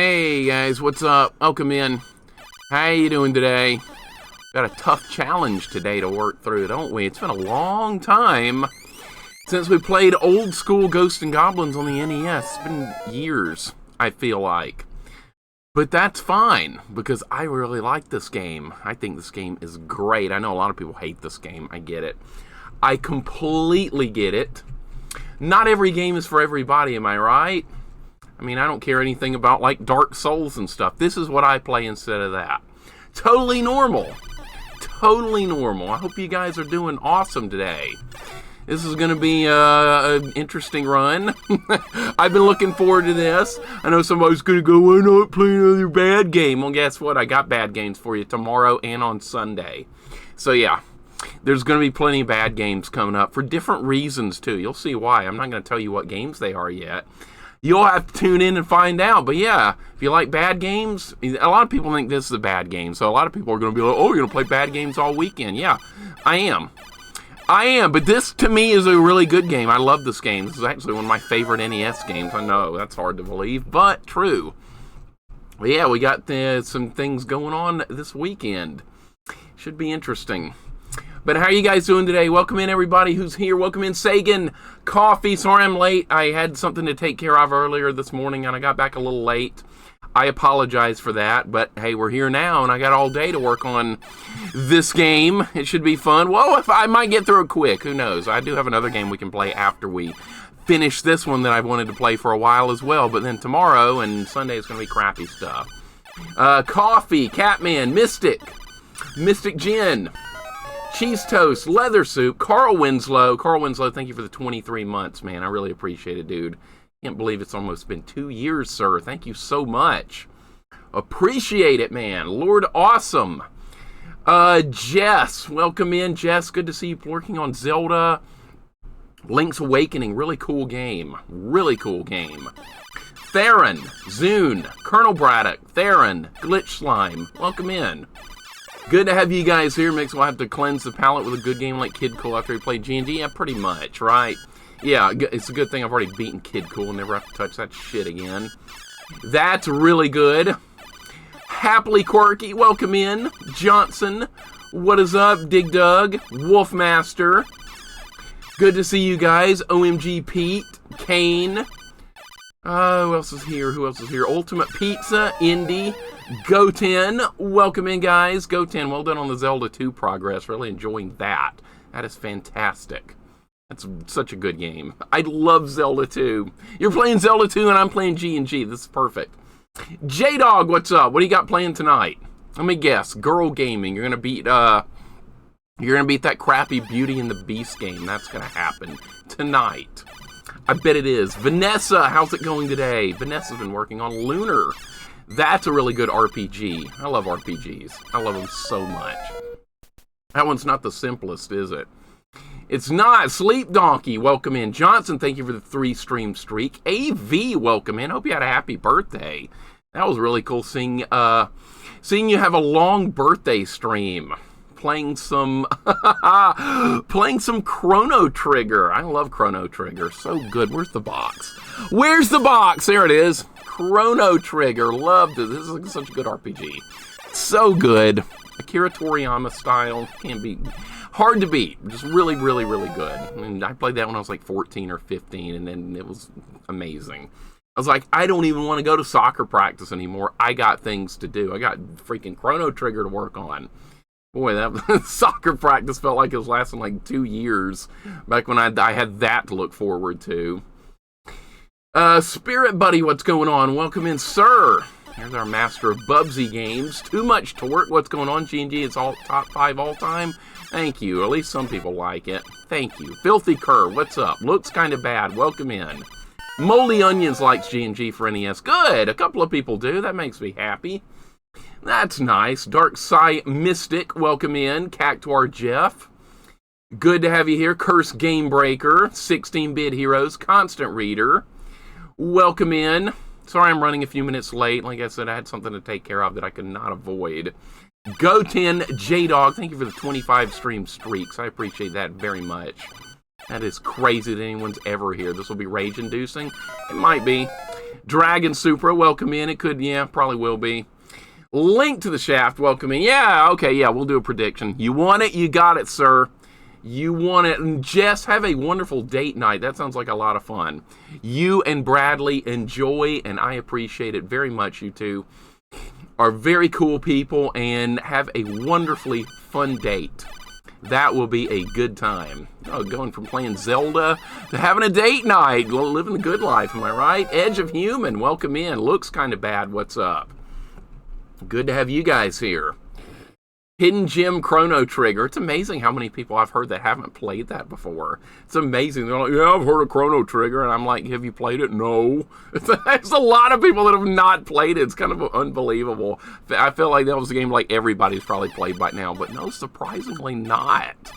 Hey guys, what's up? Welcome in. How you doing today? Got a tough challenge today to work through, don't we? It's been a long time since we played old school Ghosts and Goblins on the NES. It's been years, I feel like. But that's fine, because I really like this game. I think this game is great. I know a lot of people hate this game. I get it. I completely get it. Not every game is for everybody, am I right? I mean, I don't care anything about, like, Dark Souls and stuff. This is what I play instead of that. Totally normal. Totally normal. I hope you guys are doing awesome today. This is going to be an interesting run. I've been looking forward to this. I know somebody's going to go, why not play another bad game? Well, guess what? I got bad games for you tomorrow and on Sunday. So, yeah. There's going to be plenty of bad games coming up for different reasons, too. You'll see why. I'm not going to tell you what games they are yet. You'll have to tune in and find out. But yeah, if you like bad games, a lot of people think this is a bad game. So a lot of people are going to be like, oh, you're going to play bad games all weekend. Yeah, I am. But this, to me, is a really good game. I love this game. This is actually one of my favorite NES games. I know, that's hard to believe, but true. But yeah, we got some things going on this weekend. Should be interesting. But how are you guys doing today? Welcome in, everybody who's here. Welcome in, Sagan. Coffee. Sorry I'm late. I had something to take care of earlier this morning, and I got back a little late. I apologize for that, but hey, we're here now, and I got all day to work on this game. It should be fun. Well, if I might get through it quick. Who knows? I do have another game we can play after we finish this one that I've wanted to play for a while as well, but then tomorrow and Sunday is going to be crappy stuff. Coffee. Catman. Mystic Gin. Cheese Toast, Leather Soup, Carl Winslow. Carl Winslow, thank you for the 23 months, man. I really appreciate it, dude. Can't believe it's almost been 2 years, sir. Thank you so much. Appreciate it, man. Lord Awesome. Jess, welcome in, Jess. Good to see you working on Zelda. Link's Awakening, really cool game. Really cool game. Theron, Zune, Colonel Braddock, Theron, Glitch Slime, welcome in. Good to have you guys here. Mix will have to cleanse the palate with a good game like Kid Cool after he played G&D. Yeah, pretty much, right? Yeah, it's a good thing I've already beaten Kid Cool and never have to touch that shit again. That's really good. Happily Quirky, welcome in. Johnson, what is up? Dig Dug, Wolfmaster. Good to see you guys. OMG Pete, Kane. Who else is here? Ultimate Pizza, Indy. Goten, welcome in, guys. Goten, well done on the Zelda 2 progress. Really enjoying that. That is fantastic. That's such a good game. I love Zelda 2. You're playing Zelda 2 and I'm playing G&G. This is perfect. J-Dog, what's up? What do you got playing tonight? Let me guess. Girl gaming. You're gonna beat that crappy Beauty and the Beast game. That's gonna happen tonight. I bet it is. Vanessa, how's it going today? Vanessa's been working on Lunar. That's a really good RPG. I love RPGs. I love them so much. That one's not the simplest, is it? It's not. Sleep Donkey, welcome in. Johnson, thank you for the 3-stream streak. AV, welcome in. Hope you had a happy birthday. That was really cool seeing you have a long birthday stream. Playing some Chrono Trigger. I love Chrono Trigger. So good. Where's the box? Where's the box? There it is. Chrono Trigger. Loved it. This is such a good RPG. So good. Akira Toriyama style. Can't be hard to beat. Just really, really, really good. I mean, I played that when I was like 14 or 15, and then it was amazing. I was like, I don't even want to go to soccer practice anymore. I got things to do. I got freaking Chrono Trigger to work on. Boy, that soccer practice felt like it was lasting like 2 years back when I had that to look forward to. Spirit Buddy, what's going on? Welcome in, sir. Here's our master of Bubsy games. Too much to work. What's going on, G&G? It's all top 5 all time. Thank you. At least some people like it. Thank you. Filthy Cur, what's up? Looks kind of bad. Welcome in. Moldy Onions likes G&G for NES. Good. A couple of people do. That makes me happy. That's nice. Dark Side Mystic, welcome in. Cactuar Jeff. Good to have you here. Curse Game Breaker. 16-Bit Heroes. Constant Reader. Welcome in. Sorry I'm running a few minutes late. Like I said, I had something to take care of that I could not avoid. Goten J-Dog, thank you for the 25 stream streaks. I appreciate that very much. That is crazy that anyone's ever here. This will be rage-inducing. It might be. Dragon Supra, welcome in. It could, yeah, probably will be. Link to the Shaft, welcome in. Yeah, okay, yeah, we'll do a prediction. You want it, you got it, sir. You want it. And Jess, have a wonderful date night. That sounds like a lot of fun. You and Bradley enjoy, and I appreciate it very much. You two are very cool people, and have a wonderfully fun date. That will be a good time. Oh, going from playing Zelda to having a date night. Living the good life, am I right? Edge of Human, welcome in. Looks kind of bad. What's up? Good to have you guys here. Hidden Gem Chrono Trigger. It's amazing how many people I've heard that haven't played that before. It's amazing. They're like, yeah, I've heard of Chrono Trigger. And I'm like, have you played it? No. There's a lot of people that have not played it. It's kind of unbelievable. I feel like that was a game like everybody's probably played by now. But no, surprisingly not.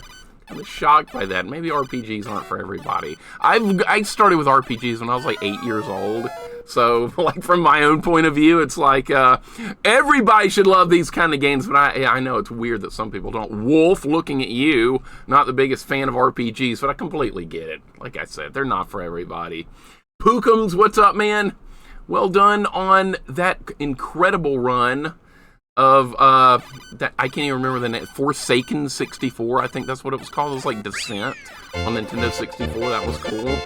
I'm shocked by that. Maybe RPGs aren't for everybody. I started with RPGs when I was like 8 years old. So, like, from my own point of view, it's like, everybody should love these kind of games, but I know it's weird that some people don't. Wolf, looking at you, not the biggest fan of RPGs, but I completely get it. Like I said, they're not for everybody. Pookums, what's up, man? Well done on that incredible run of, that I can't even remember the name, Forsaken 64, I think that's what it was called. It was like Descent on Nintendo 64, that was cool.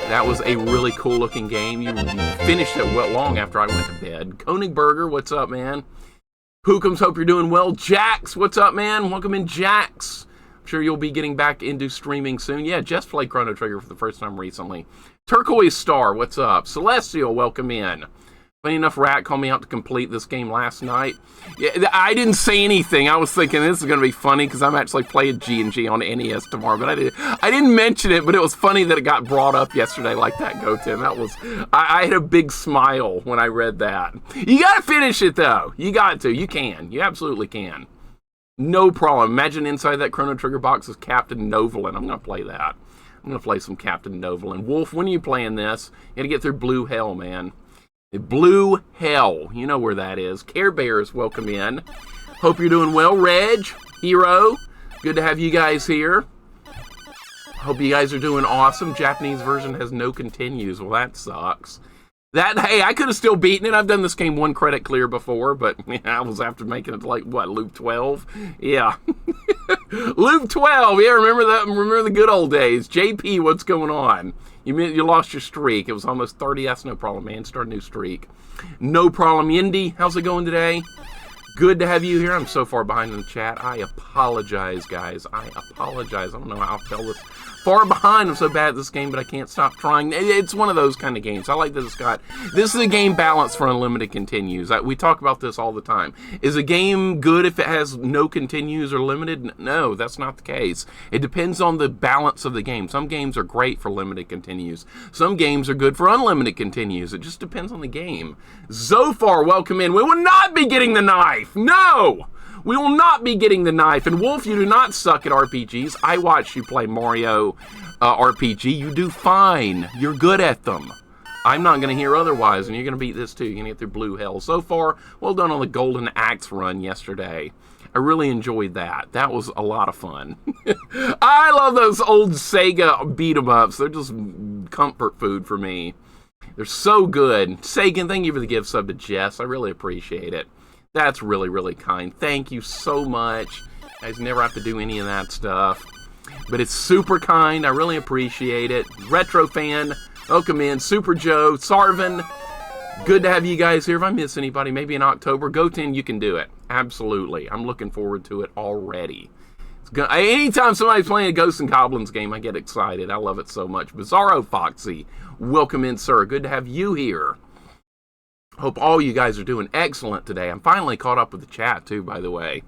That was a really cool looking game. You finished it long after I went to bed. Konigburger, what's up, man? Pookums, hope you're doing well. Jax, what's up, man? Welcome in, Jax. I'm sure you'll be getting back into streaming soon. Yeah, just played Chrono Trigger for the first time recently. Turquoise Star, what's up? Celestial, welcome in. Funny enough, Rat called me out to complete this game last night. Yeah, I didn't say anything. I was thinking this is going to be funny because I'm actually playing G&G on NES tomorrow, but I didn't mention it, but it was funny that it got brought up yesterday like that, Goten. That was, I had a big smile when I read that. You got to finish it, though. You got to. You can. You absolutely can. No problem. Imagine inside that Chrono Trigger box is Captain Novolin. I'm going to play that. I'm going to play some Captain Novolin. Wolf, when are you playing this? You got to get through Blue Hell, man. Blue Hell, you know where that is. Care Bears, welcome in. Hope you're doing well. Reg, Hero, good to have you guys here. Hope you guys are doing awesome. Japanese version has no continues. Well, that sucks. Hey, I could have still beaten it. I've done this game one credit clear before, but yeah, I was after making it to like, what, Loop 12? Yeah. Loop 12, yeah, remember that? Remember the good old days. JP, what's going on? You lost your streak. It was almost 30. That's no problem, man. Start a new streak. No problem. Yindy, how's it going today? Good to have you here. I'm so far behind in the chat. I apologize, guys. I apologize. I don't know how I'll tell this. Far behind. I'm so bad at this game, but I can't stop trying. It's one of those kind of games. I like that it's got... This is a game balanced for unlimited continues. We talk about this all the time. Is a game good if it has no continues or limited? No, that's not the case. It depends on the balance of the game. Some games are great for limited continues. Some games are good for unlimited continues. It just depends on the game. Zofar, welcome in. We will not be getting the knife. No! We will not be getting the knife. And Wolf, you do not suck at RPGs. I watched you play Mario RPG. You do fine. You're good at them. I'm not going to hear otherwise, and you're going to beat this too. You're going to get through Blue Hell. So far, well done on the Golden Axe run yesterday. I really enjoyed that. That was a lot of fun. I love those old Sega beat-em-ups. They're just comfort food for me. They're so good. Sagan, thank you for the gift sub to Jess. I really appreciate it. That's really, really kind. Thank you so much. You guys never have to do any of that stuff. But it's super kind. I really appreciate it. Retro Fan, welcome in. Super Joe, Sarvin. Good to have you guys here. If I miss anybody, maybe in October, Goten, you can do it. Absolutely. I'm looking forward to it already. Anytime somebody's playing a Ghosts and Goblins game, I get excited. I love it so much. Bizarro Foxy, welcome in, sir. Good to have you here. Hope all you guys are doing excellent today. I'm finally caught up with the chat, too, by the way.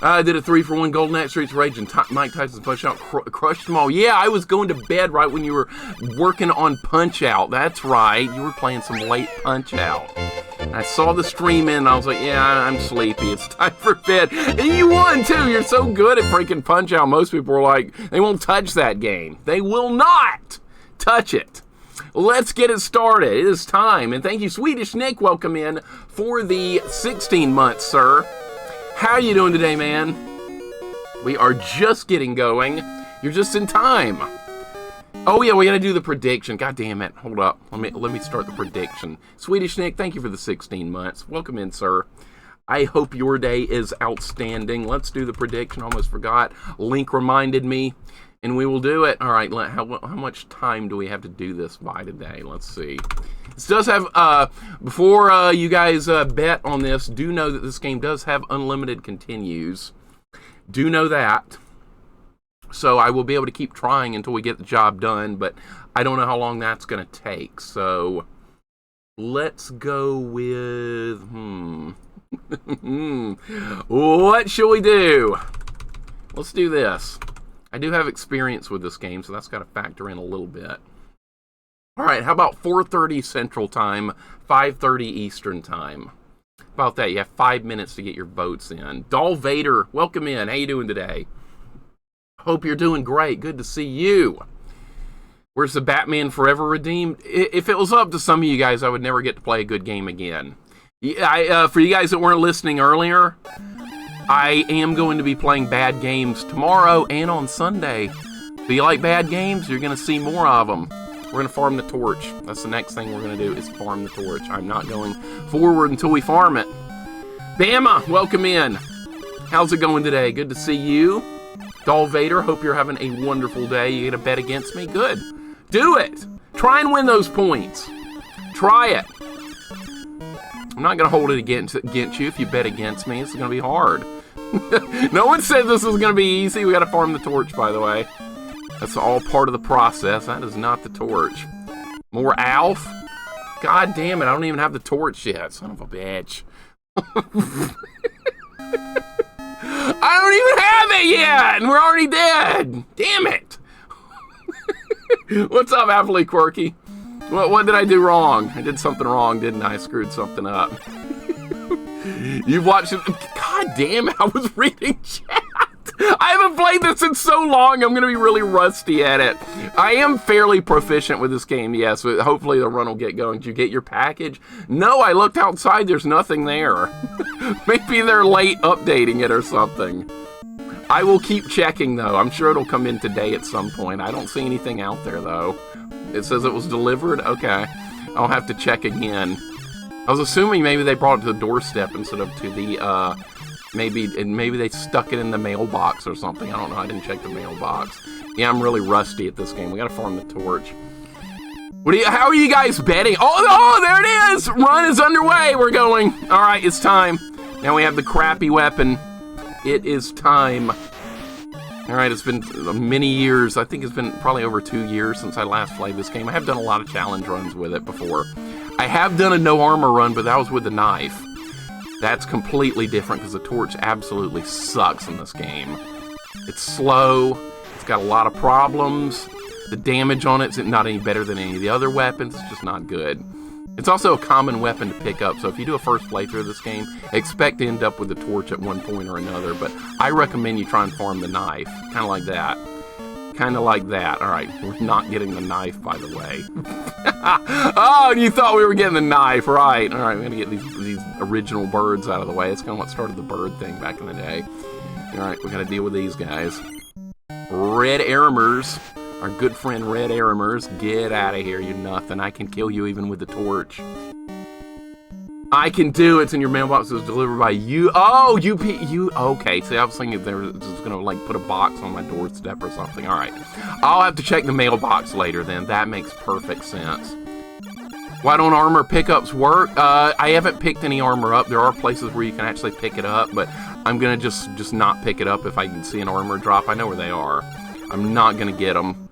I did a 3-for-1 Golden Axe Streets of Rage and Mike Tyson's Punch-Out crushed them all. Yeah, I was going to bed right when you were working on Punch-Out. That's right. You were playing some late Punch-Out. I saw the stream in, and I was like, yeah, I'm sleepy. It's time for bed. And you won, too. You're so good at freaking Punch-Out. Most people are like, they won't touch that game. They will not touch it. Let's get it started. It is time. And thank you, Swedish Nick. Welcome in for the 16 months, sir. How are you doing today, man? We are just getting going. You're just in time. Oh yeah, we gotta do the prediction. God damn it. Hold up. Let me start the prediction. Swedish Nick, thank you for the 16 months. Welcome in, sir. I hope your day is outstanding. Let's do the prediction. Almost forgot. Link reminded me, and we will do it. All right, how much time do we have to do this by today? Let's see. This does have, before you guys bet on this, do know that this game does have unlimited continues. Do know that. So I will be able to keep trying until we get the job done, but I don't know how long that's going to take. So let's go with, what shall we do? Let's do this. I do have experience with this game, so that's got to factor in a little bit. All right, how about 4:30 Central Time, 5:30 Eastern Time? How about that? You have 5 minutes to get your votes in. Darth Vader, welcome in. How you doing today? Hope you're doing great. Good to see you. Where's the Batman Forever Redeemed? If it was up to some of you guys, I would never get to play a good game again. For you guys that weren't listening earlier, I am going to be playing bad games tomorrow and on Sunday. If you like bad games, you're going to see more of them. We're going to farm the torch. That's the next thing we're going to do is farm the torch. I'm not going forward until we farm it. Bama, welcome in. How's it going today? Good to see you. Darth Vader, hope you're having a wonderful day. You get a bet against me? Good. Do it. Try and win those points. Try it. I'm not going to hold it against you if you bet against me. It's going to be hard. No one said this was going to be easy. We got to farm the torch, by the way. That's all part of the process. That is not the torch. More Alf? God damn it. I don't even have the torch yet. Son of a bitch. I don't even have it yet, and we're already dead. Damn it. What's up, Appley Quirky? What did I do wrong? I did something wrong, didn't I? I screwed something up. You've watched it. God damn it, I was reading chat. I haven't played this in so long, I'm going to be really rusty at it. I am fairly proficient with this game, yes. Hopefully the run will get going. Did you get your package? No, I looked outside, there's nothing there. Maybe they're late updating it or something. I will keep checking, though. I'm sure it'll come in today at some point. I don't see anything out there, though. It says it was delivered? Okay. I'll have to check again. I was assuming maybe they brought it to the doorstep instead of to the, maybe they stuck it in the mailbox or something. I don't know. I didn't check the mailbox. Yeah, I'm really rusty at this game. We gotta farm the torch. How are you guys betting? Oh, there it is! Run is underway. We're going. All right, it's time. Now we have the crappy weapon. It is time. All right, it's been many years. I think it's been probably over 2 years since I last played this game. I have done a lot of challenge runs with it before. I have done a no armor run, but that was with the knife. That's completely different because the torch absolutely sucks in this game. It's slow. It's got a lot of problems. The damage on it's not any better than any of the other weapons. It's just not good. It's also a common weapon to pick up, so if you do a first playthrough of this game, expect to end up with the torch at one point or another, but I recommend you try and farm the knife. Kind of like that. Kind of like that. Alright, we're not getting the knife, by the way. Oh, and you thought we were getting the knife, right. Alright, we're going to get these original birds out of the way. It's kind of what started the bird thing back in the day. Alright, we got to deal with these guys. Red Aramers. Our good friend Red Aramers, get out of here, you're nothing. I can kill you even with the torch. I can do it. It's in your mailbox. It was delivered by you. Oh, you. Okay, see, I was thinking they were just gonna like put a box on my doorstep or something. All right, I'll have to check the mailbox later. Then that makes perfect sense. Why don't armor pickups work? I haven't picked any armor up. There are places where you can actually pick it up, but I'm gonna just not pick it up if I can see an armor drop. I know where they are. I'm not gonna get them.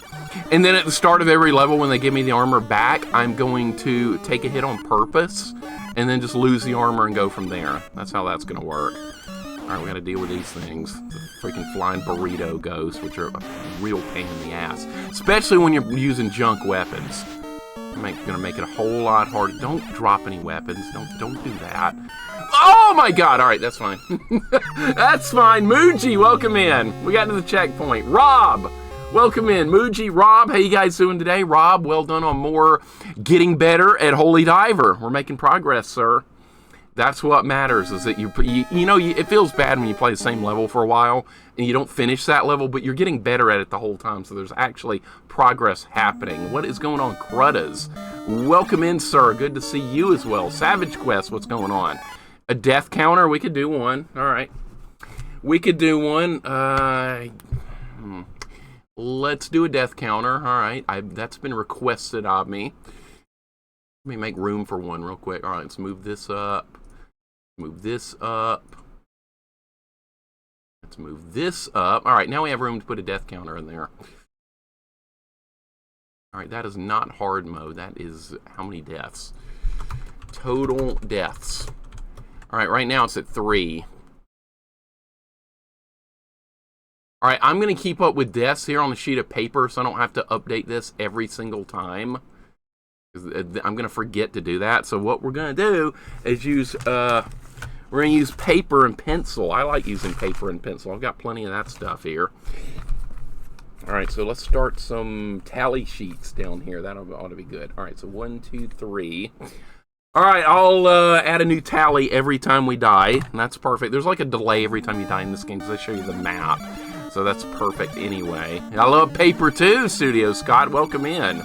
And then at the start of every level, when they give me the armor back, I'm going to take a hit on purpose, and then just lose the armor and go from there. That's how that's going to work. Alright, we got to deal with these things. The freaking flying burrito ghosts, which are a real pain in the ass. Especially when you're using junk weapons. I'm going to make it a whole lot harder. Don't drop any weapons. Don't do that. Oh my god! Alright, that's fine. That's fine. Muji, welcome in. We got to the checkpoint. Rob! Welcome in. Muji, Rob, how you guys doing today? Rob, well done on more getting better at Holy Diver. We're making progress, sir. That's what matters, is that it feels bad when you play the same level for a while and you don't finish that level, but you're getting better at it the whole time, so there's actually progress happening. What is going on, Cruddas? Welcome in, sir. Good to see you as well. Savage Quest, what's going on? A death counter? We could do one. All right. We could do one. Let's do a death counter. All right. That's been requested of me. Let me make room for one real quick. All right, let's move this up. Move this up. Let's move this up. All right, now we have room to put a death counter in there. All right, that is not hard mode. That is how many deaths? Total deaths. All right now it's at 3. All right, I'm going to keep up with deaths here on the sheet of paper so I don't have to update this every single time. I'm going to forget to do that. So what we're going to do is use paper and pencil. I like using paper and pencil. I've got plenty of that stuff here. All right, so let's start some tally sheets down here. That ought to be good. All right, so 1, 2, 3. All right, I'll add a new tally every time we die, and that's perfect. There's like a delay every time you die in this game because I show you the map, so that's perfect anyway. I love paper too, Studio Scott. Welcome in.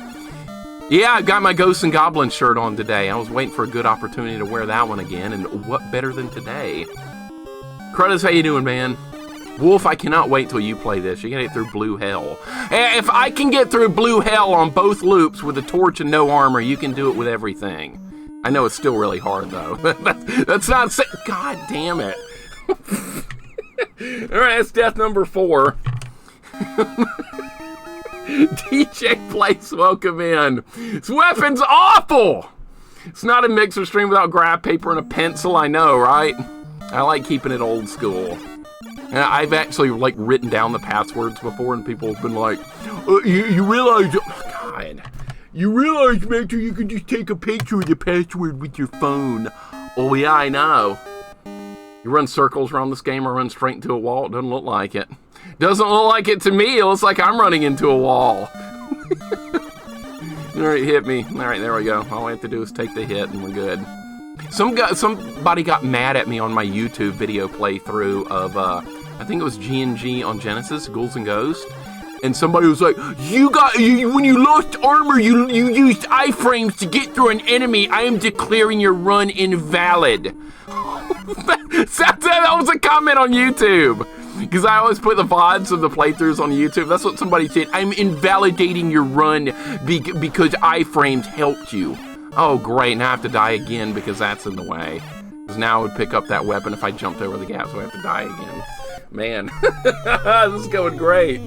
Yeah, I got my Ghosts and Goblins shirt on today. I was waiting for a good opportunity to wear that one again, and what better than today? Cruddas, how you doing, man? Wolf, I cannot wait till you play this. You gotta get through Blue Hell. If I can get through Blue Hell on both loops with a torch and no armor, you can do it with everything. I know it's still really hard, though. That's not... God damn it. Alright, that's death number 4. DJ Place, welcome in. This weapon's awful! It's not a mixer stream without graph paper and a pencil, I know, right? I like keeping it old school. And I've actually, like, written down the passwords before, and people have been like, you realize... Oh, God. You realize, Mixer, you can just take a picture of the password with your phone. Oh, yeah, I know. You run circles around this game or run straight into a wall? It doesn't look like it. Doesn't look like it to me. It looks like I'm running into a wall. All right, hit me. All right, there we go. All I have to do is take the hit and we're good. Somebody got mad at me on my YouTube video playthrough of, I think it was G&G on Genesis, Ghouls and Ghosts. And somebody was like, when you lost armor, you used iframes to get through an enemy. I am declaring your run invalid. That was a comment on YouTube. Because I always put the VODs of the playthroughs on YouTube. That's what somebody said. I'm invalidating your run because iframes helped you. Oh, great. Now I have to die again because that's in the way. Because now I would pick up that weapon if I jumped over the gap, so I have to die again. Man, this is going great.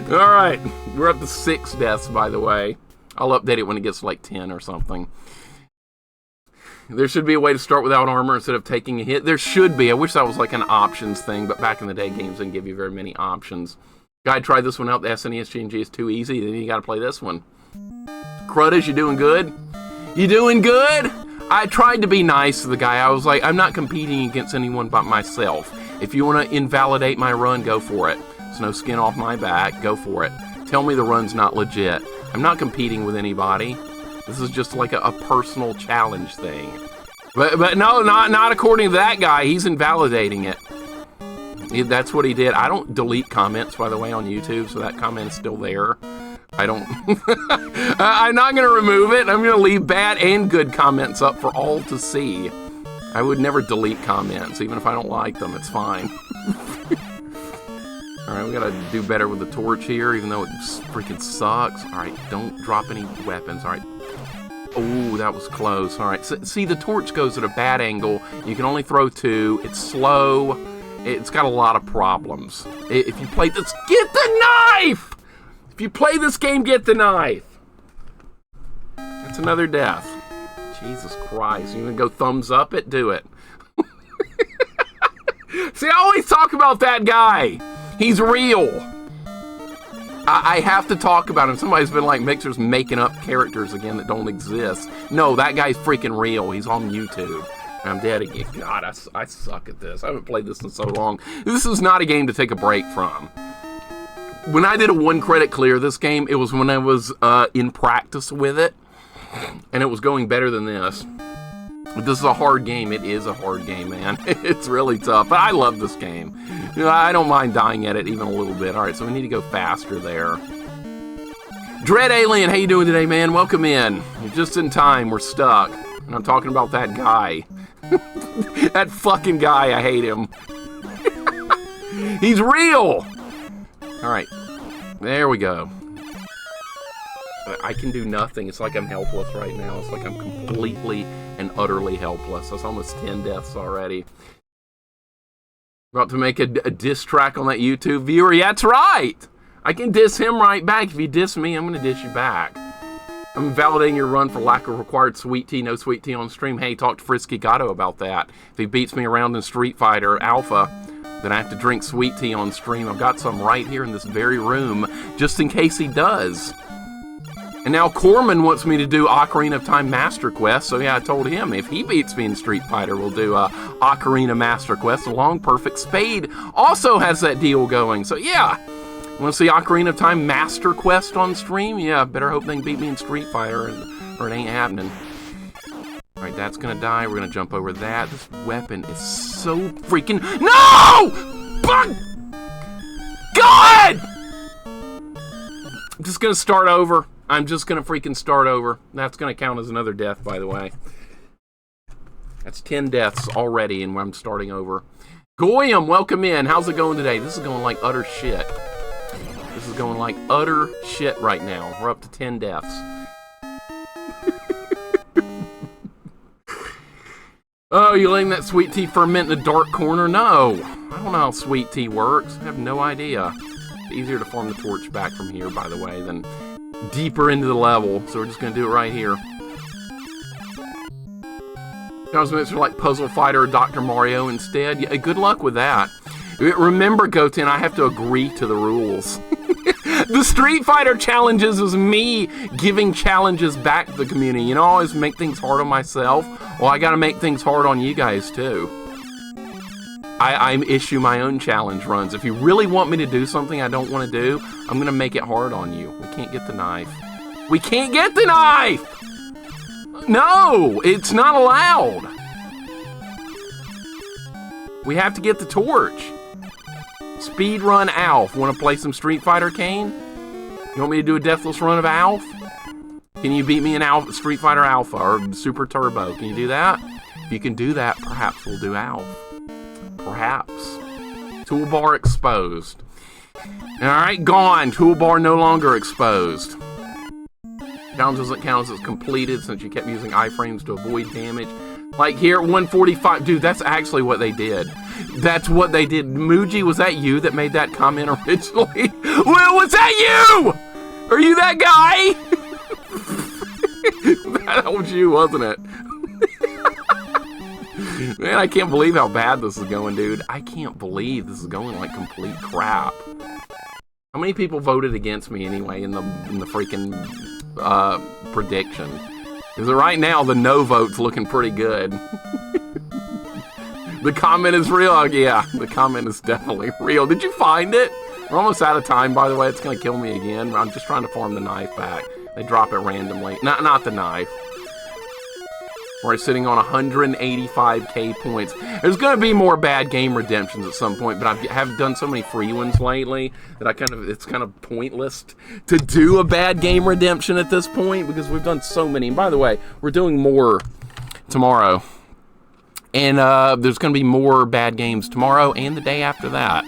All right, we're up to 6 deaths, by the way. I'll update it when it gets to like 10 or something. There should be a way to start without armor instead of taking a hit. There should be. I wish that was like an options thing, but back in the day, games didn't give you very many options. Guy tried this one out. The SNES G&G is too easy. Then you got to play this one. Cruddas, you doing good? You doing good? I tried to be nice to the guy. I was like, I'm not competing against anyone but myself. If you want to invalidate my run, go for it. There's no skin off my back. Go for it. Tell me the run's not legit. I'm not competing with anybody. This is just like a personal challenge thing. But no, not according to that guy. He's invalidating it. That's what he did. I don't delete comments, by the way, on YouTube, so that comment is still there. I don't... I'm not going to remove it. I'm going to leave bad and good comments up for all to see. I would never delete comments, even if I don't like them. It's fine. Alright, we gotta do better with the torch here, even though it freaking sucks. Alright, don't drop any weapons. Alright. Oh, that was close. Alright, so, see, the torch goes at a bad angle. You can only throw 2. It's slow. It's got a lot of problems. If you play this, get the knife! If you play this game, get the knife! That's another death. Jesus Christ. You gonna go thumbs up it? Do it. See, I always talk about that guy. He's real. I have to talk about him. Somebody's been like, Mixer's making up characters again that don't exist. No, that guy's freaking real. He's on YouTube. I'm dead again. God, I suck at this. I haven't played this in so long. This is not a game to take a break from. When I did a 1-credit clear this game, it was when I was in practice with it. And it was going better than this. This is a hard game. It is a hard game, man. It's really tough, but I love this game. You know, I don't mind dying at it even a little bit. All right, so we need to go faster there. Dread Alien, how you doing today, man? Welcome in. You're just in time. We're stuck. And I'm talking about that guy. That fucking guy. I hate him. He's real. All right. There we go. I can do nothing. It's like I'm helpless right now. It's like I'm completely and utterly helpless. That's almost 10 deaths already. About to make a diss track on that YouTube viewer. Yeah, that's right. I can diss him right back. If you diss me, I'm going to diss you back. I'm invalidating your run for lack of required sweet tea. No sweet tea on stream. Hey, talk to Frisky Gato about that. If he beats me around in Street Fighter Alpha, then I have to drink sweet tea on stream. I've got some right here in this very room, just in case he does. And now Corman wants me to do Ocarina of Time Master Quest, so yeah, I told him if he beats me in Street Fighter, we'll do Ocarina Master Quest. Along Perfect Spade also has that deal going, so yeah. Want to see Ocarina of Time Master Quest on stream? Yeah, better hope they can beat me in Street Fighter, or it ain't happening. Alright, that's gonna die. We're gonna jump over that. This weapon is so freaking... No! Fuck! God! I'm just gonna start over. I'm just gonna freaking start over. That's gonna count as another death, by the way. That's 10 deaths already, and I'm starting over. Goyam, welcome in. How's it going today? This is going like utter shit. This is going like utter shit right now. We're up to 10 deaths. Oh, you letting that sweet tea ferment in the dark corner? No. I don't know how sweet tea works. I have no idea. It's easier to farm the torch back from here, by the way, than deeper into the level. So we're just going to do it right here. I was meant to like Puzzle Fighter or Dr. Mario instead. Yeah, good luck with that. Remember, Goten, I have to agree to the rules. The Street Fighter challenges is me giving challenges back to the community. You know, I always make things hard on myself. Well, I gotta make things hard on you guys, too. I issue my own challenge runs. If you really want me to do something I don't want to do, I'm gonna make it hard on you. We can't get the knife. We can't get the knife! No! It's not allowed! We have to get the torch. Speedrun Alf. Want to play some Street Fighter, Kane? You want me to do a deathless run of Alf? Can you beat me in Street Fighter Alpha or Super Turbo? Can you do that? If you can do that, perhaps we'll do Alf. Perhaps. Toolbar exposed. Alright, gone. Toolbar no longer exposed. Challenge doesn't count as it's completed since you kept using iframes to avoid damage. Like here at 145, dude, that's actually what they did. That's what they did. Muji, was that you that made that comment originally? Well, was that you? Are you that guy? That was you, wasn't it? Man, I can't believe how bad this is going, dude. I can't believe this is going like complete crap. How many people voted against me anyway in the freaking prediction? Because right now the no vote's looking pretty good. The comment is real. Yeah, the comment is definitely real. Did you find it? We're almost out of time, by the way. It's going to kill me again. I'm just trying to farm the knife back. They drop it randomly. Not the knife. We're sitting on 185k points. There's going to be more bad game redemptions at some point, but I have done so many free ones lately that it's kind of pointless to do a bad game redemption at this point because we've done so many. And by the way, we're doing more tomorrow. And there's going to be more bad games tomorrow and the day after that.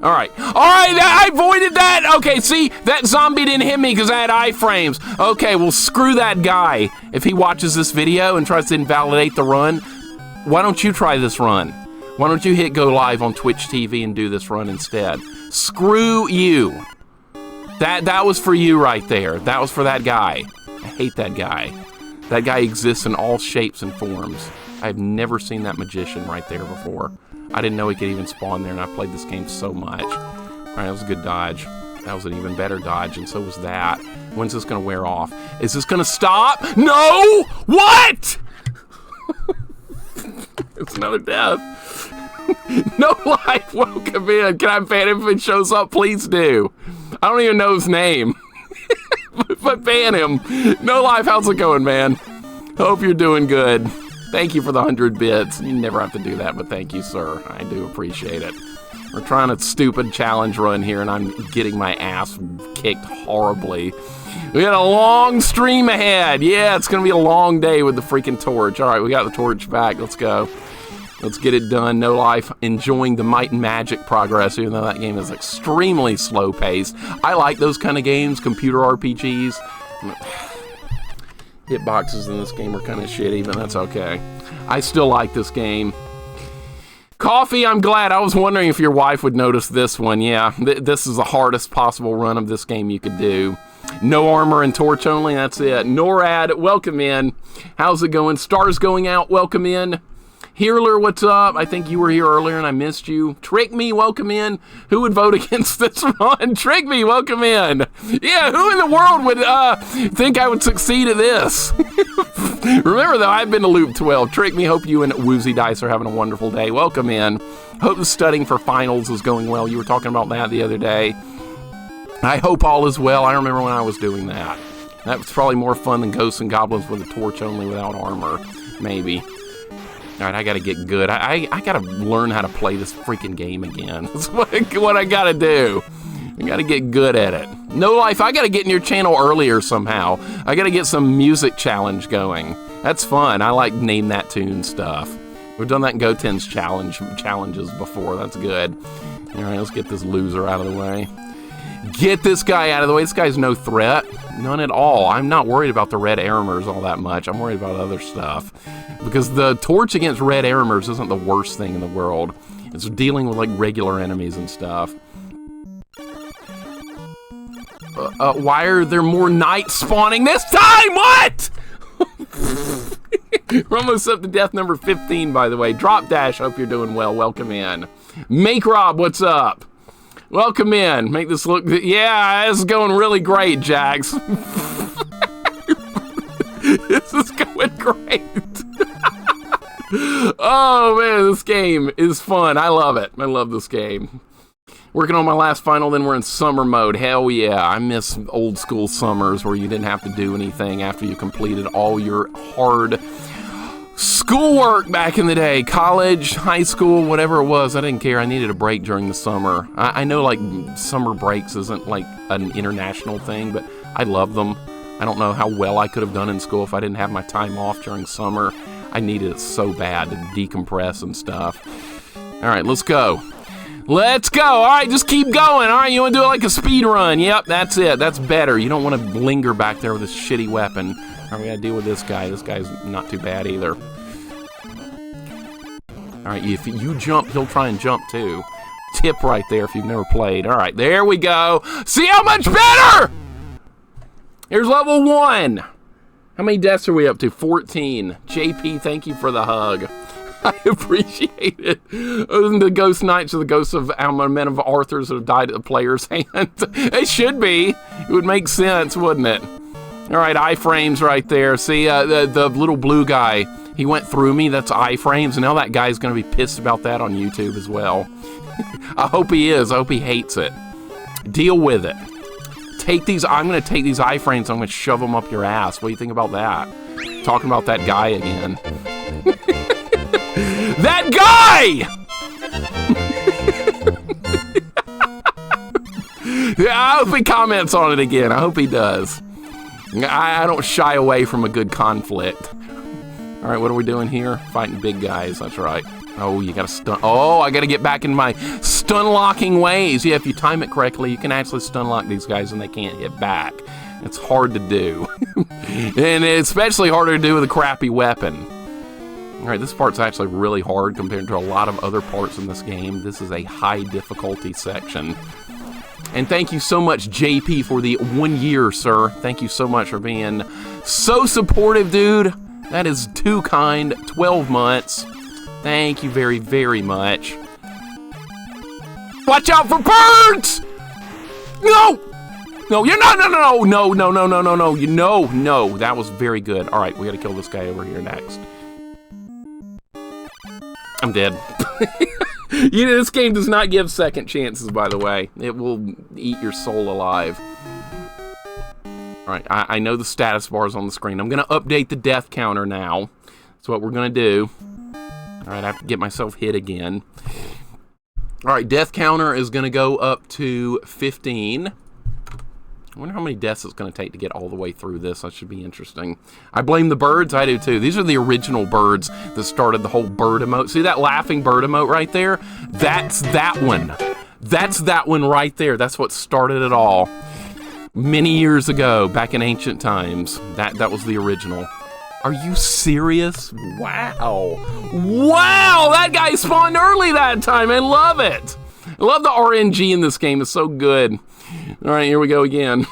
All right, I avoided that. Okay, see, that zombie didn't hit me because I had iframes. Okay, well, screw that guy. If he watches this video and tries to invalidate the run, why don't you try this run? Why don't you hit go live on Twitch TV and do this run instead? Screw you. That was for you right there. That was for that guy. I hate that guy. That guy exists in all shapes and forms. I've never seen that magician right there before. I didn't know he could even spawn there, and I played this game so much. All right, that was a good dodge. That was an even better dodge, and so was that. When's this going to wear off? Is this going to stop? No! What? It's another death. No life, welcome in. Can I ban him if it shows up? Please do. I don't even know his name. But ban him. No life, how's it going, man? Hope you're doing good. Thank you for the 100 bits. You never have to do that, but thank you, sir. I do appreciate it. We're trying a stupid challenge run here, and I'm getting my ass kicked horribly. We got a long stream ahead. Yeah, it's going to be a long day with the freaking torch. All right, we got the torch back. Let's go. Let's get it done. No Life, enjoying the Might and Magic progress, even though that game is extremely slow-paced. I like those kind of games, computer RPGs. Hitboxes in this game are kind of shitty, but that's okay. I still like this game. Coffee, I'm glad. I was wondering if your wife would notice this one. Yeah, this is the hardest possible run of this game you could do. No armor and torch only, that's it. NORAD, welcome in. How's it going? Stars going out, welcome in. Hearler, what's up? I think you were here earlier and I missed you. Trick Me, welcome in. Who would vote against this run? Trick Me, welcome in. Yeah, who in the world would think I would succeed at this? Remember, though, I've been to Loop 12. Trick Me, hope you and Woozy Dice are having a wonderful day. Welcome in. Hope the studying for finals is going well. You were talking about that the other day. I hope all is well. I remember when I was doing that. That was probably more fun than Ghosts and Goblins with a torch only without armor. Maybe. All right, I gotta get good. I gotta learn how to play this freaking game again. That's what I gotta do. I gotta get good at it. No Life, I gotta get in your channel earlier somehow. I gotta get some music challenge going. That's fun. I like Name That Tune stuff. We've done that in Goten's challenges before. That's good. All right, let's get this loser out of the way. Get this guy out of the way. This guy's no threat. None at all. I'm not worried about the red Aramers all that much. I'm worried about other stuff. Because the torch against red Aramers isn't the worst thing in the world. It's dealing with, like, regular enemies and stuff. Why are there more knights spawning this time? What? We're almost up to death number 15, by the way. Drop Dash, hope you're doing well. Welcome in. Make Rob, what's up? Welcome in. Make this look... Yeah, this is going really great, Jax. This is going great. Oh, man, this game is fun. I love it. I love this game. Working on my last final, then we're in summer mode. Hell yeah. I miss old school summers where you didn't have to do anything after you completed all your hard schoolwork back in the day. College, high school, whatever it was. I didn't care. I needed a break during the summer. I know, like, summer breaks isn't, like, an international thing, but I love them. I don't know how well I could have done in school if I didn't have my time off during summer. I needed it so bad to decompress and stuff. All right, let's go. Let's go. All right, just keep going. All right, you want to do it like a speed run? Yep, that's it. That's better. You don't want to linger back there with this shitty weapon. All right, we got to deal with this guy. This guy's not too bad either. All right, if you jump, he'll try and jump too. Tip right there if you've never played. All right, there we go. See how much better? Here's level 1. How many deaths are we up to? 14. JP, thank you for the hug. I appreciate it. Isn't the Ghost Knights or the ghosts of men of Arthurs that have died at the player's hand? It should be. It would make sense, wouldn't it? All right, iframes right there. See, the little blue guy, he went through me. That's iframes, and now that guy's going to be pissed about that on YouTube as well. I hope he is. I hope he hates it. Deal with it. I'm going to take these iframes, I'm going to shove them up your ass. What do you think about that? Talking about that guy again. That guy! Yeah, I hope he comments on it again. I hope he does. I don't shy away from a good conflict. All right, what are we doing here? Fighting big guys, that's right. Oh, you gotta stun. Oh, I gotta get back in my stun locking ways. Yeah, if you time it correctly, you can actually stun lock these guys and they can't hit back. It's hard to do. And it's especially harder to do with a crappy weapon. All right, this part's actually really hard compared to a lot of other parts in this game. This is a high difficulty section. And thank you so much, JP, for the 1 year, sir. Thank you so much for being so supportive, dude. That is too kind. 12 months. Thank you very, very much. Watch out for birds! No! No, you're not. No. That was very good. All right, we got to kill this guy over here next. I'm dead. This game does not give second chances, by the way. It will eat your soul alive. All right, I know the status bar is on the screen. I'm going to update the death counter now. That's what we're going to do. All right, I have to get myself hit again. All right, death counter is going to go up to 15. I wonder how many deaths it's going to take to get all the way through this. That should be interesting. I blame the birds. I do too. These are the original birds that started the whole bird emote. See that laughing bird emote right there? That's that one. That's that one right there. That's what started it all. Many years ago, back in ancient times. That was the original. Are you serious? Wow. Wow, that guy spawned early that time. I love it. I love the RNG in this game. It's so good. All right, here we go again.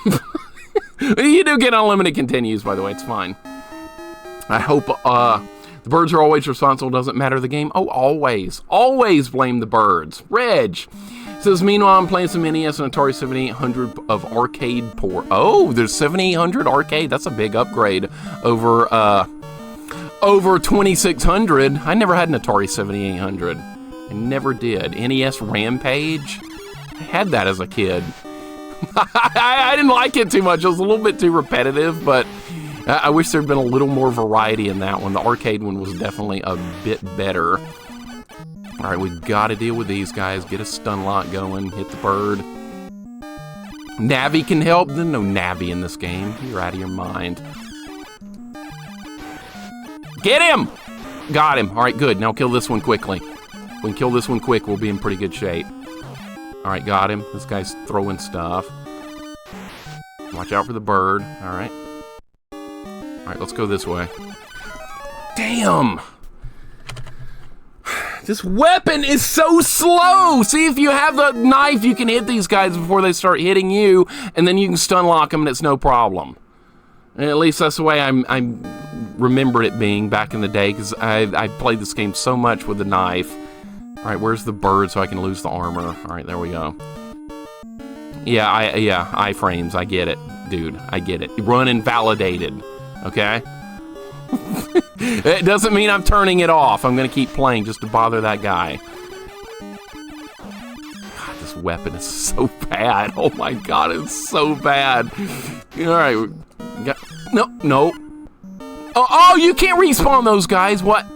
You do get unlimited continues, by the way. It's fine. I hope the birds are always responsible. Doesn't matter the game. Oh, always. Always blame the birds. Reg says, meanwhile, I'm playing some NES and Atari 7800 of arcade port. Oh, there's 7800 arcade. That's a big upgrade over 2600. I never had an Atari 7800. I never did. NES Rampage. I had that as a kid. I didn't like it too much. It was a little bit too repetitive, but I wish there had been a little more variety in that one. The arcade one was definitely a bit better. All right, we got to deal with these guys. Get a stun lock going. Hit the bird. Navi can help. There's no Navi in this game. You're out of your mind. Get him! Got him. All right, good. Now kill this one quickly. If we can kill this one quick, we'll be in pretty good shape. All right, got him. This guy's throwing stuff. Watch out for the bird. All right. All right, let's go this way. Damn! This weapon is so slow! See, if you have the knife, you can hit these guys before they start hitting you, and then you can stun lock them, and it's no problem. And at least that's the way I remember it being back in the day, because I played this game so much with the knife. All right, where's the bird so I can lose the armor? All right, there we go. Yeah, iframes. I get it, dude. I get it. Run invalidated. Okay? It doesn't mean I'm turning it off. I'm going to keep playing just to bother that guy. God, this weapon is so bad. Oh my God, it's so bad. All right. No. Oh, you can't respawn those guys. What?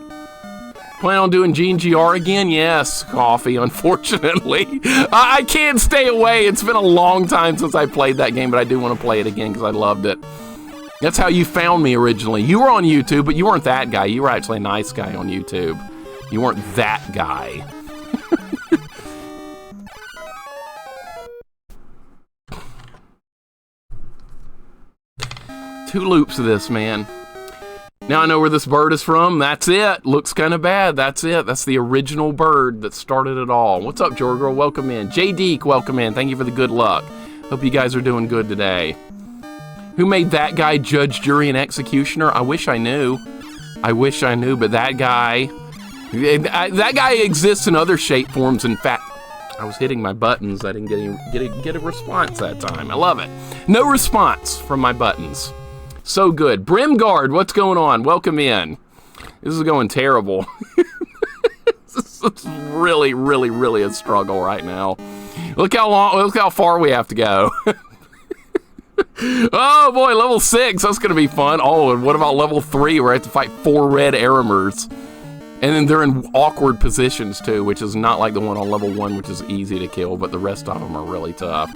Plan on doing GNGR again? Yes, Coffee, unfortunately. I can't stay away. It's been a long time since I played that game, but I do want to play it again because I loved it. That's how you found me originally. You were on YouTube, but you weren't that guy. You were actually a nice guy on YouTube. You weren't that guy. Two loops of this, man. Now I know where this bird is from. That's it. Looks kind of bad. That's it. That's the original bird that started it all. What's up, Jorgirl? Welcome in. JD, welcome in. Thank you for the good luck. Hope you guys are doing good today. Who made that guy judge, jury, and executioner? I wish I knew. I wish I knew, but that guy exists in other shape forms. In fact, I was hitting my buttons. I didn't get a response that time. I love it. No response from my buttons. So good. Brimguard, what's going on? Welcome in. This is going terrible. This is really, really, really a struggle right now. Look how far we have to go. Oh boy, level 6, that's gonna be fun. Oh, and what about level 3 where I have to fight 4 red Aramers? And then they're in awkward positions too, which is not like the one on level 1, which is easy to kill, but the rest of them are really tough.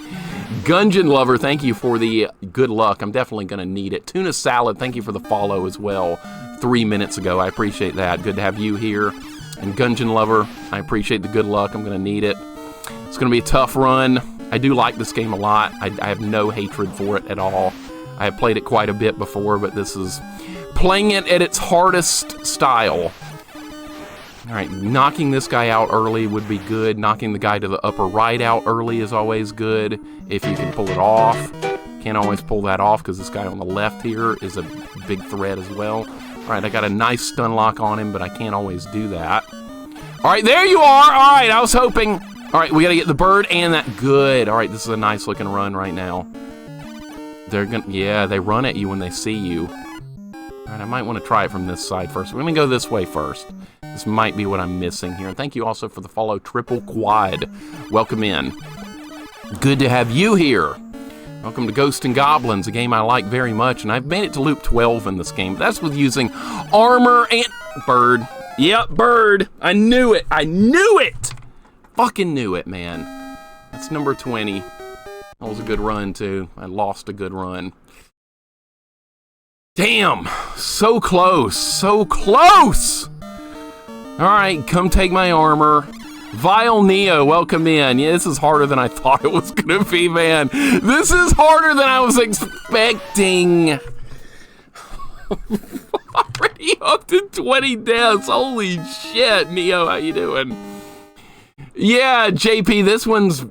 Gungeon Lover, thank you for the good luck. I'm definitely gonna need it. Tuna Salad, thank you for the follow as well 3 minutes ago. I appreciate that. Good to have you here. And Gungeon Lover, I appreciate the good luck. I'm gonna need it. It's gonna be a tough run. I do like this game a lot. I have no hatred for it at all. I have played it quite a bit before, but this is playing it at its hardest style. All right, knocking this guy out early would be good. Knocking the guy to the upper right out early is always good, if you can pull it off. Can't always pull that off because this guy on the left here is a big threat as well. All right, I got a nice stun lock on him, but I can't always do that. All right, there you are. All right, I was hoping... All right, we got to get the bird and that. Good. All right, this is a nice looking run right now. They're gonna, yeah, they run at you when they see you. All right, I might want to try it from this side first. We're gonna go this way first. This might be what I'm missing here. And thank you also for the follow, Triple Quad. Welcome in. Good to have you here. Welcome to Ghosts and Goblins, a game I like very much, and I've made it to loop 12 in this game. That's with using armor and... Bird. Yep, bird. I knew it. I knew it. Fucking knew it, man. That's number 20. That was a good run, too. I lost a good run. Damn. So close. So close. All right, come take my armor. Vile Neo, welcome in. Yeah, this is harder than I thought it was gonna be, man. This is harder than I was expecting. Already up to 20 deaths. Holy shit, Neo, how you doing? Yeah, JP, this one's...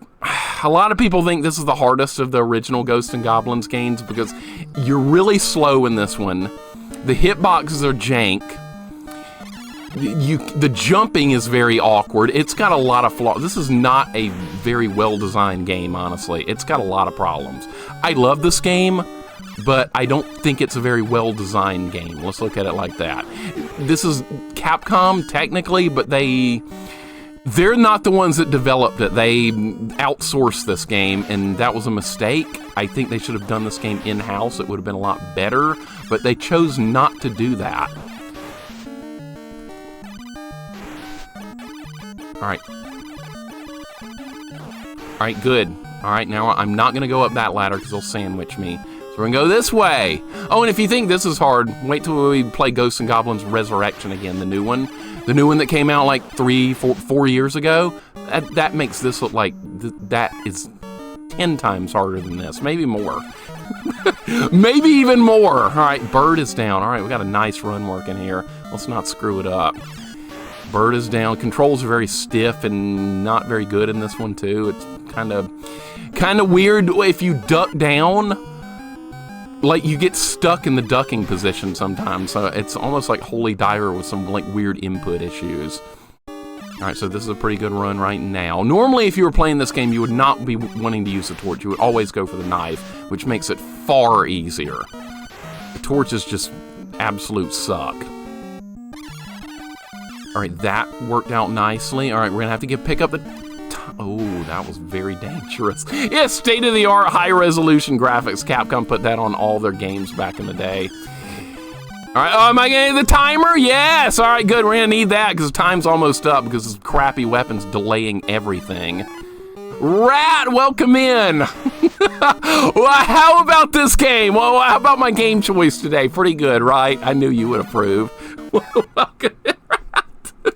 A lot of people think this is the hardest of the original Ghosts and Goblins games because you're really slow in this one. The hitboxes are jank. The jumping is very awkward. It's got a lot of flaws. This is not a very well-designed game, honestly. It's got a lot of problems. I love this game, but I don't think it's a very well-designed game. Let's look at it like that. This is Capcom, technically, but they're not the ones that developed it. They outsourced this game, and that was a mistake. I think they should have done this game in-house. It would have been a lot better, but they chose not to do that. All right. All right, good. All right, now I'm not going to go up that ladder because they'll sandwich me. So we're going to go this way. Oh, and if you think this is hard, wait till we play Ghosts and Goblins Resurrection again, the new one. The new one that came out like 4 years ago. That makes this look like that is 10 times harder than this, maybe more. Maybe even more. All right, bird is down. All right, we got a nice run working here. Let's not screw it up. Bird is down. Controls are very stiff and not very good in this one too. It's kind of weird if you duck down. Like you get stuck in the ducking position sometimes. So it's almost like Holy Diver with some like weird input issues. All right, so this is a pretty good run right now. Normally, if you were playing this game, you would not be wanting to use the torch. You would always go for the knife, which makes it far easier. The torches just absolute suck. All right, that worked out nicely. All right, we're gonna have to pick up the... Oh, that was very dangerous. Yeah, state-of-the-art, high-resolution graphics. Capcom put that on all their games back in the day. All right, oh, am I getting the timer? Yes! All right, good, we're gonna need that because time's almost up because this crappy weapon's delaying everything. Rat, welcome in! Well, how about this game? Well, how about my game choice today? Pretty good, right? I knew you would approve. Welcome in.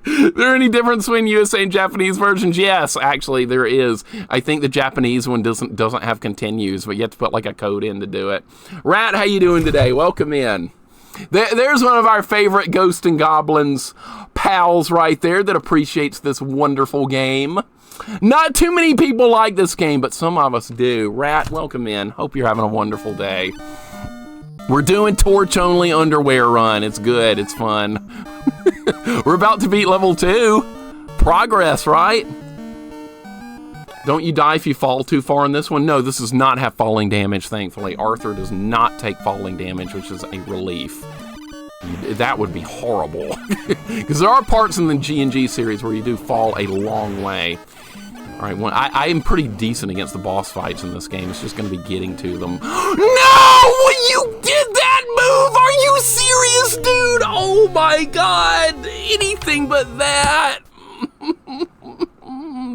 Is there any difference between USA and Japanese versions? Yes, actually there is. I think the Japanese one doesn't have continues, but you have to put like a code in to do it. Rat, how you doing today? Welcome in. There's one of our favorite Ghosts and Goblins pals right there that appreciates this wonderful game. Not too many people like this game, but some of us do. Rat, welcome in. Hope you're having a wonderful day. We're doing torch-only underwear run. It's good. It's fun. We're about to beat level 2. Progress, right? Don't you die if you fall too far in this one? No, this does not have falling damage, thankfully. Arthur does not take falling damage, which is a relief. That would be horrible. Because there are parts in the G&G series where you do fall a long way. All right, I am pretty decent against the boss fights in this game. It's just going to be getting to them. No! You did that move! Are you serious, dude? Oh my god! Anything but that!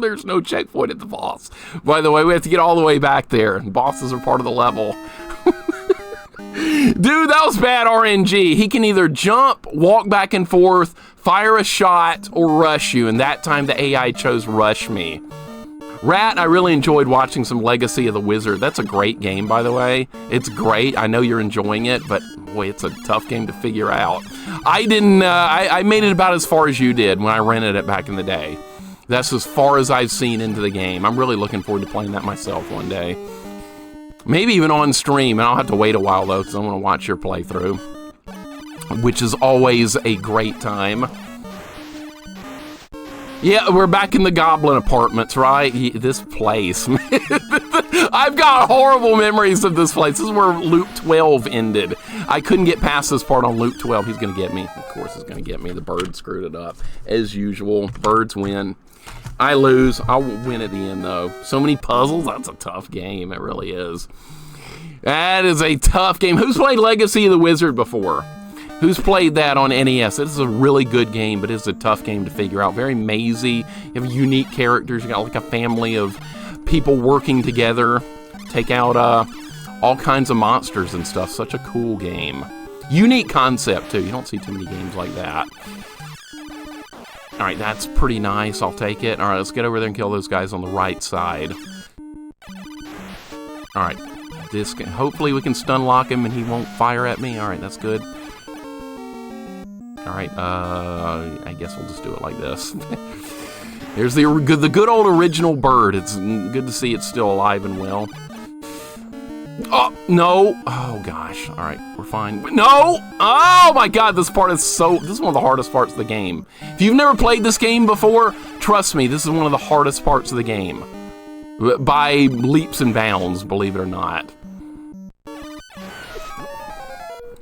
There's no checkpoint at the boss. By the way, we have to get all the way back there. Bosses are part of the level. Dude, that was bad RNG. He can either jump, walk back and forth, fire a shot, or rush you. And that time the AI chose rush me. Rat, I really enjoyed watching some Legacy of the Wizard. That's a great game, by the way. It's great. I know you're enjoying it, but boy, it's a tough game to figure out. I didn't, I made it about as far as you did when I rented it back in the day. That's as far as I've seen into the game. I'm really looking forward to playing that myself one day. Maybe even on stream, and I'll have to wait a while though, because I want to watch your playthrough, which is always a great time. Yeah, we're back in the Goblin apartments, right? This place. I've got horrible memories of this place. This is where Loop 12 ended. I couldn't get past this part on Loop 12. He's going to get me. Of course he's going to get me. The bird screwed it up. As usual, birds win. I lose. I'll win at the end, though. So many puzzles. That's a tough game. It really is. That is a tough game. Who's played Legacy of the Wizard before? Who's played that on NES? It is a really good game, but it's a tough game to figure out. Very mazy. You have unique characters. You got like a family of people working together, take out all kinds of monsters and stuff. Such a cool game. Unique concept, too. You don't see too many games like that. All right, that's pretty nice. I'll take it. All right, let's get over there and kill those guys on the right side. All right. Hopefully we can stun lock him and he won't fire at me. All right, that's good. All right, I guess we'll just do it like this. There's the good old original bird. It's good to see it's still alive and well. Oh, no. Oh, gosh. All right, we're fine. No! Oh, my God, this is one of the hardest parts of the game. If you've never played this game before, trust me, this is one of the hardest parts of the game. By leaps and bounds, believe it or not.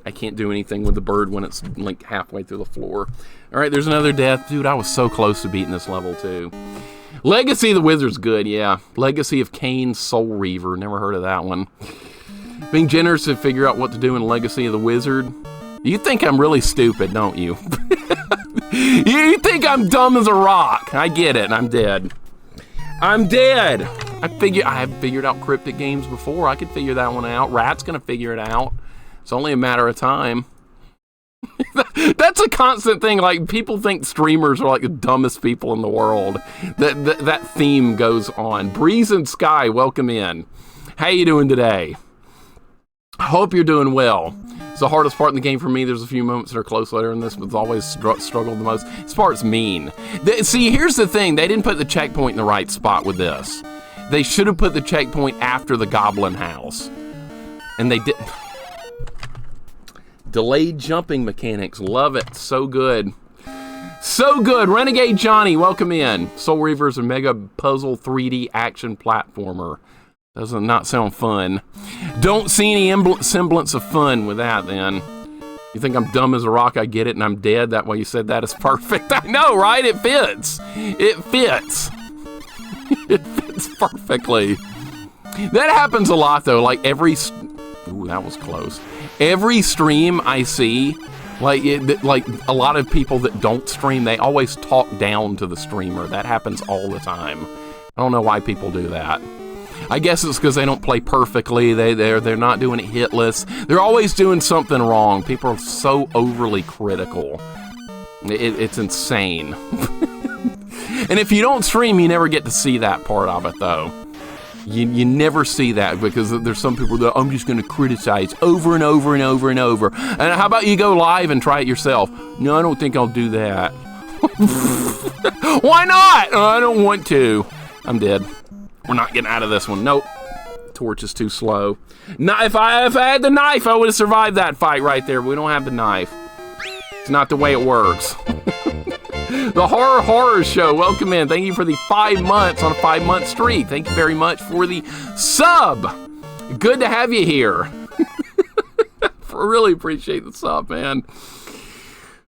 I can't do anything with the bird when it's like halfway through the floor. All right, there's another death. Dude, I was so close to beating this level too. Legacy of the Wizard's good, yeah. Legacy of Kane's Soul Reaver. Never heard of that one. Being generous to figure out what to do in Legacy of the Wizard. You think I'm really stupid, don't you? You think I'm dumb as a rock. I get it, I'm dead. I'm dead. I have figured out cryptic games before. I could figure that one out. Rat's gonna figure it out. It's only a matter of time. That's a constant thing. Like, people think streamers are like the dumbest people in the world. That theme goes on. Breeze and Sky, welcome in. How you doing today? Hope you're doing well. It's the hardest part in the game for me. There's a few moments that are close later in this, but it's always struggled the most. This part's mean. See, here's the thing. They didn't put the checkpoint in the right spot with this. They should have put the checkpoint after the Goblin house. And they didn't. Delayed jumping mechanics. Love it. So good. So good. Renegade Johnny, welcome in. Soul Reaver is a mega puzzle 3D action platformer. Doesn't not sound fun. Don't see any semblance of fun with that, then. You think I'm dumb as a rock, I get it, and I'm dead? That way you said that is perfect. I know, right? It fits. It fits. It fits perfectly. That happens a lot, though. Like, ooh, that was close. Every stream I see, like a lot of people that don't stream, they always talk down to the streamer. That happens all the time. I don't know why people do that. I guess it's because they don't play perfectly. They're not doing it hitless. They're always doing something wrong. People are so overly critical. It's insane. And if you don't stream, you never get to see that part of it, though. You never see that because there's some people that I'm just going to criticize over and over and over and over. And how about you go live and try it yourself? No, I don't think I'll do that. Why not? I don't want to. I'm dead. We're not getting out of this one. Nope. Torch is too slow. If I had the knife, I would have survived that fight right there. But we don't have the knife. It's not the way it works. The Horror Show, welcome in. Thank you for the 5 months on a 5-month streak. Thank you very much for the sub. Good to have you here. Really appreciate the sub, man.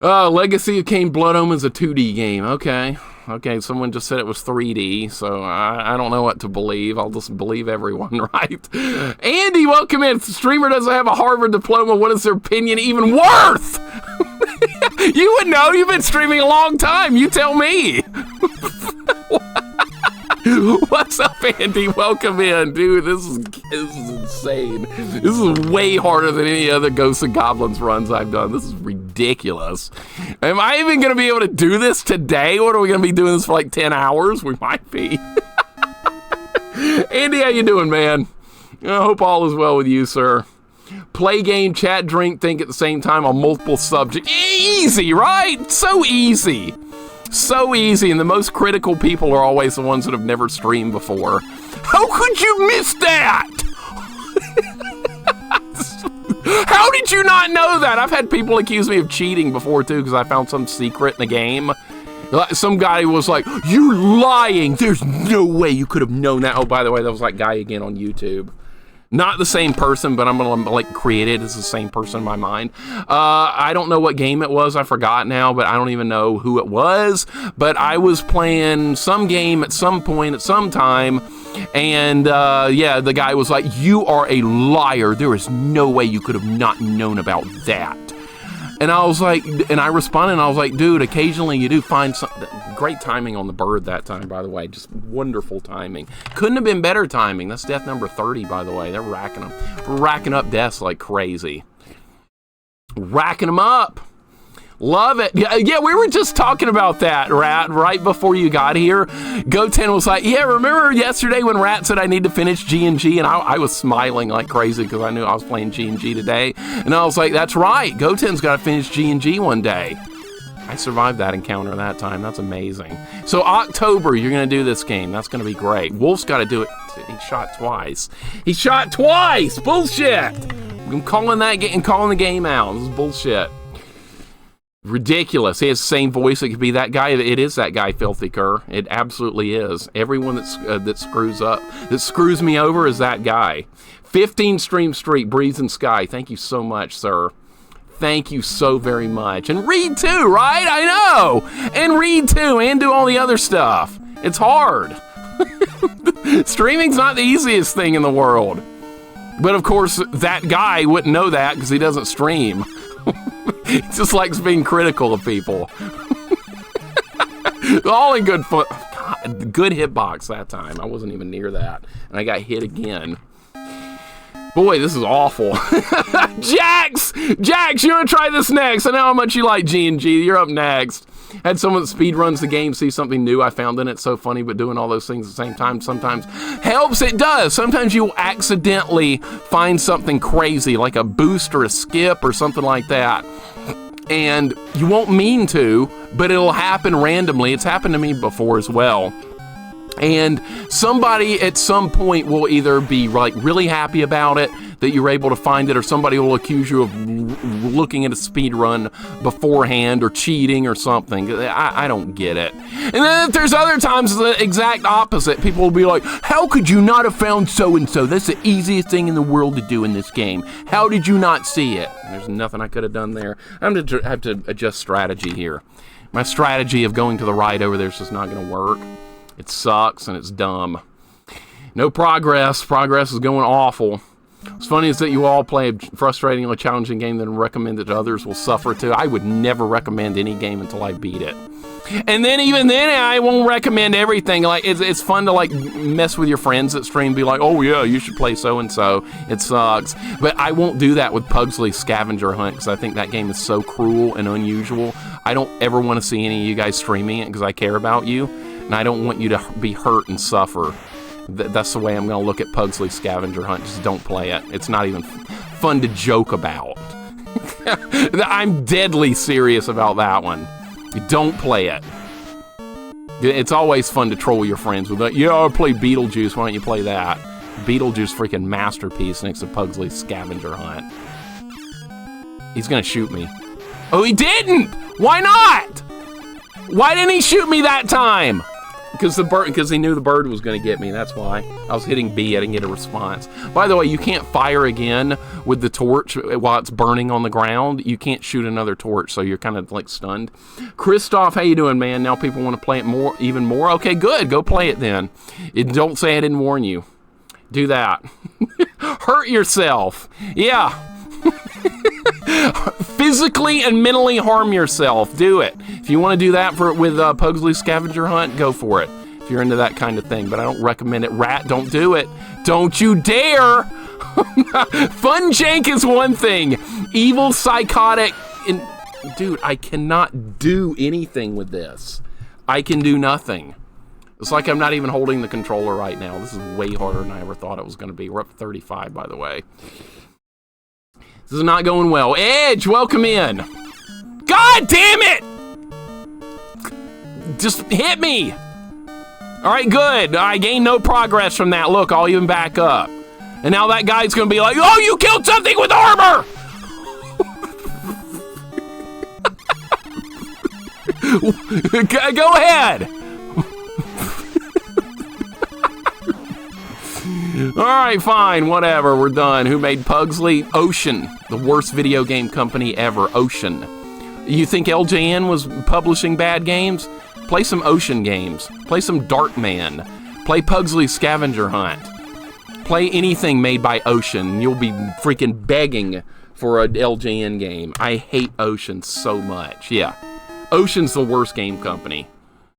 Legacy of Kain Blood Omen is a 2D game. Okay, someone just said it was 3D, so I don't know what to believe. I'll just believe everyone, right? Andy, welcome in. If the streamer doesn't have a Harvard diploma, what is their opinion even worth? You would know. You've been streaming a long time. You tell me. What's up, Andy? Welcome in. Dude, this is insane. This is way harder than any other Ghosts and Goblins runs I've done. This is ridiculous. Am I even going to be able to do this today? What are we going to be doing this for like 10 hours? We might be. Andy, how you doing, man? I hope all is well with you, sir. Play, game, chat, drink, think at the same time on multiple subjects. Easy, right? So easy. So easy, and the most critical people are always the ones that have never streamed before. How could you miss that? How did you not know that? I've had people accuse me of cheating before, too, because I found some secret in the game. Some guy was like, you're lying. There's no way you could have known that. Oh, by the way, that was that guy again on YouTube. Not the same person, but I'm gonna like create it as the same person in my mind. I don't know what game it was. I forgot now, but I don't even know who it was. But I was playing some game at some point, at some time, and yeah, the guy was like, "You are a liar. There is no way you could have not known about that." And I was like, and I responded, and I was like, dude, occasionally you do find something. Great timing on the bird that time, by the way. Just wonderful timing. Couldn't have been better timing. That's death number 30, by the way. They're racking them. We're racking up deaths like crazy. Racking them up. Love it. Yeah, we were just talking about that, Rat, right before you got here. Goten was like, yeah, remember yesterday when Rat said I need to finish G&G? And I was smiling like crazy because I knew I was playing G&G today. And I was like, that's right. Goten's got to finish G&G one day. I survived that encounter that time. That's amazing. So October, you're going to do this game. That's going to be great. Wolf's got to do it. He shot twice. He shot twice. Bullshit. I'm calling the game out. This is bullshit. Ridiculous. He has the same voice. It could be that guy. It is that guy, Filthy Cur. It absolutely is. Everyone that screws me over is that guy. 15 Stream Street, Breeze and Sky. Thank you so much, sir. Thank you so very much. And read too, right? I know. And read too, and do all the other stuff. It's hard. Streaming's not the easiest thing in the world. But of course, that guy wouldn't know that because he doesn't stream. He just likes being critical of people. All in good fun. God, good hitbox that time. I wasn't even near that. And I got hit again. Boy, this is awful. Jax, you want to try this next? I know how much you like G&G. You're up next. Had someone that speed runs the game see something new I found in it. So funny, but doing all those things at the same time sometimes helps. It does. Sometimes you'll accidentally find something crazy, like a boost or a skip or something like that. And you won't mean to, but it'll happen randomly. It's happened to me before as well. And somebody at some point will either be like really happy about it, that you're able to find it, or somebody will accuse you of looking at a speed run beforehand or cheating or something. I don't get it. And then if there's other times the exact opposite. People will be like, how could you not have found so-and-so? That's the easiest thing in the world to do in this game. How did you not see it? And there's nothing I could have done there. I'm going to have to adjust strategy here. My strategy of going to the right over there is just not going to work. It sucks and it's dumb. No progress. Progress is going awful. What's funny is that you all play a frustratingly challenging game that recommend that others will suffer too. I would never recommend any game until I beat it. And then even then, I won't recommend everything. Like it's fun to like mess with your friends at stream, be like, oh yeah, you should play so-and-so. It sucks. But I won't do that with Pugsley's Scavenger Hunt because I think that game is so cruel and unusual. I don't ever want to see any of you guys streaming it because I care about you. And I don't want you to be hurt and suffer. That's the way I'm going to look at Pugsley's Scavenger Hunt. Just don't play it. It's not even fun to joke about. I'm deadly serious about that one. Don't play it. It's always fun to troll your friends with that. Yeah, I play Beetlejuice. Why don't you play that? Beetlejuice freaking masterpiece next to Pugsley's Scavenger Hunt. He's going to shoot me. Oh, he didn't! Why not? Why didn't he shoot me that time? Because he knew the bird was going to get me. That's why. I was hitting B. I didn't get a response. By the way, you can't fire again with the torch while it's burning on the ground. You can't shoot another torch, so you're kind of like stunned. Christoph, how you doing, man? Now people want to play it even more. Okay, good. Go play it then. Don't say I didn't warn you. Do that. Hurt yourself. Yeah. Physically and mentally harm yourself. Do it. If you want to do that with Pugsley's Scavenger Hunt, go for it. If you're into that kind of thing. But I don't recommend it. Rat, don't do it. Don't you dare. Fun jank is one thing. Evil, psychotic. Dude, I cannot do anything with this. I can do nothing. It's like I'm not even holding the controller right now. This is way harder than I ever thought it was going to be. We're up to 35, by the way. This is not going well. Edge, welcome in. God damn it! Just hit me. All right, good. I gained no progress from that. Look, I'll even back up. And now that guy's going to be like, oh, you killed something with armor! Go ahead. Alright, fine, whatever, we're done. Who made Pugsley? Ocean, the worst video game company ever, Ocean. You think LJN was publishing bad games? Play some Ocean games. Play some Darkman. Play Pugsley's Scavenger Hunt. Play anything made by Ocean. You'll be freaking begging for an LJN game. I hate Ocean so much. Yeah, Ocean's the worst game company.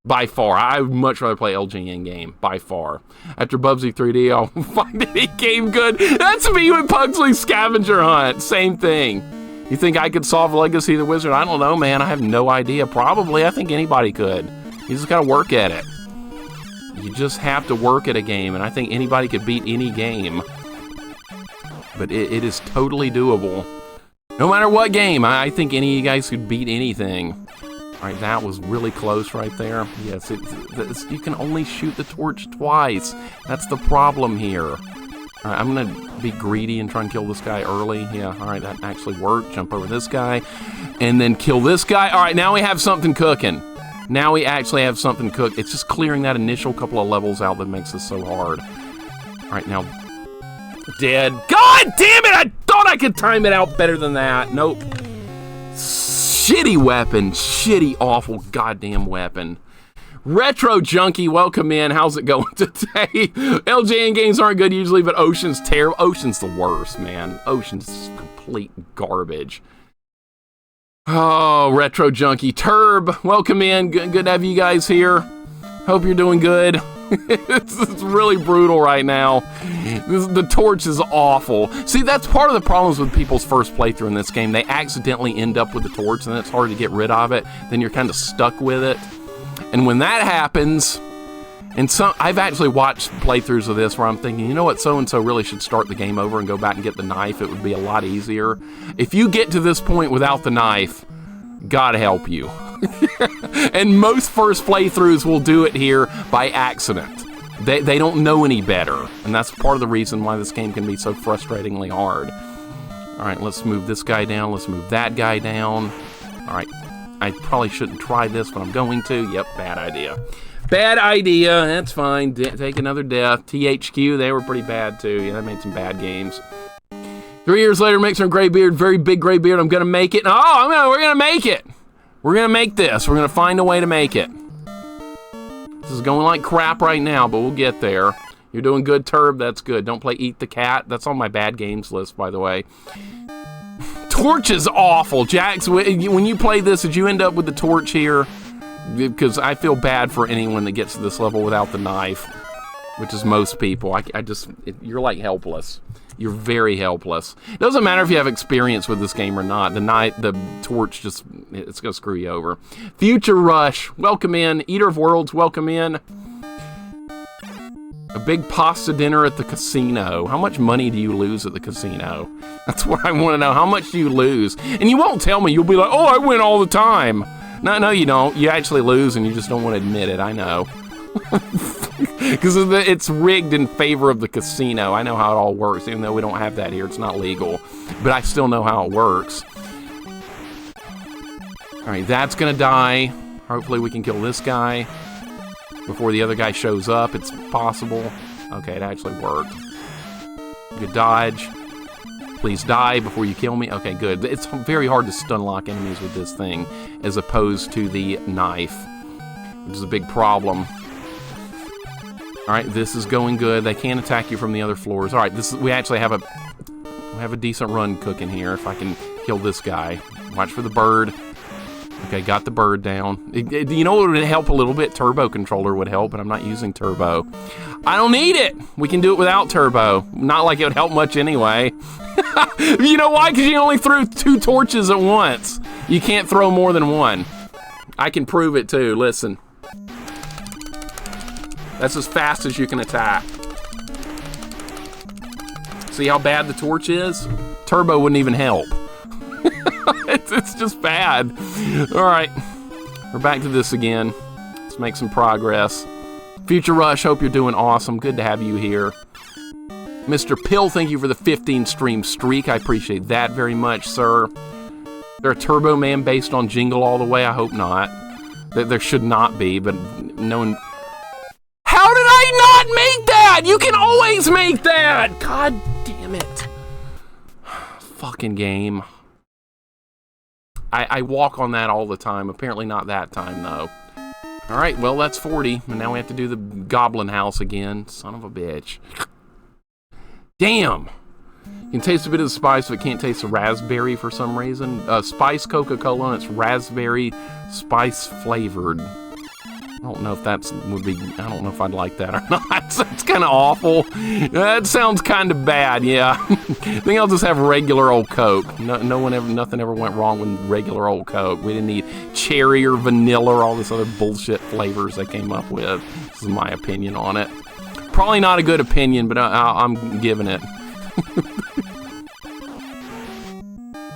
By far. I would much rather play LJN game. By far. After Bubsy 3D, I'll find any game good. That's me with Pugsley's Scavenger Hunt. Same thing. You think I could solve Legacy of the Wizard? I don't know, man. I have no idea. Probably. I think anybody could. You just gotta work at it. You just have to work at a game, and I think anybody could beat any game. But it is totally doable. No matter what game, I think any of you guys could beat anything. Alright, that was really close right there. Yes, you can only shoot the torch twice. That's the problem here. Alright, I'm going to be greedy and try and kill this guy early. Yeah, alright, that actually worked. Jump over this guy. And then kill this guy. Alright, now we have something cooking. Now we actually have something cooked. It's just clearing that initial couple of levels out that makes this so hard. Alright, now... Dead. God damn it! I thought I could time it out better than that. Nope. Shitty weapon. Shitty, awful, goddamn weapon. Retro Junkie, welcome in. How's it going today? LJN games aren't good usually, but Ocean's terrible. Ocean's the worst, man. Ocean's complete garbage. Oh, Retro Junkie. Turb, welcome in. Good to have you guys here. Hope you're doing good. It's really brutal right now. The torch is awful. See, that's part of the problems with people's first playthrough in this game. They accidentally end up with the torch, and then it's hard to get rid of it. Then you're kind of stuck with it. And when that happens, and I've actually watched playthroughs of this where I'm thinking, you know what, so-and-so really should start the game over and go back and get the knife. It would be a lot easier. If you get to this point without the knife, God help you. And most first playthroughs will do it here by accident. They don't know any better, and that's part of the reason why this game can be so frustratingly hard. Alright, let's move this guy down, let's move that guy down. Alright, I probably shouldn't try this, but I'm going to. Yep, bad idea. Bad idea, that's fine. Take another death. THQ, they were pretty bad too. Yeah, they made some bad games. 3 years later, Mixer and Graybeard, very big Graybeard, I'm gonna make it. Oh, we're gonna make it! We're gonna make this. We're gonna find a way to make it. This is going like crap right now, but we'll get there. You're doing good, Turb. That's good. Don't play Eat the Cat. That's on my bad games list, by the way. Torch is awful. Jax, when you play this, did you end up with the torch here? Because I feel bad for anyone that gets to this level without the knife, which is most people. You're like helpless. You're very helpless. It doesn't matter if you have experience with this game or not. The torch just, it's gonna screw you over. Future Rush, welcome in. Eater of Worlds, welcome in. A big pasta dinner at the casino. How much money do you lose at the casino? That's what I want to know. How much do you lose? And you won't tell me. You'll be like, oh, I win all the time. No, you don't. You actually lose and you just don't want to admit it. I know. Because it's rigged in favor of the casino. I know how it all works, even though we don't have that here. It's not legal. But I still know how it works. Alright, that's going to die. Hopefully we can kill this guy before the other guy shows up. It's possible. Okay, it actually worked. Good dodge. Please die before you kill me. Okay, good. It's very hard to stun lock enemies with this thing, as opposed to the knife, which is a big problem. Alright, this is going good. They can't attack you from the other floors. Alright, we actually have a decent run cooking here if I can kill this guy. Watch for the bird. Okay, got the bird down. You know what would help a little bit? Turbo controller would help, but I'm not using turbo. I don't need it! We can do it without turbo. Not like it would help much anyway. You know why? Because you only threw 2 torches at once. You can't throw more than one. I can prove it too, listen. That's as fast as you can attack. See how bad the torch is? Turbo wouldn't even help. It's just bad. Alright, we're back to this again. Let's make some progress. Future Rush, hope you're doing awesome. Good to have you here. Mr. Pill, thank you for the 15 stream streak. I appreciate that very much, sir. Is there a Turbo Man based on Jingle All the Way? I hope not. There should not be, but no one... How did I not make that? You can always make that! God damn it. Fucking game. I walk on that all the time. Apparently not that time, though. Alright, well, that's 40. And now we have to do the Goblin house again. Son of a bitch. Damn. You can taste a bit of the spice, but can't taste the raspberry for some reason. Spice Coca-Cola, and it's raspberry spice flavored. I don't know if I don't know if I'd like that or not. It's kind of awful. That sounds kind of bad, yeah. I think I'll just have regular old Coke. Nothing ever went wrong with regular old Coke. We didn't need cherry or vanilla or all this other bullshit flavors they came up with. This is my opinion on it. Probably not a good opinion, but I'm giving it.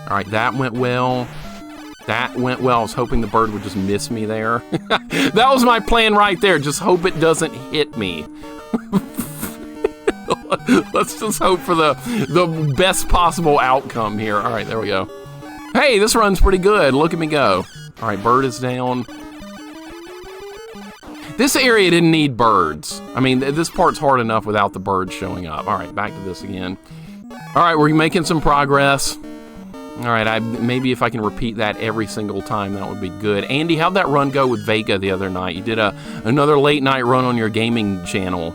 All right, that went well. That went well. I was hoping the bird would just miss me there. That was my plan right there. Just hope it doesn't hit me. Let's just hope for the best possible outcome here. All right, there we go. Hey, this run's pretty good. Look at me go. All right, bird is down. This area didn't need birds. I mean, this part's hard enough without the birds showing up. All right, back to this again. All right, we're making some progress. All right, maybe if I can repeat that every single time, that would be good. Andy, how'd that run go with Vega the other night? You did another late night run on your gaming channel.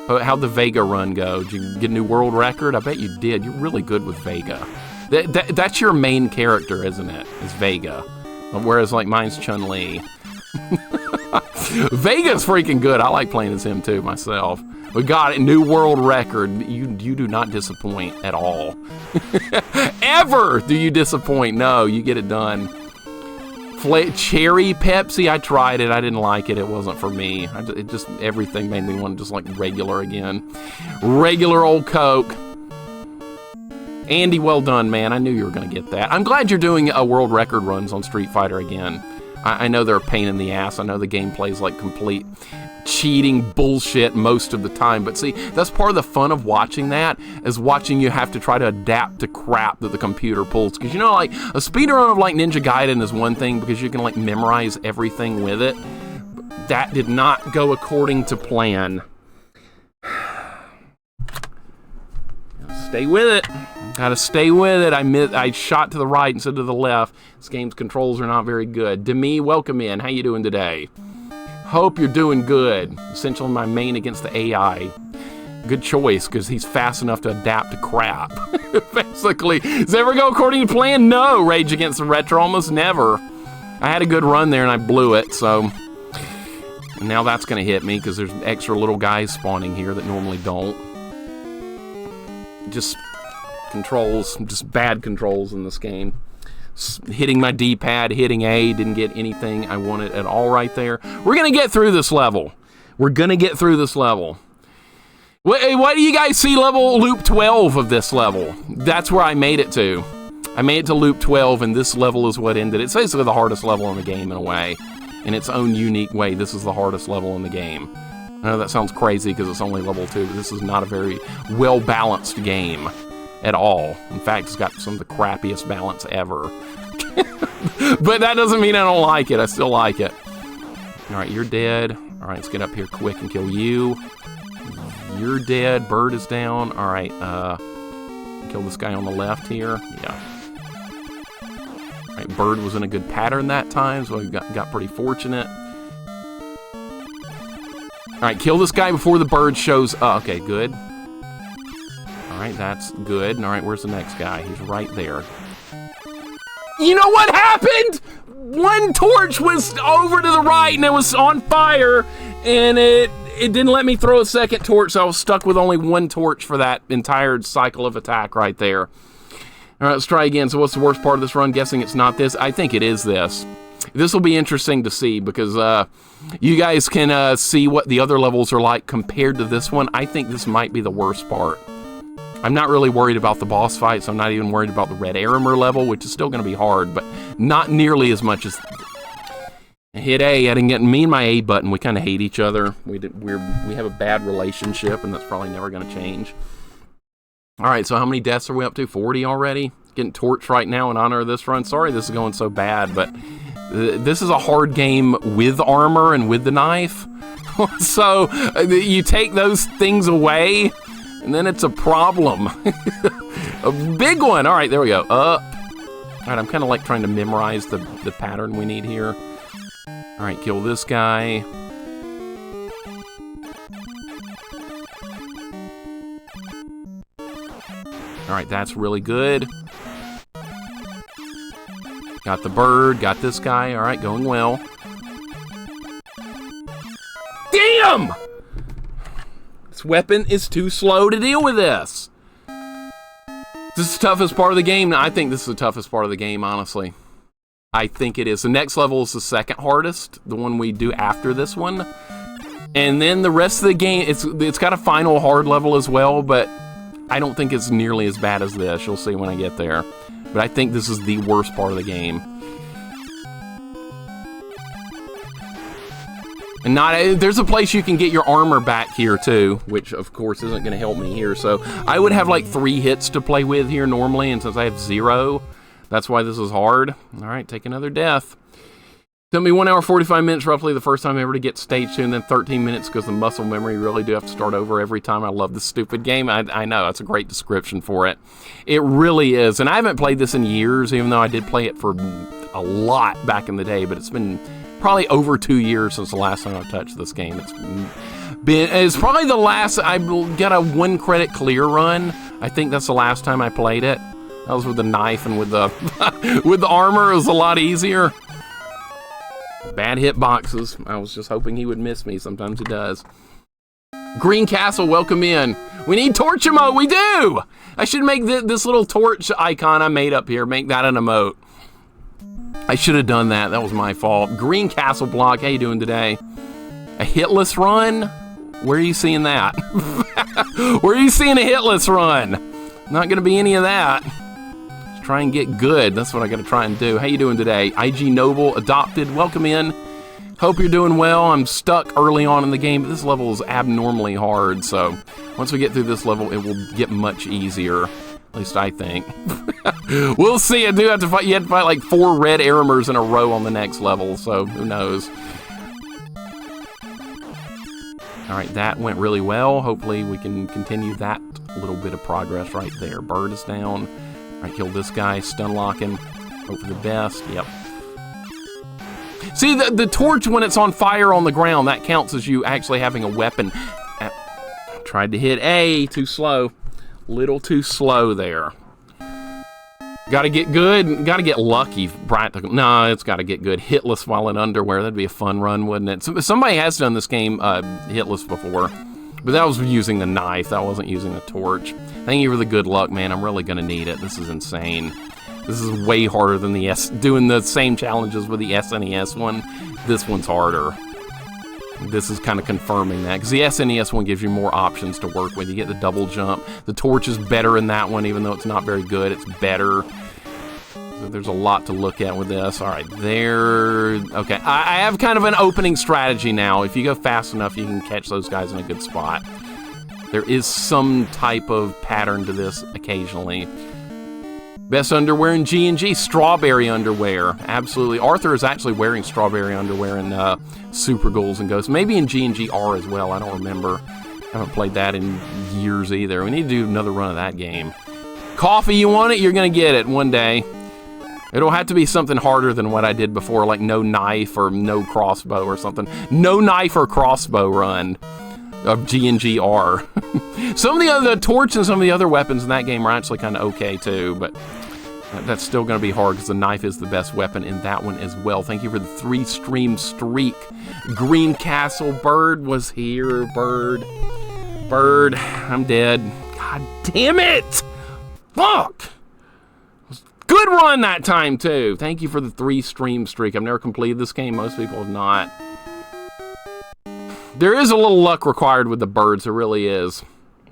How'd the Vega run go? Did you get a new world record? I bet you did. You're really good with Vega. That's your main character, isn't it? Is Vega. Whereas, like, mine's Chun-Li. Vega's freaking good. I like playing as him, too, myself. We got it. New world record. You do not disappoint at all. Ever do you disappoint. No, you get it done. Cherry Pepsi, I tried it. I didn't like it. It wasn't for me. Everything made me want to just like regular again. Regular old Coke. Andy, well done, man. I knew you were going to get that. I'm glad you're doing world record runs on Street Fighter again. I know they're a pain in the ass. I know the gameplay's like complete cheating bullshit most of the time, but see, that's part of the fun of watching that, is watching you have to try to adapt to crap that the computer pulls. Because, you know, like, a speedrun of, like, Ninja Gaiden is one thing because you can, like, memorize everything with it. That did not go according to plan. Stay with it. Gotta stay with it. I shot to the right instead of the left. This game's controls are not very good. Demi, welcome in. How you doing today? Hope you're doing good. Essential in my main against the AI. Good choice, because he's fast enough to adapt to crap. Basically. Does it ever go according to plan? No. Rage Against the Retro, almost never. I had a good run there and I blew it, so... Now that's going to hit me, because there's extra little guys spawning here that normally don't. Just controls, just bad controls in this game. Hitting my D-pad, hitting A, didn't get anything I wanted at all right there. We're going to get through this level. We're going to get through this level. What do you guys see loop 12 of this level? That's where I made it to. I made it to loop 12, and this level is what ended. It's basically the hardest level in the game in a way. In its own unique way, this is the hardest level in the game. I know that sounds crazy because it's only level 2, but this is not a very well-balanced game at all. In fact, it's got some of the crappiest balance ever. But that doesn't mean I don't like it. I still like it. Alright, you're dead. Alright, let's get up here quick and kill you. You're dead. Bird is down. Alright, kill this guy on the left here. Yeah. Alright, Bird was in a good pattern that time, so we got pretty fortunate. Alright, kill this guy before the bird shows up. Okay, good. Alright, that's good. Alright, where's the next guy? He's right there. You know what happened? One torch was over to the right and it was on fire, and it didn't let me throw a second torch, so I was stuck with only one torch for that entire cycle of attack right there. Alright, let's try again. So what's the worst part of this run? Guessing it's not this. I think it is this. This will be interesting to see because you guys can see what the other levels are like compared to this one. I think this might be the worst part. I'm not really worried about the boss fights. I'm not even worried about the Red Arimer level, which is still going to be hard, but not nearly as much as... Hit A. I didn't get... Me and my A button, we kind of hate each other. We have a bad relationship, and that's probably never going to change. Alright, so how many deaths are we up to? 40 already? Getting torched right now in honor of this run. Sorry this is going so bad, but... This is a hard game with armor and with the knife. So, you take those things away... And then it's a problem. A big one. All right, there we go. Up. All right, I'm kind of like trying to memorize the pattern we need here. All right, kill this guy. All right, that's really good. Got the bird, got this guy. All right, going well. Damn! This weapon is too slow to deal with this. This is the toughest part of the game. I think this is the toughest part of the game, honestly. I think it is. The next level is the second hardest, the one we do after this one. And then the rest of the game, it's got a final hard level as well, but I don't think it's nearly as bad as this. You'll see when I get there. But I think this is the worst part of the game. And there's a place you can get your armor back here too, which of course isn't going to help me here. So I would have like 3 hits to play with here normally, and since I have 0, that's why this is hard. All right, take another death. Took me 1 hour 45 minutes roughly the first time ever to get stage 2, and then 13 minutes because the muscle memory. You really do have to start over every time. I love this stupid game. I know, that's a great description for it. It really is. And I haven't played this in years, even though I did play it for a lot back in the day, but it's been probably over 2 years since the last time I touched this game. It's probably the last. I got a 1 credit clear run. I think that's the last time I played it. That was with the knife and with the with the armor. It was a lot easier. Bad hitboxes. I was just hoping he would miss me. Sometimes he does. Green Castle, welcome in. We need torch emote. We do. I should make this little torch icon I made up here. Make that an emote. I should have done that. That was my fault. Green Castle block. How you doing today? A hitless run? Where are you seeing that? Where are you seeing a hitless run? Not going to be any of that. Just try and get good. That's what I got to try and do. How you doing today? IG Noble, adopted. Welcome in. Hope you're doing well. I'm stuck early on in the game, but this level is abnormally hard. So once we get through this level, it will get much easier. At least I think. We'll see. I do have to fight. You have to fight like 4 red Aramers in a row on the next level, so who knows. All right, that went really well. Hopefully we can continue that little bit of progress right there. Bird is down. All right, kill this guy. Stun lock him. Hope for the best. Yep. See, the torch, when it's on fire on the ground, that counts as you actually having a weapon. Tried to hit A. Too slow. Little too slow there. Got to get good. Got to get lucky. No, it's got to get good. Hitless while in underwear. That'd be a fun run, wouldn't it? Somebody has done this game hitless before, but that was using the knife. That wasn't using the torch. Thank you for the good luck, man. I'm really gonna need it. This is insane. This is way harder than the doing the same challenges with the SNES one. This one's harder. This is kind of confirming that, because the SNES one gives you more options to work with. You get the double jump. The torch is better in that one, even though it's not very good. It's better. So there's a lot to look at with this. All right, there. Okay, I have kind of an opening strategy now. If you go fast enough, you can catch those guys in a good spot. There is some type of pattern to this occasionally. Best underwear in G&G, strawberry underwear. Absolutely. Arthur is actually wearing strawberry underwear in Super Ghouls and Ghosts. Maybe in G&G R as well. I don't remember. I haven't played that in years either. We need to do another run of that game. Coffee, you want it? You're going to get it one day. It'll have to be something harder than what I did before, like no knife or no crossbow or something. No knife or crossbow run of G&G R. Some of the torch and some of the other weapons in that game are actually kind of okay too, but that's still going to be hard because the knife is the best weapon in that one as well. Thank you for the 3-stream streak. Green Castle, Bird was here. Bird, I'm dead. God damn it! Fuck! Good run that time too. Thank you for the 3-stream streak. I've never completed this game. Most people have not. There is a little luck required with the birds. There really is.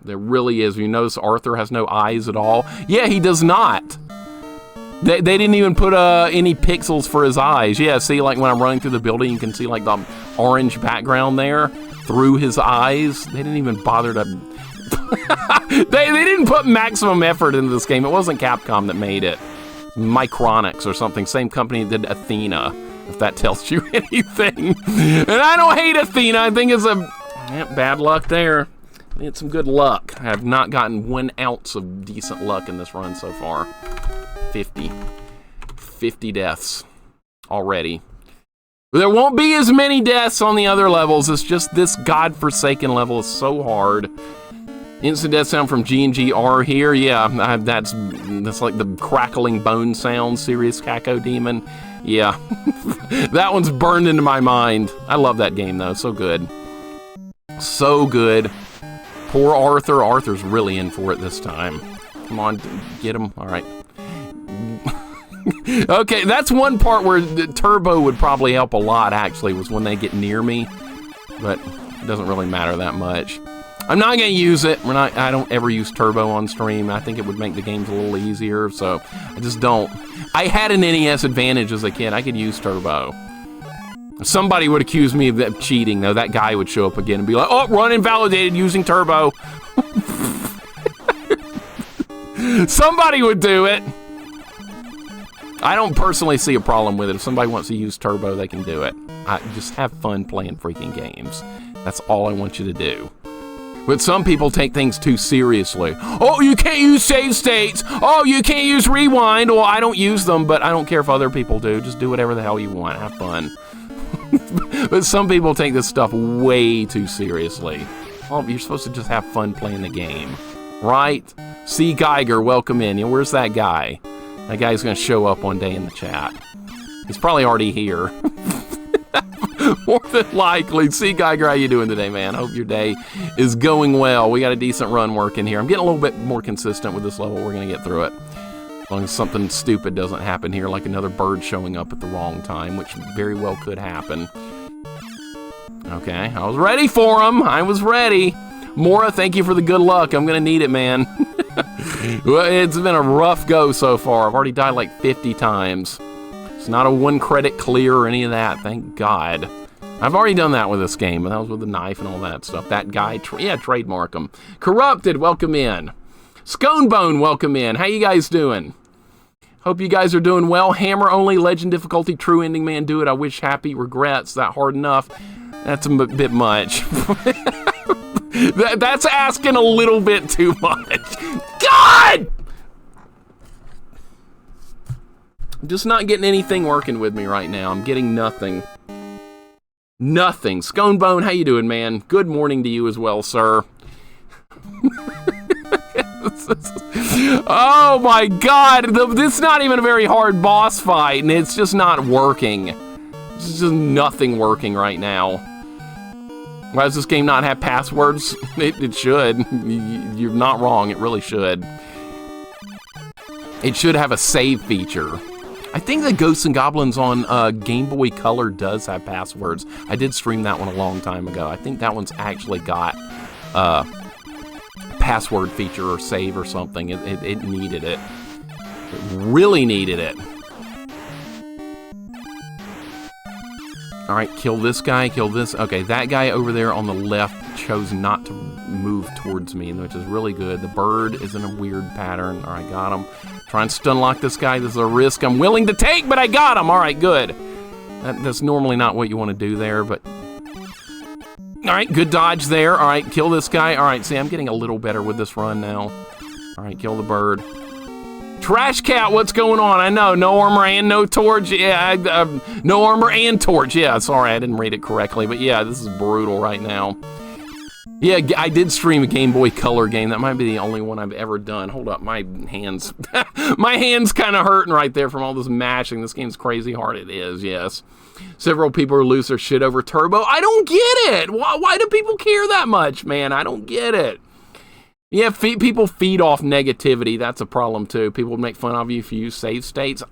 There really is. You notice Arthur has no eyes at all. Yeah, he does not. They didn't even put any pixels for his eyes. Yeah, see, like when I'm running through the building, you can see like the orange background there through his eyes. They didn't even bother to... they didn't put maximum effort into this game. It wasn't Capcom that made it. Micronics or something. Same company that did Athena, if that tells you anything. And I don't hate Athena. I think it's bad luck there. I need some good luck. I have not gotten 1 ounce of decent luck in this run so far. 50 deaths already. There won't be as many deaths on the other levels. It's just this godforsaken level is so hard. Instant death sound from G&GR here. Yeah, that's like the crackling bone sound, Serious Caco Demon. Yeah, that one's burned into my mind. I love that game, though. So good. So good. Poor Arthur. Arthur's really in for it this time. Come on, get him. All right. Okay, that's one part where the turbo would probably help a lot, actually, was when they get near me. But it doesn't really matter that much. I'm not going to use it. I don't ever use turbo on stream. I think it would make the games a little easier, so I just don't. I had an NES Advantage as a kid. I could use turbo. If somebody would accuse me of cheating, though, that guy would show up again and be like, oh, run invalidated using turbo. Somebody would do it. I don't personally see a problem with it. If somebody wants to use turbo, they can do it. Just have fun playing freaking games. That's all I want you to do. But some people take things too seriously. Oh, you can't use save states. Oh, you can't use rewind. Well, I don't use them, but I don't care if other people do. Just do whatever the hell you want. Have fun. But some people take this stuff way too seriously. Oh, you're supposed to just have fun playing the game, right? C. Geiger, welcome in. Where's that guy? That guy's going to show up one day in the chat. He's probably already here. More than likely. C. Geiger, how you doing today, man? Hope your day is going well. We got a decent run working here. I'm getting a little bit more consistent with this level. We're going to get through it. As long as something stupid doesn't happen here, like another bird showing up at the wrong time, which very well could happen. Okay, I was ready for him. I was ready. Mora, thank you for the good luck. I'm going to need it, man. Well, it's been a rough go so far. I've already died like 50 times. It's not a 1 credit clear or any of that, thank God. I've already done that with this game, and that was with the knife and all that stuff. That guy, trademark him. Corrupted, welcome in. Sconebone, welcome in. How you guys doing? Hope you guys are doing well. Hammer only, legend difficulty, true ending man, do it. I wish happy, regrets, that hard enough. That's a bit much. That's asking a little bit too much. God! I'm just not getting anything working with me right now. I'm getting nothing. Nothing. Sconebone, how you doing, man? Good morning to you as well, sir. Oh my God! This is not even a very hard boss fight, and it's just not working. There's just nothing working right now. Why does this game not have passwords? It should. You're not wrong. It really should. It should have a save feature. I think that Ghosts and Goblins on Game Boy Color does have passwords. I did stream that one a long time ago. I think that one's actually got password feature or save or something. It needed it. It really needed it. All right, kill this guy, kill this. Okay, that guy over there on the left chose not to move towards me, which is really good. The bird is in a weird pattern. All right, got him. Try and stun lock this guy. This is a risk I'm willing to take, but I got him. All right, good. That's normally not what you want to do there, but... All right, good dodge there. All right, kill this guy. All right, see, I'm getting a little better with this run now. All right, kill the bird. Trash Cat, what's going on? I know, no armor and no torch. Yeah, no armor and torch. Yeah, sorry, I didn't read it correctly, but yeah, this is brutal right now. Yeah, I did stream a Game Boy Color game. That might be the only one I've ever done. Hold up, my hands. My hands kind of hurting right there from all this mashing. This game's crazy hard. It is, yes. Several people are lose their shit over Turbo. I don't get it. Why do people care that much, man? I don't get it. Yeah, people feed off negativity. That's a problem, too. People would make fun of you if you use save states.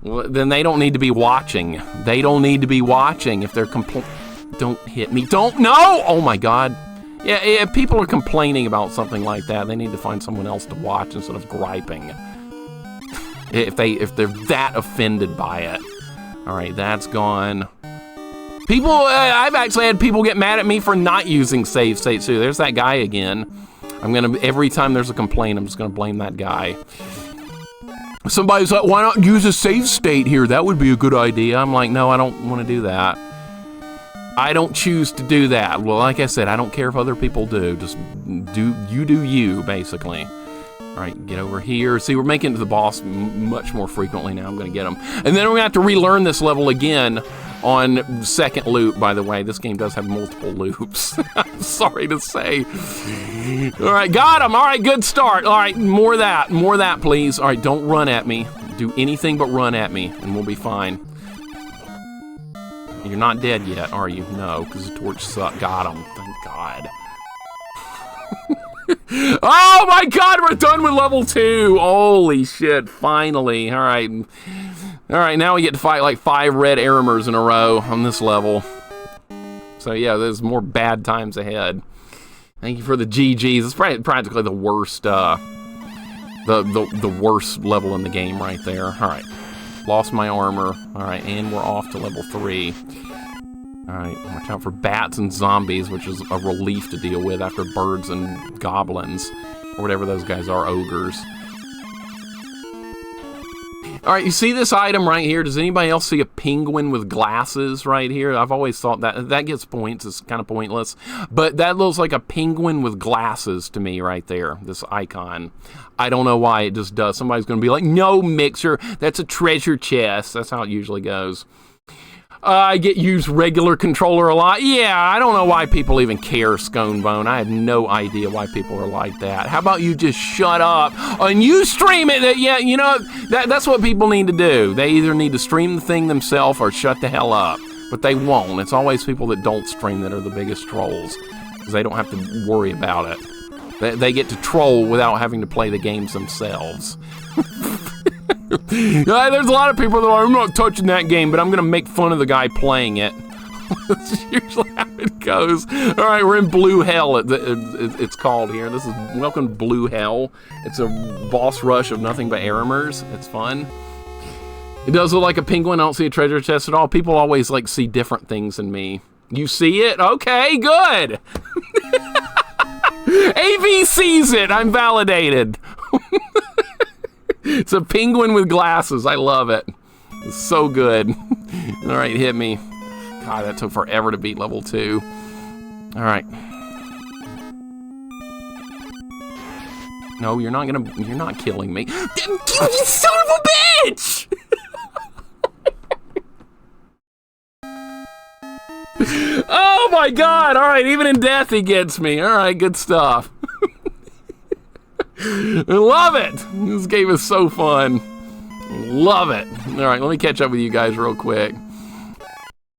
Well, then they don't need to be watching. They don't need to be watching if they're Don't hit me. Don't. No! Oh, my God. Yeah, if people are complaining about something like that, they need to find someone else to watch instead of griping. If they're that offended by it. All right, that's gone. People, I've actually had people get mad at me for not using save states, too. There's that guy again. Every time there's a complaint, I'm just gonna blame that guy. Somebody's like, why not use a save state here? That would be a good idea. I'm like, no, I don't want to do that. I don't choose to do that. Well, like I said, I don't care if other people do. Just do you, basically. All right, get over here. See, we're making it to the boss much more frequently now. I'm gonna get him. And then we're gonna have to relearn this level again on second loop, by the way. This game does have multiple loops. I'm sorry to say. All right, got him. All right, good start. All right, more of that, please. All right, don't run at me. Do anything but run at me, and we'll be fine. You're not dead yet, are you? No, because the torch sucked. Got him. Thank God. Oh my God, we're done with level 2. Holy shit, finally. All right. All right, now we get to fight like 5 red Aramers in a row on this level. So yeah, there's more bad times ahead. Thank you for the GGs. It's practically the worst, the worst level in the game right there. All right, lost my armor. All right, and we're off to level 3. All right, watch out for bats and zombies, which is a relief to deal with after birds and goblins, or whatever those guys are, ogres. All right, you see this item right here? Does anybody else see a penguin with glasses right here? I've always thought that gets points. It's kind of pointless, but that looks like a penguin with glasses to me right there, this icon. I don't know why, it just does. Somebody's going to be like, no, Mixer, that's a treasure chest. That's how it usually goes. I get used regular controller a lot. Yeah, I don't know why people even care, Sconebone. I have no idea why people are like that. How about you just shut up and you stream it? Yeah, you know, that's what people need to do. They either need to stream the thing themselves or shut the hell up. But they won't. It's always people that don't stream that are the biggest trolls, because they don't have to worry about it. They get to troll without having to play the games themselves. There's a lot of people that are, I'm not touching that game, but I'm going to make fun of the guy playing it. That's usually how it goes. All right, we're in Blue Hell, it's called here. This is Welcome to Blue Hell. It's a boss rush of nothing but Aramers. It's fun. It does look like a penguin. I don't see a treasure chest at all. People always like see different things than me. You see it? Okay, good. AV sees it. I'm validated. It's a penguin with glasses. I love it. It's so good. All right, hit me. God, that took forever to beat level 2. All right. No, you're not killing me. You son of a bitch! Oh my God! All right, even in death he gets me. All right, good stuff. I love it. This game is so fun. Love it. All right, let me catch up with you guys real quick.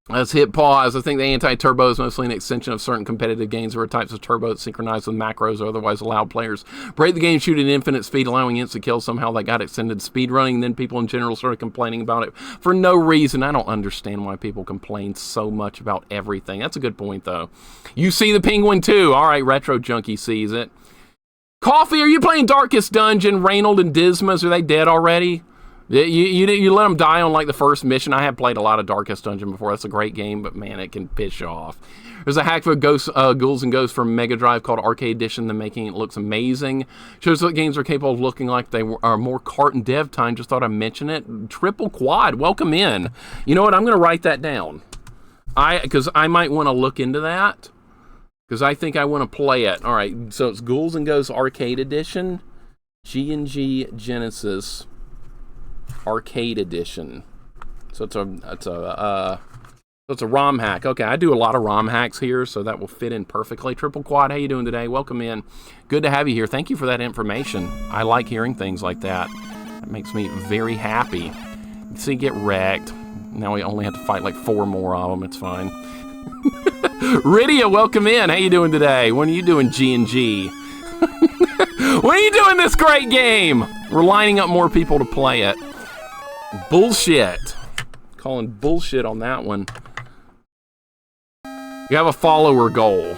Let's hit pause. I think the anti-turbo is mostly an extension of certain competitive games where types of turbo that synchronize with macros or otherwise allow players break the game, shoot at infinite speed, allowing instant kills. Somehow they got extended speed running. Then people in general started complaining about it for no reason. I don't understand why people complain so much about everything. That's a good point, though. You see the penguin, too. All right, Retro Junkie sees it. Coffee, are you playing Darkest Dungeon? Reynold and Dismas, are they dead already? You let them die on like the first mission. I have played a lot of Darkest Dungeon before. That's a great game, but man, it can piss you off. There's a hack for Ghouls and Ghosts from Mega Drive called Arcade Edition. The making it looks amazing. Shows what games are capable of looking like they are more cart and dev time. Just thought I'd mention it. Triple Quad, welcome in. You know what? I'm going to write that down. Because I might want to look into that. Because I think I want to play it. All right, so it's Ghouls and Ghosts Arcade Edition. G&G Genesis Arcade Edition. So it's a ROM hack. Okay, I do a lot of ROM hacks here, so that will fit in perfectly. Triple Quad, how you doing today? Welcome in. Good to have you here. Thank you for that information. I like hearing things like that. That makes me very happy. See, get wrecked. Now we only have to fight like 4 more of them. It's fine. Rydia, welcome in. How you doing today? What are you doing, G&G? What are you doing this great game? We're lining up more people to play it. Bullshit. Calling bullshit on that one. You have a follower goal.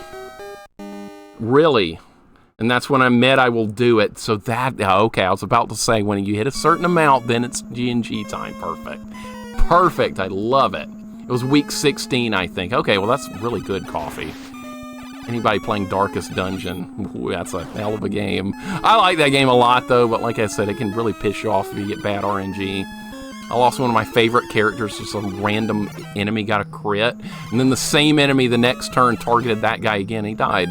Really? And that's when I'm met, I will do it. So that, okay, I was about to say, when you hit a certain amount, then it's G&G time. Perfect. Perfect, I love it. It was week 16, I think. Okay, well, that's really good coffee. Anybody playing Darkest Dungeon, ooh, that's a hell of a game. I like that game a lot, though, but like I said, it can really piss you off if you get bad RNG. I lost one of my favorite characters to some random enemy, got a crit, and then the same enemy the next turn targeted that guy again, he died.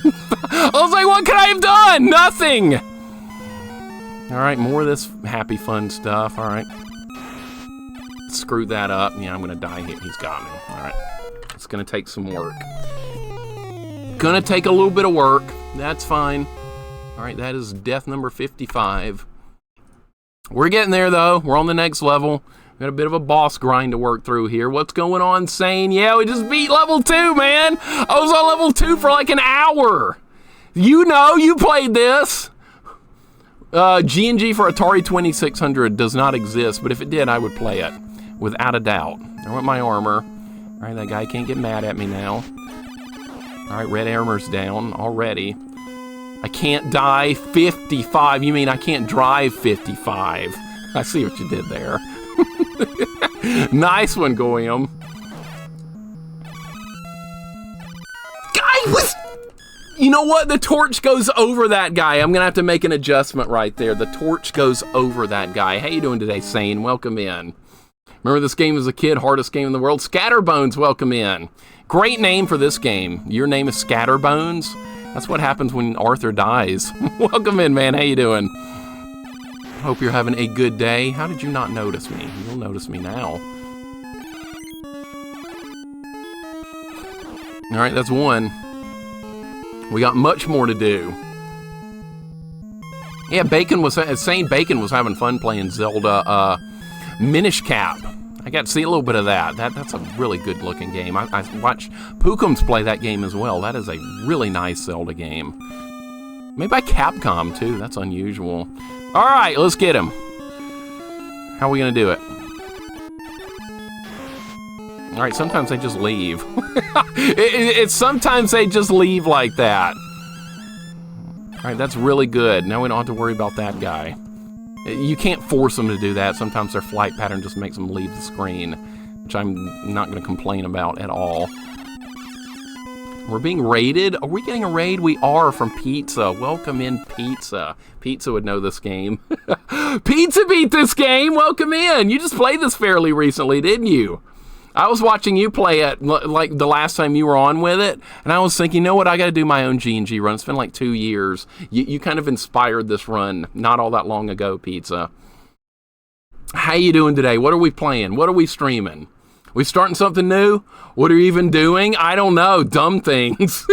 I was like, what could I have done? Nothing! All right, more of this happy, fun stuff, all right. screwed that up. Yeah, I'm going to die here. He's got me. All right. It's going to take some work. Going to take a little bit of work. That's fine. All right, that is death number 55. We're getting there, though. We're on the next level. Got a bit of a boss grind to work through here. What's going on, Sane? Yeah, we just beat level 2, man. I was on level 2 for like an hour. You know, you played this. G&G for Atari 2600 does not exist, but if it did, I would play it, without a doubt. I want my armor. All right, that guy can't get mad at me now. All right, red armor's down already. I can't die 55. You mean I can't drive 55? I see what you did there. Nice one, Goyam. Guy was... You know what? The torch goes over that guy. I'm going to have to make an adjustment right there. The torch goes over that guy. How you doing today, Sane? Welcome in. Remember this game as a kid? Hardest game in the world. Scatterbones, welcome in. Great name for this game. Your name is Scatterbones? That's what happens when Arthur dies. Welcome in, man. How you doing? Hope you're having a good day. How did you not notice me? You'll notice me now. All right, that's one. We got much more to do. Yeah, Sane Bacon was having fun playing Zelda Minish Cap. I got to see a little bit of that. That's a really good looking game. I watched Pookums play that game as well. That is a really nice Zelda game. Made by Capcom too. That's unusual. All right, let's get him. How are we gonna do it? All right, sometimes they just leave. It's sometimes they just leave like that. All right, that's really good. Now we don't have to worry about that guy. You can't force them to do that. Sometimes their flight pattern just makes them leave the screen, which I'm not going to complain about at all. We're being raided. Are we getting a raid? We are, from Pizza. Welcome in, Pizza. Pizza would know this game. Pizza beat this game. Welcome in. You just played this fairly recently, didn't you? I was watching you play it like the last time you were on with it, and I was thinking, you know what, I got to do my own G&G run. It's been like 2 years. You kind of inspired this run not all that long ago, Pizza. How you doing today? What are we playing? What are we streaming? We starting something new? What are you even doing? I don't know. Dumb things.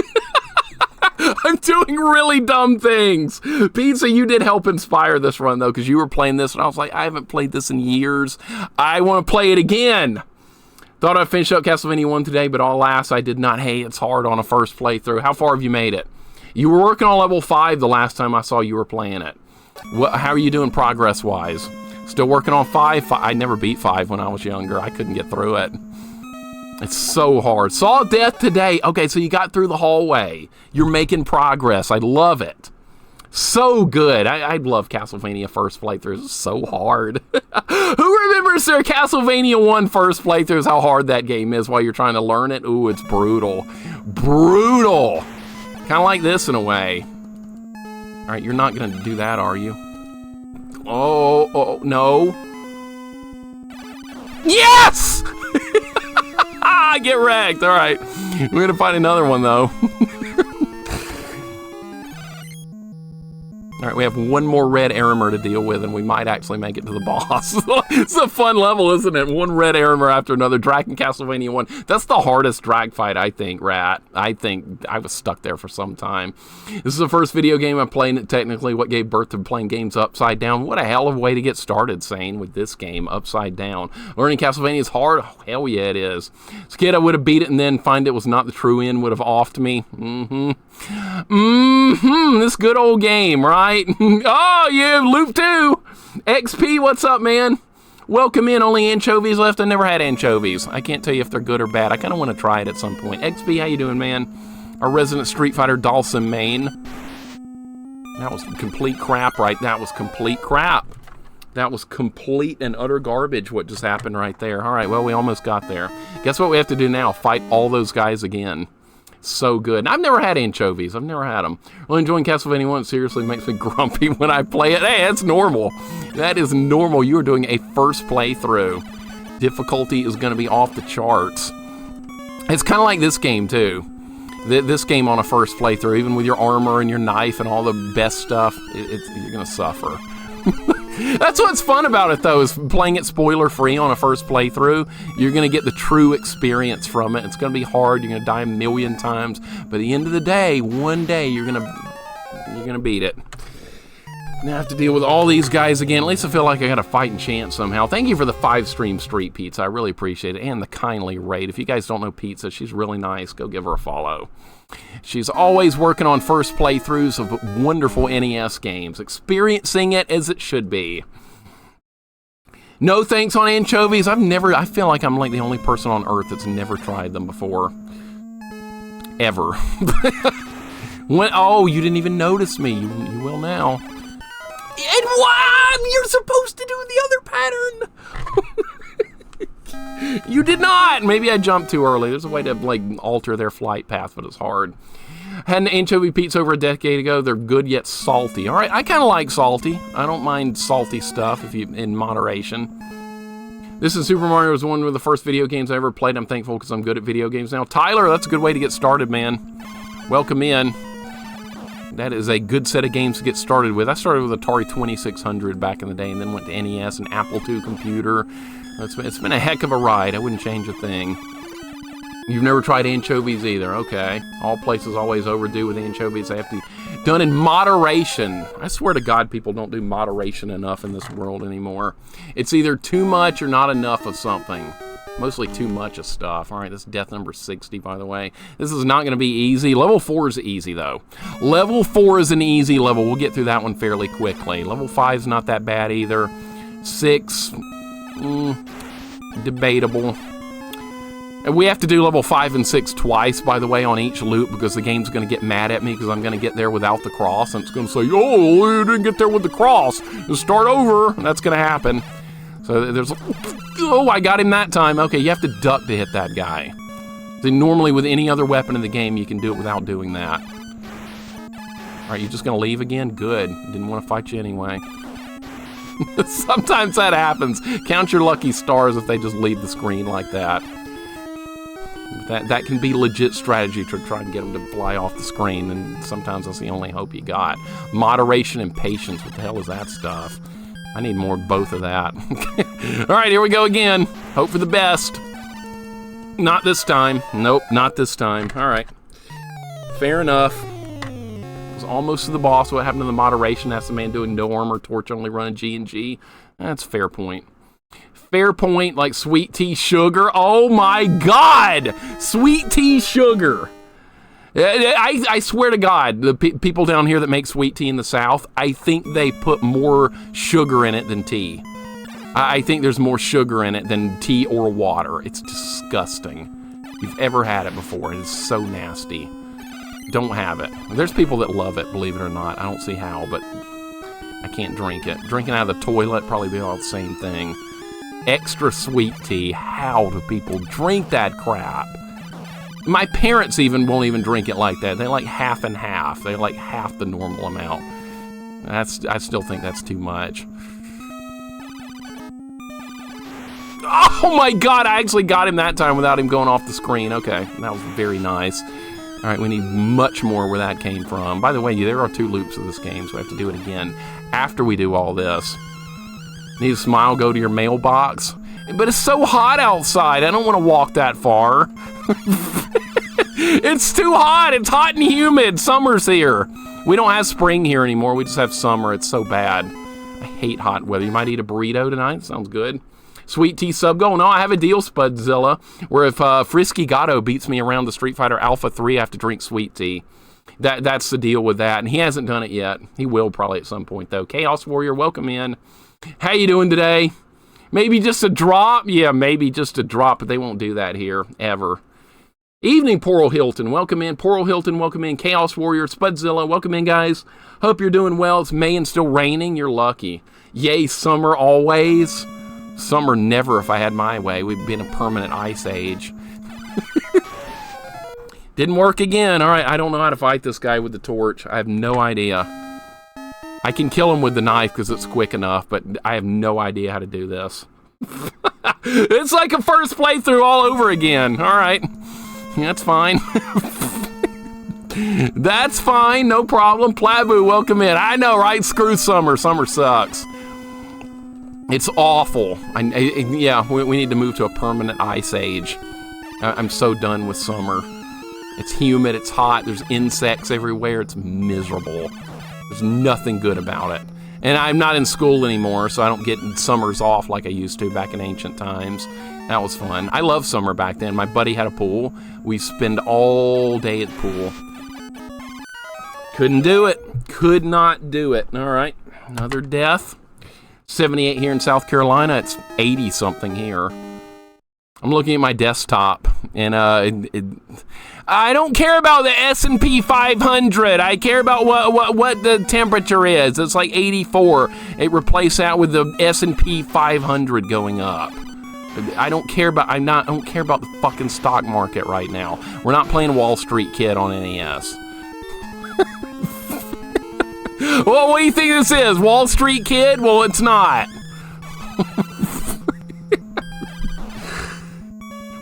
I'm doing really dumb things. Pizza, you did help inspire this run, though, because you were playing this, and I was like, I haven't played this in years. I want to play it again. Thought I'd finish up Castlevania 1 today, but alas, I did not. Hey, it's hard on a first playthrough. How far have you made it? You were working on level 5 the last time I saw you were playing it. How are you doing progress-wise? Still working on 5? I never beat 5 when I was younger. I couldn't get through it. It's so hard. Saw death today. Okay, so you got through the hallway. You're making progress. I love it. So good. I love Castlevania first playthroughs. It's so hard. Who remembers their Castlevania 1 first playthroughs, how hard that game is while you're trying to learn it? Ooh, it's brutal. Brutal. Kind of like this in a way. All right, you're not going to do that, are you? Oh, no. Yes! Get wrecked. All right. We're going to find another one, though. All right, we have one more red armor to deal with, and we might actually make it to the boss. It's a fun level, isn't it? One red armor after another. Dragon Castlevania 1. That's the hardest drag fight, I think, Rat. I think I was stuck there for some time. This is the first video game I'm playing it technically. What gave birth to playing games upside down? What a hell of a way to get started, Sane, with this game, upside down. Learning Castlevania is hard? Oh, hell yeah, it is. As a kid, I would have beat it and then find it was not the true end, would have offed me. This good old game, right? Oh, yeah, Loop 2. XP, what's up, man? Welcome in. Only anchovies left. I never had anchovies. I can't tell you if they're good or bad. I kind of want to try it at some point. XP, how you doing, man? Our resident Street Fighter Dawson main. That was complete crap, right? That was complete crap. That was complete and utter garbage what just happened right there. All right, well, we almost got there. Guess what we have to do now? Fight all those guys again. So good. And I've never had anchovies. I've never had them. Really enjoying Castlevania 1. It seriously makes me grumpy when I play it. Hey, that's normal. That is normal. You are doing a first playthrough. Difficulty is going to be off the charts. It's kind of like this game, too. This game on a first playthrough, even with your armor and your knife and all the best stuff, you're going to suffer. That's what's fun about it, though, is playing it spoiler-free on a first playthrough. You're going to get the true experience from it. It's going to be hard. You're going to die a million times. But at the end of the day, one day, you're going to beat it. Now I have to deal with all these guys again. At least I feel like I got a fighting chance somehow. Thank you for the 5-stream Street Pizza. I really appreciate it. And the kindly rate. If you guys don't know Pizza, she's really nice. Go give her a follow. She's always working on first playthroughs of wonderful NES games, experiencing it as it should be. No thanks on anchovies. I feel like I'm like the only person on earth that's never tried them before. Ever. Oh, you didn't even notice me. You will now. And what? You're supposed to do the other pattern. You did not. Maybe I jumped too early. There's a way to like alter their flight path, but it's hard. Had an anchovy pizza over a decade ago. They're good yet salty. All right, I kind of like salty. I don't mind salty stuff if you in moderation. This is Super Mario. Was one of the first video games I ever played. I'm thankful because I'm good at video games now. Tyler, that's a good way to get started, man. Welcome in. That is a good set of games to get started with. I started with Atari 2600 back in the day and then went to NES and Apple II computer. It's been a heck of a ride. I wouldn't change a thing. You've never tried anchovies either. Okay. All places always overdo with anchovies. They have to be done in moderation. I swear to God, people don't do moderation enough in this world anymore. It's either too much or not enough of something. Mostly too much of stuff. All right, this is death number 60, by the way. This is not going to be easy. Level 4 is easy, though. Level 4 is an easy level. We'll get through that one fairly quickly. Level 5 is not that bad either. 6, debatable. And we have to do level 5 and 6 twice, by the way, on each loop, because the game's going to get mad at me because I'm going to get there without the cross, and it's going to say, oh, you didn't get there with the cross. Just start over. And that's going to happen. So there's... Oh, I got him that time. Okay, you have to duck to hit that guy. So normally with any other weapon in the game, you can do it without doing that. All right, you just going to leave again? Good. Didn't want to fight you anyway. Sometimes that happens. Count your lucky stars if they just leave the screen like that. That can be legit strategy to try and get them to fly off the screen, and sometimes that's the only hope you got. Moderation and patience. What the hell is that stuff? I need more of both of that. All right, here we go again. Hope for the best. Not this time. Nope, not this time. All right. Fair enough. Was almost to the boss. What happened to the moderation? That's the man doing no armor, torch only running G&G. That's a fair point. Fair point, like sweet tea sugar. Oh my God! Sweet tea sugar. I swear to God, the people down here that make sweet tea in the South, I think they put more sugar in it than tea. I think there's more sugar in it than tea or water. It's disgusting. If you've ever had it before, it is so nasty. Don't have it. There's people that love it, believe it or not. I don't see how, but I can't drink it. Drinking out of the toilet, probably be all the same thing. Extra sweet tea. How do people drink that crap? My parents even won't even drink it like that. They like half and half. They like half the normal amount. I still think that's too much. Oh my God, I actually got him that time without him going off the screen. Okay, that was very nice. All right, we need much more where that came from. By the way, there are 2 loops of this game, so we have to do it again after we do all this. Need a smile, go to your mailbox. But it's so hot outside. I don't want to walk that far. It's too hot. It's hot and humid. Summer's here. We don't have spring here anymore. We just have summer. It's so bad. I hate hot weather. You might eat a burrito tonight. Sounds good. Sweet tea sub goal. No, I have a deal, Spudzilla, where if Frisky Gatto beats me around the Street Fighter Alpha 3, I have to drink sweet tea. That's the deal with that. And he hasn't done it yet. He will probably at some point, though. Chaos Warrior, welcome in. How you doing today? Maybe just a drop? Yeah, maybe just a drop, but they won't do that here, ever. Evening, Poral Hilton. Welcome in. Poral Hilton, welcome in. Chaos Warrior, Spudzilla, welcome in, guys. Hope you're doing well. It's May and still raining. You're lucky. Yay, summer always. Summer never if I had my way. We'd be in a permanent ice age. Didn't work again. All right, I don't know how to fight this guy with the torch. I have no idea. I can kill him with the knife because it's quick enough, but I have no idea how to do this. It's like a first playthrough all over again. All right. That's fine. That's fine. No problem. Plabu, welcome in. I know, right? Screw summer. Summer sucks. It's awful. Yeah, we need to move to a permanent ice age. I'm so done with summer. It's humid, it's hot, there's insects everywhere, it's miserable. There's nothing good about it. And I'm not in school anymore, so I don't get summers off like I used to back in ancient times. That was fun. I loved summer back then. My buddy had a pool. We spend all day at the pool. Couldn't do it. Could not do it. All right, another death. 78 here in South Carolina. It's 80-something here. I'm looking at my desktop, and I don't care about the S&P 500. I care about what the temperature is. It's like 84. It replaced that with the S&P 500 going up. I don't care about. I don't care about the fucking stock market right now. We're not playing Wall Street Kid on NES. Well, what do you think this is? Wall Street Kid? Well, it's not.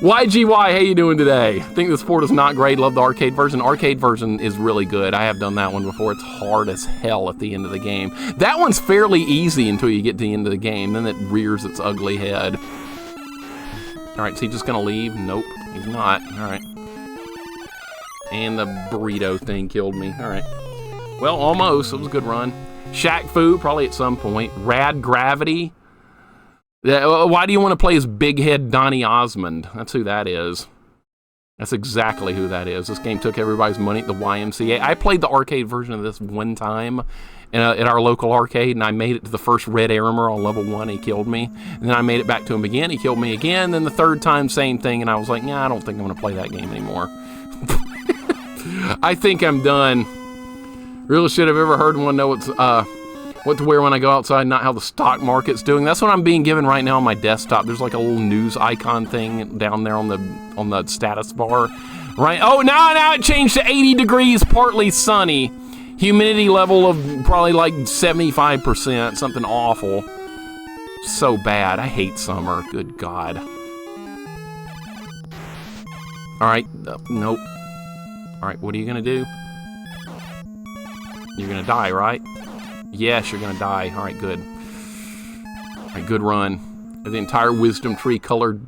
YGY, how you doing today? I think this port is not great. Love the arcade version. Arcade version is really good. I have done that one before. It's hard as hell at the end of the game. That one's fairly easy until you get to the end of the game. Then it rears its ugly head. All right, is he just going to leave? Nope, he's not. All right. And the burrito thing killed me. All right. Well, almost. It was a good run. Shaq Fu, probably at some point. Rad Gravity. Why do you want to play as Big Head Donny Osmond? That's who that is. That's exactly who that is. This game took everybody's money at the YMCA. I played the arcade version of this one time at our local arcade, and I made it to the first red Aramer on level 1. He killed me. And then I made it back to him again. He killed me again. Then the third time, same thing. And I was like, yeah, I don't think I'm going to play that game anymore. I think I'm done. Realest shit I've ever heard. Want to know what to wear when I go outside, not how the stock market's doing. That's what I'm being given right now on my desktop. There's like a little news icon thing down there on the status bar. Right? Oh, now it changed to 80 degrees, partly sunny. Humidity level of probably like 75%, something awful. So bad. I hate summer. Good God. All right. Nope. All right, what are you going to do? You're going to die, right? Yes, you're going to die. All right, good. All right, good run. The entire Wisdom Tree colored...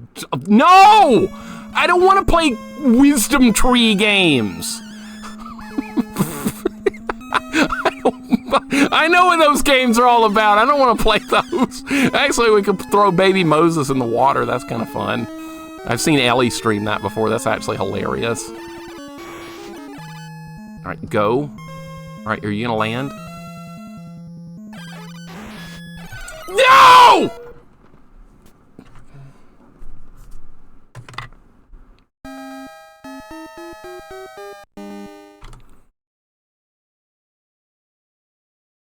No! I don't want to play Wisdom Tree games. I know what those games are all about. I don't want to play those. Actually, we could throw baby Moses in the water. That's kind of fun. I've seen Ellie stream that before. That's actually hilarious. All right, go. All right, are you going to land? No!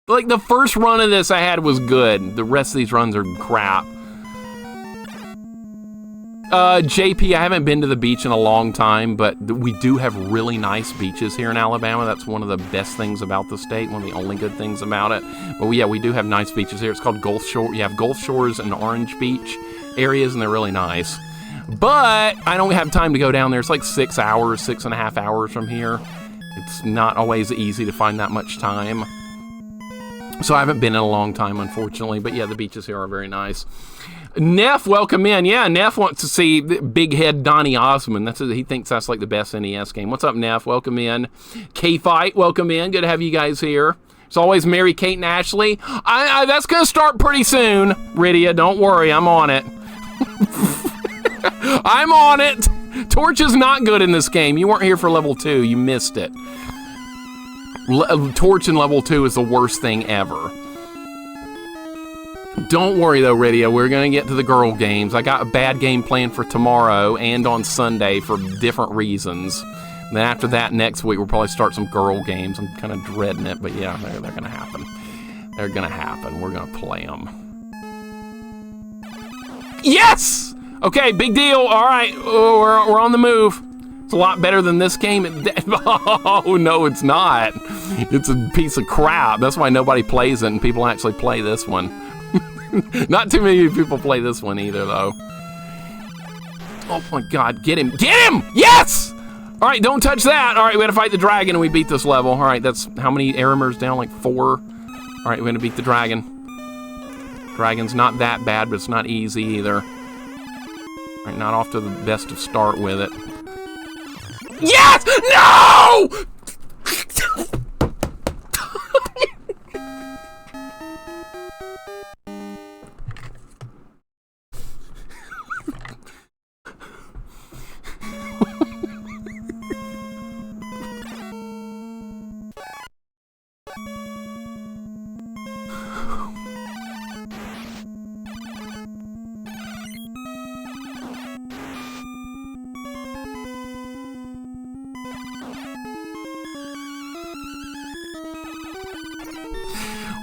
Like, the first run of this I had was good. The rest of these runs are crap. JP, I haven't been to the beach in a long time, but we do have really nice beaches here in Alabama. That's one of the best things about the state, one of the only good things about it. But yeah, we do have nice beaches here. It's called Gulf Shore. You have Gulf Shores and Orange Beach areas, and they're really nice. But I don't have time to go down there. It's like 6 hours, 6.5 hours from here. It's not always easy to find that much time. So I haven't been in a long time, unfortunately. But yeah, the beaches here are very nice. Neff, welcome in. Yeah, Neff wants to see Big Head Donny Osmond. He thinks that's like the best NES game. What's up, Neff? Welcome in. K-Fight, welcome in. Good to have you guys here. As always, Mary, Kate, and Ashley. That's going to start pretty soon, Rydia. Don't worry, I'm on it. I'm on it. Torch is not good in this game. You weren't here for level 2. You missed it. Torch in level 2 is the worst thing ever. Don't worry, though, Rydia. We're going to get to the girl games. I got a bad game planned for tomorrow and on Sunday for different reasons. Then after that, next week, we'll probably start some girl games. I'm kind of dreading it, but yeah, they're going to happen. They're going to happen. We're going to play them. Yes! Okay, big deal. All right, we're on the move. It's a lot better than this game. Oh, no, it's not. It's a piece of crap. That's why nobody plays it, and people actually play this one. Not too many people play this one either, though. Oh, my God. Get him. Get him! Yes! All right, don't touch that. All right, we got to fight the dragon, and we beat this level. All right, that's how many Aramers down? Like 4. All right, we're going to beat the dragon. Dragon's not that bad, but it's not easy either. All right, not off to the best of start with it. Yes! No!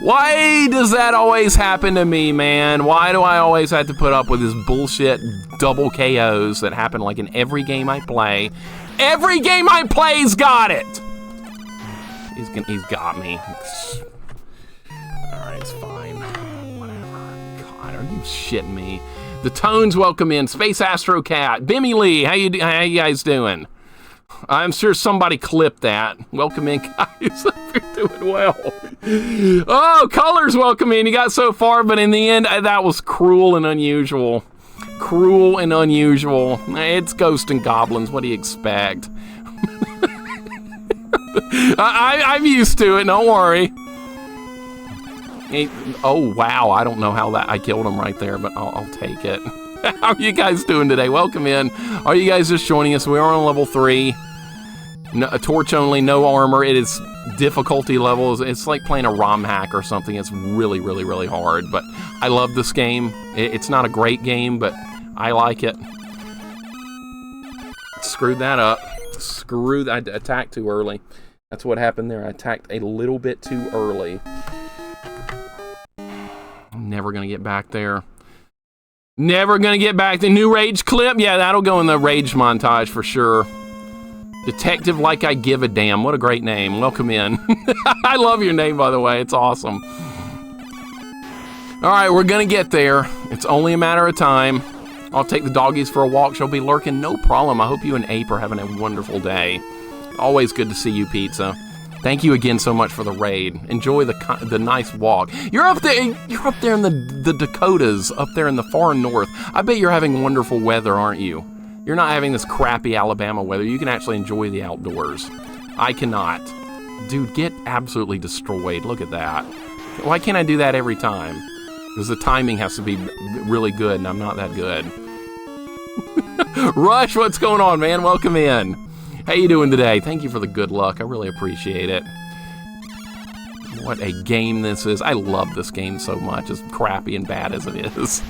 Why does that always happen to me, man? Why do I always have to put up with this bullshit double KOs that happen like in every game I play? Every game I play's got it! He's got me. Alright, it's fine. Whatever. God, are you shitting me? The Tones welcome in. Space Astro Cat. Bimmy Lee, how you guys doing? I'm sure somebody clipped that. Welcome in, guys. You're doing well. Oh, Colors, welcome in. You got so far, but in the end, that was cruel and unusual. Cruel and unusual. It's Ghosts and Goblins. What do you expect? I'm used to it. Don't worry. Oh, wow. I don't know how that... I killed him right there, but I'll take it. How are you guys doing today? Welcome in. Are you guys just joining us? We are on level 3. No, a torch only, no armor. It is difficulty levels. It's like playing a ROM hack or something. It's really, really, really hard. But I love this game. It's not a great game, but I like it. Screwed that up. I attacked too early. That's what happened there. I attacked a little bit too early. I'm never going to get back there. Never gonna get back. The new Rage clip? Yeah, that'll go in the Rage montage for sure. Detective Like I Give a Damn. What a great name. Welcome in. I love your name, by the way. It's awesome. Alright, we're gonna get there. It's only a matter of time. I'll take the doggies for a walk. She'll be lurking. No problem. I hope you and Ape are having a wonderful day. Always good to see you, Pizza. Thank you again so much for the raid. Enjoy the nice walk. You're up there in the Dakotas, up there in the far north. I bet you're having wonderful weather, aren't you? You're not having this crappy Alabama weather. You can actually enjoy the outdoors. I cannot. Dude, get absolutely destroyed. Look at that. Why can't I do that every time? Because the timing has to be really good, and I'm not that good. Rush, what's going on, man? Welcome in. How you doing today? Thank you for the good luck. I really appreciate it. What a game this is. I love this game so much, as crappy and bad as it is.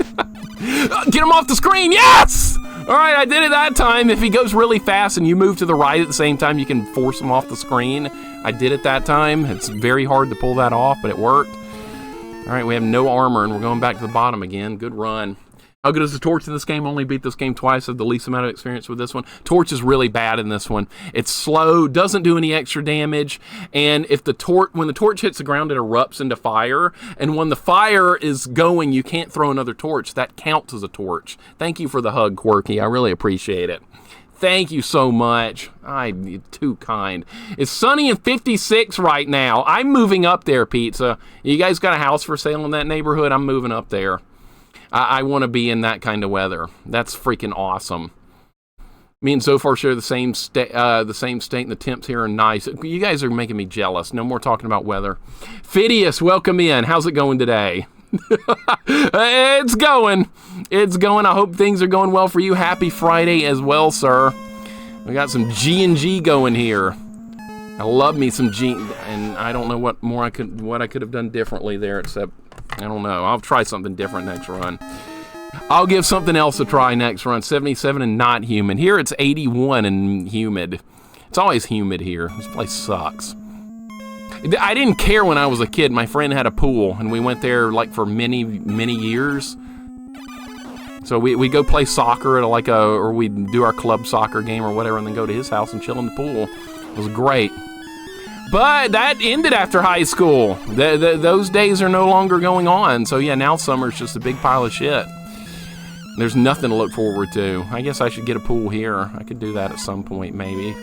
Get him off the screen! Yes! All right, I did it that time. If he goes really fast and you move to the right at the same time, you can force him off the screen. I did it that time. It's very hard to pull that off, but it worked. All right, we have no armor, and we're going back to the bottom again. Good run. How good is the Torch in this game? Only beat this game twice. I have the least amount of experience with this one. Torch is really bad in this one. It's slow, doesn't do any extra damage, and if when the torch hits the ground, it erupts into fire, and when the fire is going, you can't throw another torch. That counts as a torch. Thank you for the hug, Quirky. I really appreciate it. Thank you so much. I'm too kind. It's sunny and 56 right now. I'm moving up there, Pizza. You guys got a house for sale in that neighborhood? I'm moving up there. I want to be in that kind of weather. That's freaking awesome. Me and Zophar share the same state, and the temps here are nice. You guys are making me jealous. No more talking about weather. Phidias, welcome in. How's it going today? It's going. It's going. I hope things are going well for you. Happy Friday as well, sir. We got some G&G going here. I love me some G, and I don't know what I could have done differently there, except I don't know. I'll try something different next run. I'll give something else a try next run. 77 and not humid. Here it's 81 and humid. It's always humid here. This place sucks. I didn't care when I was a kid. My friend had a pool, and we went there like for many, many years. So we go play soccer at or we do our club soccer game or whatever, and then go to his house and chill in the pool. It was great. But that ended after high school. Those days are no longer going on. So yeah, now summer's just a big pile of shit. There's nothing to look forward to. I guess I should get a pool here. I could do that at some point, maybe.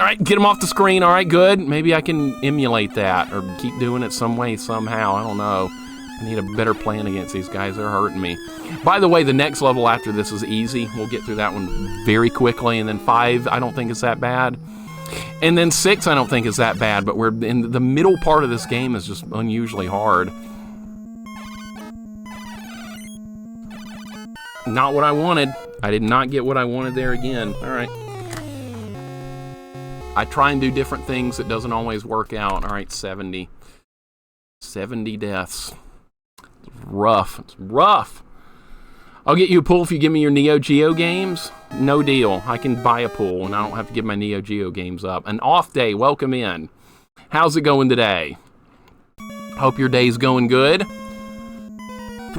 right, get them off the screen. All right, good. Maybe I can emulate that or keep doing it some way, somehow. I don't know. I need a better plan against these guys. They're hurting me. By the way, the next level after this is easy. We'll get through that one very quickly. And then 5, I don't think it's that bad. And then 6, I don't think is that bad. But we're in the middle part of this game is just unusually hard. Not what I wanted. I did not get what I wanted there again. All right. I try and do different things. It doesn't always work out. All right, 70. 70 deaths. It's rough. It's rough. I'll get you a pool if you give me your Neo Geo games. No deal. I can buy a pool, and I don't have to give my Neo Geo games up. An off day. Welcome in. How's it going today? Hope your day's going good.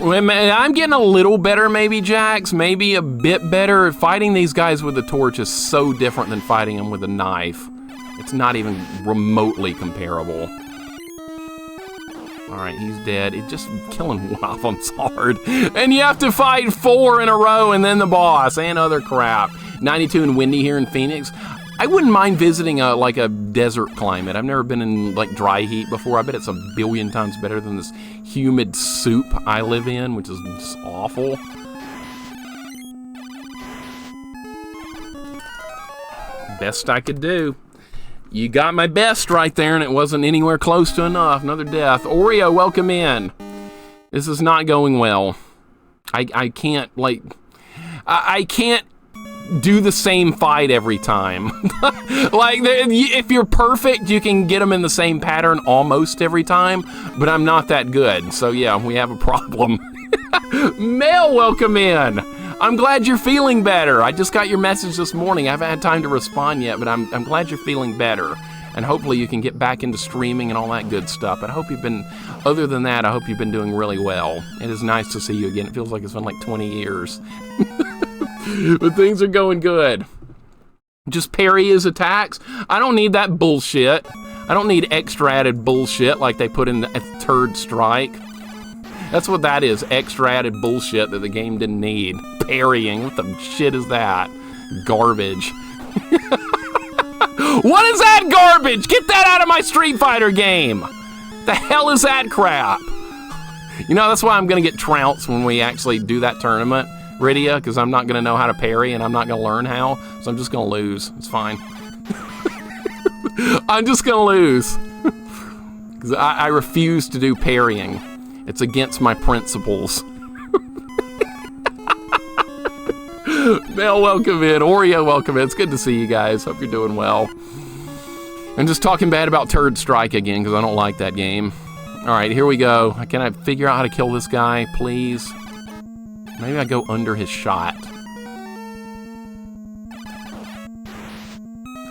I'm getting a little better, maybe, Jax. Maybe a bit better. Fighting these guys with a torch is so different than fighting them with a knife. It's not even remotely comparable. Alright, he's dead. It's just killing one of them's hard. And you have to fight 4 in a row and then the boss and other crap. 92 and windy here in Phoenix. I wouldn't mind visiting like a desert climate. I've never been in like dry heat before. I bet it's a billion times better than this humid soup I live in, which is just awful. Best I could do. You got my best right there, and it wasn't anywhere close to enough. Another death. Oreo, welcome in. This is not going well. I can't, like... I can't do the same fight every time. Like, if you're perfect, you can get them in the same pattern almost every time, but I'm not that good. So, yeah, we have a problem. Mel, welcome in. I'm glad you're feeling better. I just got your message this morning. I haven't had time to respond yet, but I'm glad you're feeling better. And hopefully you can get back into streaming and all that good stuff. And I hope you've been, other than that, I hope you've been doing really well. It is nice to see you again. It feels like it's been like 20 years. But things are going good. Just parry his attacks. I don't need that bullshit. I don't need extra added bullshit like they put in the Third Strike. That's what that is, extra added bullshit that the game didn't need. Parrying, what the shit is that? Garbage. What is that garbage? Get that out of my Street Fighter game! The hell is that crap? You know, that's why I'm gonna get trounced when we actually do that tournament, Rydia, because I'm not gonna know how to parry and I'm not gonna learn how, so I'm just gonna lose. It's fine. I'm just gonna lose. Because I refuse to do parrying. It's against my principles. Mel, welcome in. Oreo, welcome in. It's good to see you guys. Hope you're doing well. I'm just talking bad about Third Strike again because I don't like that game. All right, here we go. Can I figure out how to kill this guy, please? Maybe I go under his shot.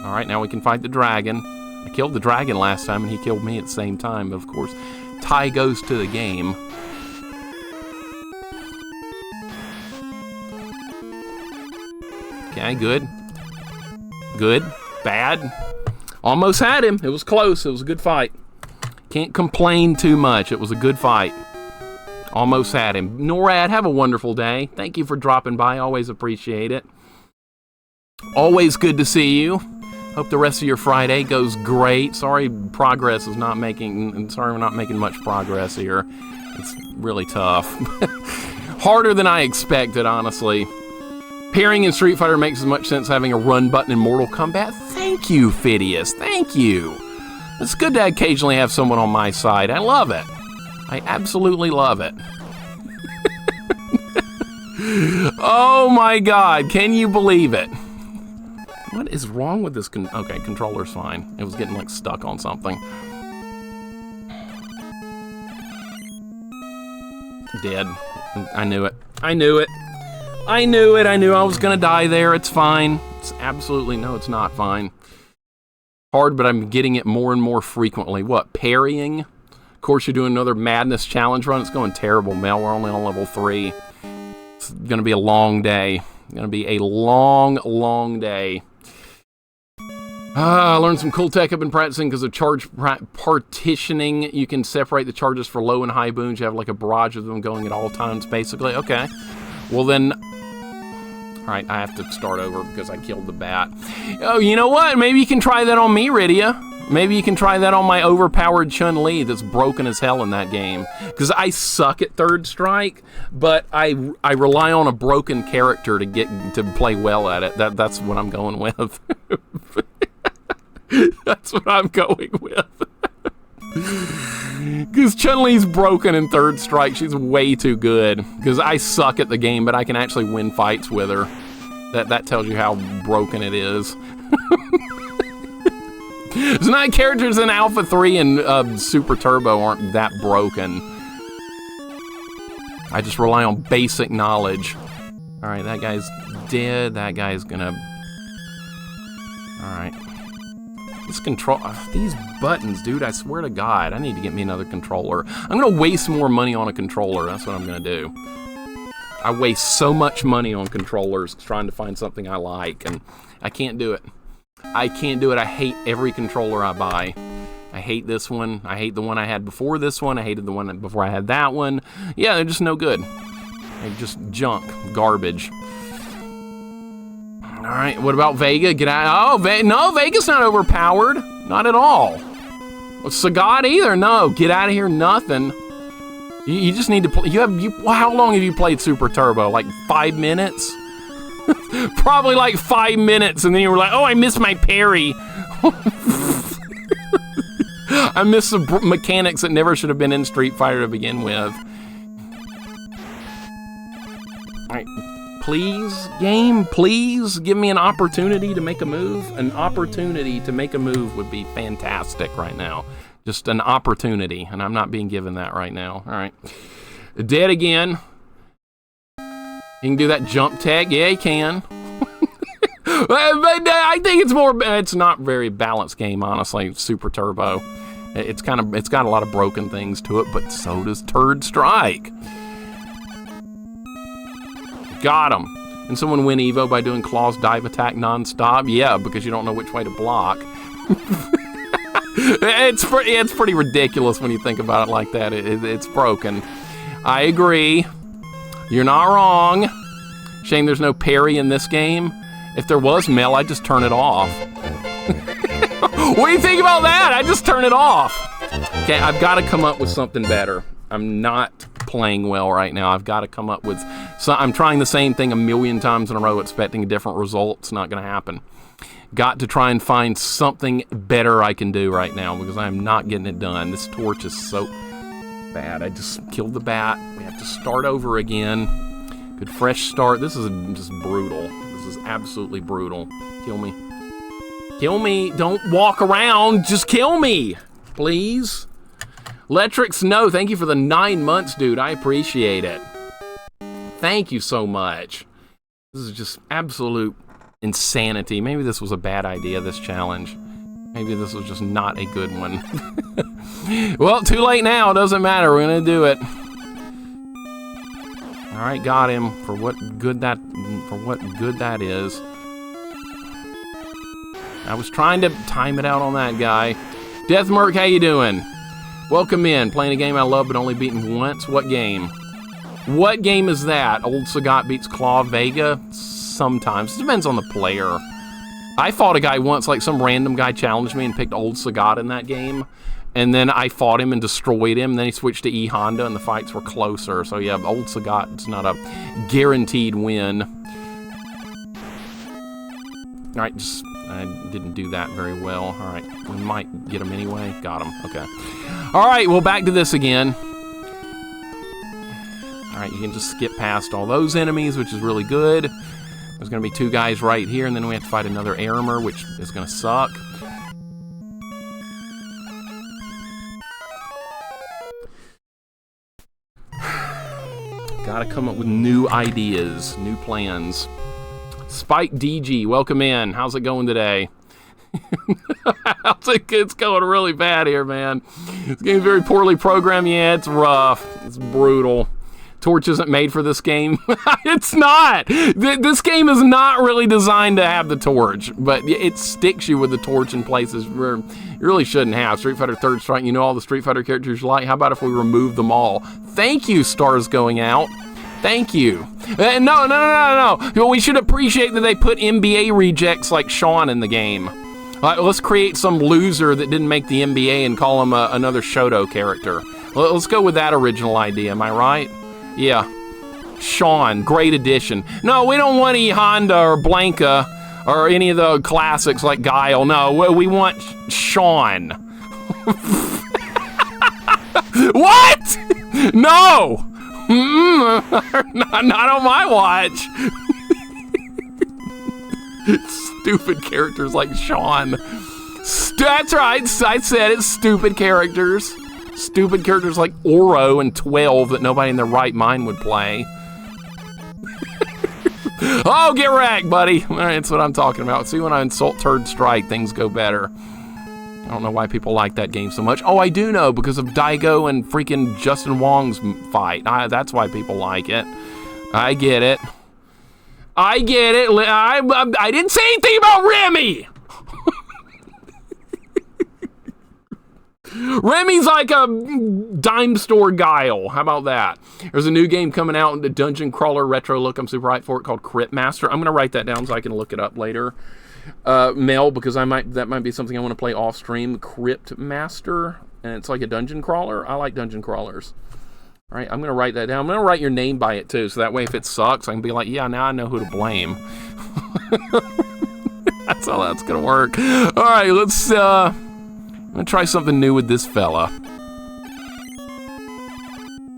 All right, now we can fight the dragon. I killed the dragon last time and he killed me at the same time, of course. Tie goes to the game. Okay, good. Good. Bad. Almost had him. It was close. It was a good fight. Can't complain too much. It was a good fight. Almost had him. NORAD, have a wonderful day. Thank you for dropping by. Always appreciate it. Always good to see you. Hope the rest of your Friday goes great. Sorry progress is not making... Sorry we're not making much progress here. It's really tough. Harder than I expected, honestly. Parrying in Street Fighter makes as much sense as having a run button in Mortal Kombat. Thank you, Phidias. Thank you. It's good to occasionally have someone on my side. I love it. I absolutely love it. Oh my God, can you believe it? What is wrong with this? Okay, controller's fine. It was getting like stuck on something. Dead. I knew it. I knew it. I knew it. I knew I was gonna die there. It's fine. It's absolutely, no, it's not fine. Hard, but I'm getting it more and more frequently. What, parrying? Of course, you're doing another Madness Challenge run. It's going terrible, Mel. We're only on level 3. It's gonna be a long day. It's gonna be a long, long day. I learned some cool tech I've been practicing because of charge partitioning. You can separate the charges for low and high boons. You have like a barrage of them going at all times, basically. Okay. Well then, Alright, I have to start over because I killed the bat. Oh, you know what? Maybe you can try that on me, Rydia. Maybe you can try that on my overpowered Chun-Li that's broken as hell in that game. Because I suck at third strike, but I rely on a broken character to play well at it. That's what I'm going with. That's what I'm going with. Because Chun-Li's broken in third strike. She's way too good. Because I suck at the game, but I can actually win fights with her. That tells you how broken it is. There's not characters in Alpha 3 and Super Turbo aren't that broken. I just rely on basic knowledge. Alright, that guy's dead. That guy's gonna... Alright. This control... these buttons, dude, I swear to God, I need to get me another controller. I'm gonna waste more money on a controller. That's what I'm gonna do. I waste so much money on controllers trying to find something I like, and I can't do it. I can't do it. I hate every controller I buy. I hate this one. I hate the one I had before this one. I hated the one before I had that one. Yeah, they're just no good. They're just junk. Garbage. Alright, what about Vega? Get out. Oh, no, Vega's not overpowered. Not at all. Well, Sagat either. No, get out of here. Nothing. You just need to play. How long have you played Super Turbo? Like 5 minutes? Probably like 5 minutes, and then you were like, oh, I missed my parry. I missed the mechanics that never should have been in Street Fighter to begin with. Alright, please, game, please give me an opportunity to make a move. An opportunity to make a move would be fantastic right now. Just an opportunity, and I'm not being given that right now. Alright. Dead again. You can do that jump tag. Yeah, you can. But I think it's not a very balanced game, honestly. Super Turbo. It's got a lot of broken things to it, but so does Third Strike. Got him. And someone win Evo by doing Claw's dive attack non-stop? Yeah, because you don't know which way to block. It's pretty ridiculous when you think about it like that. It's broken. I agree. You're not wrong. Shame there's no parry in this game. If there was Mel, I'd just turn it off. What do you think about that? I'd just turn it off. Okay, I've got to come up with something better. I'm not playing well right now. I've got to come up with... I'm trying the same thing a million times in a row, expecting a different result. It's not going to happen. Got to try and find something better I can do right now, because I'm not getting it done. This torch is so bad. I just killed the bat. We have to start over again. Good fresh start. This is just brutal. This is absolutely brutal. Kill me. Kill me. Don't walk around. Just kill me. Please. Letrix, no. Thank you for the 9 months, dude. I appreciate it. Thank you so much. This is just absolute insanity. Maybe this was a bad idea, this challenge. Maybe this was just not a good one. Well, too late now. Doesn't matter. We're going to do it. All right, got him. For what good that is. I was trying to time it out on that guy. Deathmerk, how you doing? Welcome in. Playing a game I love but only beaten once. What game? What game is that? Old Sagat beats Claw Vega? Sometimes. It depends on the player. I fought a guy once, like some random guy challenged me and picked Old Sagat in that game. And then I fought him and destroyed him. And then he switched to E Honda and the fights were closer. So yeah, Old Sagat, it's not a guaranteed win. Alright, I didn't do that very well. Alright, we might get him anyway. Got him, okay. Alright, well, back to this again. Alright, you can just skip past all those enemies, which is really good. There's going to be 2 guys right here, and then we have to fight another Arimer, which is going to suck. Gotta come up with new ideas, new plans. Spike DG, welcome in. How's it going today? It's going really bad here, man. This game's very poorly programmed. Yeah, it's rough. It's brutal. Torch isn't made for this game. It's not. This game is not really designed to have the torch, but it sticks you with the torch in places where you really shouldn't have. Street Fighter Third Strike, you know all the Street Fighter characters you like. How about if we remove them all? Thank you, stars going out. Thank you. No. We should appreciate that they put NBA rejects like Sean in the game. Let's create some loser that didn't make the NBA and call him another Shoto character. Let's go with that original idea, am I right? Yeah. Sean, great addition. No, we don't want E Honda or Blanca or any of the classics like Guile. No, we want Sean. What? No! Not on my watch. Stupid characters like Sean. That's right, I said it, stupid characters. Stupid characters like Oro and 12 that nobody in their right mind would play. Oh, get wrecked, buddy. That's what I'm talking about. See, when I insult Third Strike, things go better. I don't know why people like that game so much. Oh, I do know, because of Daigo and freaking Justin Wong's fight. That's why people like it. I get it. I get it. I didn't say anything about Remy. Remy's like a dime store Guile. How about that? There's a new game coming out in the dungeon crawler retro look. I'm super hyped for it, called Crypt Master. I'm gonna write that down so I can look it up later. Mel, because that might be something I want to play off stream. Crypt Master, and it's like a dungeon crawler. I like dungeon crawlers. All right, I'm gonna write that down. I'm gonna write your name by it too, so that way if it sucks, I can be like, yeah, now I know who to blame. That's how that's gonna work. All right, let's. I'm gonna try something new with this fella.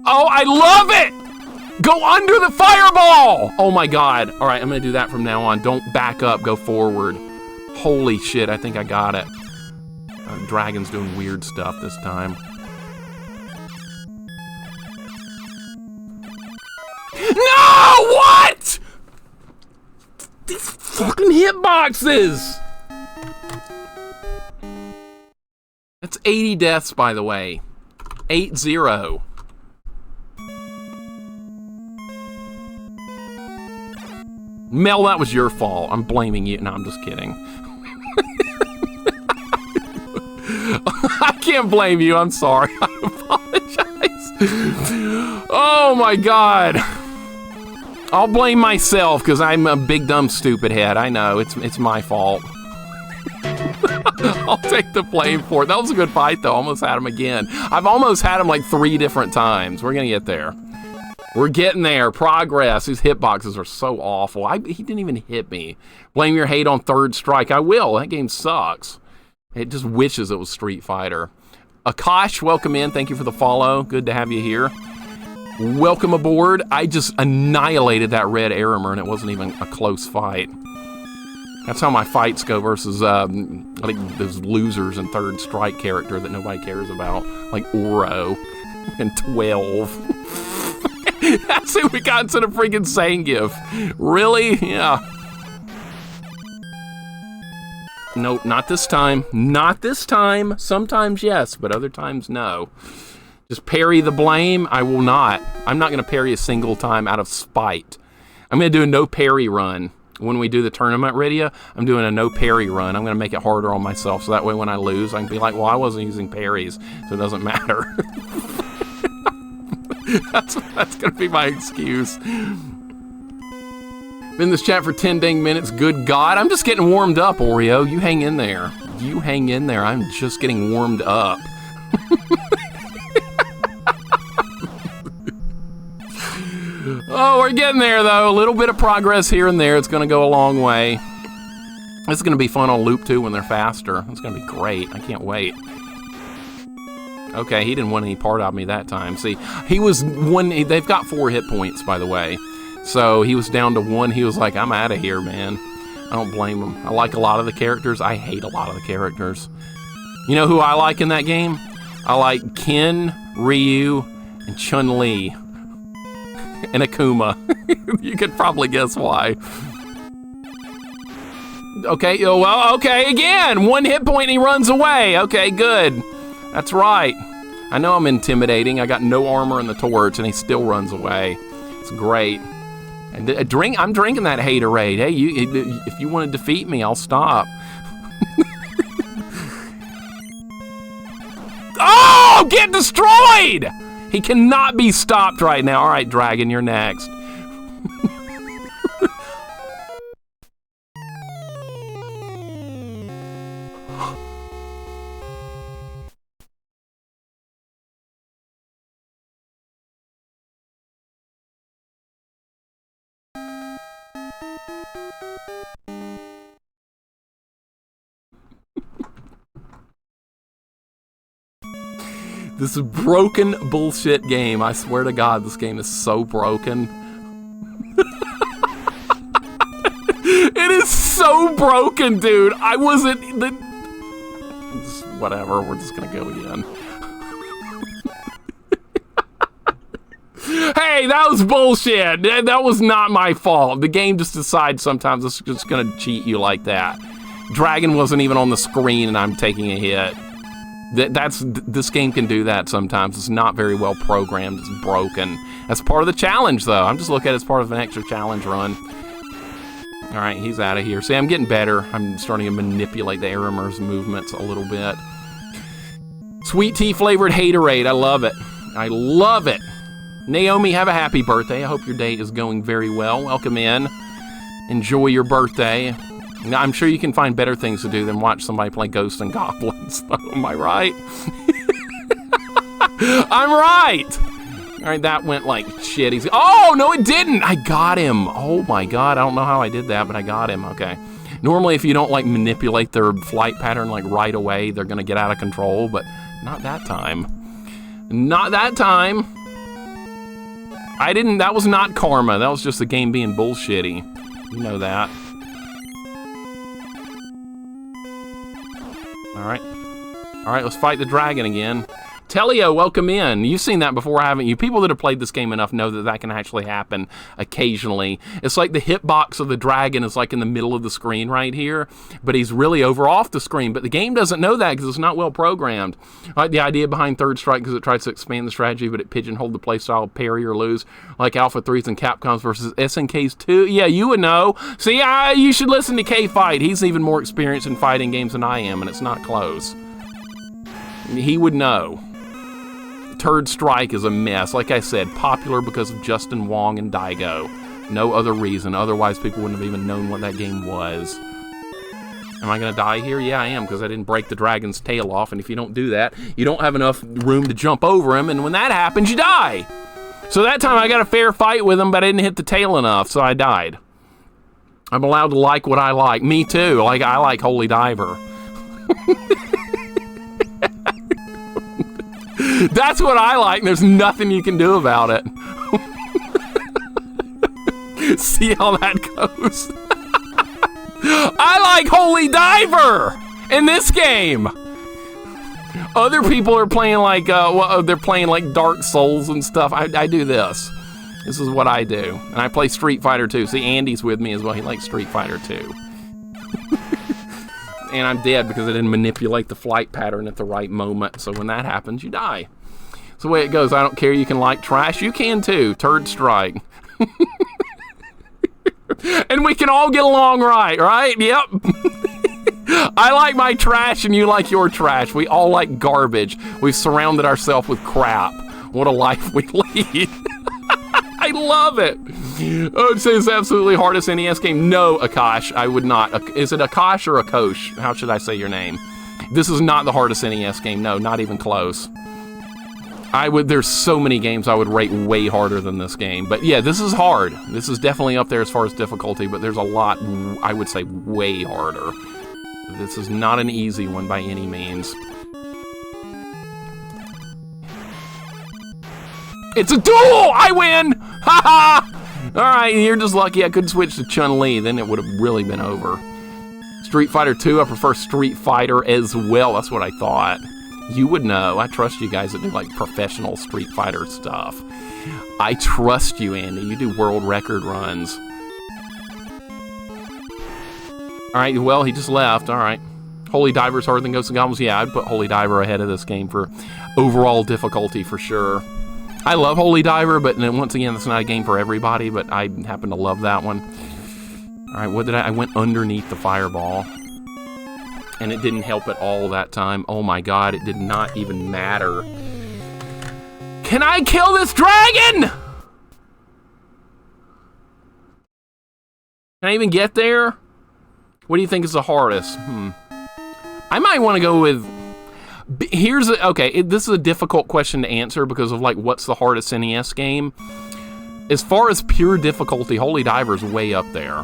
Oh, I love it! Go under the fireball! Oh my god. All right, I'm gonna do that from now on. Don't back up, go forward. Holy shit, I think I got it. Dragon's doing weird stuff this time. No! What? These fucking hitboxes! That's 80 deaths, by the way. 8-0. Mel, that was your fault. I'm blaming you. No, I'm just kidding. I can't blame you. I'm sorry. I apologize. Oh, my God. I'll blame myself because I'm a big, dumb, stupid head. I know. It's my fault. I'll take the blame for it. That was a good fight, though. Almost had him again. I've almost had him like 3 different times. We're going to get there. We're getting there. Progress. These hitboxes are so awful. He didn't even hit me. Blame your hate on Third Strike. I will. That game sucks. It just wishes it was Street Fighter. Akash, welcome in. Thank you for the follow. Good to have you here. Welcome aboard. I just annihilated that red Aramer, and it wasn't even a close fight. That's how my fights go versus, I think, those losers in Third Strike character that nobody cares about, like Oro and 12. That's who we got instead of freaking Zangief. Really? Yeah. Nope, not this time. Not this time. Sometimes yes, but other times no. Just parry the blame? I will not. I'm not going to parry a single time out of spite. I'm going to do a no parry run. When we do the tournament radio, I'm doing a no parry run. I'm going to make it harder on myself so that way when I lose, I can be like, well, I wasn't using parries, so it doesn't matter. That's going to be my excuse. Been in this chat for 10 dang minutes. Good God. I'm just getting warmed up, Oreo. You hang in there. You hang in there. I'm just getting warmed up. Oh, we're getting there, though. A little bit of progress here and there. It's going to go a long way. It's going to be fun on Loop 2 when they're faster. It's going to be great. I can't wait. Okay, he didn't want any part of me that time. See, he was one... They've got 4 hit points, by the way. So he was down to 1. He was like, I'm out of here, man. I don't blame him. I like a lot of the characters. I hate a lot of the characters. You know who I like in that game? I like Ken, Ryu, and Chun-Li. And Akuma. You could probably guess why. Okay, well, okay, again! 1 hit point and he runs away. Okay, good. That's right. I know I'm intimidating. I got no armor in the torch and he still runs away. It's great. And I'm drinking that haterade. Hey, if you want to defeat me, I'll stop. Oh, get destroyed! He cannot be stopped right now. All right, Dragon, you're next. This broken bullshit game. I swear to God, this game is so broken. It is so broken, dude. I wasn't... Whatever, we're just gonna go again. Hey, that was bullshit. That was not my fault. The game just decides sometimes it's just gonna cheat you like that. Dragon wasn't even on the screen and I'm taking a hit. This game can do that sometimes. It's not very well programmed. It's broken. That's part of the challenge, though. I'm just looking at it as part of an extra challenge run. All right, he's out of here. See, I'm getting better. I'm starting to manipulate the Aramir's movements a little bit. Sweet tea flavored haterade. I love it. I love it. Naomi, have a happy birthday. I hope your day is going very well. Welcome in. Enjoy your birthday. Now, I'm sure you can find better things to do than watch somebody play Ghosts and Goblins. Am I right? I'm right! All right, that went like shit. Oh, no, it didn't! I got him. Oh, my God. I don't know how I did that, but I got him. Okay. Normally, if you don't, like, manipulate their flight pattern, like, right away, they're going to get out of control, but not that time. Not that time. I didn't... That was not karma. That was just the game being bullshitty. You know that. All right, let's fight the dragon again. Telio, welcome in. You've seen that before, haven't you? People that have played this game enough know that that can actually happen occasionally. It's like the hitbox of the dragon is like in the middle of the screen right here, but he's really over off the screen. But the game doesn't know that because it's not well programmed. Like the idea behind Third Strike because it tries to expand the strategy, but it pigeonholed the playstyle parry or lose, like Alpha 3s and Capcoms versus SNKs 2. Yeah, you would know. See, you should listen to K Fight. He's even more experienced in fighting games than I am, and it's not close. He would know. Third Strike is a mess. Like I said, popular because of Justin Wong and Daigo. No other reason. Otherwise, people wouldn't have even known what that game was. Am I going to die here? Yeah, I am, because I didn't break the dragon's tail off. And if you don't do that, you don't have enough room to jump over him. And when that happens, you die. So that time, I got a fair fight with him, but I didn't hit the tail enough, so I died. I'm allowed to like what I like. Me too. Like I like Holy Diver. That's what I like. There's nothing you can do about it. See how that goes? I like Holy Diver in this game. Other people are playing like, they're playing like Dark Souls and stuff. I do this. This is what I do. And I play Street Fighter 2. See, Andy's with me as well. He likes Street Fighter 2. And I'm dead because I didn't manipulate the flight pattern at the right moment. So when that happens, you die. It's the way it goes. I don't care. You can like trash. You can too. Third Strike. And we can all get along right? Yep. I like my trash and you like your trash. We all like garbage. We've surrounded ourselves with crap. What a life we lead. I love it. Oh, it says absolutely hardest NES game. No, Akash, I would not. Is it Akash or Akosh? How should I say your name? This is not the hardest NES game. No, not even close. There's so many games I would rate way harder than this game. But yeah, this is hard. This is definitely up there as far as difficulty, but there's a lot, I would say, way harder. This is not an easy one by any means. It's a duel! I win! Ha ha! Alright, you're just lucky I couldn't switch to Chun-Li, then it would have really been over. Street Fighter 2, I prefer Street Fighter as well. That's what I thought. You would know. I trust you guys that do like professional Street Fighter stuff. I trust you, Andy. You do world record runs. Alright, well, he just left. Alright. Holy Diver's harder than Ghosts and Goblins. Yeah, I'd put Holy Diver ahead of this game for overall difficulty for sure. I love Holy Diver, but once again, it's not a game for everybody, but I happen to love that one. Alright, what did I went underneath the fireball. And it didn't help at all that time. Oh my god, it did not even matter. Can I kill this dragon? Can I even get there? What do you think is the hardest? I might want to go with... Okay, this is a difficult question to answer because of, like, what's the hardest NES game? As far as pure difficulty, Holy Diver's way up there.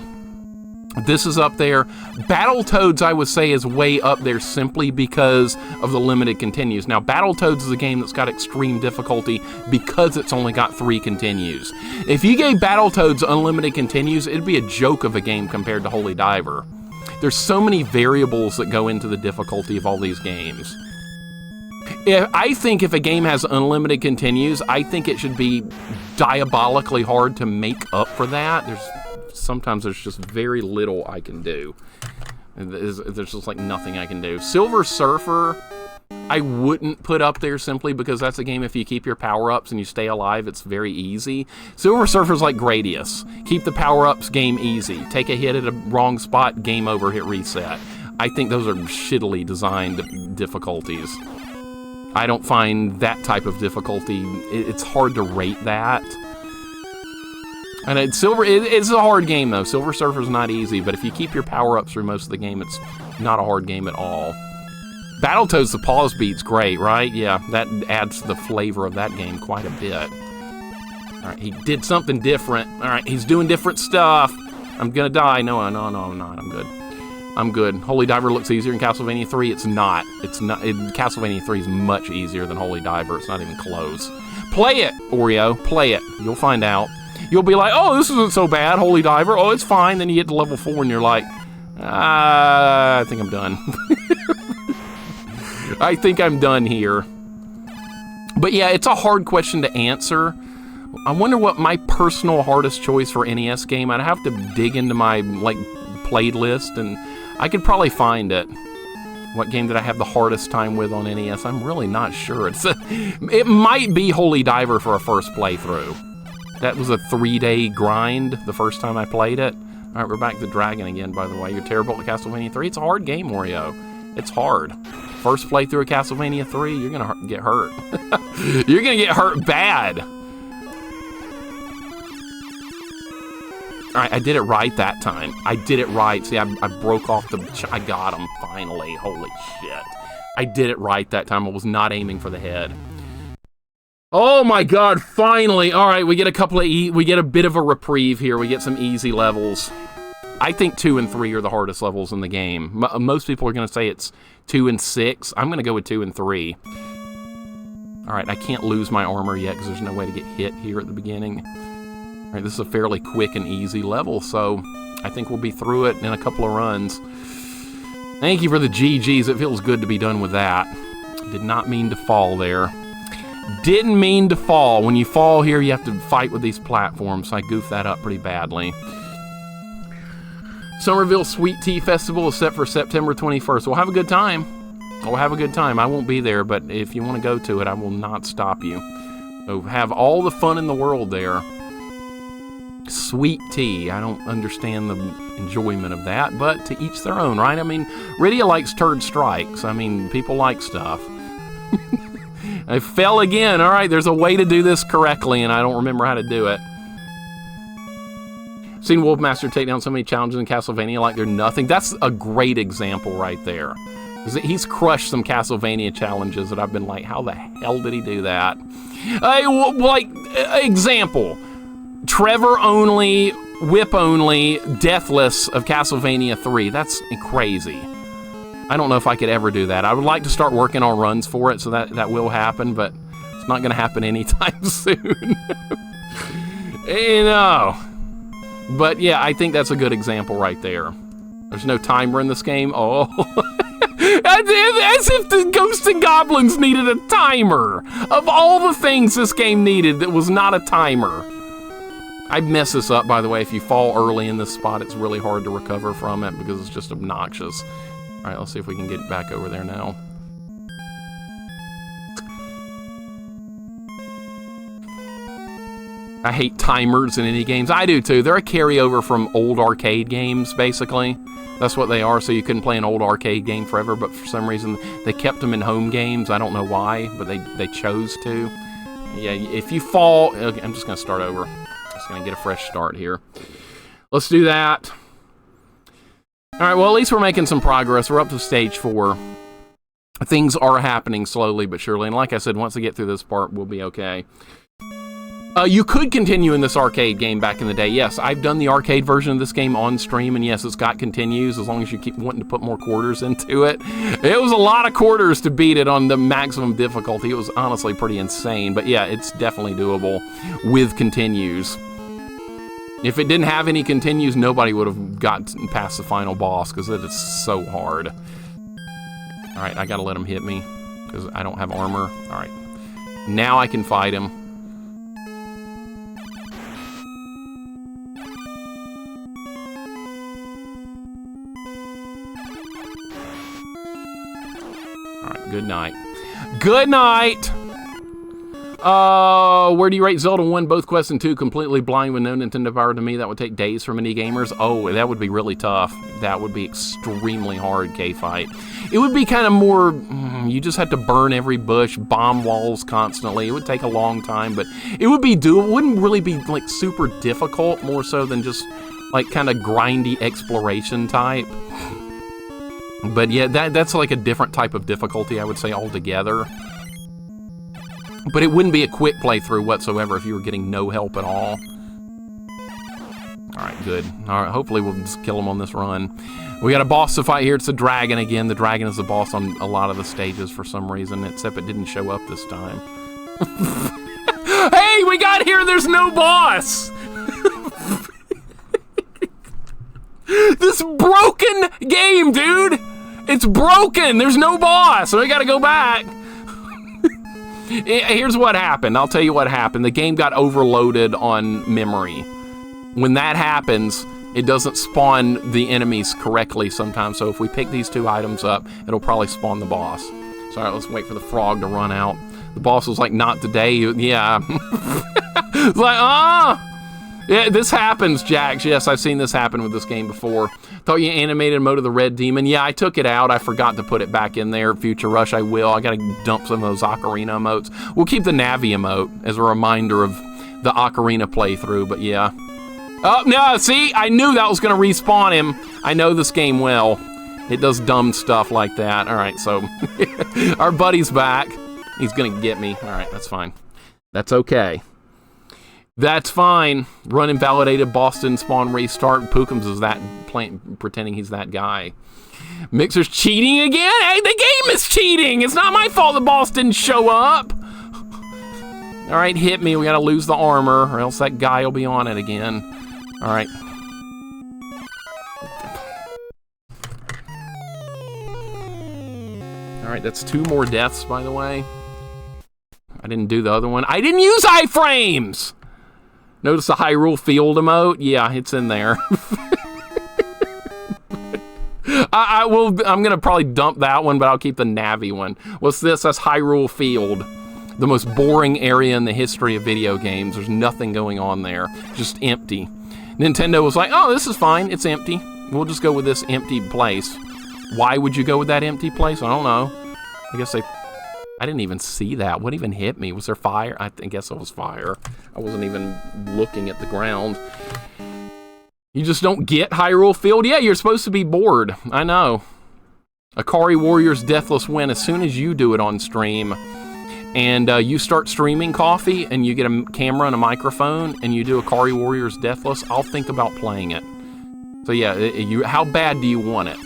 This is up there. Battletoads, I would say, is way up there simply because of the limited continues. Now, Battletoads is a game that's got extreme difficulty because it's only got 3 continues. If you gave Battletoads unlimited continues, it'd be a joke of a game compared to Holy Diver. There's so many variables that go into the difficulty of all these games. I think if a game has unlimited continues, I think it should be diabolically hard to make up for that. Sometimes there's just very little I can do. There's just like nothing I can do. Silver Surfer, I wouldn't put up there simply because that's a game if you keep your power-ups and you stay alive, it's very easy. Silver Surfer's like Gradius. Keep the power-ups, game easy. Take a hit at a wrong spot, game over, hit reset. I think those are shittily designed difficulties. I don't find that type of difficulty, it's hard to rate that. And it's a hard game though. Silver Surfer's not easy, but if you keep your power-ups through most of the game, it's not a hard game at all. Battletoads, the pause beat's great, right? Yeah, that adds to the flavor of that game quite a bit. Alright, he did something different. Alright, he's doing different stuff. I'm gonna die. No, I'm not. I'm good. I'm good. Holy Diver looks easier in Castlevania 3. It's not. Castlevania 3 is much easier than Holy Diver. It's not even close. Play it, Oreo. Play it. You'll find out. You'll be like, oh, this isn't so bad, Holy Diver. Oh, it's fine. Then you get to level 4 and you're like, I think I'm done. I think I'm done here. But yeah, it's a hard question to answer. I wonder what my personal hardest choice for NES game. I'd have to dig into my played list, and I could probably find it. What game did I have the hardest time with on NES? I'm really not sure. It might be Holy Diver for a first playthrough. That was a 3-day grind the first time I played it. All right, we're back to Dragon again, by the way. You're terrible at Castlevania 3. It's a hard game, Wario. It's hard. First playthrough of Castlevania 3, you're going to get hurt. You're going to get hurt bad. All right, I did it right that time. I did it right. See, I broke off I got him, finally. Holy shit. I did it right that time. I was not aiming for the head. Oh my god, finally! Alright, we get we get a bit of a reprieve here. We get some easy levels. I think 2 and 3 are the hardest levels in the game. Most people are going to say it's 2 and 6. I'm going to go with 2 and 3. Alright, I can't lose my armor yet because there's no way to get hit here at the beginning. Alright, this is a fairly quick and easy level, so I think we'll be through it in a couple of runs. Thank you for the GGs. It feels good to be done with that. Did not mean to fall there. Didn't mean to fall. When you fall here, you have to fight with these platforms. So I goofed that up pretty badly. Somerville Sweet Tea Festival is set for September 21st. We'll have a good time. We'll have a good time. I won't be there, but if you want to go to it, I will not stop you. So have all the fun in the world there. Sweet tea. I don't understand the enjoyment of that, but to each their own, right? I mean, Rydia likes turd strikes. I mean, people like stuff. I fell again. All right, there's a way to do this correctly, and I don't remember how to do it. Seen Wolfmaster take down so many challenges in Castlevania like they're nothing. That's a great example right there. He's crushed some Castlevania challenges that I've been like, how the hell did he do that? Example. Trevor only, whip only, deathless of Castlevania 3. That's crazy. I don't know if I could ever do that. I would like to start working on runs for it, so that will happen, but it's not going to happen anytime soon. You know. But yeah, I think that's a good example right there. There's no timer in this game. Oh. As if the Ghosts and Goblins needed a timer. Of all the things this game needed, that was not a timer. I mess this up, by the way. If you fall early in this spot, it's really hard to recover from it because it's just obnoxious. All right, let's see if we can get back over there now. I hate timers in any games. I do too. They're a carryover from old arcade games, basically. That's what they are, so you couldn't play an old arcade game forever, but for some reason they kept them in home games. I don't know why, but they chose to. Yeah, if you fall... Okay, I'm just going to start over. Just going to get a fresh start here. Let's do that. All right, well, at least we're making some progress. We're up to stage 4. Things are happening slowly but surely. And like I said, once I get through this part, we'll be okay. You could continue in this arcade game back in the day. Yes, I've done the arcade version of this game on stream, and yes, it's got continues as long as you keep wanting to put more quarters into it. It was a lot of quarters to beat it on the maximum difficulty. It was honestly pretty insane, but yeah, it's definitely doable with continues. If it didn't have any continues, nobody would have gotten past the final boss, because it is so hard. Alright, I gotta let him hit me, because I don't have armor. Alright, now I can fight him. Alright, good night. Good night! Where do you rate Zelda 1, both Quest and 2, completely blind with no Nintendo power? To me, that would take days for many gamers. Oh, that would be really tough. That would be extremely hard, K-Fight. It would be kind of more, you just have to burn every bush, bomb walls constantly. It would take a long time, but it would be doable. It wouldn't really be, like, super difficult, more so than just, like, kind of grindy exploration type. But yeah, that's like a different type of difficulty, I would say, altogether. But it wouldn't be a quick playthrough whatsoever if you were getting no help at all. Alright, good. Alright, hopefully we'll just kill him on this run. We got a boss to fight here. It's the dragon again. The dragon is the boss on a lot of the stages for some reason, except it didn't show up this time. Hey, we got here! There's no boss! This broken game, dude! It's broken! There's no boss, so we gotta go back. Here's what happened. I'll tell you what happened. The game got overloaded on memory. When that happens, it doesn't spawn the enemies correctly sometimes, so if we pick these 2 items up, it'll probably spawn the boss. So, alright, let's wait for the frog to run out. The boss was like, not today. Yeah. It's like, yeah, this happens, Jax. Yes, I've seen this happen with this game before. Thought you animated mode of the red demon. Yeah, I took it out. I forgot to put it back in there. Future Rush, I will. I gotta dump some of those Ocarina emotes. We'll keep the Navi emote as a reminder of the Ocarina playthrough, but yeah. Oh, no, see? I knew that was gonna respawn him. I know this game well. It does dumb stuff like that. All right, so our buddy's back. He's gonna get me. All right, that's fine. That's okay. That's fine. Run invalidated, Boston, spawn, restart. Pookums is that pretending he's that guy. Mixer's cheating again? Hey, the game is cheating! It's not my fault the boss didn't show up! Alright, hit me. We gotta lose the armor, or else that guy will be on it again. Alright. Alright, that's 2 more deaths, by the way. I didn't do the other one. I didn't use iframes! Notice the Hyrule Field emote? Yeah, it's in there. I'm gonna probably dump that one, but I'll keep the Navi one. What's this? That's Hyrule Field. The most boring area in the history of video games. There's nothing going on there. Just empty. Nintendo was like, oh, this is fine. It's empty. We'll just go with this empty place. Why would you go with that empty place? I don't know. I guess I didn't even see that. What even hit me? Was there fire? I guess it was fire. I wasn't even looking at the ground. You just don't get Hyrule Field? Yeah, you're supposed to be bored. I know. Akari Warriors Deathless win as soon as you do it on stream. And you start streaming Coffee, and you get a camera and a microphone, and you do Akari Warriors Deathless, I'll think about playing it. So yeah, how bad do you want it?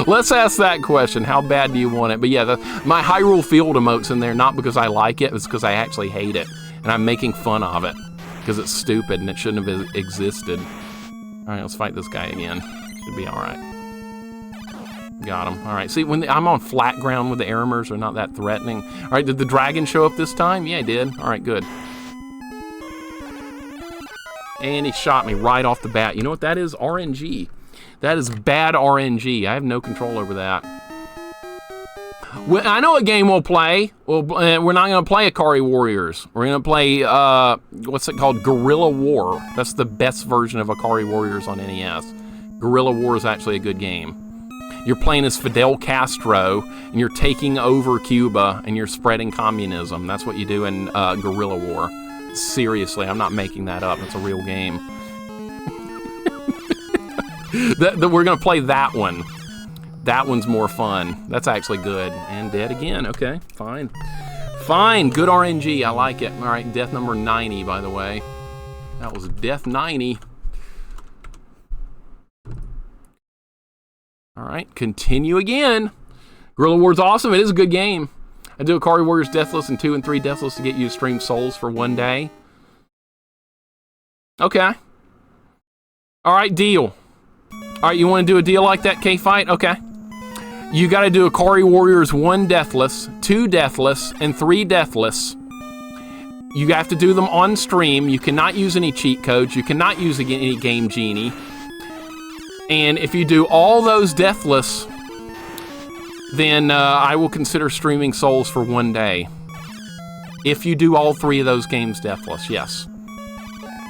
Let's ask that question. How bad do you want it? But yeah, my Hyrule Field emote's in there, not because I like it, it's because I actually hate it. And I'm making fun of it. Because it's stupid and it shouldn't have existed. Alright, let's fight this guy again. Should be alright. Got him. Alright, see, when I'm on flat ground with the Aramers, they're not that threatening. Alright, did the dragon show up this time? Yeah, he did. Alright, good. And he shot me right off the bat. You know what that is? RNG. That is bad RNG. I have no control over that. Well, I know a game we'll play. We're not going to play Akari Warriors. We're going to play, what's it called? Guerrilla War. That's the best version of Akari Warriors on NES. Guerrilla War is actually a good game. You're playing as Fidel Castro, and you're taking over Cuba, and you're spreading communism. That's what you do in Guerrilla War. Seriously, I'm not making that up. It's a real game. We're going to play that one. That one's more fun. That's actually good. And dead again. Okay, fine. Fine, good RNG. I like it. All right, death number 90, by the way. That was death 90. All right, continue again. Guerrilla War's awesome. It is a good game. I do Akari Warriors Deathless and 2 and 3 Deathless to get you to stream Souls for one day. Okay. All right, deal. All right, you want to do a deal like that, K-Fight? Okay. You got to do Akari Warriors 1 Deathless, 2 Deathless, and 3 Deathless. You have to do them on stream. You cannot use any cheat codes. You cannot use any Game Genie. And if you do all those Deathless, then I will consider streaming Souls for one day. If you do all 3 of those games Deathless, yes.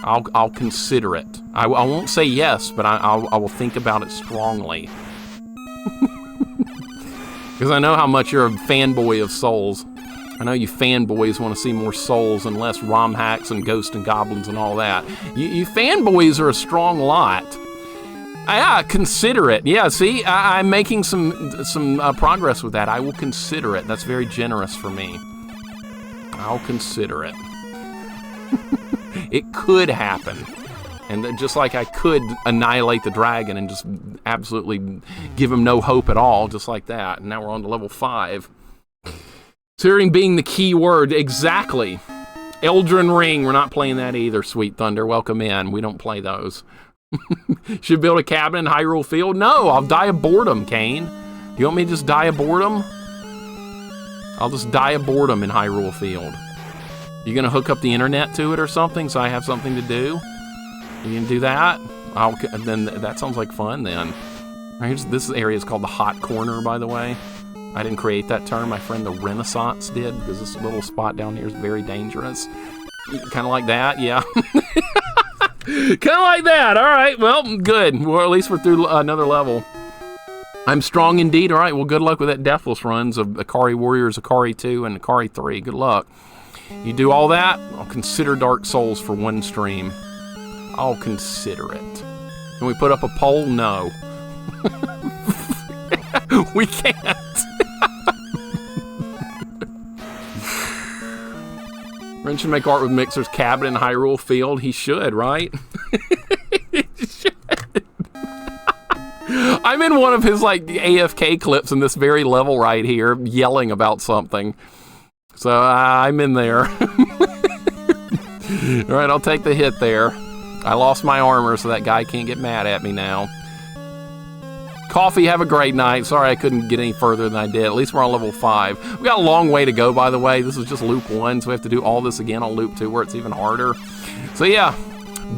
I'll consider it. I won't say yes, but I will think about it strongly. Because I know how much you're a fanboy of Souls. I know you fanboys want to see more Souls and less ROM hacks and Ghosts and Goblins and all that. You fanboys are a strong lot. Yeah, consider it. Yeah, see, I'm making some progress with that. I will consider it. That's very generous for me. I'll consider it. It could happen. And just like I could annihilate the dragon and just absolutely give him no hope at all, just like that. And now we're on to level 5. Searing being the key word. Exactly. Eldrin Ring. We're not playing that either, Sweet Thunder. Welcome in. We don't play those. Should build a cabin in Hyrule Field? No, I'll die of boredom, Kane. Do you want me to just die of boredom? I'll just die of boredom in Hyrule Field. You gonna hook up the internet to it or something so I have something to do? You gonna do that? Then that sounds like fun then. This area is called the Hot Corner, by the way. I didn't create that term. My friend the Renaissance did, because this little spot down here is very dangerous. Kind of like that, yeah. Kind of like that. All right, well, good. Well, at least we're through another level. I'm strong indeed. All right, well, good luck with that Deathless runs of Akari Warriors, Akari 2, and Akari 3. Good luck. You do all that, I'll consider Dark Souls for one stream. I'll consider it. Can we put up a poll? No. We can't. Ren should make art with Mixer's cabin in Hyrule Field. He should, right? He should. I'm in one of his like AFK clips in this very level right here, yelling about something. So I'm in there. All right, I'll take the hit there. I lost my armor, so that guy can't get mad at me now. Coffee, have a great night. Sorry I couldn't get any further than I did. At least we're on level 5. We got a long way to go, by the way. This is just loop 1, so we have to do all this again on loop 2, where it's even harder. So yeah,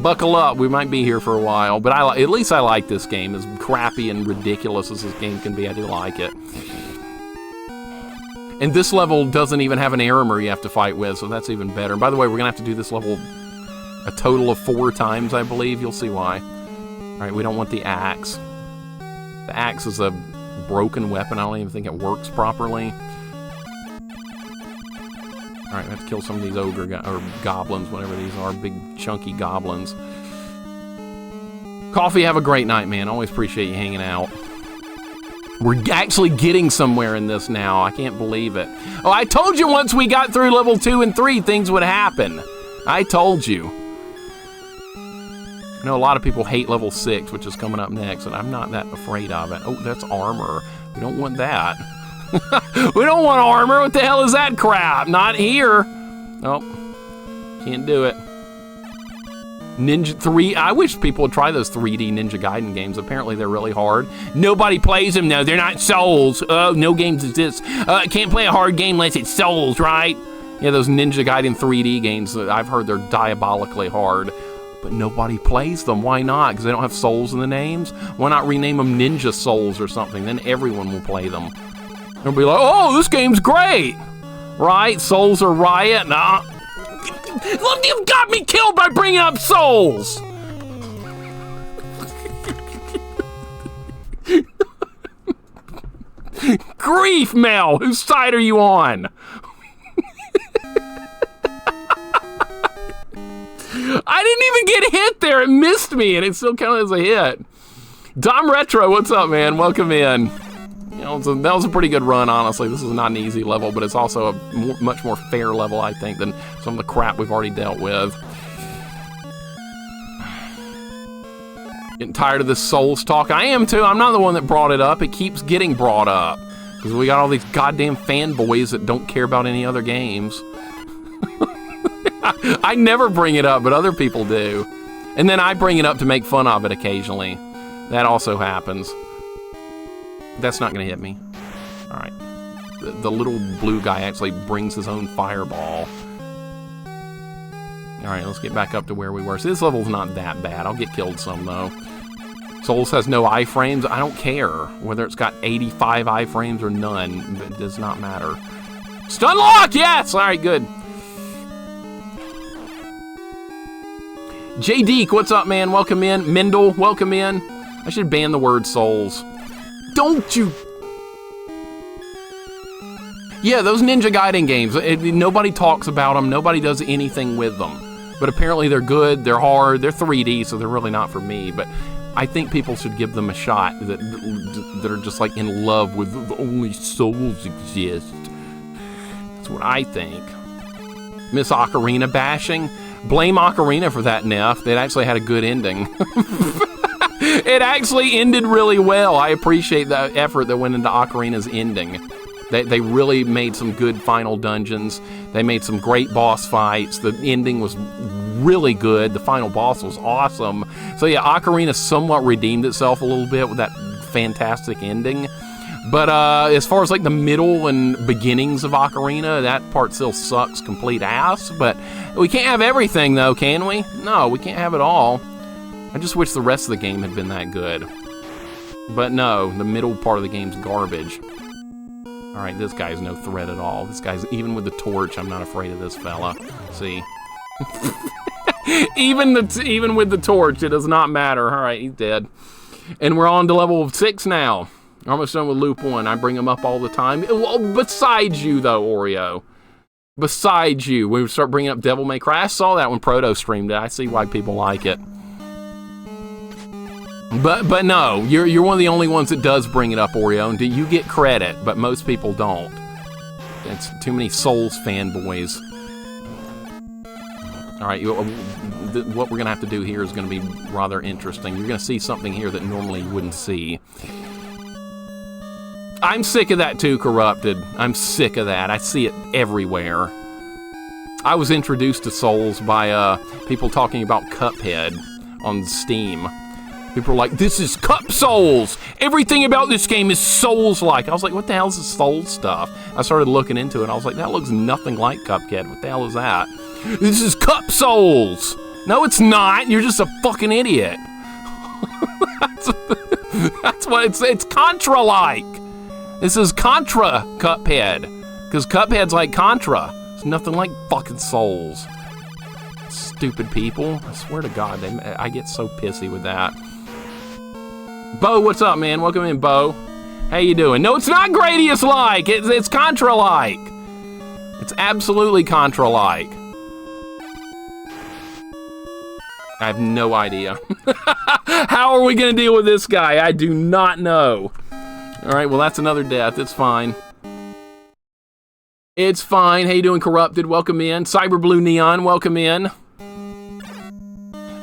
buckle up. We might be here for a while, but at least I like this game. As crappy and ridiculous as this game can be, I do like it. And this level doesn't even have an Aramer you have to fight with, so that's even better. And by the way, we're going to have to do this level a total of 4 times, I believe. You'll see why. All right, we don't want the axe. The axe is a broken weapon. I don't even think it works properly. All right, we have to kill some of these ogre or goblins, whatever these are. Big, chunky goblins. Coffee, have a great night, man. Always appreciate you hanging out. We're actually getting somewhere in this now. I can't believe it. Oh, I told you once we got through level 2 and 3, things would happen. I told you. I know a lot of people hate level 6, which is coming up next, and I'm not that afraid of it. Oh, that's armor. We don't want that. We don't want armor. What the hell is that crap? Not here. Oh, can't do it. Ninja 3. I wish people would try those 3D Ninja Gaiden games. Apparently they're really hard. Nobody plays them, though. They're not Souls. Oh, no games exist. Can't play a hard game unless it's Souls, right? Yeah, those Ninja Gaiden 3D games, I've heard they're diabolically hard. But nobody plays them. Why not? Because they don't have souls in the names? Why not rename them Ninja Souls or something? Then everyone will play them. They'll be like, oh, this game's great! Right? Souls are riot? Nah. Look, you've got me killed by bringing up souls! Grief, Mel! Whose side are you on? I didn't even get hit there. It missed me, and it still counted as a hit. Dom Retro, what's up, man? Welcome in. You know, that was a pretty good run, honestly. This is not an easy level, but it's also a much more fair level, I think, than some of the crap we've already dealt with. Getting tired of this Souls talk. I am too. I'm not the one that brought it up. It keeps getting brought up. Because we got all these goddamn fanboys that don't care about any other games. I never bring it up, but other people do. And then I bring it up to make fun of it occasionally. That also happens. That's not going to hit me. Alright. The little blue guy actually brings his own fireball. Alright, let's get back up to where we were. So this level's not that bad. I'll get killed some, though. Souls has no iframes. I don't care whether it's got 85 iframes or none. It does not matter. Stun lock! Yes! Alright, good. J Deke, what's up, man? Welcome in. Mendel, welcome in. I should ban the word Souls. Don't you... Yeah, those Ninja Gaiden games. Nobody talks about them. Nobody does anything with them. But apparently they're good. They're hard. They're 3D, so they're really not for me. But I think people should give them a shot that are just like in love with only Souls exist. That's what I think. Miss Ocarina bashing. Blame Ocarina for that, Neff. It actually had a good ending. It actually ended really well. I appreciate the effort that went into Ocarina's ending. They really made some good final dungeons. They made some great boss fights. The ending was really good. The final boss was awesome. So yeah, Ocarina somewhat redeemed itself a little bit with that fantastic ending. But as far as like the middle and beginnings of Ocarina, that part still sucks complete ass. But we can't have everything though, can we? No, we can't have it all. I just wish the rest of the game had been that good. But no, the middle part of the game's garbage. Alright, this guy's no threat at all. This guy's, even with the torch, I'm not afraid of this fella. See? even with the torch, it does not matter. Alright, he's dead. And we're on to level 6 now. Almost done with loop 1. I bring him up all the time. Well, besides you, though, Oreo. Besides you. When we start bringing up Devil May Cry. I saw that when Proto streamed it. I see why people like it. But no, you're one of the only ones that does bring it up, Oreo, and you get credit, but most people don't. It's too many Souls fanboys. Alright, what we're going to have to do here is going to be rather interesting. You're going to see something here that normally you wouldn't see. I'm sick of that too, Corrupted. I'm sick of that. I see it everywhere. I was introduced to Souls by people talking about Cuphead on Steam. People are like, this is Cup Souls! Everything about this game is Souls-like. I was like, what the hell is this Souls stuff? I started looking into it, and I was like, that looks nothing like Cuphead. What the hell is that? This is Cup Souls! No, it's not! You're just a fucking idiot. That's what it's Contra-like! This is Contra Cuphead. Because Cuphead's like Contra. It's nothing like fucking Souls. Stupid people. I swear to God, I get so pissy with that. Bo, what's up, man? Welcome in, Bo. How you doing? No, it's not Gradius-like. It's Contra-like. It's absolutely Contra-like. I have no idea. How are we going to deal with this guy? I do not know. All right, well, that's another death. It's fine. It's fine. How you doing, Corrupted? Welcome in. Cyber Blue Neon, welcome in.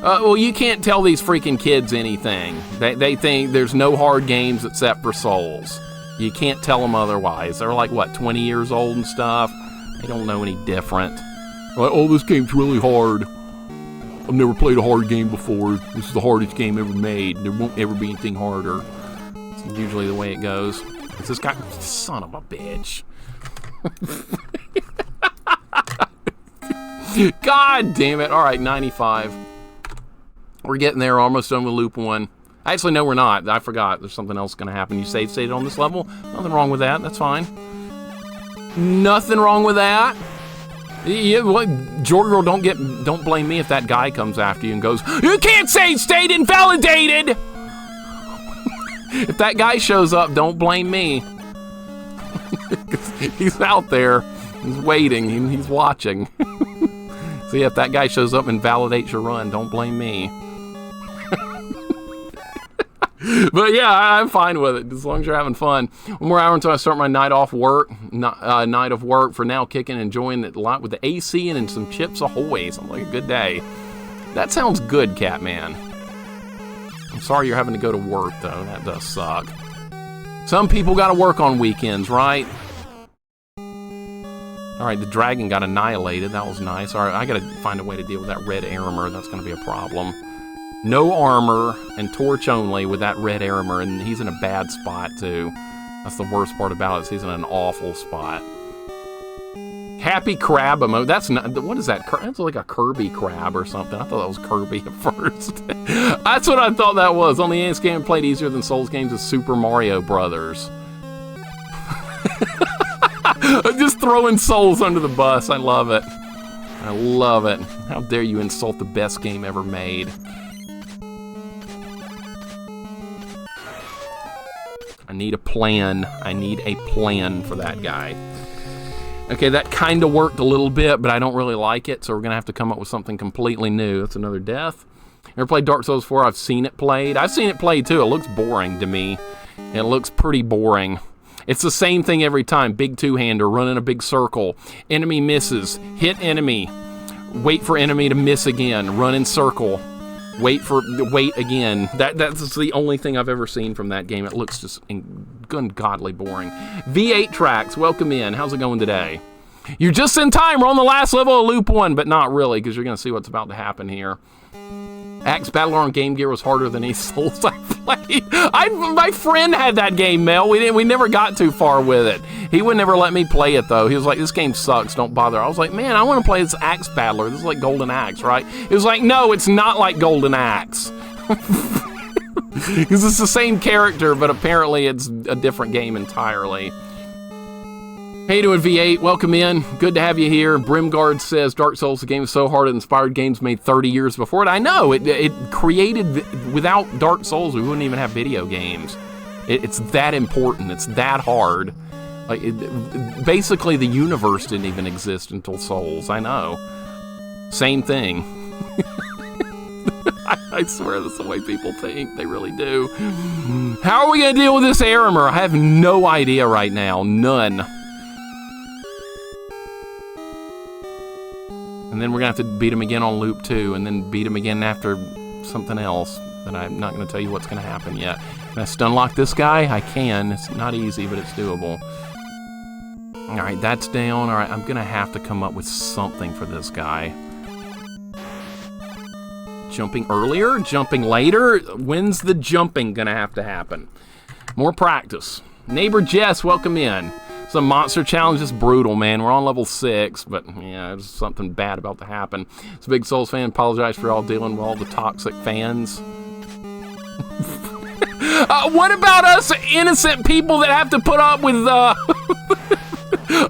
Well, you can't tell these freaking kids anything. They think there's no hard games except for Souls. You can't tell them otherwise. They're like, what, 20 years old and stuff? They don't know any different. Like, oh, this game's really hard. I've never played a hard game before. This is the hardest game ever made. There won't ever be anything harder. It's usually the way it goes. It's this guy, son of a bitch. God damn it. All right, 95. We're getting there, almost done with loop 1. Actually, no, we're not. I forgot. There's something else going to happen. You save stated on this level. Nothing wrong with that. That's fine. Nothing wrong with that. Yeah, what, Jorgirl, don't blame me if that guy comes after you and goes, you can't save state invalidated! If that guy shows up, don't blame me. He's out there. He's waiting. He's watching. So yeah, if that guy shows up and validates your run, don't blame me. But yeah, I'm fine with it as long as you're having fun. One more hour until I start my night off work. Night of work. For now, kicking and enjoying it a lot with the AC and some Chips Ahoy. Sounds like a good day. That sounds good, Catman. I'm sorry you're having to go to work though. That does suck. Some people got to work on weekends, right? All right, the dragon got annihilated. That was nice. All right, I got to find a way to deal with that red armor. That's going to be a problem. No armor and torch only with that red armor, and he's in a bad spot too. That's the worst part about it. Is he's in an awful spot. Happy crab emote. That's not. What is that? That's like a Kirby crab or something. I thought that was Kirby at first. That's what I thought that was. On the NES game, played easier than Souls games is Super Mario Brothers. Just throwing Souls under the bus. I love it. I love it. How dare you insult the best game ever made. I need a plan. I need a plan for that guy. Okay, that kind of worked a little bit, but I don't really like it, so we're going to have to come up with something completely new. That's another death. Ever played Dark Souls 4? I've seen it played. I've seen it played, too. It looks boring to me. It looks pretty boring. It's the same thing every time. Big two-hander, run in a big circle. Enemy misses. Hit enemy. Wait for enemy to miss again. Run in circle. Wait again. That's the only thing I've ever seen from that game. It looks just ungodly boring. V8 Tracks, welcome in. How's it going today? You're just in time. We're on the last level of Loop 1, but not really, because you're going to see what's about to happen here. Axe Battler on Game Gear was harder than any Souls I played. My friend had that game, Mel. We never got too far with it. He would never let me play it, though. He was like, this game sucks, don't bother. I was like, man, I want to play this Axe Battler. This is like Golden Axe, right? He was like, no, it's not like Golden Axe. Because it's the same character, but apparently it's a different game entirely. How you doing, V8? Welcome in. Good to have you here. Brimguard says, Dark Souls, the game is so hard it inspired games made 30 years before it. I know. It created, without Dark Souls, we wouldn't even have video games. It's that important. It's that hard. Like, basically, the universe didn't even exist until Souls. I know. Same thing. I swear that's the way people think. They really do. How are we going to deal with this armor? I have no idea right now. None. And then we're going to have to beat him again on Loop 2, and then beat him again after something else that I'm not going to tell you what's going to happen yet. Can I stun lock this guy? I can. It's not easy, but it's doable. All right, that's down. All right, I'm going to have to come up with something for this guy. Jumping earlier? Jumping later? When's the jumping going to have to happen? More practice. Neighbor Jess, welcome in. It's a monster challenge. It's brutal, man. We're on level 6, but yeah, there's something bad about to happen. It's a big Souls fan. Apologize for all dealing with all the toxic fans. What about us innocent people that have to put up with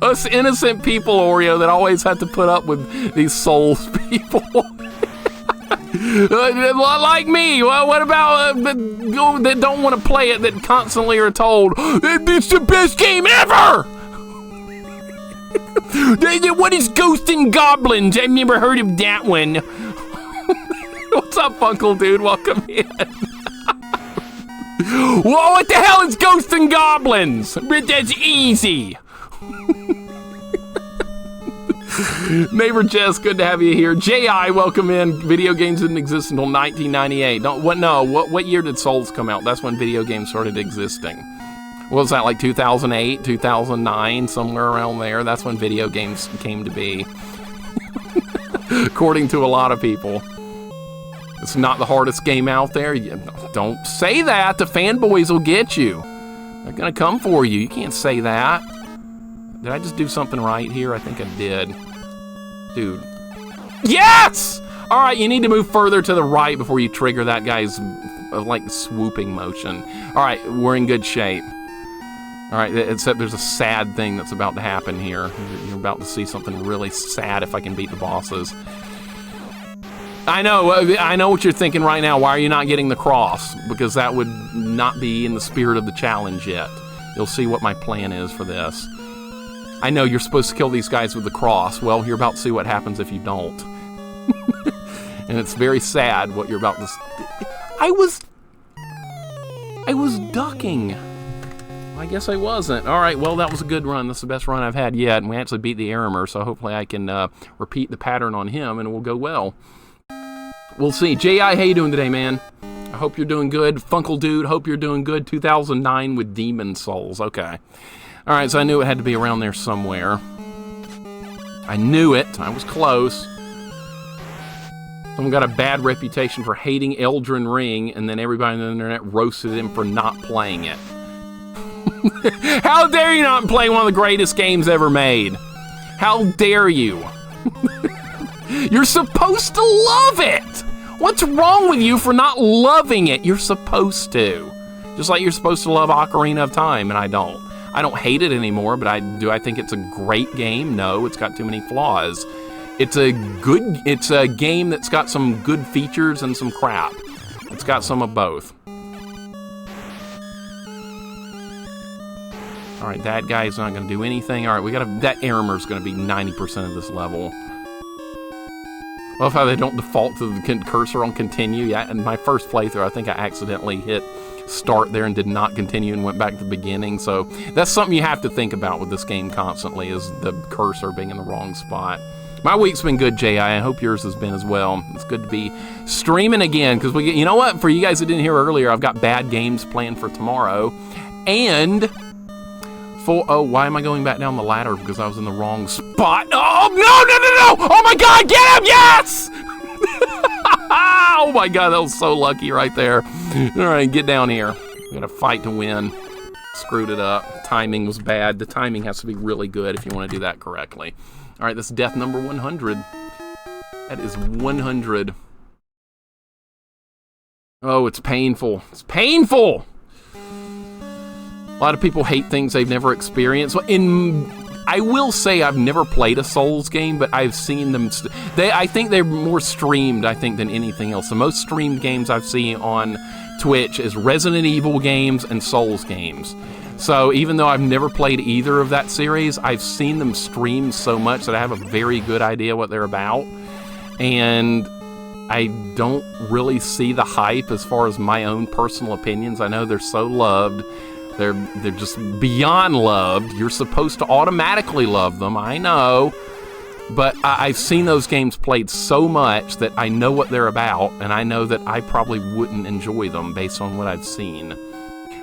us innocent people, Oreo, that always have to put up with these Souls people? Like me. Well, what about that don't want to play it, that constantly are told, it's the best game ever! What is Ghosts and Goblins? I've never heard of that one. What's up, Uncle Dude? Welcome in. Whoa, what the hell is Ghosts and Goblins? But that's easy. Neighbor Jess, good to have you here. J.I., welcome in. Video games didn't exist until 1998. What year did Souls come out? That's when video games started existing. What was that, like 2008, 2009, somewhere around there? That's when video games came to be. According to a lot of people. It's not the hardest game out there. Don't say that. The fanboys will get you. They're gonna come for you. You can't say that. Did I just do something right here? I think I did. Dude. Yes! All right, you need to move further to the right before you trigger that guy's, like, swooping motion. All right, we're in good shape. All right, except there's a sad thing that's about to happen here. You're about to see something really sad if I can beat the bosses. I know what you're thinking right now. Why are you not getting the cross? Because that would not be in the spirit of the challenge yet. You'll see what my plan is for this. I know you're supposed to kill these guys with the cross. Well, you're about to see what happens if you don't. And it's very sad what you're about to... I was ducking. I guess I wasn't. All right, well, that was a good run. That's the best run I've had yet, and we actually beat the Aramer, so hopefully I can repeat the pattern on him, and it will go well. We'll see. J.I., how you doing today, man? I hope you're doing good. Funkle Dude, hope you're doing good. 2009 with Demon Souls. Okay. All right, so I knew it had to be around there somewhere. I knew it. I was close. Someone got a bad reputation for hating Elden Ring, and then everybody on the internet roasted him for not playing it. How dare you not play one of the greatest games ever made? How dare you? You're supposed to love it! What's wrong with you for not loving it? You're supposed to. Just like you're supposed to love Ocarina of Time, and I don't. I don't hate it anymore, but I think it's a great game? No, it's got too many flaws. It's a game that's got some good features and some crap. It's got some of both. All right, that guy's not going to do anything. All right, that Aramer's going to be 90% of this level. I love how they don't default to the cursor on continue. Yeah, in my first playthrough, I think I accidentally hit start there and did not continue and went back to the beginning. So that's something you have to think about with this game constantly, is the cursor being in the wrong spot. My week's been good, J.I. I hope yours has been as well. It's good to be streaming again, because you know what? For you guys that didn't hear earlier, I've got bad games planned for tomorrow. And oh, why am I going back down the ladder? Because I was in the wrong spot. Oh, no! Oh my God, get him! Yes! Oh my God, that was so lucky right there. All right, get down here. We got to fight to win. Screwed it up. Timing was bad. The timing has to be really good if you want to do that correctly. All right, this is death number 100. That is 100. Oh, it's painful. It's painful! A lot of people hate things they've never experienced. I will say I've never played a Souls game, but I've seen them. I think they're more streamed, than anything else. The most streamed games I've seen on Twitch is Resident Evil games and Souls games. So even though I've never played either of that series, I've seen them streamed so much that I have a very good idea what they're about. And I don't really see the hype as far as my own personal opinions. I know they're so loved. They're just beyond loved. You're supposed to automatically love them, I know. But I've seen those games played so much that I know what they're about, and I know that I probably wouldn't enjoy them based on what I've seen.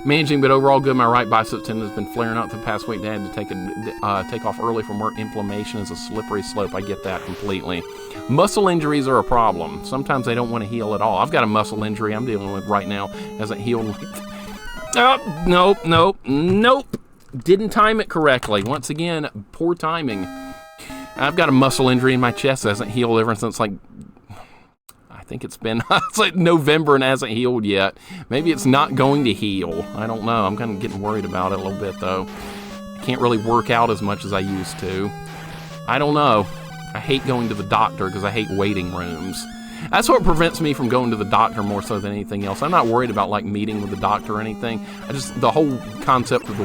Managing, but overall good. My right bicep tendon has been flaring up the past week. I had to take off early from work. Inflammation is a slippery slope. I get that completely. Muscle injuries are a problem. Sometimes they don't want to heal at all. I've got a muscle injury I'm dealing with right now. Hasn't healed. Oh, nope. Didn't time it correctly. Once again, poor timing. I've got a muscle injury in my chest that hasn't healed ever since, I think it's been it's like November and hasn't healed yet. Maybe it's not going to heal. I don't know. I'm kind of getting worried about it a little bit, though. I can't really work out as much as I used to. I don't know. I hate going to the doctor because I hate waiting rooms. That's what prevents me from going to the doctor more so than anything else. I'm not worried about meeting with the doctor or anything. The whole concept of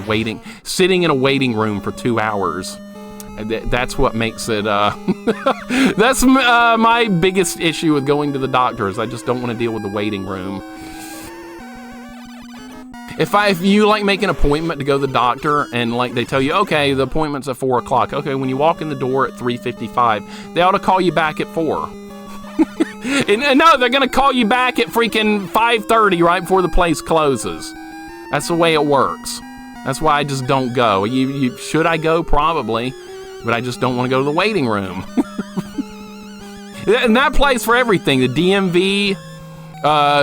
sitting in a waiting room for 2 hours. That's what makes it, that's my biggest issue with going to the doctor, is I just don't want to deal with the waiting room. If you make an appointment to go to the doctor and they tell you, okay, the appointment's at 4 o'clock. Okay, when you walk in the door at 3:55, they ought to call you back at 4. And no, they're going to call you back at freaking 5:30 right before the place closes. That's the way it works. That's why I just don't go. Should I go? Probably. But I just don't want to go to the waiting room. And that applies for everything. The DMV,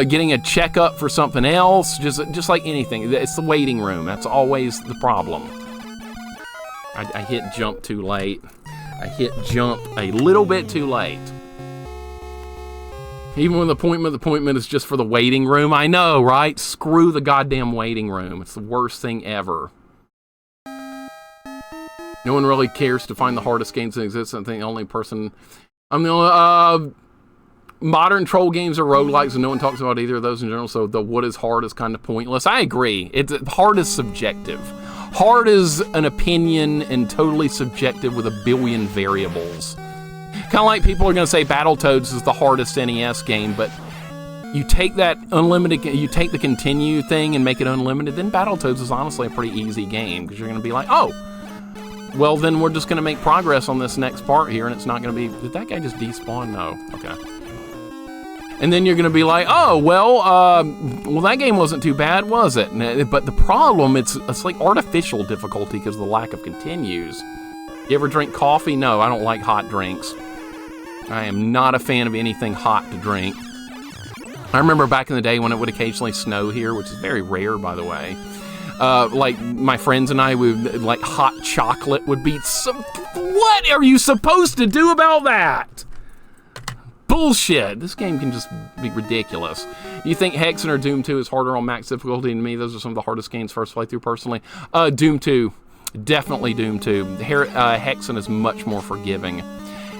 getting a checkup for something else, just like anything. It's the waiting room. That's always the problem. I hit jump too late. I hit jump a little bit too late. Even when the appointment is just for the waiting room. I know, right? Screw the goddamn waiting room. It's the worst thing ever. No one really cares to find the hardest games that exist. I think the only person... modern troll games are roguelikes, and no one talks about either of those in general, so the what is hard is kind of pointless. I agree. Hard is subjective. Hard is an opinion and totally subjective with a billion variables. Kind of like people are going to say Battletoads is the hardest NES game, but you take that unlimited, you take the continue thing and make it unlimited, then Battletoads is honestly a pretty easy game, because you're going to be like, oh, well, then we're just going to make progress on this next part here, and it's not going to be... Did that guy just despawn? No. Okay. And then you're going to be like, oh, well, that game wasn't too bad, was it? But the problem, it's like artificial difficulty because of the lack of continues. You ever drink coffee? No, I don't like hot drinks. I am not a fan of anything hot to drink. I remember back in the day when it would occasionally snow here, which is very rare, by the way. Like, my friends and I would, like, hot chocolate would be some... What are you supposed to do about that? Bullshit. This game can just be ridiculous. You think Hexen or Doom 2 is harder on max difficulty than me? Those are some of the hardest games first playthrough, personally. Doom 2. Definitely Doom 2. Hexen is much more forgiving.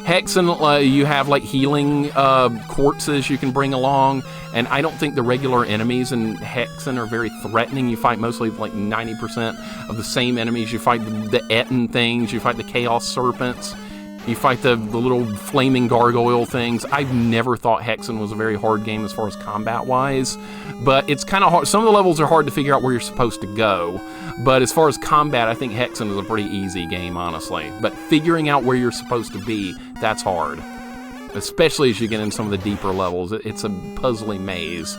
Hexen, you have like healing quartzes you can bring along, and I don't think the regular enemies in Hexen are very threatening. You fight mostly like 90% of the same enemies. You fight the Etten things, you fight the Chaos Serpents, you fight the little flaming gargoyle things. I've never thought Hexen was a very hard game as far as combat-wise, but it's kind of hard. Some of the levels are hard to figure out where you're supposed to go, but as far as combat, I think Hexen is a pretty easy game, honestly. But figuring out where you're supposed to be, that's hard. Especially as you get in some of the deeper levels. It's a puzzly maze.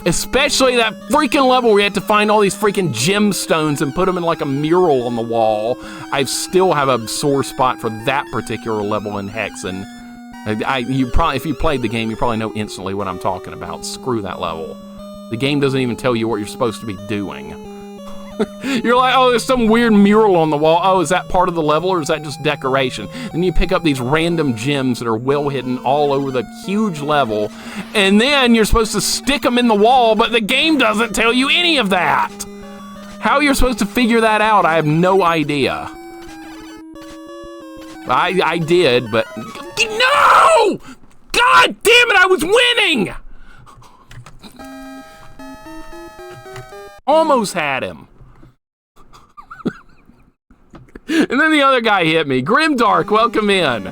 Especially that freaking level where you have to find all these freaking gemstones and put them in like a mural on the wall. I still have a sore spot for that particular level in Hexen. If you played the game, you probably know instantly what I'm talking about. Screw that level. The game doesn't even tell you what you're supposed to be doing. You're like, oh, there's some weird mural on the wall. Oh, is that part of the level or is that just decoration? Then you pick up these random gems that are well hidden all over the huge level, and then you're supposed to stick them in the wall, but the game doesn't tell you any of that. How you're supposed to figure that out, I have no idea. I did, but... No! God damn it, I was winning! Almost had him. And then the other guy hit me. Grimdark, welcome in.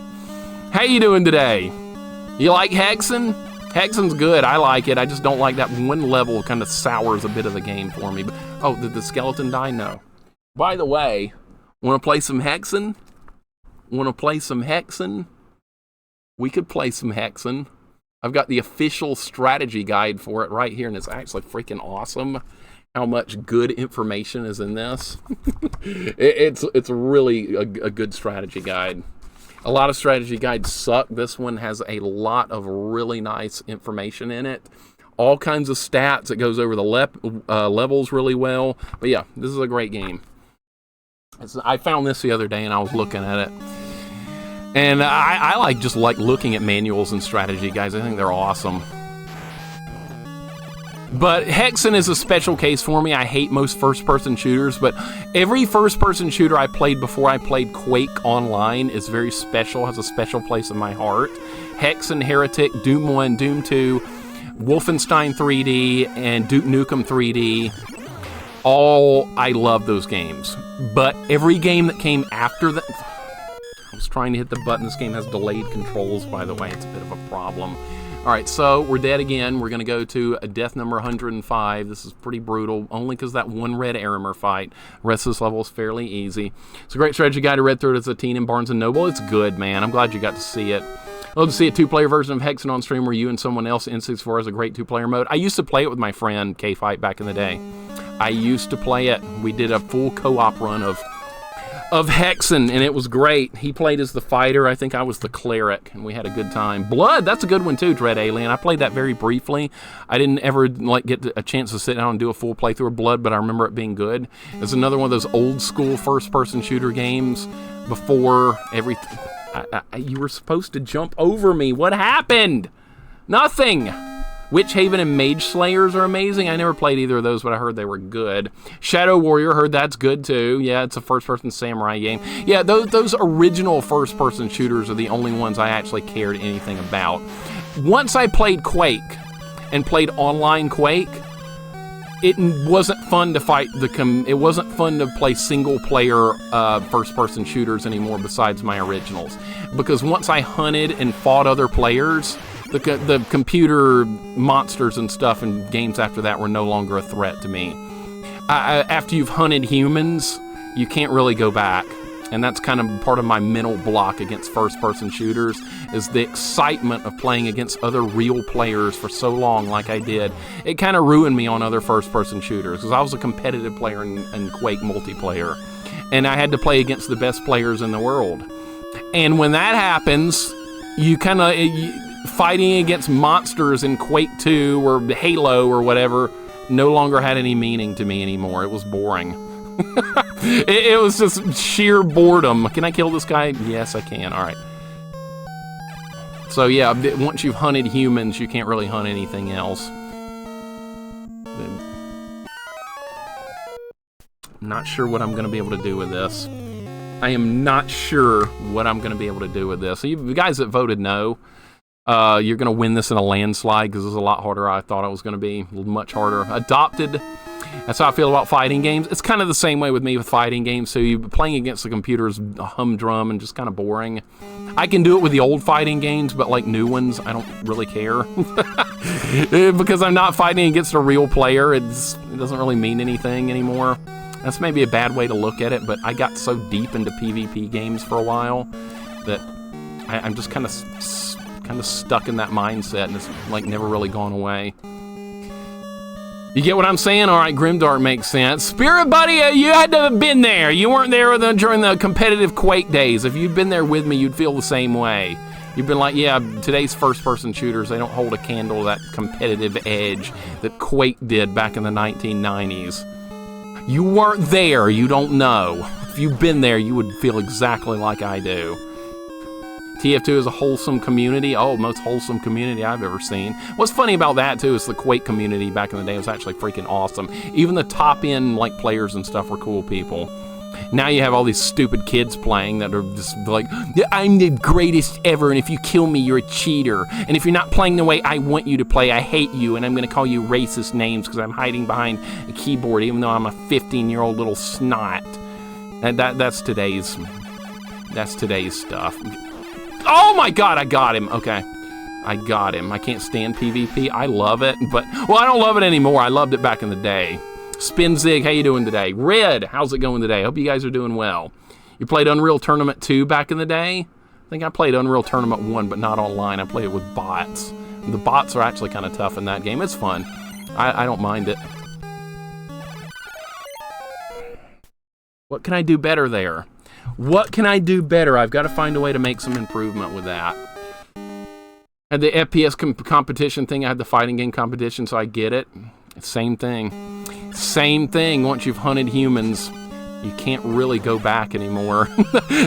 How you doing today? You like Hexen? Hexen's good. I like it. I just don't like that one level. Kind of sours a bit of the game for me. But, oh, did the skeleton die? No. By the way, want to play some Hexen? Want to play some Hexen? We could play some Hexen. I've got the official strategy guide for it right here, and it's actually freaking awesome. How much good information is in this. It's really a good strategy guide. A lot of strategy guides suck. This one has a lot of really nice information in it. All kinds of stats. It goes over the levels really well. But yeah, this is a great game. I found this the other day and I was looking at it. And I like looking at manuals and strategy guides. I think they're awesome. But Hexen is a special case for me. I hate most first-person shooters, but every first-person shooter I played before I played Quake Online is very special, has a special place in my heart. Hexen, Heretic, Doom 1, Doom 2, Wolfenstein 3D, and Duke Nukem 3D. I love those games. But every game that came after that... I was trying to hit the button. This game has delayed controls, by the way. It's a bit of a problem. Alright, so we're dead again. We're going to go to a death number 105. This is pretty brutal, only because that one red Aramer fight. The rest of this level is fairly easy. It's a great strategy guide. I read through it as a teen in Barnes & Noble. It's good, man. I'm glad you got to see it. I'd love to see a two-player version of Hexen on stream where you and someone else in N64 has a great two-player mode. I used to play it with my friend, K-Fight, back in the day. I used to play it. We did a full co-op run of Hexen, and it was great. He played as the fighter. I think I was the cleric, and we had a good time. Blood, that's a good one too, Dread Alien. I played that very briefly. I didn't ever get a chance to sit down and do a full playthrough of Blood, but I remember it being good. It's another one of those old school first-person shooter games before everything. You were supposed to jump over me. What happened? Nothing. Witch Haven and Mage Slayers are amazing. I never played either of those, but I heard they were good. Shadow Warrior, heard that's good too. Yeah, it's a first-person samurai game. Yeah, those original first-person shooters are the only ones I actually cared anything about. Once I played Quake and played online Quake, it wasn't fun to fight it wasn't fun to play single-player first-person shooters anymore besides my originals. Because once I hunted and fought other players, the computer monsters and stuff and games after that were no longer a threat to me. After you've hunted humans, you can't really go back. And that's kind of part of my mental block against first-person shooters, is the excitement of playing against other real players for so long like I did. It kind of ruined me on other first-person shooters, because I was a competitive player in Quake multiplayer. And I had to play against the best players in the world. And when that happens, you kind of... fighting against monsters in Quake 2 or Halo or whatever no longer had any meaning to me anymore. It was boring. It was just sheer boredom. Can I kill this guy? Yes, I can. All right. So yeah, once you've hunted humans, you can't really hunt anything else. I'm not sure what I'm going to be able to do with this. I am not sure what I'm going to be able to do with this. So you guys that voted no, you're going to win this in a landslide, because this is a lot harder than I thought it was going to be. Much harder. Adopted. That's how I feel about fighting games. It's kind of the same way with me with fighting games. So you're playing against the computer is humdrum and just kind of boring. I can do it with the old fighting games, but like new ones, I don't really care. Because I'm not fighting against a real player, it doesn't really mean anything anymore. That's maybe a bad way to look at it, but I got so deep into PvP games for a while that I'm just kind of stuck in that mindset, and it's like never really gone away. You get what I'm saying? All right, Grimdark makes sense. Spirit Buddy, you had to have been there. You weren't there during the competitive Quake days. If you'd been there with me, you'd feel the same way. You've been like, yeah, today's first-person shooters, they don't hold a candle to that competitive edge that Quake did back in the 1990s. You weren't there. You don't know. If you've been there, you would feel exactly like I do. TF2 is a wholesome community. Oh, most wholesome community I've ever seen. What's funny about that, too, is the Quake community back in the day was actually freaking awesome. Even the top-end like players and stuff were cool people. Now you have all these stupid kids playing that are just like, I'm the greatest ever, and if you kill me, you're a cheater. And if you're not playing the way I want you to play, I hate you, and I'm going to call you racist names because I'm hiding behind a keyboard, even though I'm a 15-year-old little snot. And that's today's stuff. Oh my god, I got him. Okay. I got him. I can't stand PvP. I love it, but... Well, I don't love it anymore. I loved it back in the day. Spin Zig, how you doing today? Red, how's it going today? Hope you guys are doing well. You played Unreal Tournament 2 back in the day? I think I played Unreal Tournament 1, but not online. I played it with bots. The bots are actually kind of tough in that game. It's fun. I don't mind it. What can I do better there? What can I do better? I've got to find a way to make some improvement with that. Had the FPS competition thing. I had the fighting game competition, so I get it. Same thing. Same thing. Once you've hunted humans, you can't really go back anymore.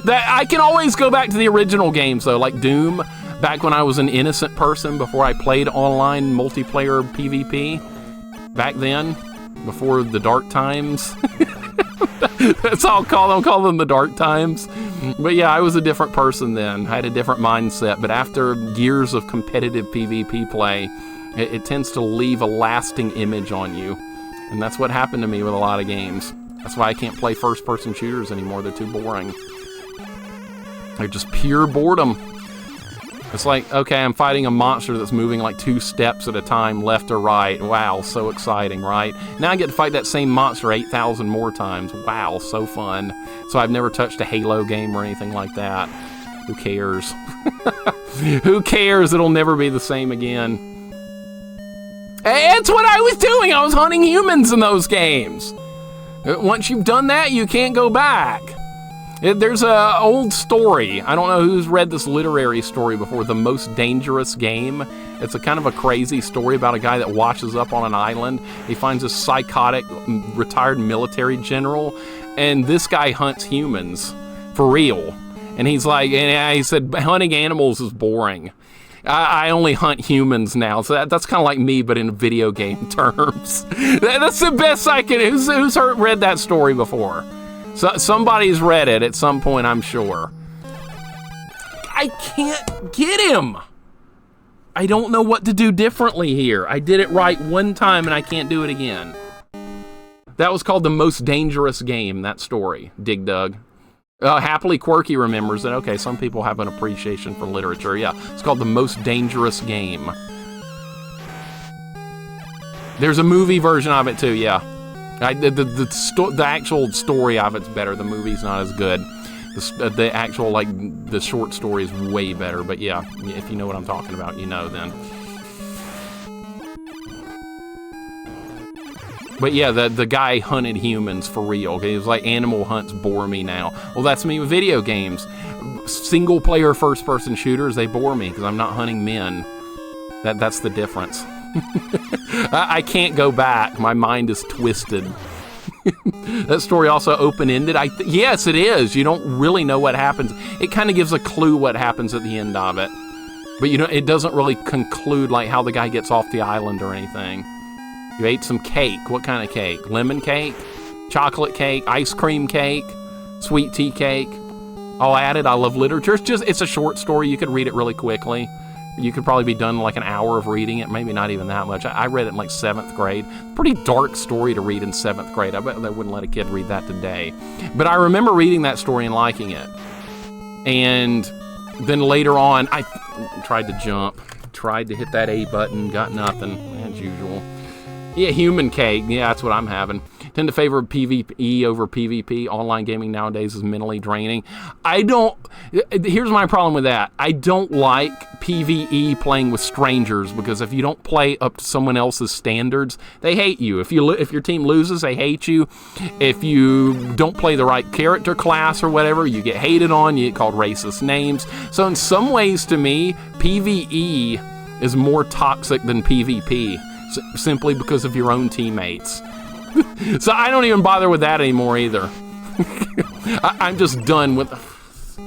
I can always go back to the original games, though, like Doom. Back when I was an innocent person, before I played online multiplayer PvP. Back then, before the dark times. That's all I'll call them the dark times. But yeah, I was a different person then. I had a different mindset. But after years of competitive PvP play, it tends to leave a lasting image on you. And that's what happened to me with a lot of games. That's why I can't play first-person shooters anymore. They're too boring. They're just pure boredom. It's like, okay, I'm fighting a monster that's moving like 2 steps at a time, left or right. Wow, so exciting, right? Now I get to fight that same monster 8,000 more times. Wow, so fun. So I've never touched a Halo game or anything like that. Who cares? Who cares? It'll never be the same again. It's what I was doing. I was hunting humans in those games. Once you've done that, you can't go back. There's an old story. I don't know who's read this literary story before, The Most Dangerous Game. It's a kind of a crazy story about a guy that washes up on an island. He finds a psychotic retired military general, and this guy hunts humans for real. And he's like, and he said, hunting animals is boring. I only hunt humans now, so that's kind of like me, but in video game terms. That's the best I can. Who's read that story before? So, somebody's read it at some point, I'm sure. I can't get him. I don't know what to do differently here. I did it right one time, and I can't do it again. That was called The Most Dangerous Game, that story. Dig Dug. Happily Quirky remembers it. Okay, some people have an appreciation for literature. Yeah, it's called The Most Dangerous Game. There's a movie version of it too, yeah. The actual story of it's better. The movie's not as good. The actual, like, the short story is way better. But yeah, if you know what I'm talking about, you know then. But yeah, the guy hunted humans for real. Okay? He was like, animal hunts bore me now. Well, that's me with video games. Single-player first-person shooters, they bore me because I'm not hunting men. That's the difference. I can't go back. My mind is twisted. That story also open-ended. Yes, it is. You don't really know what happens. It kind of gives a clue what happens at the end of it. But you know, it doesn't really conclude like how the guy gets off the island or anything. You ate some cake. What kind of cake? Lemon cake? Chocolate cake? Ice cream cake? Sweet tea cake? All added. I love literature. It's a short story. You could read it really quickly. You could probably be done in like an hour of reading it, maybe not even that much. I read it in like 7th grade. Pretty dark story to read in 7th grade. I bet they wouldn't let a kid read that today. But I remember reading that story and liking it. And then later on, I tried to jump, tried to hit that A button, got nothing, as usual. Yeah, human cake. Yeah, that's what I'm having. Tend to favor PvE over PvP. Online gaming nowadays is mentally draining. Here's my problem with that. I don't like PvE playing with strangers because if you don't play up to someone else's standards, they hate you. If your team loses, they hate you. If you don't play the right character class or whatever, you get hated on, you get called racist names. So in some ways, to me, PvE is more toxic than PvP, simply because of your own teammates. So I don't even bother with that anymore either. I'm just done with...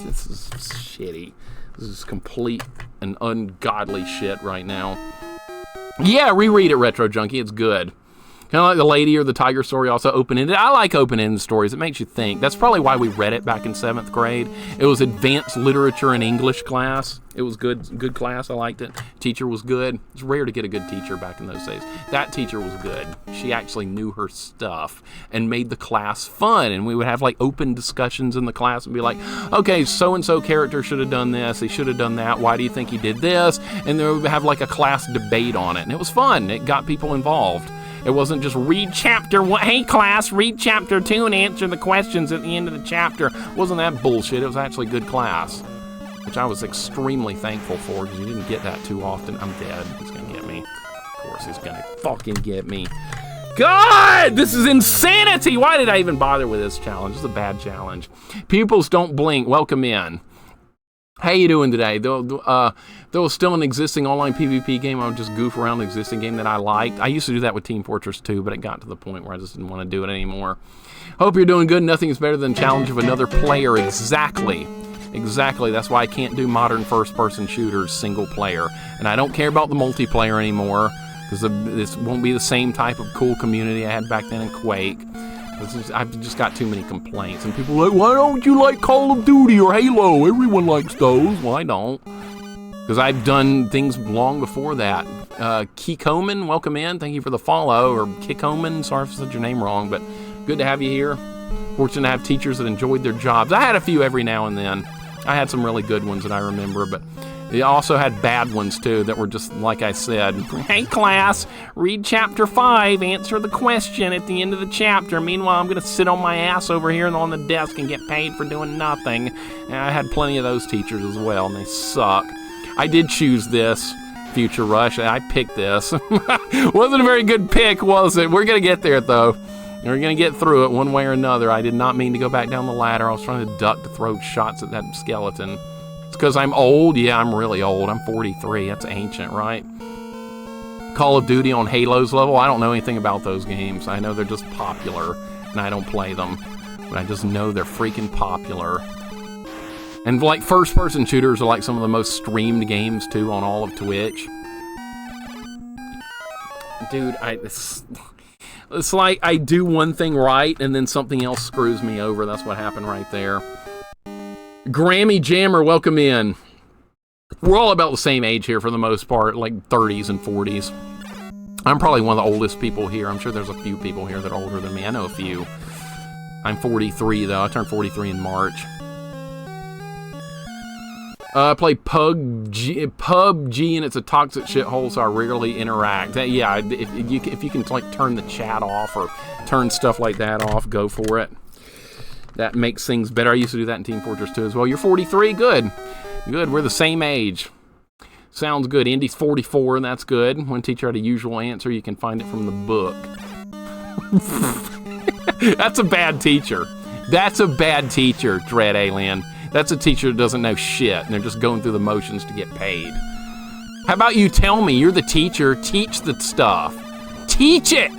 This is shitty. This is complete and ungodly shit right now. Yeah, reread it, Retro Junkie. It's good. Kind of like the lady or the tiger story, also open-ended. I like open-ended stories. It makes you think. That's probably why we read it back in 7th grade. It was advanced literature and English class. It was good class. I liked it. Teacher was good. It's rare to get a good teacher back in those days. That teacher was good. She actually knew her stuff and made the class fun. And we would have like open discussions in the class and be like, okay, so-and-so character should have done this. He should have done that. Why do you think he did this? And then we would have like a class debate on it. And it was fun. It got people involved. It wasn't just read chapter 1. Hey, class, read chapter 2 and answer the questions at the end of the chapter. Wasn't that bullshit? It was actually good class, which I was extremely thankful for because you didn't get that too often. I'm dead. He's going to get me. Of course he's going to fucking get me. God, this is insanity. Why did I even bother with this challenge? This is a bad challenge. Pupils don't blink. Welcome in. How you doing today? There was still an existing online PvP game. I would just goof around the existing game that I liked. I used to do that with Team Fortress 2, but it got to the point where I just didn't want to do it anymore. Hope you're doing good. Nothing is better than the challenge of another player. Exactly. That's why I can't do modern first-person shooters single player. And I don't care about the multiplayer anymore, because this won't be the same type of cool community I had back then in Quake. I've just got too many complaints. And people are like, why don't you like Call of Duty or Halo? Everyone likes those. Well, I don't. Because I've done things long before that. Kikoman, welcome in. Thank you for the follow. Or Kikoman, sorry if I said your name wrong, but good to have you here. Fortunate to have teachers that enjoyed their jobs. I had a few every now and then. I had some really good ones that I remember, but I also had bad ones too that were just like I said. Hey class, read chapter 5, answer the question at the end of the chapter. Meanwhile, I'm going to sit on my ass over here and on the desk and get paid for doing nothing. And I had plenty of those teachers as well, and they suck. I did choose this, Future Rush. I picked this. Wasn't a very good pick, was it? We're going to get there, though. We're going to get through it one way or another. I did not mean to go back down the ladder. I was trying to duck to throw shots at that skeleton. It's because I'm old. Yeah, I'm really old. I'm 43. That's ancient, right? Call of Duty on Halo's level. I don't know anything about those games. I know they're just popular, and I don't play them. But I just know they're freaking popular. And like first-person shooters are like some of the most streamed games, too, on all of Twitch. Dude, it's like I do one thing right, and then something else screws me over. That's what happened right there. Grammy Jammer, welcome in. We're all about the same age here for the most part, like 30s and 40s. I'm probably one of the oldest people here. I'm sure there's a few people here that are older than me. I know a few. I'm 43, though. I turned 43 in March. I play PUBG, and it's a toxic shithole, so I rarely interact. Yeah, if you can like turn the chat off or turn stuff like that off, go for it. That makes things better. I used to do that in Team Fortress 2 as well. You're 43, good. Good, we're the same age. Sounds good. Indy's 44, and that's good. One teacher had a usual answer. You can find it from the book. That's a bad teacher. That's a bad teacher, Dread Alien. That's a teacher that doesn't know shit, and they're just going through the motions to get paid. How about you tell me? You're the teacher. Teach the stuff. Teach it!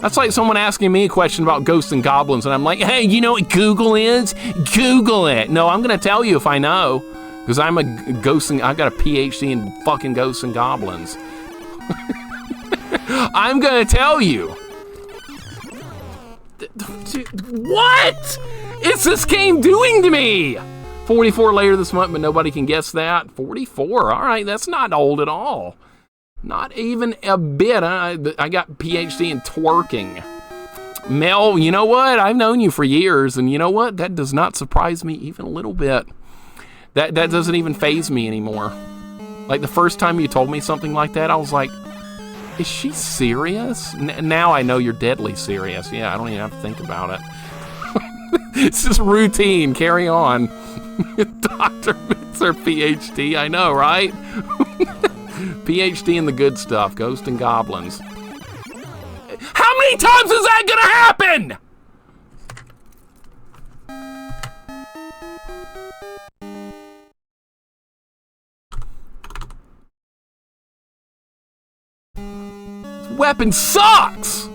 That's like someone asking me a question about ghosts and goblins, and I'm like, hey, you know what Google is? Google it. No, I'm going to tell you if I know, because I'm a ghost and I've got a PhD in fucking ghosts and goblins. I'm going to tell you. What is this game doing to me? 44 later this month, but nobody can guess that. 44, all right, that's not old at all. Not even a bit. I got PhD in twerking. Mel, you know what? I've known you for years, and you know what? That does not surprise me even a little bit. That doesn't even faze me anymore. Like the first time you told me something like that, I was like, is she serious? Now I know you're deadly serious. Yeah, I don't even have to think about it. It's just routine. Carry on. Dr. Mixer PhD. I know, right? PhD in the good stuff. Ghost and goblins. How many times is that gonna happen? This weapon sucks!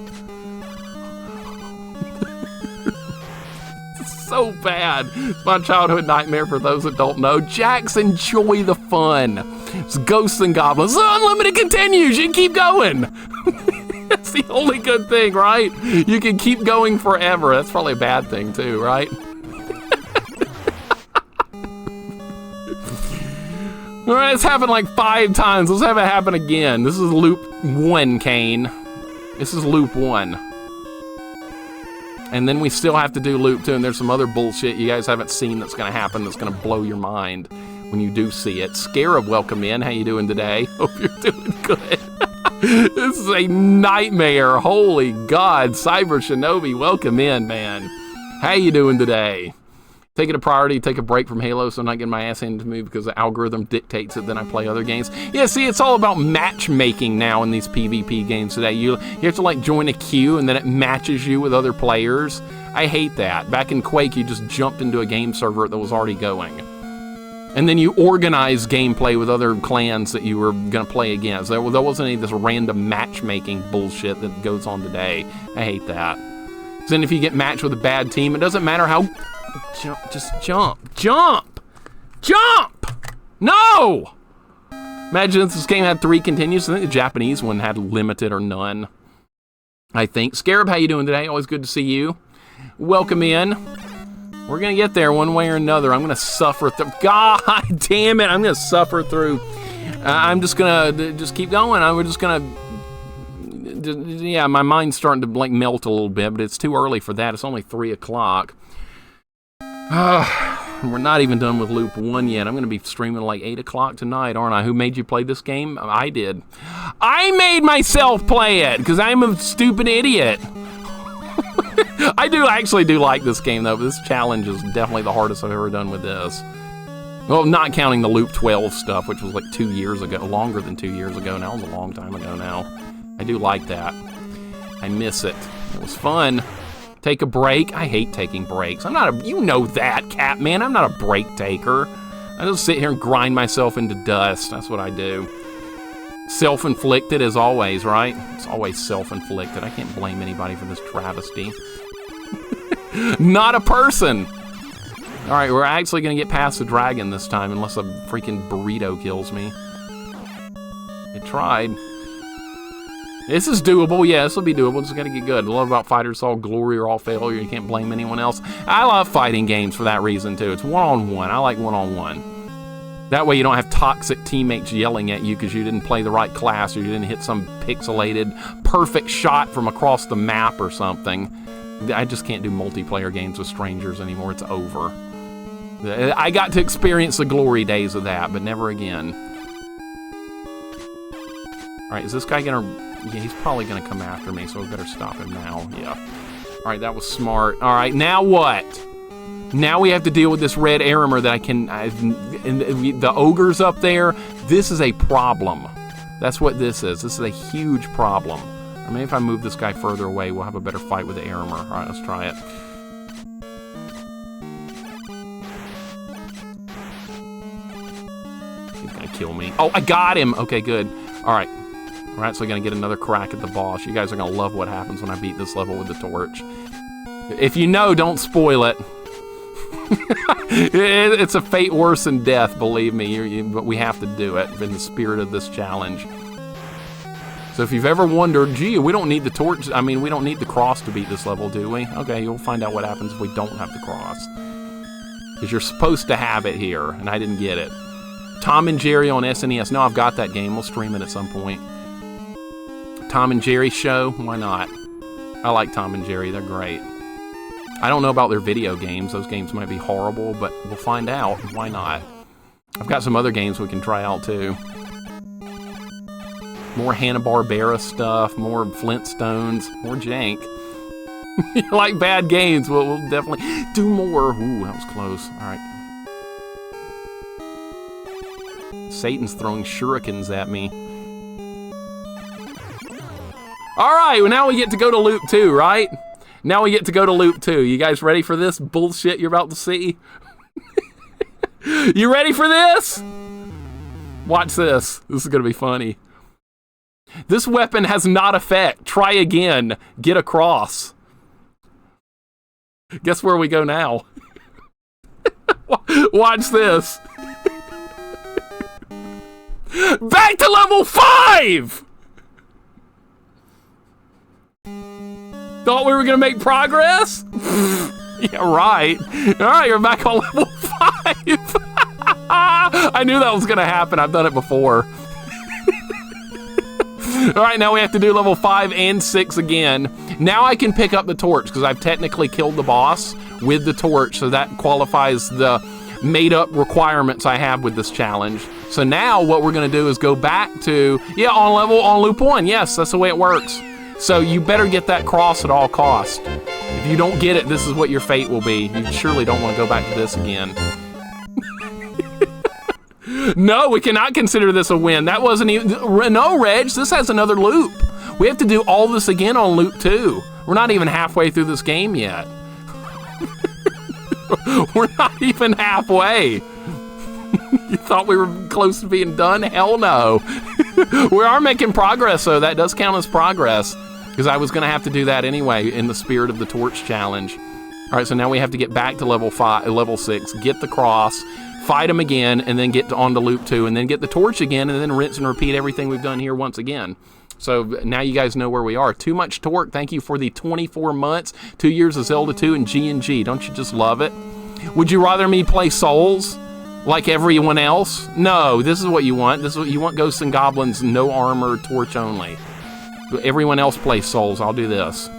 So bad. It's my childhood nightmare for those that don't know. Jacks, enjoy the fun. It's ghosts and goblins. Unlimited continues. You can keep going. That's the only good thing, right? You can keep going forever. That's probably a bad thing too, right? All right, it's happened like 5 times. Let's have it happen again. This is loop 1, Kane. This is loop 1. And then we still have to do loop 2, and there's some other bullshit you guys haven't seen that's gonna happen that's gonna blow your mind when you do see it. Scarab, welcome in. How you doing today? Hope you're doing good. This is a nightmare. Holy God. Cyber Shinobi, welcome in, man. How you doing today? Take it a priority, take a break from Halo so I'm not getting my ass into me because the algorithm dictates it, then I play other games. Yeah, see, it's all about matchmaking now in these PvP games today. You have to like join a queue and then it matches you with other players. I hate that. Back in Quake, you just jumped into a game server that was already going. And then you organize gameplay with other clans that you were going to play against. There wasn't any of this random matchmaking bullshit that goes on today. I hate that. So then if you get matched with a bad team, it doesn't matter how... Just jump. Jump! Jump! No! Imagine if this game had 3 continues. I think the Japanese one had limited or none. I think. Scarab, how you doing today? Always good to see you. Welcome in. We're going to get there one way or another. I'm going to suffer through... God damn it. I'm going to suffer through... I'm just going to just keep going. I'm just going to... Yeah, my mind's starting to like melt a little bit, but it's too early for that. It's only 3 o'clock. We're not even done with loop 1 yet. I'm going to be streaming like 8 o'clock tonight, aren't I? Who made you play this game? I did. I made myself play it because I'm a stupid idiot. I actually do like this game, though. But this challenge is definitely the hardest I've ever done with this. Well, not counting the loop 12 stuff, which was like 2 years ago. Longer than 2 years ago. Now it was a long time ago now. I do like that. I miss it. It was fun. Take a break. I hate taking breaks. I'm not a... You know that, Catman. I'm not a break taker. I just sit here and grind myself into dust. That's what I do. Self-inflicted as always, right? It's always self-inflicted. I can't blame anybody for this travesty. Not a person. All right, we're actually going to get past the dragon this time unless a freaking burrito kills me. It tried. This is doable. Yeah, this will be doable. Just got to get good. I love about fighters, it's all glory or all failure. You can't blame anyone else. I love fighting games for that reason, too. It's one-on-one. I like one-on-one. That way you don't have toxic teammates yelling at you because you didn't play the right class or you didn't hit some pixelated perfect shot from across the map or something. I just can't do multiplayer games with strangers anymore. It's over. I got to experience the glory days of that, but never again. All right, is this guy gonna... Yeah, he's probably gonna come after me, so we better stop him now. Yeah. All right, that was smart. All right, now what? Now we have to deal with this red Arimer that I can... and the ogres up there, this is a problem. That's what this is. This is a huge problem. Or maybe if I move this guy further away, we'll have a better fight with the Arimer. All right, let's try it. He's gonna kill me. Oh, I got him! Okay, good. All right. All right, so I'm gonna get another crack at the boss. You guys are gonna love what happens when I beat this level with the torch. If you know, don't spoil it. It's a fate worse than death, believe me, but we have to do it in the spirit of this challenge. So if you've ever wondered, gee, we don't need the torch, I mean, we don't need the cross to beat this level, do we? Okay, you'll find out what happens if we don't have the cross. Because you're supposed to have it here, and I didn't get it. Tom and Jerry on SNES. No, I've got that game. We'll stream it at some point. Tom and Jerry show? Why not? I like Tom and Jerry. They're great. I don't know about their video games. Those games might be horrible, but we'll find out. Why not? I've got some other games we can try out, too. More Hanna-Barbera stuff, more Flintstones, more jank. You like bad games, we'll definitely do more. Ooh, that was close. All right. Satan's throwing shurikens at me. All right, well, now we get to go to loop 2, right? Now we get to go to loop 2. You guys ready for this bullshit you're about to see? You ready for this? Watch this. This is going to be funny. This weapon has not effect. Try again. Get across. Guess where we go now? Watch this. Back to level 5! Thought we were gonna make progress? Yeah, right. All right, you're back on level 5. I knew that was gonna happen. I've done it before. All right, now we have to do level 5 and 6 again. Now I can pick up the torch because I've technically killed the boss with the torch, so that qualifies the made-up requirements I have with this challenge. So now what we're gonna do is go back to, yeah, on loop 1. Yes, that's the way it works. So you better get that cross at all costs. If you don't get it, this is what your fate will be. You surely don't want to go back to this again. No, we cannot consider this a win. That wasn't even... No, Reg, this has another loop. We have to do all this again on loop 2. We're not even halfway through this game yet. We're not even halfway. You thought we were close to being done? Hell no. We are making progress, though. That does count as progress. Because I was going to have to do that anyway in the spirit of the torch challenge. All right, so now we have to get back to level 6, get the cross, fight him again, and then get on to loop 2, and then get the torch again, and then rinse and repeat everything we've done here once again. So now you guys know where we are. Too Much Torque, thank you for the 24 months, 2 years of Zelda 2 and G&G. Don't you just love it? Would you rather me play Souls like everyone else? No, this is what you want. This is what you want. Ghosts and Goblins, no armor, torch only. Everyone else plays Souls. I'll do this.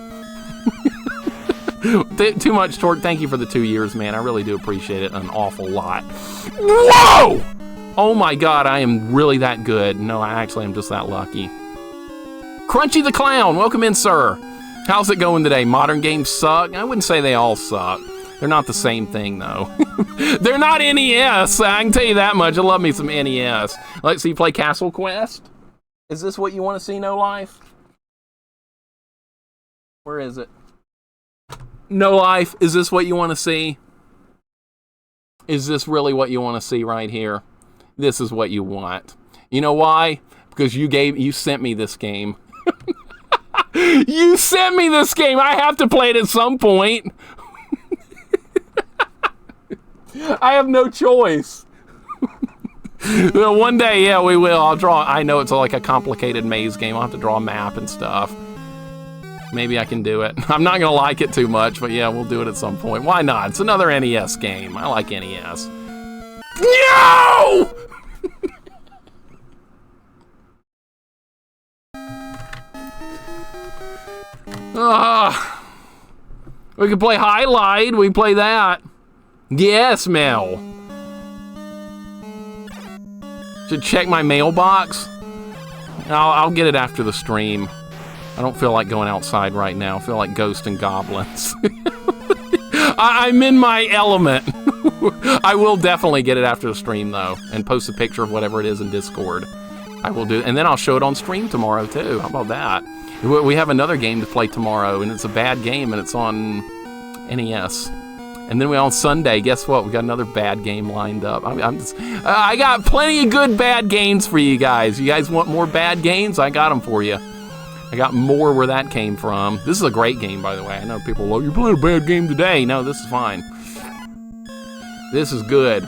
Too Much Torque, thank you for the 2 years, man. I really do appreciate it an awful lot. Whoa! Oh my god, I am really that good. No, I actually am just that lucky. Crunchy the Clown, welcome in, sir. How's it going today? Modern games suck? I wouldn't say they all suck. They're not the same thing, though. They're not NES, I can tell you that much. I love me some NES. Let's see, you play Castle Quest? Is this what you want to see, No Life? Where is it? No Life, is this what you want to see? Is this really what you want to see right here? This is what you want. You know why? Because you sent me this game. You sent me this game. I have to play it at some point. I have no choice. Well, one day, yeah, we will. I'll draw. I know it's like a complicated maze game. I'll have to draw a map and stuff. Maybe I can do it. I'm not gonna like it too much, but yeah, we'll do it at some point. Why not? It's another NES game. I like NES. No! We can play Highlight. We play that. Yes, Mel. Should check my mailbox. I'll get it after the stream. I don't feel like going outside right now. I feel like Ghosts and Goblins. I'm in my element. I will definitely get it after the stream, though, and post a picture of whatever it is in Discord. I will do, and then I'll show it on stream tomorrow, too. How about that? We have another game to play tomorrow, and it's a bad game, and it's on NES. And then on Sunday, guess what? We got another bad game lined up. I got plenty of good bad games for you guys. You guys want more bad games? I got them for you. I got more where that came from. This is a great game, by the way. I know people are like, you're playing a bad game today. No, this is fine. This is good.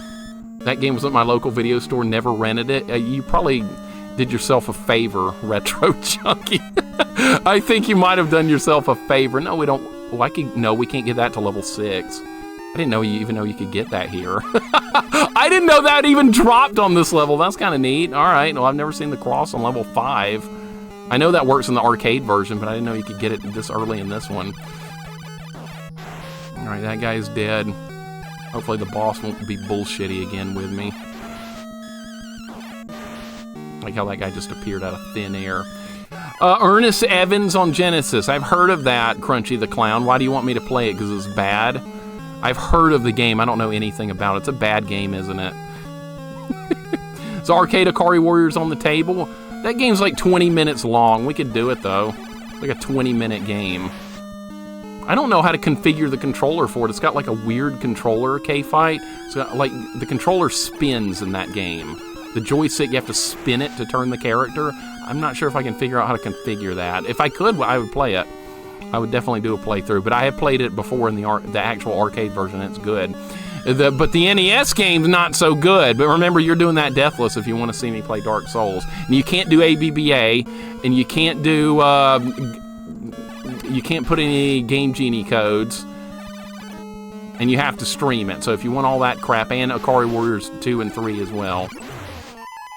That game was at my local video store, never rented it. You probably did yourself a favor, Retro Junkie. I think you might have done yourself a favor. No, we don't. Well, no, we can't get that to level 6. I didn't know you could get that here. I didn't know that even dropped on this level. That's kind of neat. All right. Well, I've never seen the cross on level 5. I know that works in the arcade version, but I didn't know you could get it this early in this one. All right, that guy's dead. Hopefully the boss won't be bullshitty again with me. Like how that guy just appeared out of thin air. Ernest Evans on Genesis. I've heard of that, Crunchy the Clown. Why do you want me to play it? Because it's bad? I've heard of the game. I don't know anything about it. It's a bad game, isn't it? Is Arcade Akari Warriors on the table? That game's like 20 minutes long. We could do it, though. It's like a 20-minute game. I don't know how to configure the controller for it. It's got like a weird controller, K-Fight. It's got like, the controller spins in that game. The joystick, you have to spin it to turn the character. I'm not sure if I can figure out how to configure that. If I could, I would play it. I would definitely do a playthrough, but I have played it before in the actual arcade version. It's good. But the NES game's not so good. But remember, you're doing that deathless if you want to see me play Dark Souls. And you can't do ABBA, and you can't do... you can't put any Game Genie codes, and you have to stream it. So if you want all that crap, and Akari Warriors 2 and 3 as well.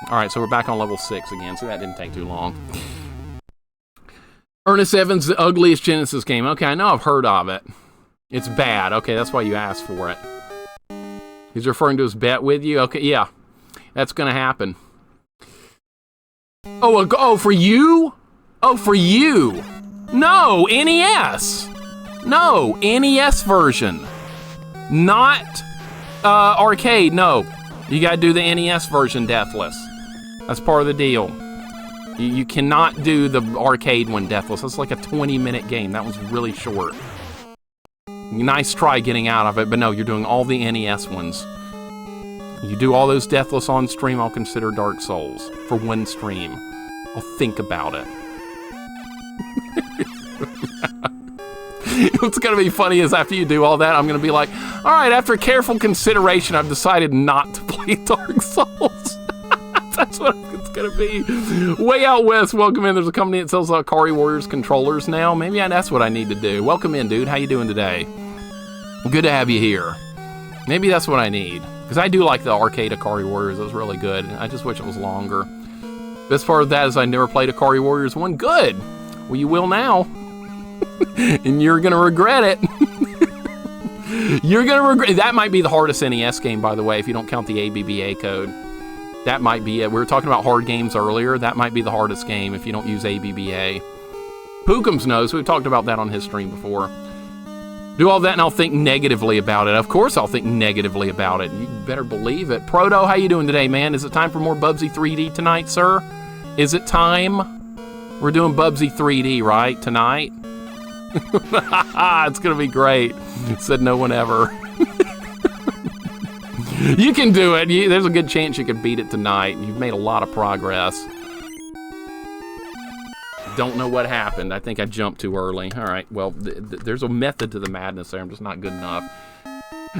Alright, so we're back on level 6 again, so that didn't take too long. Ernest Evans, the ugliest Genesis game. Okay, I know I've heard of it. It's bad. Okay, that's why you asked for it. He's referring to his bet with you? Okay, yeah. That's gonna happen. Oh, for you? Oh, for you. No, NES. No, NES version. Not arcade, no. You gotta do the NES version deathless. That's part of the deal. You cannot do the arcade one deathless. That's like a 20-minute game. That was really short. Nice try getting out of it, but no, you're doing all the NES ones. You do all those deathless on stream, I'll consider Dark Souls for one stream. I'll think about it. What's going to be funny is after you do all that, I'm going to be like, all right, after careful consideration, I've decided not to play Dark Souls. That's what it's going to be. Way out west, welcome in. There's a company that sells Akari Warriors controllers now. Maybe that's what I need to do. Welcome in, dude. How you doing today? Good to have you here. Maybe that's what I need. Because I do like the arcade Akari Warriors. It was really good. I just wish it was longer. Best part of that is I never played Akari Warriors 1. Good. Well, you will now. And you're going to regret it. You're going to regret. That might be the hardest NES game, by the way, if you don't count the ABBA code. That might be it. We were talking about hard games earlier. That might be the hardest game if you don't use ABBA. Pookums knows. We've talked about that on his stream before. Do all that and I'll think negatively about it. Of course I'll think negatively about it. You better believe it. Proto, how you doing today, man? Is it time for more Bubsy 3D tonight, sir? Is it time? We're doing Bubsy 3D, right? Tonight? It's going to be great. Said no one ever. You can do it. There's a good chance you could beat it tonight. You've made a lot of progress. Don't know what happened. I think I jumped too early. All right, well, there's a method to the madness there. I'm just not good enough.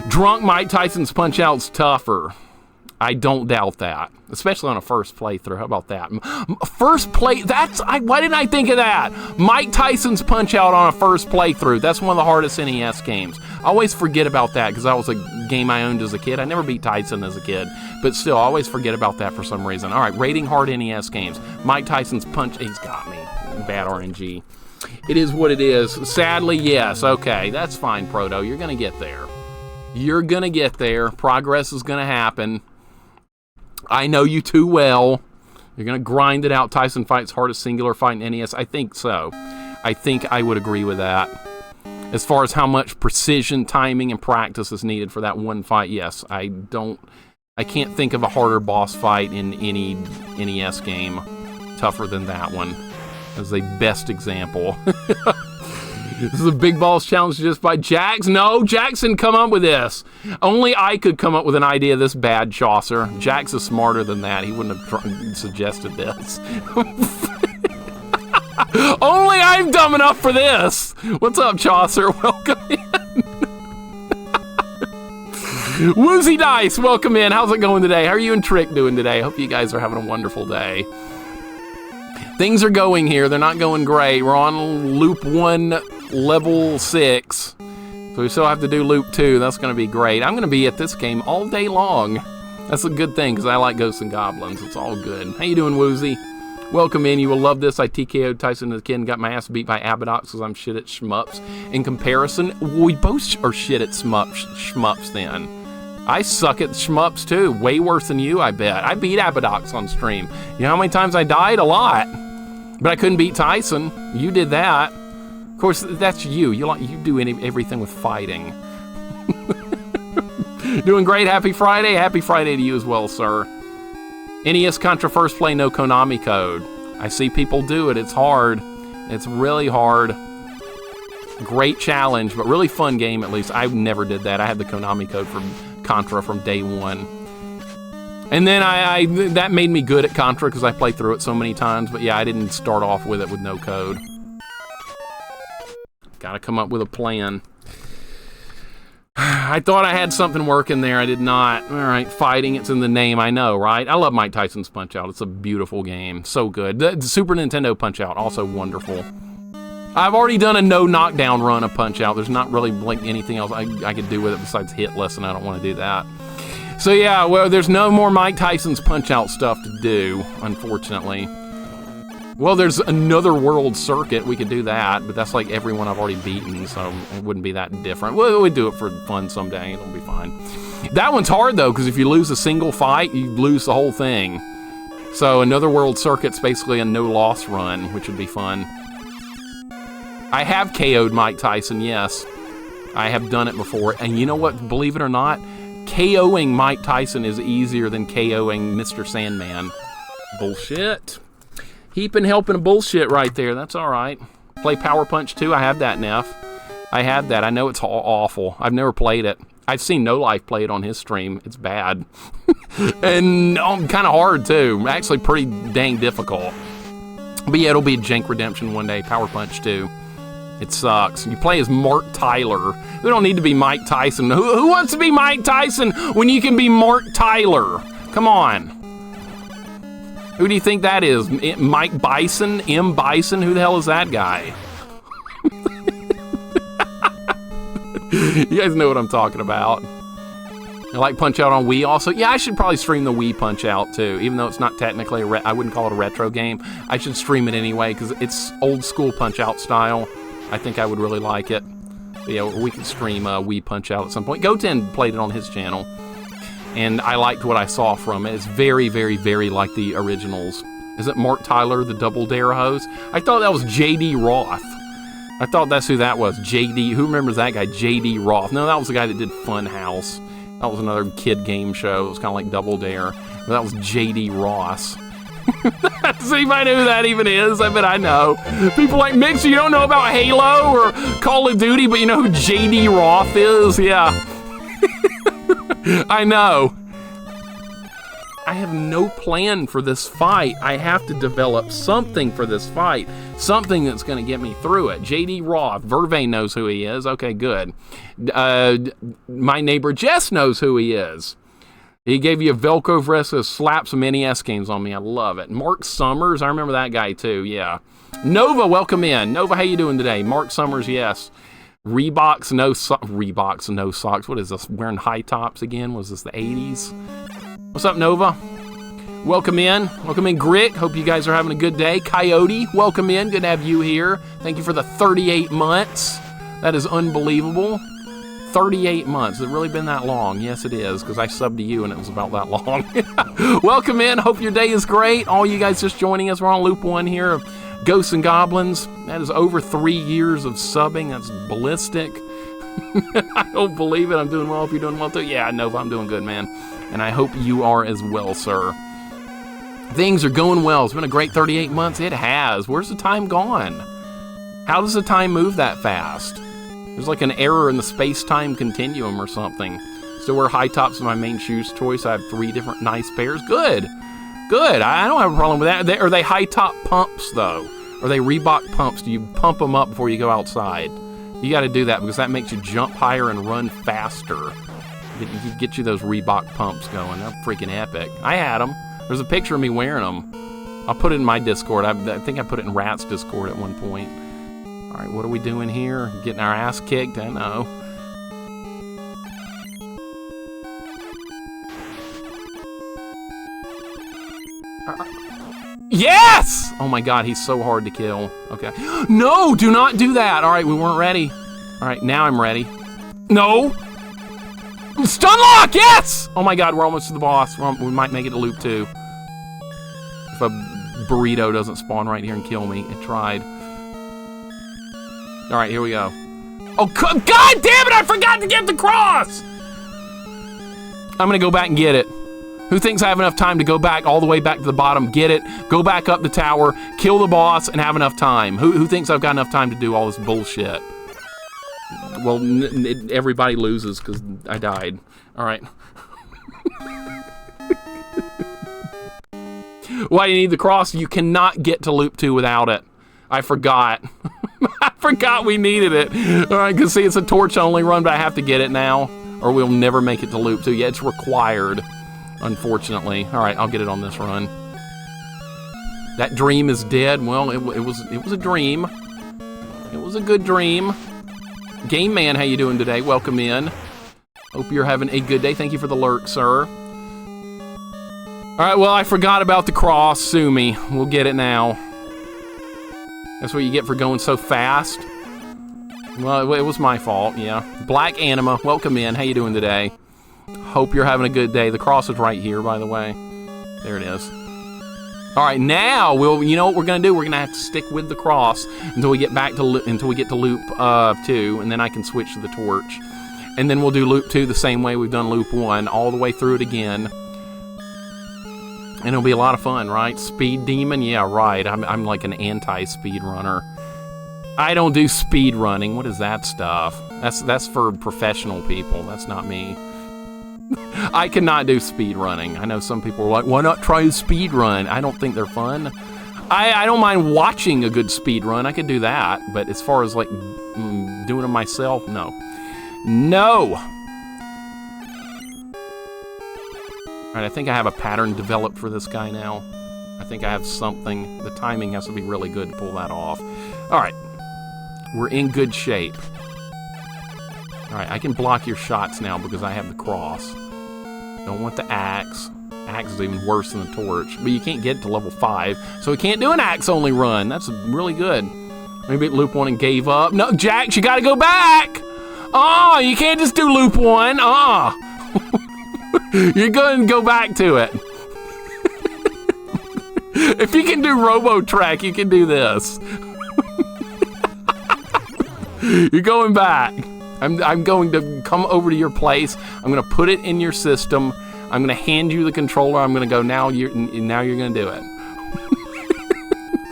Drunk Mike Tyson's Punch-Out's tougher. I don't doubt that, especially on a first playthrough. How about that? First play, why didn't I think of that? Mike Tyson's Punch-Out on a first playthrough. That's one of the hardest NES games. I always forget about that because that was a game I owned as a kid. I never beat Tyson as a kid, but still, I always forget about that for some reason. All right, rating hard NES games. Mike Tyson's Punch, he's got me. Bad RNG. It is what it is. Sadly, yes. Okay, that's fine, Proto. You're going to get there. You're going to get there. Progress is going to happen. I know you too well. You're going to grind it out. Tyson fights hardest singular fight in NES. I think so. I think I would agree with that. As far as how much precision, timing, and practice is needed for that one fight, yes. I can't think of a harder boss fight in any NES game tougher than that one. As the best example. This is a Big Balls Challenge just by Jax. No, Jackson come up with this. Only I could come up with an idea this bad, Chaucer. Jax is smarter than that. He wouldn't have suggested this. Only I'm dumb enough for this. What's up, Chaucer? Welcome in. Woozy Dice, welcome in. How's it going today? How are you and Trick doing today? Hope you guys are having a wonderful day. Things are going here. They're not going great. We're on loop 1, level 6. So we still have to do loop 2. That's going to be great. I'm going to be at this game all day long. That's a good thing because I like Ghosts and Goblins. It's all good. How you doing, Woozy? Welcome in. You will love this. I TKO'd Tyson as a kid and got my ass beat by Abadox because I'm shit at shmups. In comparison, we both are shit at shmups then. I suck at shmups too. Way worse than you, I bet. I beat Abadox on stream. You know how many times I died? A lot. But I couldn't beat Tyson. You did that. Of course, that's you. You do everything with fighting. Doing great. Happy Friday. Happy Friday to you as well, sir. NES Contra First Play, no Konami code. I see people do it. It's hard. It's really hard. Great challenge, but really fun game at least. I never did that. I had the Konami code from Contra from day one. And then that made me good at Contra because I played through it so many times. But yeah, I didn't start off with it with no code. Gotta come up with a plan. I thought I had something working there. I did not. All right, fighting. It's in the name. I know, right? I love Mike Tyson's Punch-Out. It's a beautiful game. So good. The Super Nintendo Punch-Out, also wonderful. I've already done a no knockdown run of Punch-Out. There's not really like anything else I could do with it besides hit less, and I don't want to do that. So yeah, well, there's no more Mike Tyson's Punch-Out stuff to do, unfortunately. Well, there's another world circuit. We could do that, but that's like everyone I've already beaten, so it wouldn't be that different. Well, we'd do it for fun someday. It'll be fine. That one's hard, though, because if you lose a single fight, you lose the whole thing. So another world circuit's basically a no-loss run, which would be fun. I have KO'd Mike Tyson, yes. I have done it before. And you know what? Believe it or not, KOing Mike Tyson is easier than KOing Mr. Sandman. Bullshit. Heaping helping bullshit right there. That's all right. Play Power Punch 2. I have that, Neff. I have that. I know it's awful. I've never played it. I've seen No Life play it on his stream. It's bad. And kind of hard, too. Actually pretty dang difficult. But yeah, it'll be a jank redemption one day. Power Punch 2. It sucks. You play as Mark Tyler. We don't need to be Mike Tyson. Who wants to be Mike Tyson when you can be Mark Tyler? Come on. Who do you think that is? Mike Bison? M. Bison? Who the hell is that guy? You guys know what I'm talking about. I like Punch-Out on Wii also. Yeah, I should probably stream the Wii Punch-Out too, even though it's not technically I wouldn't call it a retro game. I should stream it anyway because it's old school Punch-Out style. I think I would really like it. But yeah, we could stream Wii Punch-Out at some point. Goten played it on his channel. And I liked what I saw from it. It's very, very, very like the originals. Is it Mark Tyler, the Double Dare host? I thought that was J.D. Roth. I thought that's who that was. J.D. Who remembers that guy? J.D. Roth. No, that was the guy that did Funhouse. That was another kid game show. It was kind of like Double Dare. But that was J.D. Ross. Does anybody know who that even is? I bet I know. People like, Mixer, you don't know about Halo or Call of Duty, but you know who J.D. Roth is? Yeah. I know. I have no plan for this fight. I have to develop something for this fight. Something that's going to get me through it. J.D. Roth. Vervain knows who he is. Okay, good. My neighbor Jess knows who he is. He gave you a Velcro vest to slap some NES games on me. I love it. Mark Summers. I remember that guy too. Yeah. Nova, welcome in. Nova, how you doing today? Mark Summers, yes. Reeboks, no socks. What is this? Wearing high tops again? Was this the 80s? What's up, Nova? Welcome in. Welcome in, Grit. Hope you guys are having a good day. Coyote, welcome in. Good to have you here. Thank you for the 38 months. That is unbelievable. 38 months. Has it really been that long? Yes, it is, because I subbed to you and it was about that long. Welcome in. Hope your day is great. All you guys just joining us. We're on Loop 1 here of Ghosts and Goblins. That is over 3 years of subbing. That's ballistic. I don't believe it. I'm doing well. If you're doing well too. Yeah, I know if I'm doing good, man. And I hope you are as well, sir. Things are going well. It's been a great 38 months. It has. Where's the time gone? How does the time move that fast? There's like an error in the space-time continuum or something. Still wear high tops of my main shoes choice. I have 3 different nice pairs. Good. Good. I don't have a problem with that. Are they high top pumps, though? Are they Reebok pumps? Do you pump them up before you go outside? You got to do that because that makes you jump higher and run faster. Get you those Reebok pumps going. They're freaking epic. I had them. There's a picture of me wearing them. I'll put it in my Discord. I think I put it in Rat's Discord at one point. All right, what are we doing here? Getting our ass kicked? I know. Yes! Oh my god, he's so hard to kill. Okay. No, do not do that. All right, we weren't ready. All right, now I'm ready. No! Stun lock, yes! Oh my god, we're almost to the boss. We might make it to loop 2. If a burrito doesn't spawn right here and kill me. It tried. All right, here we go. Oh, god damn it, I forgot to get the cross! I'm gonna go back and get it. Who thinks I have enough time to go back all the way back to the bottom, get it, go back up the tower, kill the boss, and have enough time? Who thinks I've got enough time to do all this bullshit? Well, everybody loses because I died. All right. Why do you need the cross? You cannot get to loop 2 without it. I forgot. I forgot we needed it. All right, because see, it's a torch-only run, but I have to get it now, or we'll never make it to loop 2. Yeah, it's required. Unfortunately. All right, I'll get it on this run. That dream is dead. Well, it was a dream. It was a good dream. Game Man, how you doing today? Welcome in. Hope you're having a good day. Thank you for the lurk, sir. All right, well, I forgot about the cross. Sue me. We'll get it now. That's what you get for going so fast. Well, it was my fault, yeah. Black Anima, welcome in. How you doing today? Hope you're having a good day. The cross is right here, by the way. There it is. All right, now you know what we're gonna do? We're gonna have to stick with the cross until we get to loop 2, and then I can switch to the torch, and then we'll do loop 2 the same way we've done loop 1, all the way through it again, and it'll be a lot of fun, right? Speed demon, yeah, right. I'm like an anti-speed runner. I don't do speed running. What is that stuff? That's for professional people. That's not me. I cannot do speed running. I know some people are like, why not try a speed run? I don't think they're fun. I don't mind watching a good speed run. I could do that. But as far as like doing it myself, no. No! Alright, I think I have a pattern developed for this guy now. I think I have something. The timing has to be really good to pull that off. Alright. We're in good shape. Alright, I can block your shots now because I have the cross. Don't want the axe. Axe is even worse than the torch. But you can't get to level 5, so we can't do an axe-only run. That's really good. Maybe loop 1 and gave up. No, Jax, you gotta go back! Oh, you can't just do loop 1. Oh. You're going to go back to it. If you can do Robo-Track, you can do this. You're going back. I'm going to come over to your place. I'm going to put it in your system. I'm going to hand you the controller. I'm going to go, now you're going to do it.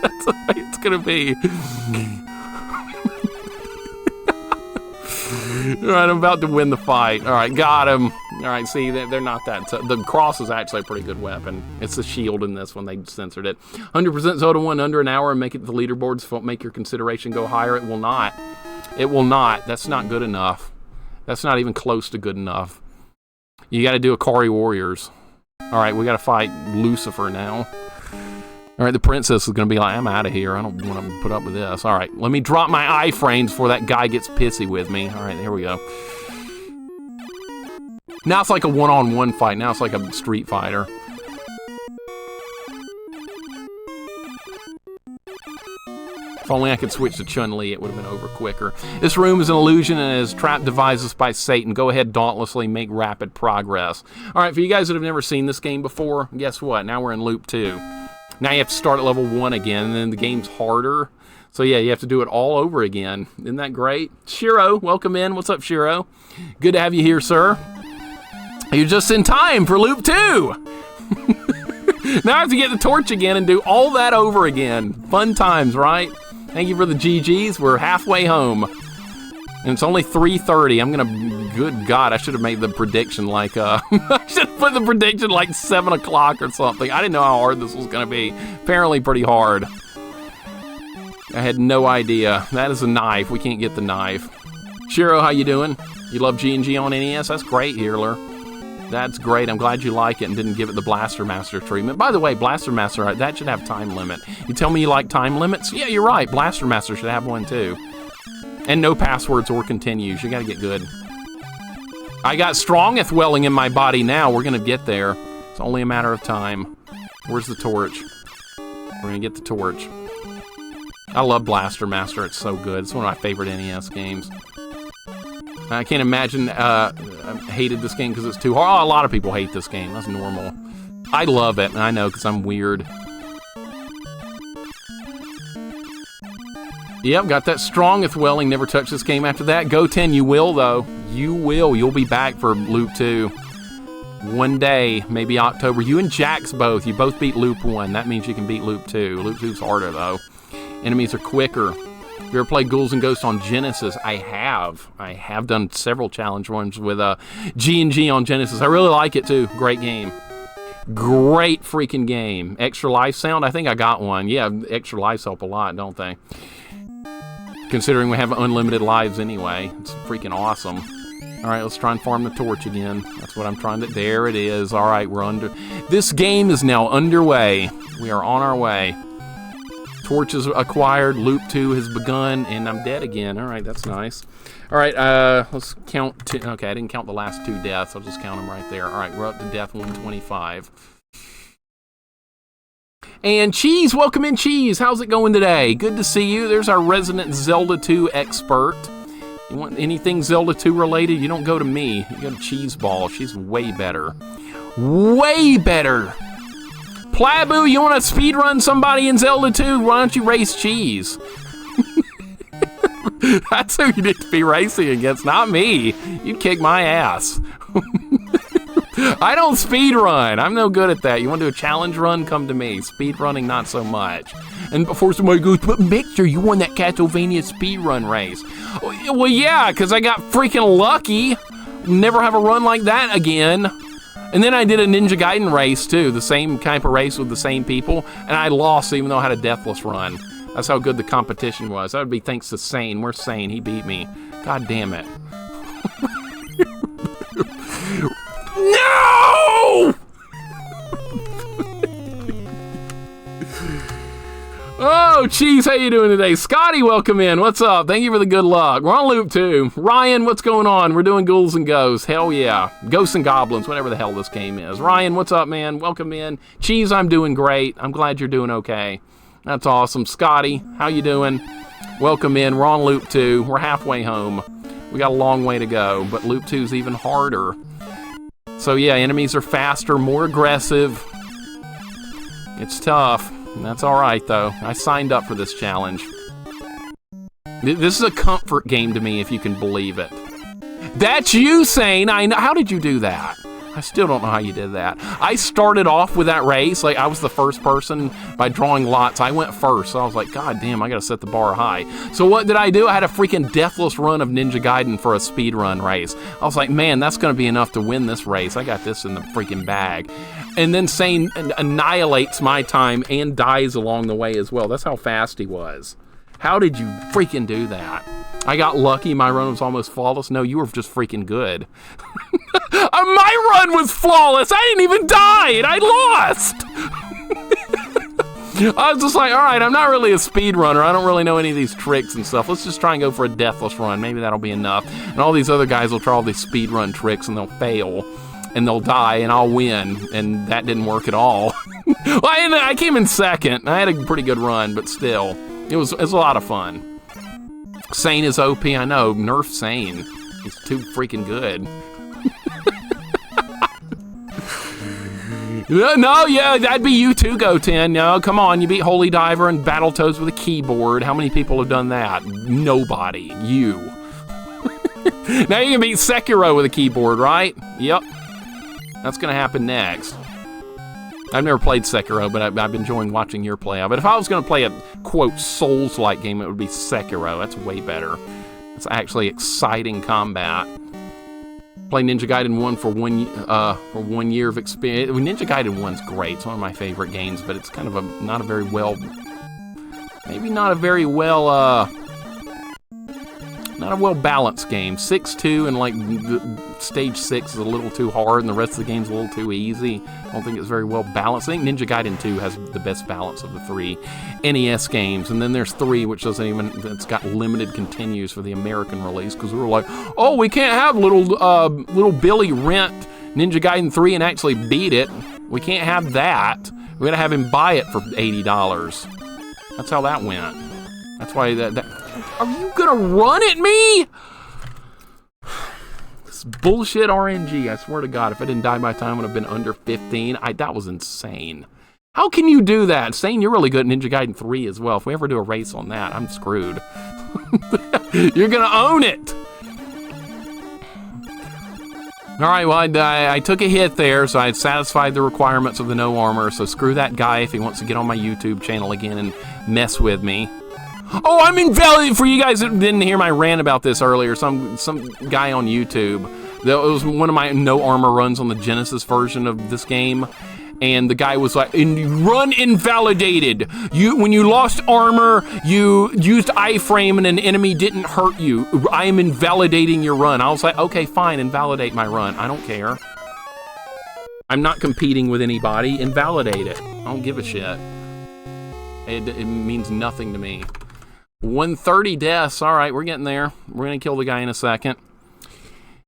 That's the way it's going to be. All right, I'm about to win the fight. All right, got him. All right, see, they're not that. The cross is actually a pretty good weapon. It's the shield in this one. They censored it. 100% Zelda 1 under an hour and make it to the leaderboards. Make your consideration go higher. It will not. It will not. That's not good enough. That's not even close to good enough. You got to do Akari Warriors. All right, we got to fight Lucifer now. All right, the princess is going to be like, I'm out of here. I don't want to put up with this. All right, let me drop my iframes before that guy gets pissy with me. All right, here we go. Now it's like a one-on-one fight. Now it's like a Street Fighter. If only I could switch to Chun-Li, it would have been over quicker. This room is an illusion and is trapped devised by Satan. Go ahead, dauntlessly make rapid progress. All right, for you guys that have never seen this game before, guess what? Now we're in loop 2. Now you have to start at level 1 again, and then the game's harder. So yeah, you have to do it all over again. Isn't that great? Shiro, welcome in. What's up, Shiro? Good to have you here, sir. You're just in time for loop 2. Now I have to get the torch again and do all that over again. Fun times, right? Thank you for the GGs. We're halfway home. And it's only 3:30. I'm gonna, good God, I should have made the prediction like, I should have put the prediction like 7 o'clock or something. I didn't know how hard this was gonna be. Apparently pretty hard. I had no idea. That is a knife. We can't get the knife. Shiro, how you doing? You love G&G on NES? That's great, Healer. That's great. I'm glad you like it and didn't give it the Blaster Master treatment. By the way, Blaster Master, that should have time limit. You tell me you like time limits? Yeah, you're right. Blaster Master should have one too. And no passwords or continues. You gotta get good. I got strongeth welling in my body now. We're gonna get there. It's only a matter of time. Where's the torch? We're gonna get the torch. I love Blaster Master. It's so good. It's one of my favorite NES games. I can't imagine I hated this game because it's too hard. Oh, a lot of people hate this game. That's normal. I love it, and I know because I'm weird. Yep, got that strongeth welling. Never touched this game after that. Go 10, you will, though. You will. You'll be back for Loop 2. One day, maybe October. You and Jax both. You both beat Loop 1. That means you can beat Loop 2. Loop 2's harder, though. Enemies are quicker. You ever played Ghouls and Ghosts on Genesis? I have. I have done several challenge runs with G&G on Genesis. I really like it, too. Great game. Great freaking game. Extra life sound? I think I got one. Yeah, extra lives help a lot, don't they? Considering we have unlimited lives anyway. It's freaking awesome. All right, let's try and farm the torch again. That's what I'm trying to... There it is. All right, we're under... This game is now underway. We are on our way. Torch is acquired, loop 2 has begun, and I'm dead again. All right, that's nice. All right, let's count two. Okay, I didn't count the last 2 deaths. I'll just count them right there. All right, we're up to death 125. And Cheese, welcome in, Cheese. How's it going today? Good to see you. There's our resident Zelda 2 expert. You want anything Zelda 2 related? You don't go to me. You go to Cheese Ball. She's way better. Way better. Plabu, you want to speedrun somebody in Zelda 2? Why don't you race Cheese? That's who you need to be racing against, not me. You'd kick my ass. I don't speedrun. I'm no good at that. You want to do a challenge run? Come to me. Speedrunning, not so much. And before somebody goes, but Mixer, you won that Castlevania speedrun race. Well, yeah, because I got freaking lucky. Never have a run like that again. And then I did a Ninja Gaiden race, too. The same type of race with the same people. And I lost even though I had a deathless run. That's how good the competition was. That would be thanks to Sane. Where's Sane? He beat me. God damn it. No! Oh, Cheese, how you doing today? Scotty, welcome in. What's up? Thank you for the good luck. We're on loop 2. Ryan, what's going on? We're doing Ghouls and Ghosts. Hell yeah. Ghosts and Goblins, whatever the hell this game is. Ryan, what's up, man? Welcome in. Cheese, I'm doing great. I'm glad you're doing okay. That's awesome. Scotty, how you doing? Welcome in. We're on loop 2. We're halfway home. We got a long way to go, but loop 2 is even harder. So yeah, enemies are faster, more aggressive. It's tough. That's all right, though. I signed up for this challenge. This is a comfort game to me, if you can believe it. That's you, Sane. I know. How did you do that? I still don't know how you did that. I started off with that race. Like, I was the first person by drawing lots. I went first, so I was like, God damn, I gotta set the bar high. So what did I do? I had a freaking deathless run of Ninja Gaiden for a speed run race. I was like, man, that's gonna be enough to win this race. I got this in the freaking bag. And then Sane annihilates my time and dies along the way as well. That's how fast he was. How did you freaking do that? I got lucky. My run was almost flawless. No, you were just freaking good. My run was flawless. I didn't even die, and I lost. I was just like, all right, I'm not really a speedrunner. I don't really know any of these tricks and stuff. Let's just try and go for a deathless run. Maybe that'll be enough. And all these other guys will try all these speedrun tricks, and they'll fail. And they'll die, and I'll win. And that didn't work at all. Well, I came in second. I had a pretty good run, but still. It was a lot of fun. Sane is OP, I know. Nerf Sane. He's too freaking good. No, yeah, that'd be you too, Goten. No, come on, you beat Holy Diver and Battletoads with a keyboard. How many people have done that? Nobody. You. Now you can beat Sekiro with a keyboard, right? Yep. That's gonna happen next. I've never played Sekiro, but I've been enjoying watching your play of it. If I was gonna play a, quote, Souls-like game, it would be Sekiro. That's way better. It's actually exciting combat. Play Ninja Gaiden 1 for 1 year of experience. Ninja Gaiden 1's great. It's one of my favorite games, but it's kind of not a very well balanced game. 6-2 and like stage 6 is a little too hard and the rest of the game's a little too easy. I don't think it's very well balanced. I think Ninja Gaiden 2 has the best balance of the 3 NES games. And then there's 3, which it's got limited continues for the American release because we were like, oh, we can't have little Billy rent Ninja Gaiden 3 and actually beat it. We can't have that. We gotta have him buy it for $80. That's how that went. That's why are you gonna run at me? This bullshit RNG, I swear to God, if I didn't die by the time, I would have been under 15. That was insane. How can you do that? Saying you're really good at Ninja Gaiden 3 as well. If we ever do a race on that, I'm screwed. You're gonna own it. All right, well, I took a hit there, so I had satisfied the requirements of the no armor, so screw that guy if he wants to get on my YouTube channel again and mess with me. Oh, I'm invalidated. For you guys that didn't hear my rant about this earlier, some guy on YouTube, that was one of my no armor runs on the Genesis version of this game, and the guy was like, run invalidated. When you lost armor, you used iframe and an enemy didn't hurt you. I am invalidating your run. I was like, okay, fine, invalidate my run. I don't care. I'm not competing with anybody. Invalidate it. I don't give a shit. It means nothing to me. 130 deaths. All right, we're getting there. We're gonna kill the guy in a second.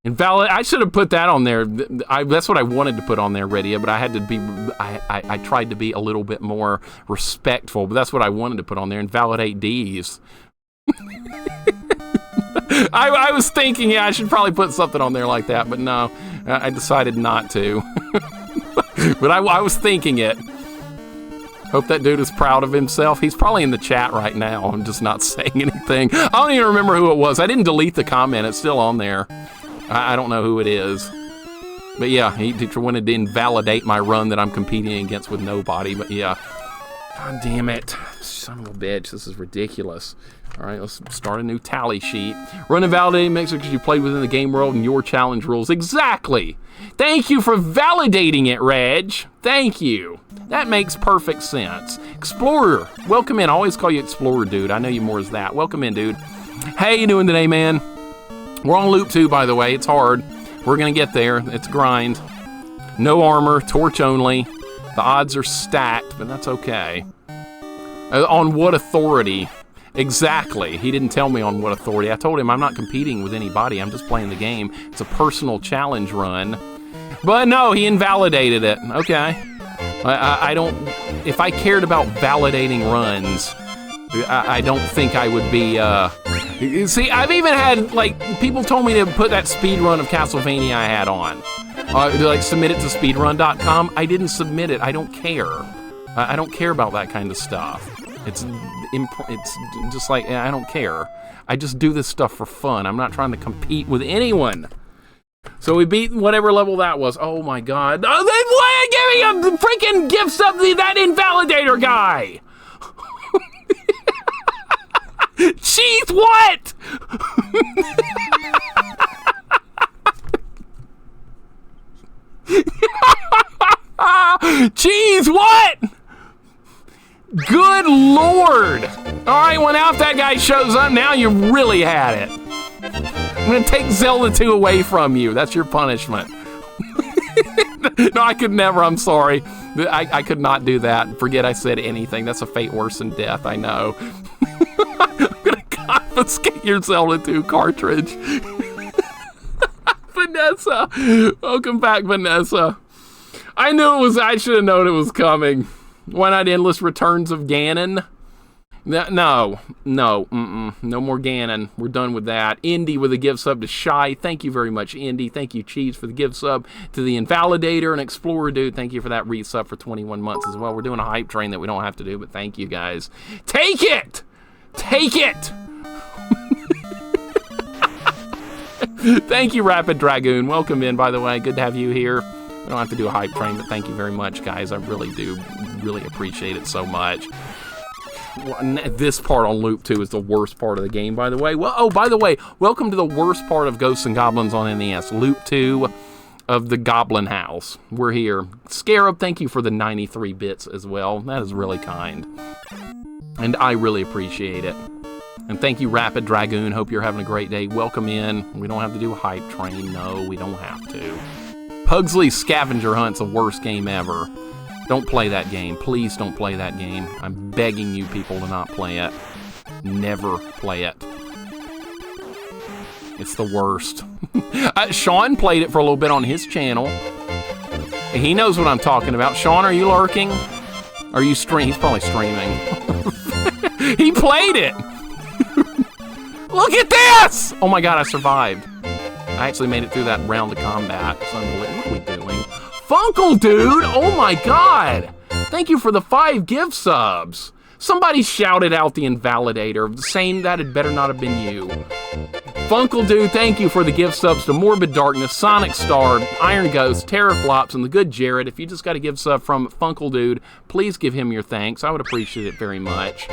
Invalid. I should have put that on there. That's what I wanted to put on there, Redia, but I had to be. I tried to be a little bit more respectful, but that's what I wanted to put on there. Invalidate D's. I was thinking, yeah, I should probably put something on there like that, but no, I decided not to. But I was thinking it. Hope that dude is proud of himself. He's probably in the chat right now. I'm just not saying anything. I don't even remember who it was. I didn't delete the comment. It's still on there. I don't know who it is. But yeah, he wanted to invalidate my run that I'm competing against with nobody. But yeah. God damn it. Son of a bitch. This is ridiculous. All right, let's start a new tally sheet. Run invalidating mixer because you played within the game world and your challenge rules. Exactly. Thank you for validating it, Reg. Thank you. That makes perfect sense. Explorer, welcome in. I always call you Explorer, dude. I know you more as that. Welcome in, dude. How you doing today, man? We're on loop 2, by the way. It's hard. We're gonna get there. It's a grind. No armor, torch only. The odds are stacked, but that's okay. On what authority? Exactly. He didn't tell me on what authority. I told him I'm not competing with anybody. I'm just playing the game. It's a personal challenge run. But no, he invalidated it. Okay. I don't... If I cared about validating runs, I don't think I would be... See, I've even had, like, people told me to put that speed run of Castlevania I had on. Like, submit it to speedrun.com. I didn't submit it. I don't care. I don't care about that kind of stuff. It's just like, I don't care. I just do this stuff for fun. I'm not trying to compete with anyone. So we beat whatever level that was. Oh my God. Oh, why are you giving a freaking gifts of that invalidator guy? Jeez, what? Jeez, what? Good Lord. All right, well, now if that guy shows up, now you really had it. I'm gonna take Zelda 2 away from you. That's your punishment. No, I could never. I'm sorry. I could not do that. Forget I said anything. That's a fate worse than death, I know. I'm gonna confiscate your Zelda 2 cartridge. Vanessa. Welcome back, Vanessa. I knew it was, I should have known it was coming. Why not Endless Returns of Ganon? No, no more Ganon. We're done with that. Indy with a gift sub to Shy. Thank you very much, Indy. Thank you, Cheese, for the gift sub to the Invalidator and Explorer Dude. Thank you for that resub for 21 months as well. We're doing a hype train that we don't have to do, but thank you guys. Take it! Take it! Thank you, Rapid Dragoon. Welcome in, by the way. Good to have you here. We don't have to do a hype train, but thank you very much, guys. I really do really appreciate it so much. This part on Loop 2 is the worst part of the game, by the way. Well, oh, by the way, welcome to the worst part of Ghosts and Goblins on NES. Loop 2 of the Goblin House. We're here. Scarab, thank you for the 93 bits as well. That is really kind. And I really appreciate it. And thank you, Rapid Dragoon. Hope you're having a great day. Welcome in. We don't have to do a hype train. No, we don't have to. Pugsley's Scavenger Hunt's the worst game ever. Don't play that game. Please don't play that game. I'm begging you people to not play it. Never play it. It's the worst. Sean played it for a little bit on his channel. He knows what I'm talking about. Sean, are you lurking? Are you streaming? He's probably streaming. He played it! Look at this! Oh my god, I survived. I actually made it through that round of combat. What are we doing? Funkle Dude! Oh my god! Thank you for the 5 gift subs. Somebody shouted out the Invalidator, saying that it better not have been you. Funkle Dude, thank you for the gift subs to Morbid Darkness, Sonic Star, Iron Ghost, Terraflops, and the good Jared. If you just got a gift sub from Funkle Dude, please give him your thanks. I would appreciate it very much.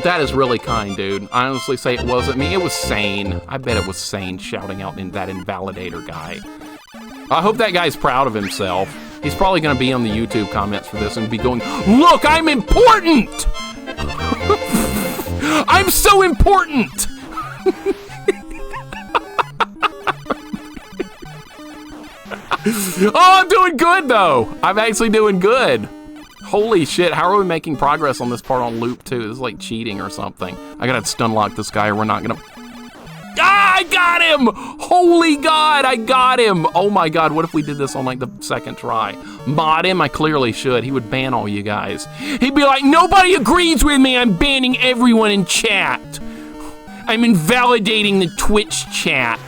That is really kind, dude. I honestly say it wasn't me. It was Sane. I bet it was Sane shouting out in that Invalidator guy. I hope that guy's proud of himself. He's probably going to be on the YouTube comments for this and be going, "Look, I'm important! I'm so important!" Oh, I'm doing good, though. I'm actually doing good. Holy shit, how are we making progress on this part on Loop 2? This is like cheating or something. I gotta stun lock this guy or we're not gonna... Ah, I got him! Holy god, I got him! Oh my god, what if we did this on like the second try? Mod him? I clearly should. He would ban all you guys. He'd be like, "Nobody agrees with me, I'm banning everyone in chat. I'm invalidating the Twitch chat."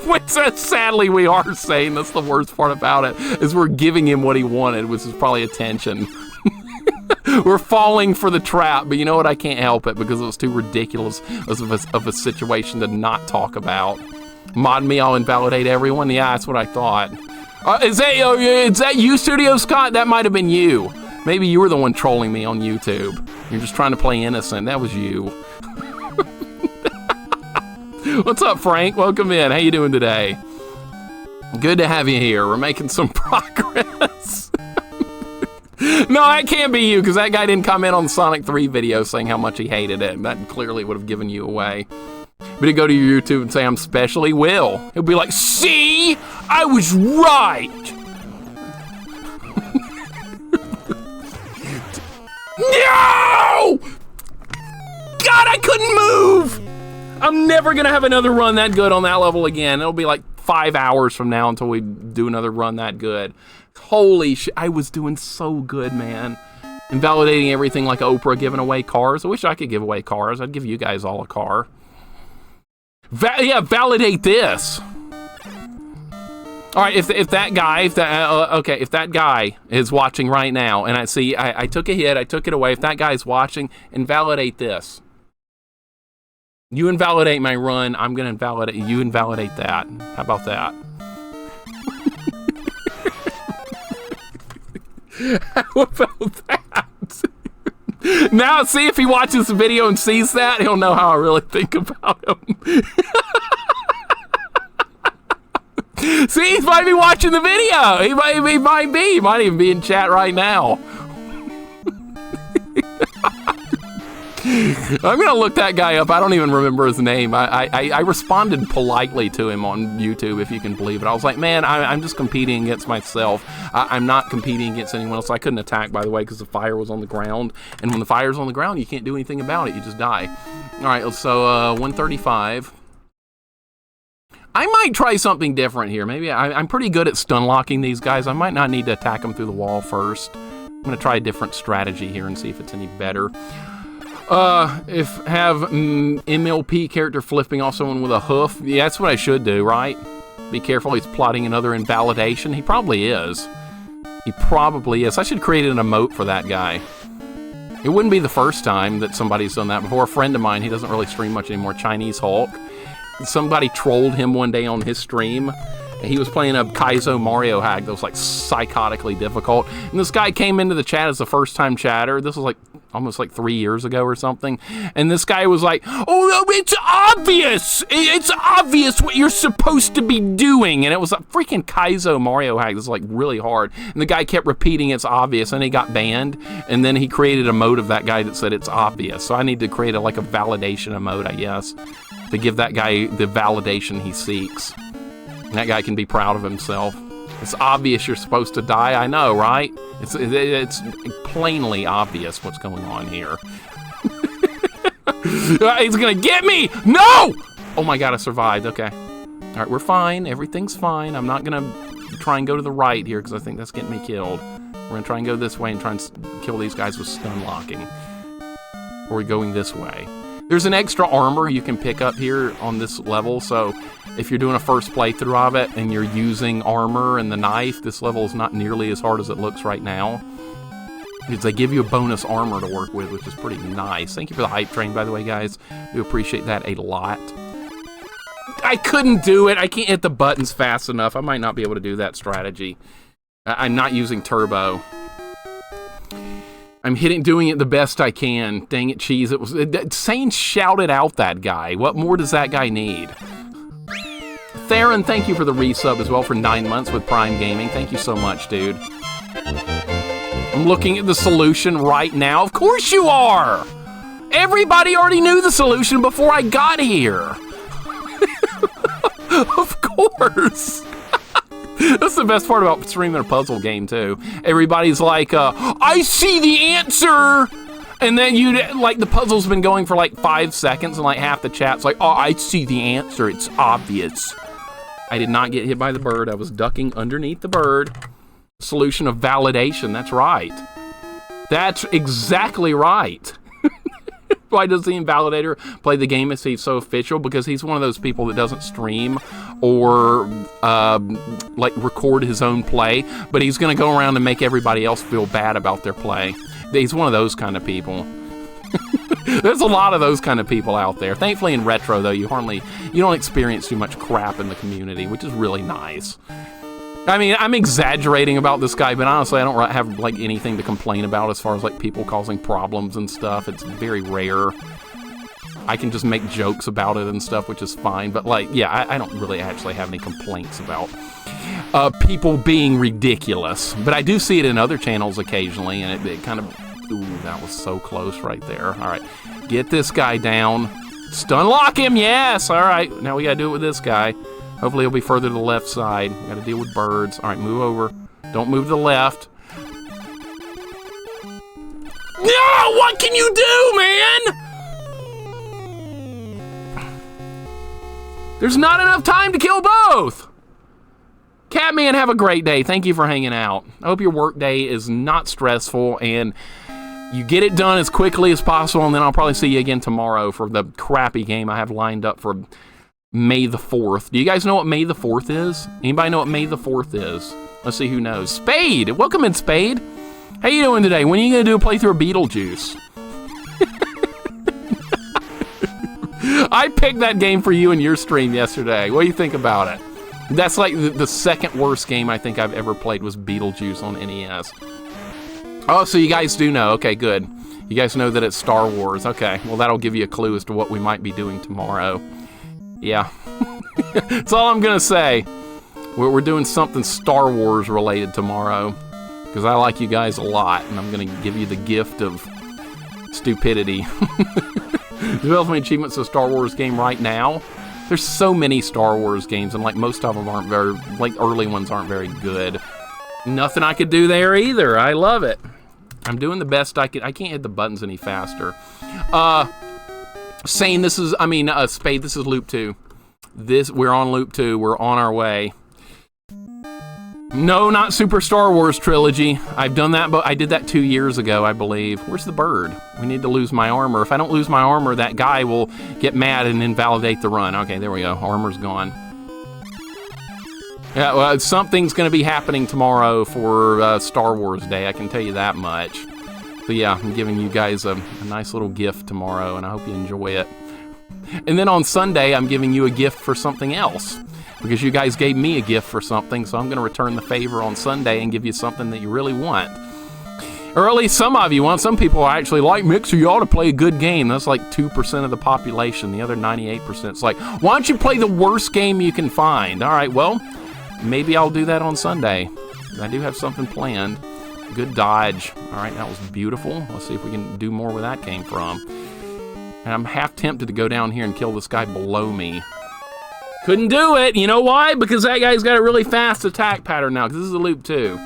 Which, sadly, we are saying. That's the worst part about it, is we're giving him what he wanted, which is probably attention. We're falling for the trap, but you know what? I can't help it because it was too ridiculous of a situation to not talk about. Mod me, I'll invalidate everyone? Yeah, that's what I thought. Is that you, Studio Scott? That might have been you. Maybe you were the one trolling me on YouTube. You're just trying to play innocent. That was you. What's up, Frank? Welcome in. How you doing today? Good to have you here. We're making some progress. No, that can't be you, because that guy didn't comment on the Sonic 3 video saying how much he hated it. That clearly would have given you away. But he'd go to your YouTube and say, "I'm special." He will. He'll be like, "See? I was right." No! God, I couldn't move! I'm never gonna have another run that good on that level again. It'll be like 5 hours from now until we do another run that good. Holy shit, I was doing so good, man. Invalidating everything like Oprah, giving away cars. I wish I could give away cars. I'd give you guys all a car. Yeah, validate this. All right, if that guy is watching right now, and I took a hit, I took it away. If that guy's watching, invalidate this. You invalidate my run, I'm gonna invalidate you. Invalidate that. How about that? How about that? Now, see, if he watches the video and sees that, he'll know how I really think about him. See, he might be watching the video. He might even be in chat right now. I'm gonna look that guy up. I don't even remember his name. I responded politely to him on YouTube, if you can believe it. I was like, man, I'm just competing against myself. I'm not competing against anyone else. I couldn't attack, by the way, because the fire was on the ground. And when the fire's on the ground, you can't do anything about it. You just die. All right, so 135. I might try something different here. Maybe I'm pretty good at stun locking these guys. I might not need to attack them through the wall first. going to try a different strategy here and see if it's any better. Have MLP character flipping off someone with a hoof. Yeah, that's what I should do, right? Be careful, he's plotting another invalidation. He probably is. He probably is. I should create an emote for that guy. It wouldn't be the first time that somebody's done that before. A friend of mine, he doesn't really stream much anymore, Chinese Hulk. Somebody trolled him one day on his stream. He was playing a Kaizo Mario hack that was like psychotically difficult. And this guy came into the chat as a first time chatter. This was like almost like 3 years ago or something. And this guy was like, oh, it's obvious. It's obvious what you're supposed to be doing. And it was a freaking Kaizo Mario hack. This was like really hard. And the guy kept repeating it's obvious and he got banned. And then he created a mode of that guy that said it's obvious. So I need to create like a validation emote, I guess, to give that guy the validation he seeks. And that guy can be proud of himself. It's obvious you're supposed to die. I know, right? It's plainly obvious what's going on here. He's gonna get me! No! Oh my god, I survived. Okay. All right, we're fine. Everything's fine. I'm not gonna try and go to the right here because I think that's getting me killed. We're gonna try and go this way and try and kill these guys with stun locking. Or we're going this way. There's an extra armor you can pick up here on this level, so if you're doing a first playthrough of it and you're using armor and the knife, this level is not nearly as hard as it looks right now. Because they give you a bonus armor to work with, which is pretty nice. Thank you for the hype train, by the way, guys. We appreciate that a lot. I couldn't do it. I can't hit the buttons fast enough. I might not be able to do that strategy. I'm not using turbo. I'm doing it the best I can. Dang it, cheese. Sane shouted out that guy. What more does that guy need? Theron, thank you for the resub as well for 9 months with Prime Gaming. Thank you so much, dude. I'm looking at the solution right now. Of course you are! Everybody already knew the solution before I got here. Of course. That's the best part about streaming a puzzle game, too. Everybody's like, I see the answer! And then the puzzle's been going for like 5 seconds, and like half the chat's like, oh, I see the answer, it's obvious. I did not get hit by the bird, I was ducking underneath the bird. Solution of validation, that's right. That's exactly right. Why does the Invalidator play the game as he's so official? Because he's one of those people that doesn't stream or record his own play, but he's going to go around and make everybody else feel bad about their play. He's one of those kind of people. There's a lot of those kind of people out there. Thankfully in retro, though, you don't experience too much crap in the community, which is really nice. I mean, I'm exaggerating about this guy, but honestly, I don't have like anything to complain about as far as like people causing problems and stuff. It's very rare. I can just make jokes about it and stuff, which is fine. But like, yeah, I don't really actually have any complaints about people being ridiculous. But I do see it in other channels occasionally, and it kind of, ooh, that was so close right there. All right, get this guy down. Stun lock him, yes. All right, now we gotta do it with this guy. Hopefully he'll be further to the left side. We gotta deal with birds. All right, move over. Don't move to the left. No! What can you do, man? There's not enough time to kill both! Catman, have a great day. Thank you for hanging out. I hope your work day is not stressful and you get it done as quickly as possible, and then I'll probably see you again tomorrow for the crappy game I have lined up for May the 4th. Do you guys know what May the 4th is? Anybody know what May the 4th is? Let's see who knows. Spade! Welcome in, Spade. How you doing today? When are you going to do a playthrough of Beetlejuice? I picked that game for you in your stream yesterday. What do you think about it? That's like the second worst game I think I've ever played was Beetlejuice on NES. Oh, so you guys do know. Okay, good. You guys know that it's Star Wars. Okay, well that'll give you a clue as to what we might be doing tomorrow. Yeah, that's all I'm gonna say. We're doing something Star Wars related tomorrow because I like you guys a lot, and I'm gonna give you the gift of stupidity. Developing achievements of a Star Wars game right now. There's so many Star Wars games, and like most of them aren't very, like early ones aren't very good. Nothing I could do there either. I love it. I'm doing the best I can. I can't hit the buttons any faster. Saying this is, Spade, this is loop 2. We're on loop 2. We're on our way. No, not Super Star Wars Trilogy. I've done that, but I did that 2 years ago, I believe. Where's the bird? We need to lose my armor. If I don't lose my armor, that guy will get mad and invalidate the run. Okay, there we go. Armor's gone. Yeah, well, something's going to be happening tomorrow for Star Wars Day. I can tell you that much. So yeah, I'm giving you guys a nice little gift tomorrow, and I hope you enjoy it. And then on Sunday, I'm giving you a gift for something else. Because you guys gave me a gift for something, so I'm going to return the favor on Sunday and give you something that you really want. Or at least some of you want. Some people are actually like, Mixer, you ought to play a good game. That's like 2% of the population. The other 98% is like, why don't you play the worst game you can find? All right, well, maybe I'll do that on Sunday. I do have something planned. Good dodge. All right, that was beautiful. Let's see if we can do more where that came from. And I'm half tempted to go down here and kill this guy below me. Couldn't do it. You know why? Because that guy's got a really fast attack pattern now, because this is a loop 2.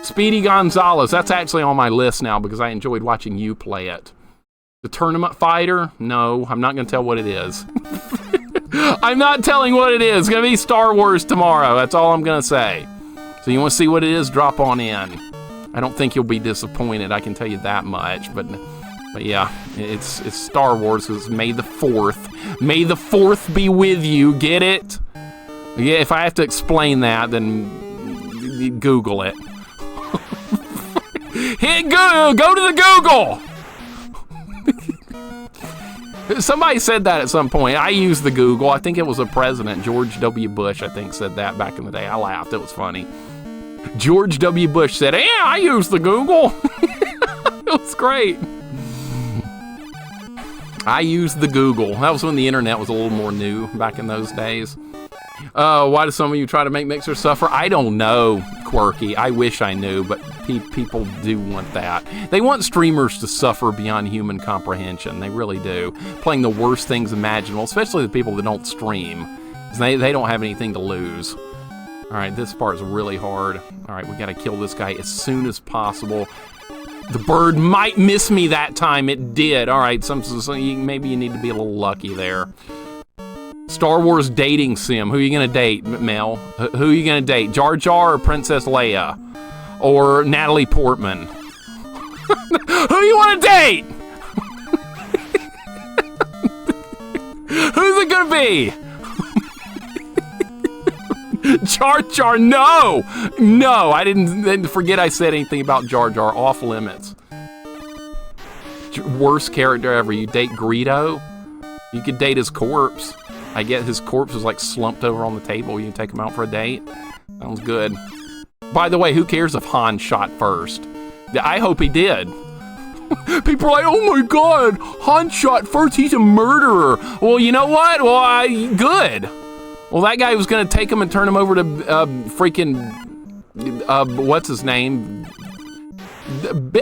Speedy Gonzalez. That's actually on my list now because I enjoyed watching you play it. The Tournament Fighter? No, I'm not going to tell what it is. I'm not telling what it is. It's going to be Star Wars tomorrow. That's all I'm going to say. So you want to see what it is? Drop on in. I don't think you'll be disappointed. I can tell you that much. But yeah, it's Star Wars. It's May the 4th. May the 4th be with you. Get it? Yeah, if I have to explain that, then Google it. Hit Google. Go to the Google. Somebody said that at some point. I used the Google. I think it was a president, George W. Bush, I think, said that back in the day. I laughed. It was funny. George W. Bush said, yeah, I used the Google. It was great. I used the Google. That was when the internet was a little more new back in those days. Why do some of you try to make Mixer suffer? I don't know, Quirky. I wish I knew, but people do want that. They want streamers to suffer beyond human comprehension. They really do. Playing the worst things imaginable, especially the people that don't stream. They don't have anything to lose. All right, this part's really hard. All right, we got to kill this guy as soon as possible. The bird might miss me that time. It did. All right, maybe you need to be a little lucky there. Star Wars dating sim. Who are you going to date, Mel? Who are you going to date? Jar Jar or Princess Leia? Or Natalie Portman? Who you want to date? Who's it going to be? Jar Jar, no! No, I didn't forget I said anything about Jar Jar. Off limits. Worst character ever. You date Greedo? You could date his corpse. I get his corpse is like slumped over on the table. You can take him out for a date. Sounds good. By the way, who cares if Han shot first? I hope he did. People are like, oh my god, Han shot first. He's a murderer. Well, you know what? Well, good. Well, that guy was going to take him and turn him over to freaking, what's his name?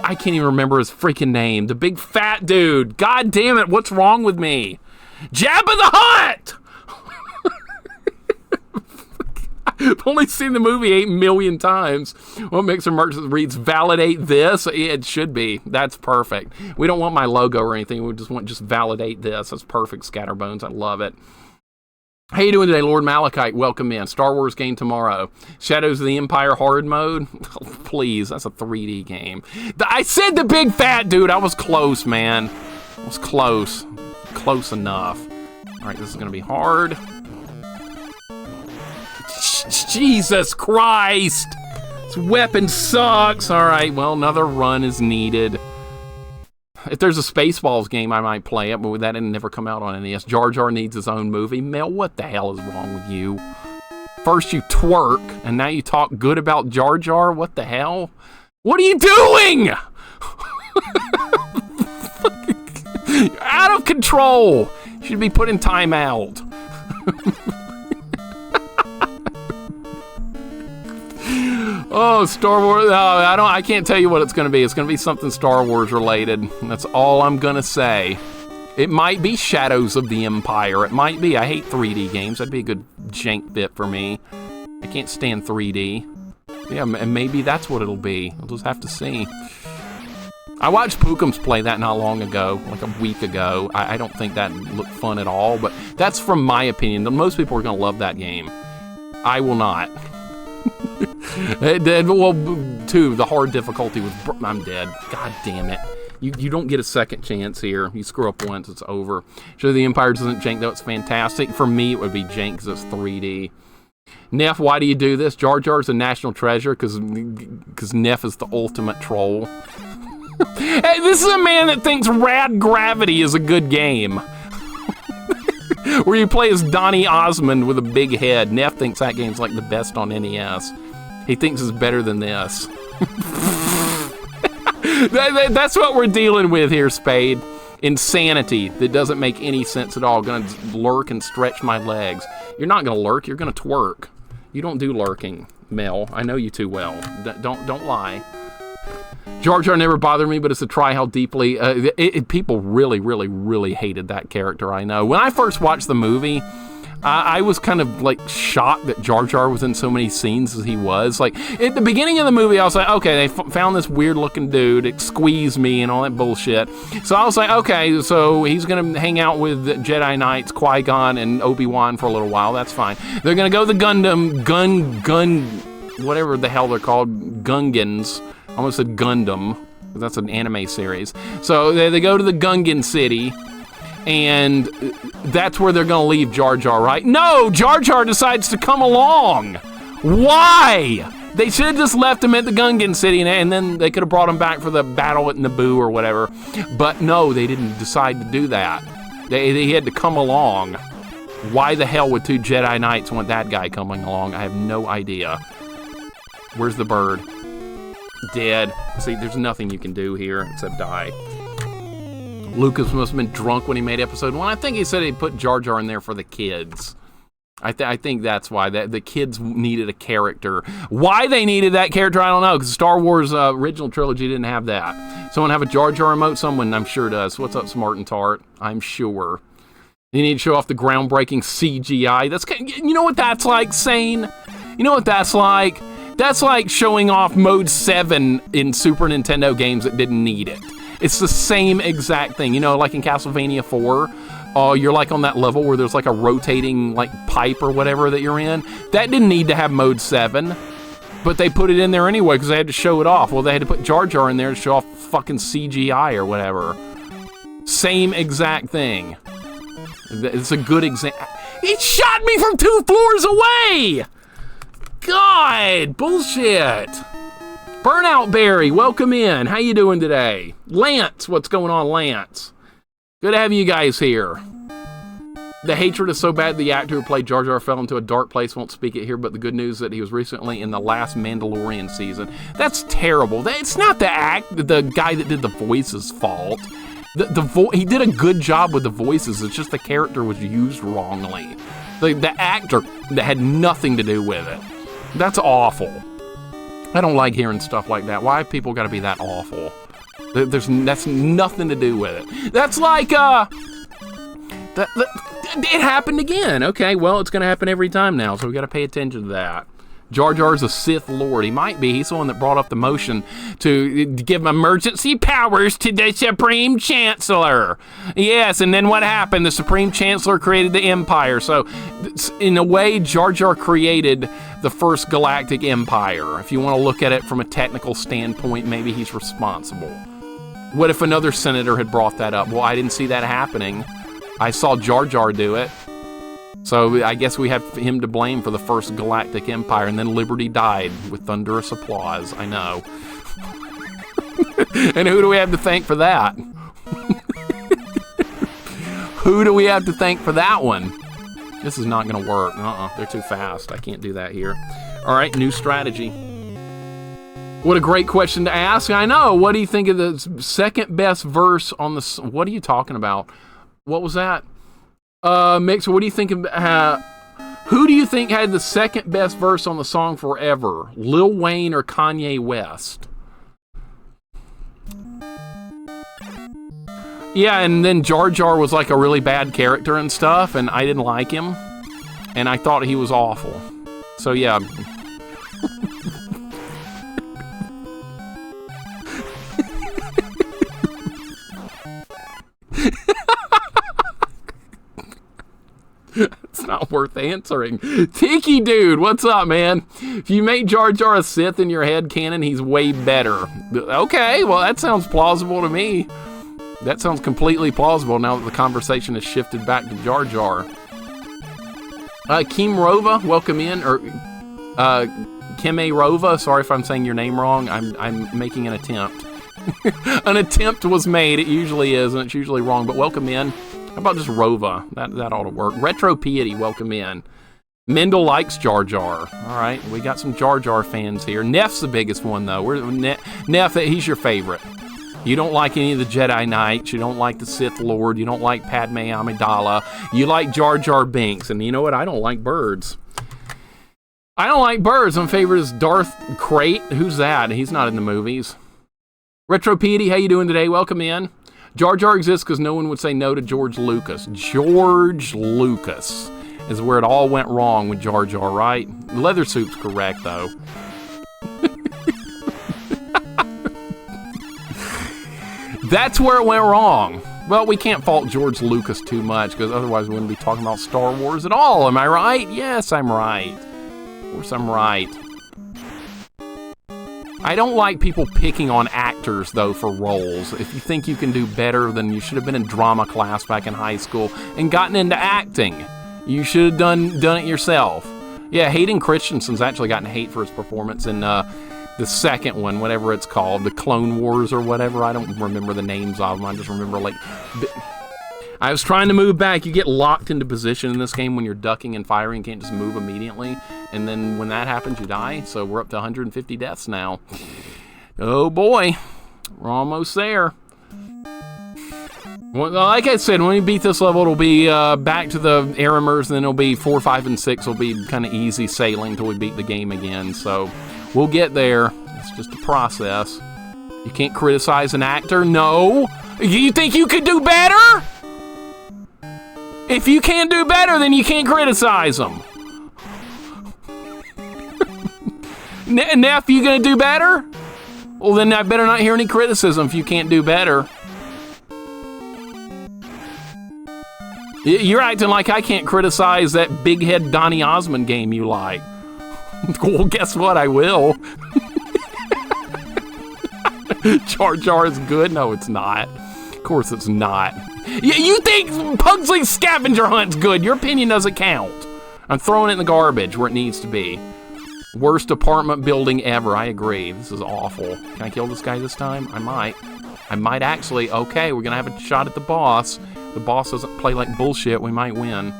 I can't even remember his freaking name. The big fat dude. God damn it, what's wrong with me? Jabba the Hutt! I've only seen the movie 8 million times. What Mixer Merch reads, validate this? It should be. That's perfect. We don't want my logo or anything. We just want validate this. That's perfect, Scatterbones. I love it. How you doing today, Lord Malachite? Welcome in. Star Wars game tomorrow. Shadows of the Empire hard mode? Oh, please, that's a 3D game. I said the big fat dude. I was close, man. I was close. Close enough. All right, this is going to be hard. Jesus Christ! This weapon sucks. All right, well, another run is needed. If there's a Spaceballs game, I might play it, but that didn't never come out on NES. Jar Jar needs his own movie. Mel, what the hell is wrong with you? First you twerk, and now you talk good about Jar Jar? What the hell? What are you doing? You're out of control. You should be put in timeout. Oh, Star Wars. No, I can't tell you what it's going to be. It's going to be something Star Wars related. That's all I'm going to say. It might be Shadows of the Empire. It might be. I hate 3D games. That'd be a good jank bit for me. I can't stand 3D. Yeah, and maybe that's what it'll be. We'll just have to see. I watched Pookums play that not long ago, like a week ago. I don't think that looked fun at all, but that's from my opinion. Most people are going to love that game. I will not. Well, 2, the hard difficulty was... I'm dead. God damn it. You don't get a second chance here. You screw up once, it's over. Show the Empire doesn't jank, though it's fantastic. For me, it would be jank because it's 3D. Neff, why do you do this? Jar Jar is a national treasure because Neff is the ultimate troll. Hey, this is a man that thinks Rad Gravity is a good game. Where you play as Donny Osmond with a big head. Neff thinks that game's like the best on NES. He thinks it's better than this. That's what we're dealing with here, Spade. Insanity that doesn't make any sense at all. Gonna lurk and stretch my legs. You're not gonna lurk, you're gonna twerk. You don't do lurking, Mel. I know you too well. Don't lie. Jar Jar never bothered me, but it's a try how deeply... people really, really, really hated that character, I know. When I first watched the movie, I was kind of, like, shocked that Jar Jar was in so many scenes as he was. Like, at the beginning of the movie, I was like, okay, they found this weird-looking dude, it squeezed me and all that bullshit. So I was like, okay, so he's gonna hang out with Jedi Knights, Qui-Gon, and Obi-Wan for a little while, that's fine. They're gonna go to the whatever the hell they're called, Gungans. I almost said Gundam, because that's an anime series. So they go to the Gungan city, and that's where they're gonna leave Jar Jar, right? No, Jar Jar decides to come along. Why? They should have just left him at the Gungan city, and then they could have brought him back for the battle at Naboo or whatever. But no, they didn't decide to do that. They had to come along. Why the hell would 2 Jedi Knights want that guy coming along? I have no idea. Where's the bird? Dead. See, there's nothing you can do here except die. Lucas must have been drunk when he made episode 1. I think he said he put Jar Jar in there for the kids. I think that's why. The kids needed a character. Why they needed that character, I don't know, because Star Wars original trilogy didn't have that. Someone have a Jar Jar emote? Someone, I'm sure, does. What's up, Smart and Tart? I'm sure. You need to show off the groundbreaking CGI. That's, you know what that's like, Sane? You know what that's like? That's like showing off Mode 7 in Super Nintendo games that didn't need it. It's the same exact thing. You know, like in Castlevania 4, you're like on that level where there's like a rotating like pipe or whatever that you're in. That didn't need to have Mode 7, but they put it in there anyway because they had to show it off. Well, they had to put Jar Jar in there to show off fucking CGI or whatever. Same exact thing. It's a good example. He shot me from 2 floors away! God, bullshit. Burnout Barry, welcome in. How you doing today? Lance, what's going on, Lance? Good to have you guys here. The hatred is so bad the actor who played Jar Jar fell into a dark place. Won't speak it here, but the good news is that he was recently in the last Mandalorian season. That's terrible. It's not the guy that did the voice's fault. He did a good job with the voices. It's just the character was used wrongly. The actor that had nothing to do with it. That's awful. I don't like hearing stuff like that. Why have people got to be that awful? That's nothing to do with it. That's like, it happened again. Okay, well, it's going to happen every time now, so we got to pay attention to that. Jar Jar's a Sith Lord. He might be. He's the one that brought up the motion to give emergency powers to the Supreme Chancellor. Yes, and then what happened? The Supreme Chancellor created the Empire. So, in a way, Jar Jar created the first galactic empire. If you want to look at it from a technical standpoint, maybe he's responsible. What if another senator had brought that up? Well, I didn't see that happening. I saw Jar Jar do it. So I guess we have him to blame for the first galactic empire, and then Liberty died with thunderous applause. I know. And who do we have to thank for that? Who do we have to thank for that one? This is not going to work. They're too fast. I can't do that here. All right, new strategy. What a great question to ask. I know. What do you think of the second best verse on the... What are you talking about? What was that? Mixer, what do you think of, who do you think had the second best verse on the song Forever? Lil Wayne or Kanye West? Yeah, and then Jar Jar was like a really bad character and stuff, and I didn't like him, and I thought he was awful. So yeah. That's not worth answering. Tiki Dude, what's up, man? If you make Jar Jar a Sith in your head canon, he's way better. Okay, well, that sounds plausible to me. That sounds completely plausible now that the conversation has shifted back to Jar Jar. Kim Rova, welcome in, or Kime Rova, sorry if I'm saying your name wrong. I'm making an attempt. An attempt was made. It usually is, and it's usually wrong, but welcome in. How about just Rova? That ought to work. Retro Piety, welcome in. Mendel likes Jar Jar. All right, we got some Jar Jar fans here. Neff's the biggest one, though. Neff, he's your favorite. You don't like any of the Jedi Knights. You don't like the Sith Lord. You don't like Padme Amidala. You like Jar Jar Binks. And you know what? I don't like birds. I don't like birds. My favorite is Darth Crate. Who's that? He's not in the movies. Retro Petey, how you doing today? Welcome in. Jar Jar exists because no one would say no to George Lucas. George Lucas is where it all went wrong with Jar Jar, right? Leather Soup's correct, though. That's where it went wrong. Well, we can't fault George Lucas too much, because otherwise we wouldn't be talking about Star Wars at all. Am I right? Yes, I'm right. Of course I'm right. I don't like people picking on actors, though, for roles. If you think you can do better, then you should have been in drama class back in high school and gotten into acting. You should have done it yourself. Yeah, Hayden Christensen's actually gotten hate for his performance in the second one, whatever it's called, the Clone Wars or whatever. I don't remember the names of them. I just remember, like, I was trying to move back. You get locked into position in this game when you're ducking and firing. You can't just move immediately. And then when that happens, you die. So we're up to 150 deaths now. Oh boy, we're almost there. Well, like I said, when we beat this level, it'll be back to the Aramers, and then it'll be 4, 5, and 6 will be kind of easy sailing until we beat the game again. So we'll get there. It's just a process. You can't criticize an actor. No. You think you could do better? If you can't do better, then you can't criticize them. Neff, you gonna do better? Well, then I better not hear any criticism if you can't do better. You're acting like I can't criticize that big head Donny Osmond game you like. Well, guess what? I will. Jar Jar is good? No, it's not. Of course it's not. You think Pugsley's scavenger hunt's good? Your opinion doesn't count. I'm throwing it in the garbage where it needs to be. Worst apartment building ever. I agree. This is awful. Can I kill this guy this time? I might. I might actually. Okay, we're gonna have a shot at the boss. The boss doesn't play like bullshit. We might win.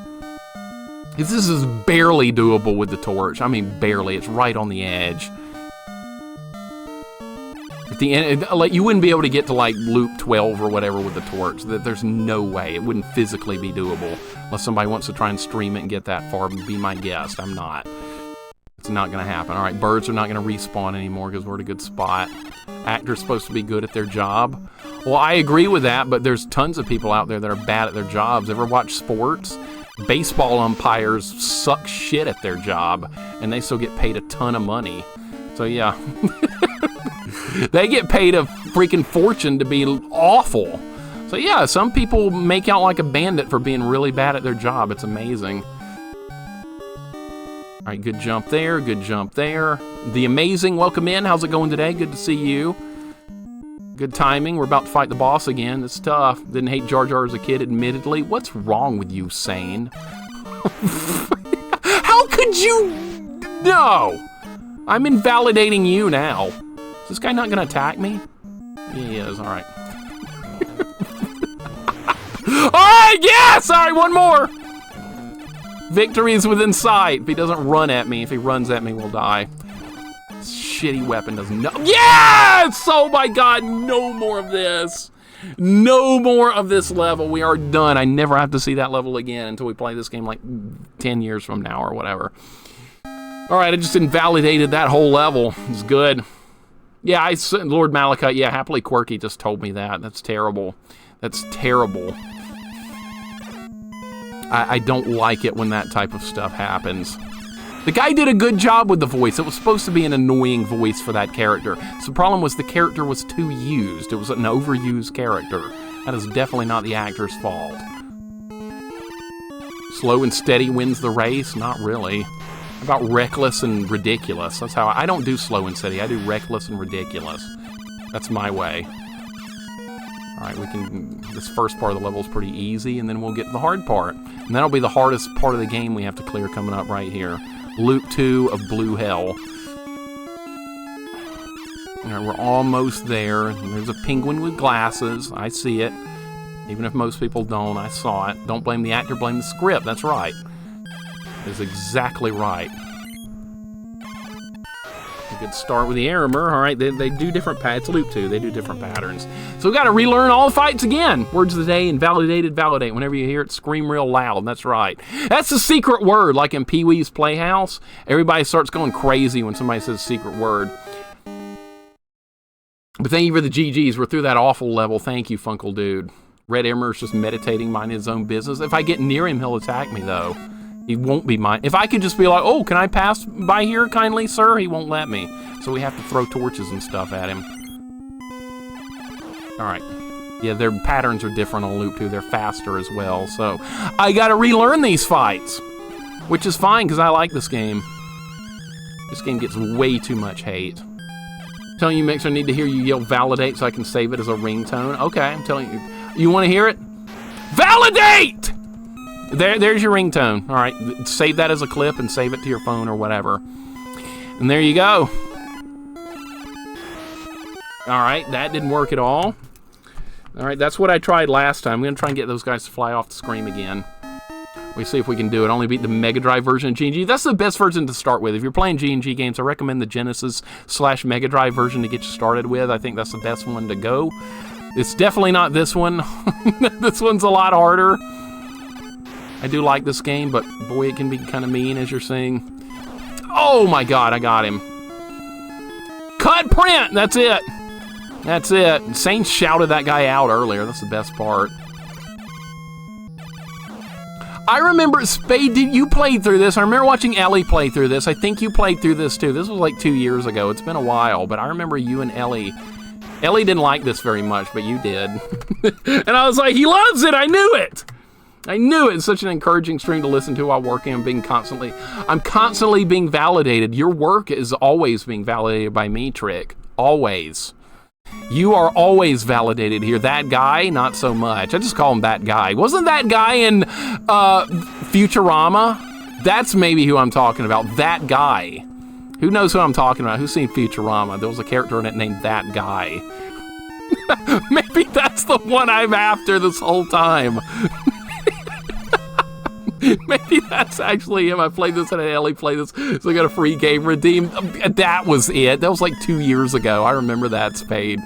This is barely doable with the torch. I mean, barely. It's right on the edge. At the end, like, you wouldn't be able to get to like loop 12 or whatever with the torch. There's no way. It wouldn't physically be doable unless somebody wants to try and stream it and get that far. Be my guest. I'm not. It's not going to happen. All right, birds are not going to respawn anymore because we're at a good spot. Actors supposed to be good at their job. Well, I agree with that, but there's tons of people out there that are bad at their jobs. Ever watch sports? Baseball umpires suck shit at their job, and they still get paid a ton of money. So yeah. They get paid a freaking fortune to be awful. So yeah, some people make out like a bandit for being really bad at their job. It's amazing. All right, good jump there, good jump there. The Amazing, welcome in. How's it going today? Good to see you. Good timing. We're about to fight the boss again. It's tough. Didn't hate Jar Jar as a kid, admittedly. What's wrong with you, Sane? How could you? No. I'm invalidating you now. Is this guy not going to attack me? Yeah, he is. All right. All right, yes! All right, one more. Victory is within sight. If he doesn't run at me, if he runs at me, we'll die. This shitty weapon does no. Yes! Oh my god, no more of this. No more of this level. We are done. I never have to see that level again until we play this game like 10 years from now or whatever. All right, I just invalidated that whole level. It's good. Yeah, Lord Malachite, yeah, Happily Quirky just told me that. That's terrible. That's terrible. I don't like it when that type of stuff happens. The guy did a good job with the voice. It was supposed to be an annoying voice for that character. So the problem was the character was too used. It was an overused character. That is definitely not the actor's fault. Slow and steady wins the race? Not really. How about reckless and ridiculous? That's how I don't do slow and steady. I do reckless and ridiculous. That's my way. All right, this first part of the level is pretty easy, and then we'll get to the hard part. And that'll be the hardest part of the game we have to clear coming up right here. Loop 2 of Blue Hell. All right, we're almost there. There's a penguin with glasses. I see it. Even if most people don't, I saw it. Don't blame the actor, blame the script. That's right. That's exactly right. A good start with the Aramer. All right, they do different patterns. It's Loop 2. They do different patterns. So we got to relearn all the fights again. Words of the day, invalidated, validate. Whenever you hear it, scream real loud. That's right. That's the secret word, like in Pee-wee's Playhouse. Everybody starts going crazy when somebody says secret word. But thank you for the GGs. We're through that awful level. Thank you, Funkle Dude. Red Emmer's just meditating, minding his own business. If I get near him, he'll attack me, though. He won't be mine. If I could just be like, oh, can I pass by here kindly, sir? He won't let me. So we have to throw torches and stuff at him. All right. Yeah, their patterns are different on Loop 2. They're faster as well. So I got to relearn these fights, which is fine because I like this game. This game gets way too much hate. Telling you, Mixer, I need to hear you yell validate so I can save it as a ringtone. Okay, I'm telling you. You want to hear it? Validate! There's your ringtone. All right, save that as a clip and save it to your phone or whatever. And there you go. All right, that didn't work at all. All right, that's what I tried last time. I'm going to try and get those guys to fly off the screen again. We see if we can do it. Only beat the Mega Drive version of G&G. That's the best version to start with. If you're playing G&G games, I recommend the Genesis/Mega Drive version to get you started with. I think that's the best one to go. It's definitely not this one. This one's a lot harder. I do like this game, but boy, it can be kind of mean, as you're seeing. Oh my God, I got him. Cut print! That's it. That's it. Saints shouted that guy out earlier. That's the best part. I remember, Spade, you played through this. I remember watching Ellie play through this. I think you played through this too. This was like 2 years ago. It's been a while, but I remember you and Ellie. Ellie didn't like this very much, but you did. And I was like, he loves it. I knew it. I knew it. It's such an encouraging stream to listen to while working. I'm constantly being validated. Your work is always being validated by me, Trick. Always. You are always validated here. That guy, not so much. I just call him that guy. Wasn't that guy in Futurama? That's maybe who I'm talking about. That guy. Who knows who I'm talking about? Who's seen Futurama? There was a character in it named That Guy. Maybe that's the one I'm after this whole time. Maybe that's actually him. I played this and Ellie played this, so I got a free game redeemed. That was it. That was like 2 years ago. I remember that, Spade.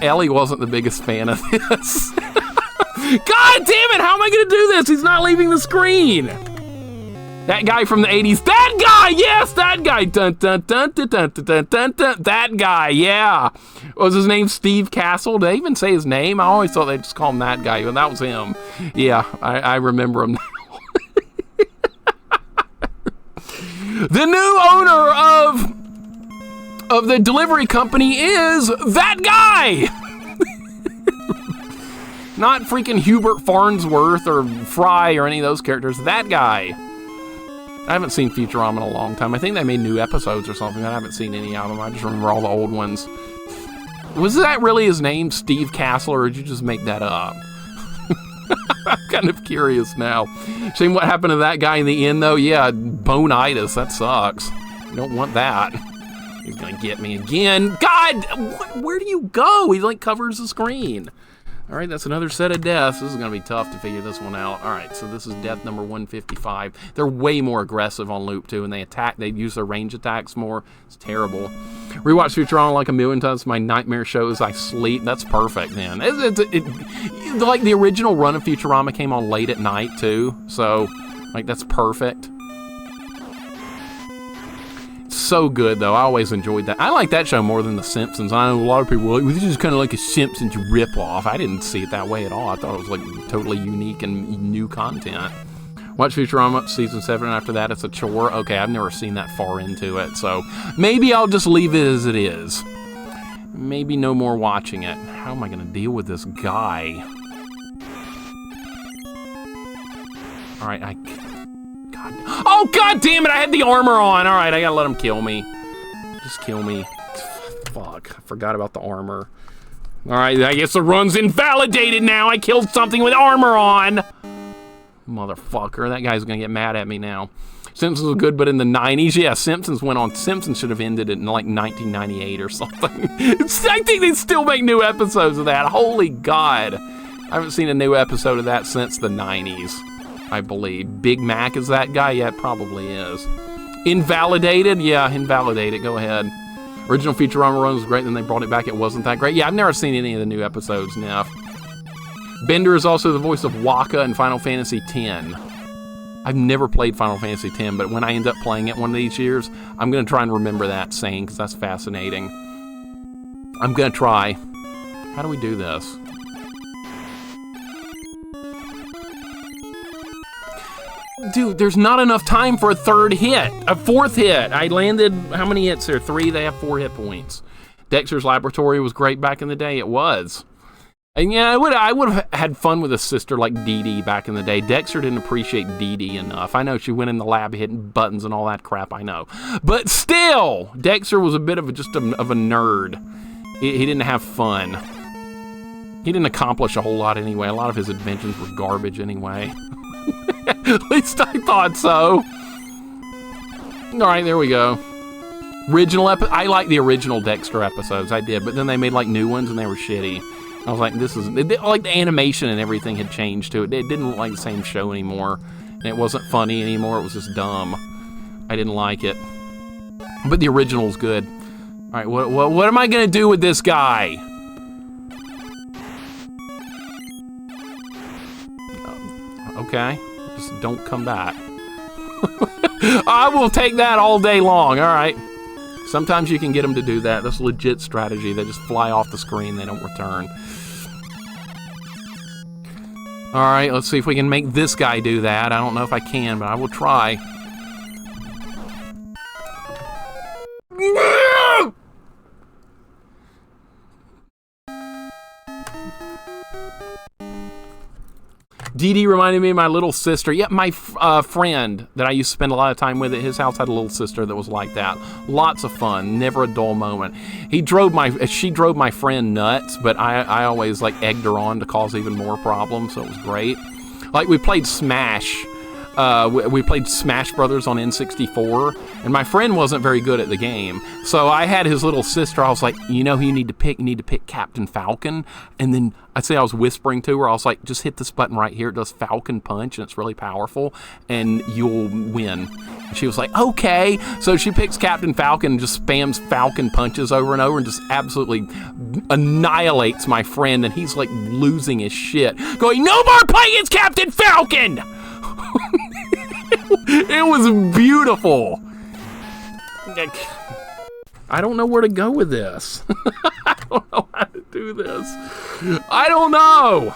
Ellie wasn't the biggest fan of this. God damn it! How am I going to do this? He's not leaving the screen. That guy from the 80s. That guy! Yes, that guy! Dun, dun, dun, dun, dun, dun, dun, dun. That guy, yeah. Was his name Steve Castle? Did they even say his name? I always thought they'd just call him that guy, but that was him. Yeah, I remember him now. The new owner of the delivery company is that guy! Not freaking Hubert Farnsworth or Fry or any of those characters. That guy. I haven't seen Futurama in a long time. I think they made new episodes or something. I haven't seen any of them. I just remember all the old ones. Was that really his name, Steve Castle, or did you just make that up? I'm kind of curious now. Seeing what happened to that guy in the end, though? Yeah, bone-itis. That sucks. You don't want that. He's going to get me again. God! Where do you go? He, like, covers the screen. All right, that's another set of deaths. This is going to be tough to figure this one out. All right, so this is death number 155. They're way more aggressive on Loop 2, and they use their range attacks more. It's terrible. Rewatch Futurama like a million times. My nightmare shows I sleep. That's perfect, man. Like, the original run of Futurama came on late at night, too. So, like, that's perfect. So good, though. I always enjoyed that. I like that show more than The Simpsons. I know a lot of people are like, this is kind of like a Simpsons ripoff. I didn't see it that way at all. I thought it was like totally unique and new content. Watch Futurama season 7, and after that it's a chore. Okay, I've never seen that far into it, so maybe I'll just leave it as it is. Maybe no more watching it. How am I going to deal with this guy? All right, God. Oh, God damn it, I had the armor on. All right, I gotta let him kill me. Just kill me. Fuck, I forgot about the armor. All right, I guess the run's invalidated now. I killed something with armor on. Motherfucker, that guy's gonna get mad at me now. Simpsons was good, but in the 90s, yeah, Simpsons went on. Simpsons should have ended in like 1998 or something. I think they still make new episodes of that. Holy God. I haven't seen a new episode of that since the 90s, I believe. Big Mac is that guy? Yeah, it probably is. Invalidated? Yeah, invalidated. Go ahead. Original Futurama run was great, then they brought it back. It wasn't that great. Yeah, I've never seen any of the new episodes, Neff. Bender is also the voice of Waka in Final Fantasy X. I've never played Final Fantasy X, but when I end up playing it one of these years, I'm going to try and remember that saying, because that's fascinating. I'm going to try. How do we do this? Dude, there's not enough time for a fourth hit. I landed, how many hits there? 3, they have 4 hit points. Dexter's Laboratory was great back in the day. It was. And yeah, I would have had fun with a sister like Dee Dee back in the day. Dexter didn't appreciate Dee Dee enough. I know she went in the lab hitting buttons and all that crap, I know. But still, Dexter was a bit of a nerd. He didn't have fun. He didn't accomplish a whole lot anyway. A lot of his inventions were garbage anyway. At least I thought so. Alright, there we go. I like the original Dexter episodes, I did, but then they made like new ones and they were shitty. I was like, like the animation and everything had changed to it. It didn't look like the same show anymore. And it wasn't funny anymore, it was just dumb. I didn't like it. But the original's good. Alright, what am I gonna do with this guy? Okay, just don't come back. I will take that all day long, alright. Sometimes you can get them to do that. That's a legit strategy. They just fly off the screen, they don't return. Alright, let's see if we can make this guy do that. I don't know if I can, but I will try. Dee Dee reminded me of my little sister. Yeah, my friend that I used to spend a lot of time with at his house had a little sister that was like that. Lots of fun, never a dull moment. She drove my friend nuts, but I always like egged her on to cause even more problems, so it was great. Like we played Smash. We played Smash Brothers on N64, and my friend wasn't very good at the game. So I had his little sister. I was like, you know who you need to pick? You need to pick Captain Falcon. And then I was whispering to her. I was like, just hit this button right here. It does Falcon Punch, and it's really powerful, and you'll win. And she was like, okay. So she picks Captain Falcon and just spams Falcon Punches over and over and just absolutely annihilates my friend, and he's like losing his shit, going, no more playing as Captain Falcon! It was beautiful. I don't know where to go with this. I don't know how to do this. I don't know.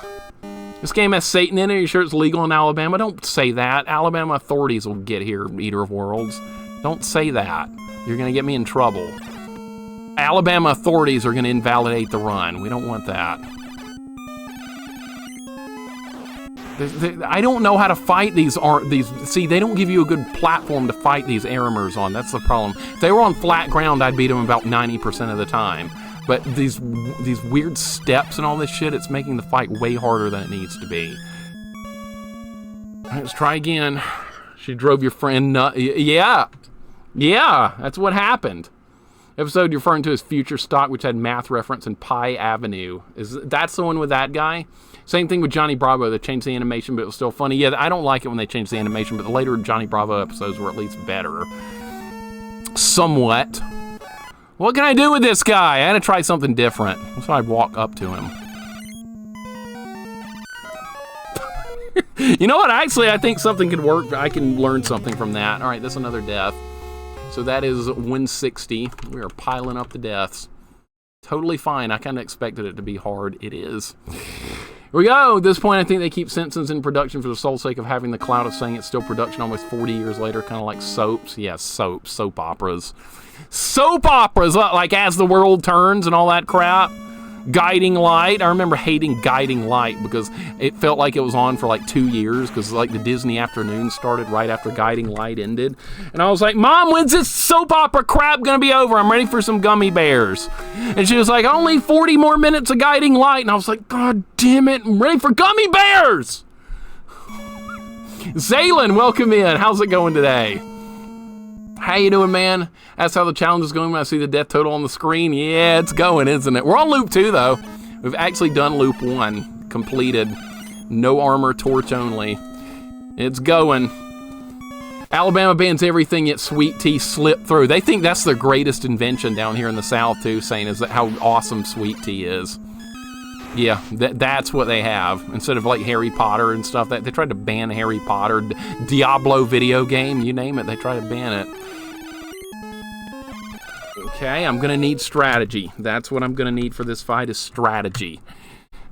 This game has Satan in it. Are you sure it's legal in Alabama? Don't say that. Alabama authorities will get here, Eater of Worlds. Don't say that. You're going to get me in trouble. Alabama authorities are going to invalidate the run. We don't want that. I don't know how to fight these. See, they don't give you a good platform to fight these Aramers on. That's the problem. If they were on flat ground, I'd beat them about 90% of the time. But these weird steps and all this shit, it's making the fight way harder than it needs to be. Let's try again. She drove your friend nuts. Yeah, that's what happened. Episode you're referring to is Future Stock, which had math reference in Pi Avenue. That's the one with that guy? Same thing with Johnny Bravo. They changed the animation, but it was still funny. Yeah, I don't like it when they change the animation, but the later Johnny Bravo episodes were at least better. Somewhat. What can I do with this guy? I had to try something different. So I'd walk up to him. You know what? Actually, I think something could work. I can learn something from that. All right, that's another death. So that is 160. We are piling up the deaths. Totally fine. I kind of expected it to be hard. It is. Here we go. At this point, I think they keep Simpsons in production for the sole sake of having the clout of saying it's still production almost 40 years later, kind of like soaps. Yeah, soap operas. Soap operas, like As the World Turns and all that crap. Guiding Light. I remember hating Guiding Light because it felt like it was on for like 2 years because like the Disney afternoon started right after Guiding Light ended. And I was like, Mom, when's this soap opera crap gonna be over? I'm ready for some gummy bears. And she was like, only 40 more minutes of Guiding Light. And I was like, God damn it, I'm ready for gummy bears! Zaylin, welcome in. How's it going today? How you doing, man? That's how the challenge is going when I see the death total on the screen. Yeah, it's going, isn't it? We're on loop 2, though. We've actually done loop 1. Completed. No armor, torch only. It's going. Alabama bans everything, yet Sweet Tea slipped through. They think that's their greatest invention down here in the South, too, saying is that how awesome Sweet Tea is. Yeah, that's what they have. Instead of like Harry Potter and stuff, they tried to ban Harry Potter, Diablo video game, you name it, they tried to ban it. Okay, I'm gonna need strategy. That's what I'm gonna need for this fight is strategy.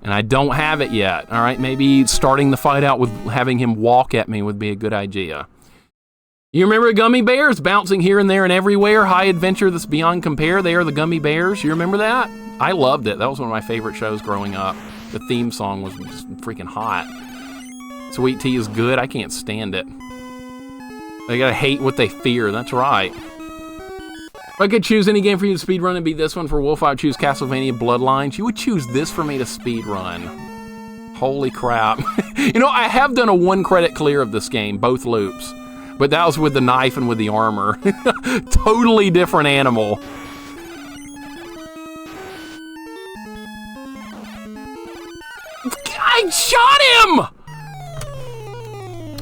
And I don't have it yet. All right, maybe starting the fight out with having him walk at me would be a good idea. You remember Gummy Bears bouncing here and there and everywhere? High adventure that's beyond compare. They are the Gummy Bears. You remember that? I loved it. That was one of my favorite shows growing up. The theme song was just freaking hot. Sweet Tea is good. I can't stand it. They gotta hate what they fear. That's right. If I could choose any game for you to speedrun and beat this one for Wolf, I would choose Castlevania Bloodlines. You would choose this for me to speedrun. Holy crap. You know, I have done a 1-credit clear of this game, both loops. But that was with the knife and with the armor. Totally different animal. I shot him!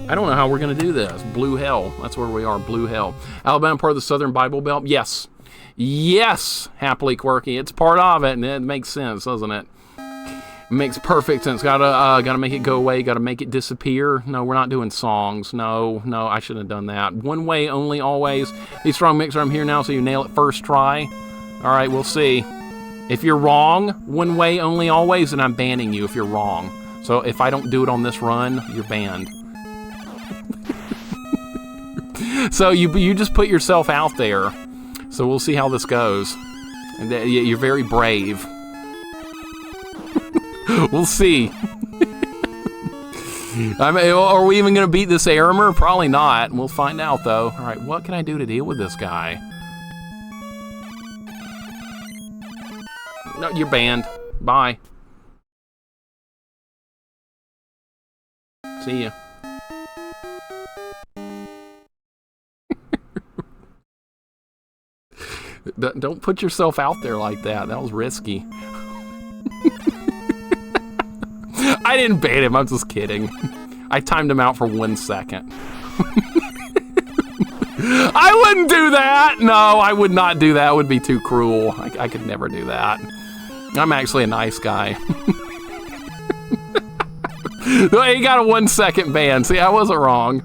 I don't know how we're going to do this. Blue Hell. That's where we are, Blue Hell. Alabama part of the Southern Bible Belt? Yes. Yes, Happily Quirky. It's part of it, and it makes sense, doesn't it? It makes perfect sense. Gotta make it go away. Gotta make it disappear. No, we're not doing songs. No, I shouldn't have done that. One way only, always. Be strong, Mixer. I'm here now, so you nail it first try. All right, we'll see. If you're wrong, one way only, always, then I'm banning you if you're wrong. So if I don't do it on this run, you're banned. So you just put yourself out there. So we'll see how this goes. And you're very brave. We'll see. Are we even going to beat this armor? Probably not. We'll find out, though. All right, what can I do to deal with this guy? No, you're banned. Bye. See ya. Don't put yourself out there like that. That was risky. I didn't ban him. I'm just kidding. I timed him out for 1 second. I wouldn't do that. No, I would not do that. It would be too cruel. I could never do that. I'm actually a nice guy. He got a 1 second ban. See, I wasn't wrong.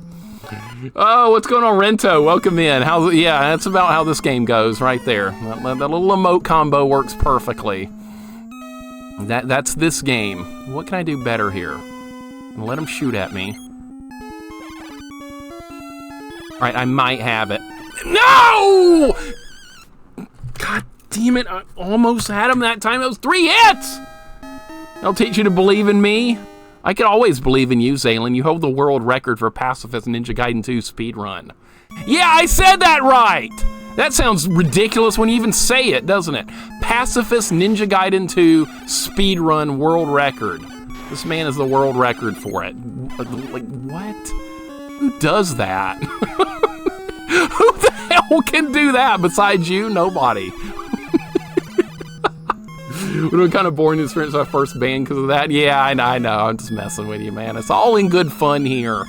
Oh, what's going on, Rento? Welcome in. Yeah, that's about how this game goes right there. That little emote combo works perfectly. That's this game. What can I do better here? Let him shoot at me. All right, I might have it. No! God damn it, I almost had him that time. That was 3 hits! I'll teach you to believe in me. I could always believe in you, Zaylin. You hold the world record for Pacifist Ninja Gaiden 2 speedrun. Yeah, I said that right! That sounds ridiculous when you even say it, doesn't it? Pacifist Ninja Gaiden 2 speedrun world record. This man is the world record for it. Like, what? Who does that? Who the hell can do that besides you? Nobody. Would have been kind of boring experience my first band because of that. Yeah, I know. I'm just messing with you, man. It's all in good fun here.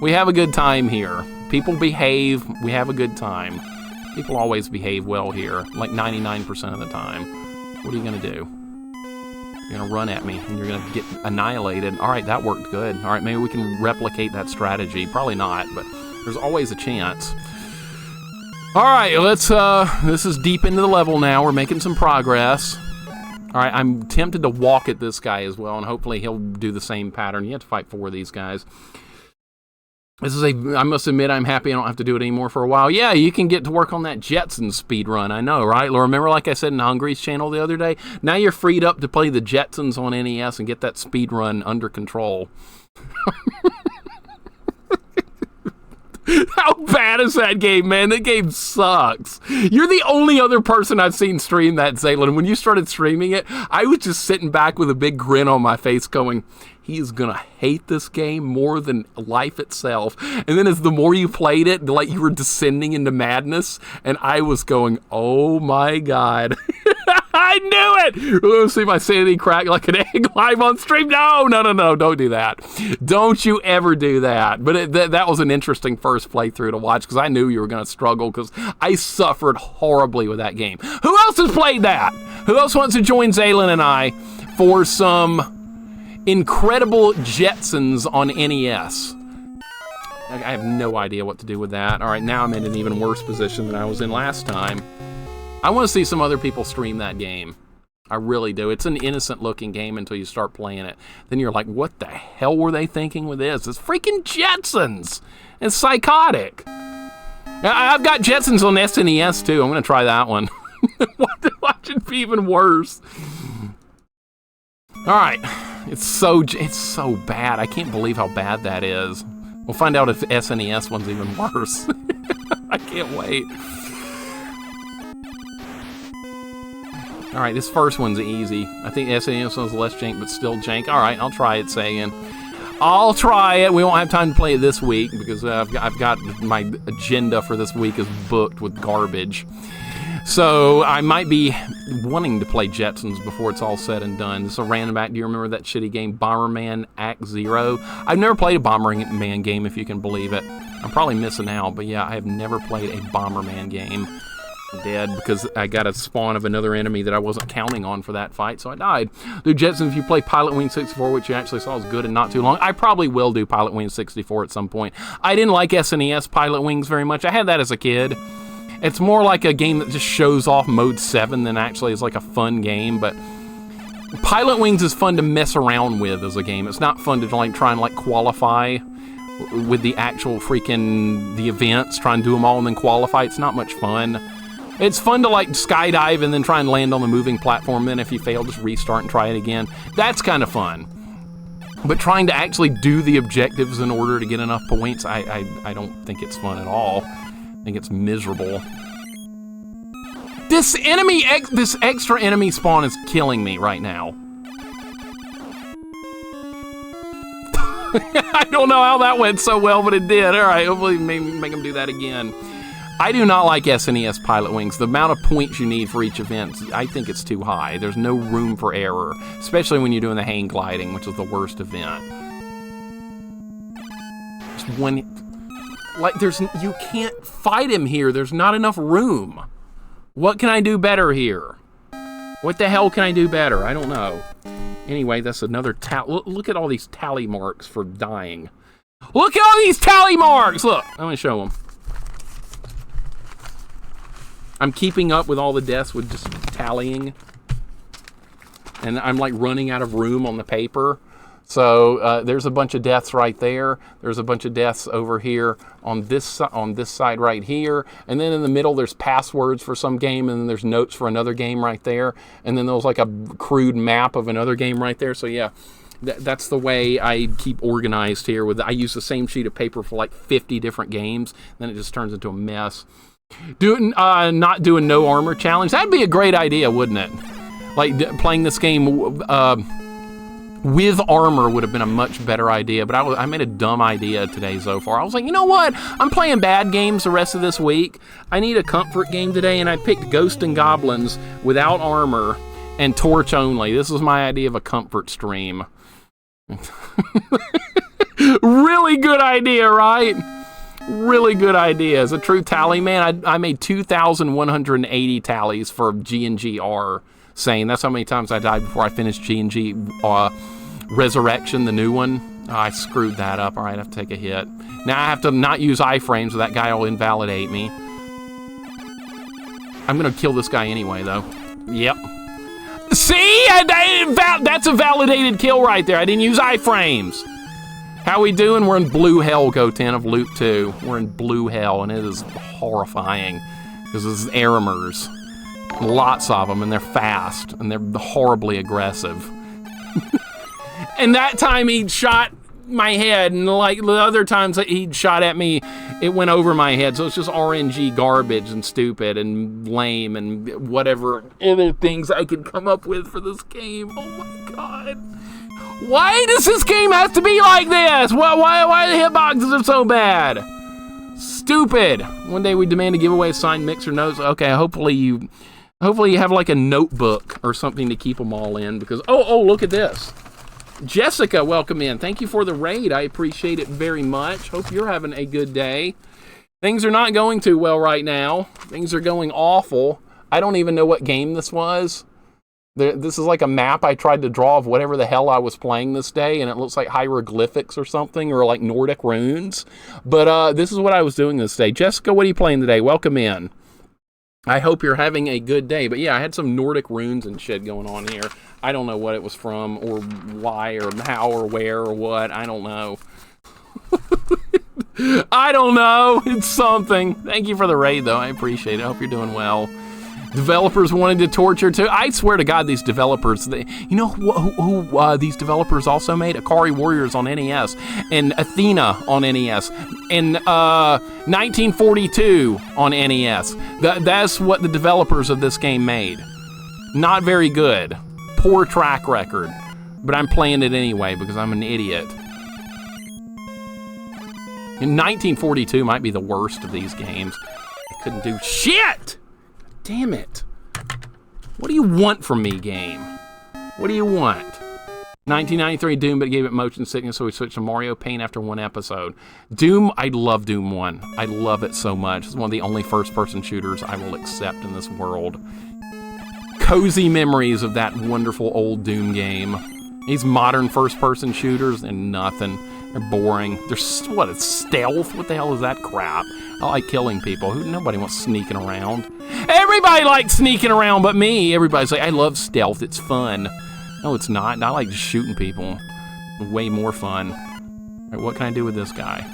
We have a good time here. People behave. We have a good time. People always behave well here, like 99% of the time. What are you going to do? You're going to run at me, and you're going to get annihilated. All right, that worked good. All right, maybe we can replicate that strategy. Probably not, but there's always a chance. All right, let's, this is deep into the level now. We're making some progress. All right, I'm tempted to walk at this guy as well, and hopefully he'll do the same pattern. You have to fight 4 of these guys. This is I must admit, I'm happy I don't have to do it anymore for a while. Yeah, you can get to work on that Jetsons speed run. I know, right? Remember, like I said in Hungry's channel the other day? Now you're freed up to play the Jetsons on NES and get that speed run under control. How bad is that game, man? That game sucks. You're the only other person I've seen stream that, Zaylin. When you started streaming it, I was just sitting back with a big grin on my face going, he is going to hate this game more than life itself. And then as the more you played it, like you were descending into madness, and I was going, oh my God. I knew it! Let's see my sanity crack like an egg live on stream. No, don't do that. Don't you ever do that. But that was an interesting first playthrough to watch because I knew you were going to struggle because I suffered horribly with that game. Who else has played that? Who else wants to join Zaylin and I for some incredible Jetsons on NES? I have no idea what to do with that. All right, now I'm in an even worse position than I was in last time. I want to see some other people stream that game. I really do. It's an innocent-looking game until you start playing it. Then you're like, what the hell were they thinking with this? It's freaking Jetsons! It's psychotic. I've got Jetsons on SNES, too. I'm going to try that one. Watch it be even worse. All right. It's so bad. I can't believe how bad that is. We'll find out if the SNES one's even worse. I can't wait. All right, this first one's easy. I think the SNES one's less jank, but still jank. All right, I'll try it, saying. I'll try it. We won't have time to play it this week because I've got my agenda for this week is booked with garbage. So I might be wanting to play Jetsons before it's all said and done. This is a random act. Do you remember that shitty game, Bomberman Act Zero? I've never played a Bomberman game, if you can believe it. I'm probably missing out, but yeah, I have never played a Bomberman game. Dead because I got a spawn of another enemy that I wasn't counting on for that fight, so I died. Dude, Jetson, if you play Pilot Wing 64, which you actually saw is good and not too long, I probably will do Pilot Wing 64 at some point. I didn't like SNES Pilot Wings very much. I had that as a kid. It's more like a game that just shows off Mode 7 than actually is like a fun game, but Pilot Wings is fun to mess around with as a game. It's not fun to like try and like qualify with the actual freaking the events, try and do them all and then qualify. It's not much fun. It's fun to like skydive and then try and land on the moving platform. Then if you fail, just restart and try it again. That's kind of fun. But trying to actually do the objectives in order to get enough points, I don't think it's fun at all. I think it's miserable. This extra enemy spawn is killing me right now. I don't know how that went so well, but it did. All right, hopefully make them do that again. I do not like SNES Pilot Wings. The amount of points you need for each event, I think it's too high. There's no room for error, especially when you're doing the hang gliding, which is the worst event. Just one, like you can't fight him here. There's not enough room. What can I do better here? What the hell can I do better? I don't know. Anyway, that's another look at all these tally marks for dying. Look at all these tally marks! Look, I'm gonna show them. I'm keeping up with all the deaths with just tallying. And I'm like running out of room on the paper. So there's a bunch of deaths right there. There's a bunch of deaths over here on this side right here. And then in the middle there's passwords for some game, and then there's notes for another game right there. And then there's like a crude map of another game right there. So yeah, that's the way I keep organized here. I use the same sheet of paper for like 50 different games. Then it just turns into a mess. Not doing no armor challenge. That'd be a great idea, wouldn't it? Like playing this game with armor would have been a much better idea. But I made a dumb idea today so far. I was like, you know what? I'm playing bad games the rest of this week. I need a comfort game today, and I picked Ghosts and Goblins without armor and torch only. This was my idea of a comfort stream. Really good idea, right? Really good idea. As a true tally man, I made 2,180 tallies for G&G-R, saying that's how many times I died before I finished G&G Resurrection, the new one. Oh, I screwed that up. All right, I have to take a hit. Now I have to not use iframes, so that guy will invalidate me. I'm going to kill this guy anyway, though. Yep. See? That's a validated kill right there. I didn't use iframes. How we doing? We're in blue hell, Go 10 of Loop 2. We're in blue hell, and it is horrifying. Because this is Aramers. Lots of them, and they're fast, and they're horribly aggressive. And that time he shot my head, and like the other times that he shot at me, it went over my head. So it's just RNG garbage and stupid and lame and whatever other things I could come up with for this game. Oh my god. Why does this game have to be like this? Why the hitboxes are so bad? Stupid. One day we demand to give away signed mixer notes. Okay, hopefully you have like a notebook or something to keep them all in, because oh, look at this. Jessica, welcome in. Thank you for the raid. I appreciate it very much. Hope you're having a good day. Things are not going too well right now. Things are going awful. I don't even know what game this was. This is like a map I tried to draw of whatever the hell I was playing this day, and it looks like hieroglyphics or something, or like Nordic runes. But this is what I was doing this day. Jessica, what are you playing today? Welcome in. I hope you're having a good day. But yeah, I had some Nordic runes and shit going on here. I don't know what it was from, or why, or how, or where, or what. I don't know. I don't know. It's something. Thank you for the raid, though. I appreciate it. I hope you're doing well. Developers wanted to torture too. I swear to God, these developers, you know who these developers also made? Akari Warriors on NES, and Athena on NES, and 1942 on NES. That's what the developers of this game made. Not very good. Poor track record. But I'm playing it anyway because I'm an idiot. And 1942 might be the worst of these games. I couldn't do shit! Damn it. What do you want from me, game? What do you want? 1993 Doom, but it gave it motion sickness, so we switched to Mario Paint after one episode. Doom, I love Doom 1. I love it so much. It's one of the only first-person shooters I will accept in this world. Cozy memories of that wonderful old Doom game. These modern first-person shooters, and nothing. They're boring. They're, what, it's stealth? What the hell is that crap? I like killing people. Nobody wants sneaking around. Everybody likes sneaking around but me. Everybody's like, I love stealth. It's fun. No, it's not. I like just shooting people. Way more fun. All right, what can I do with this guy?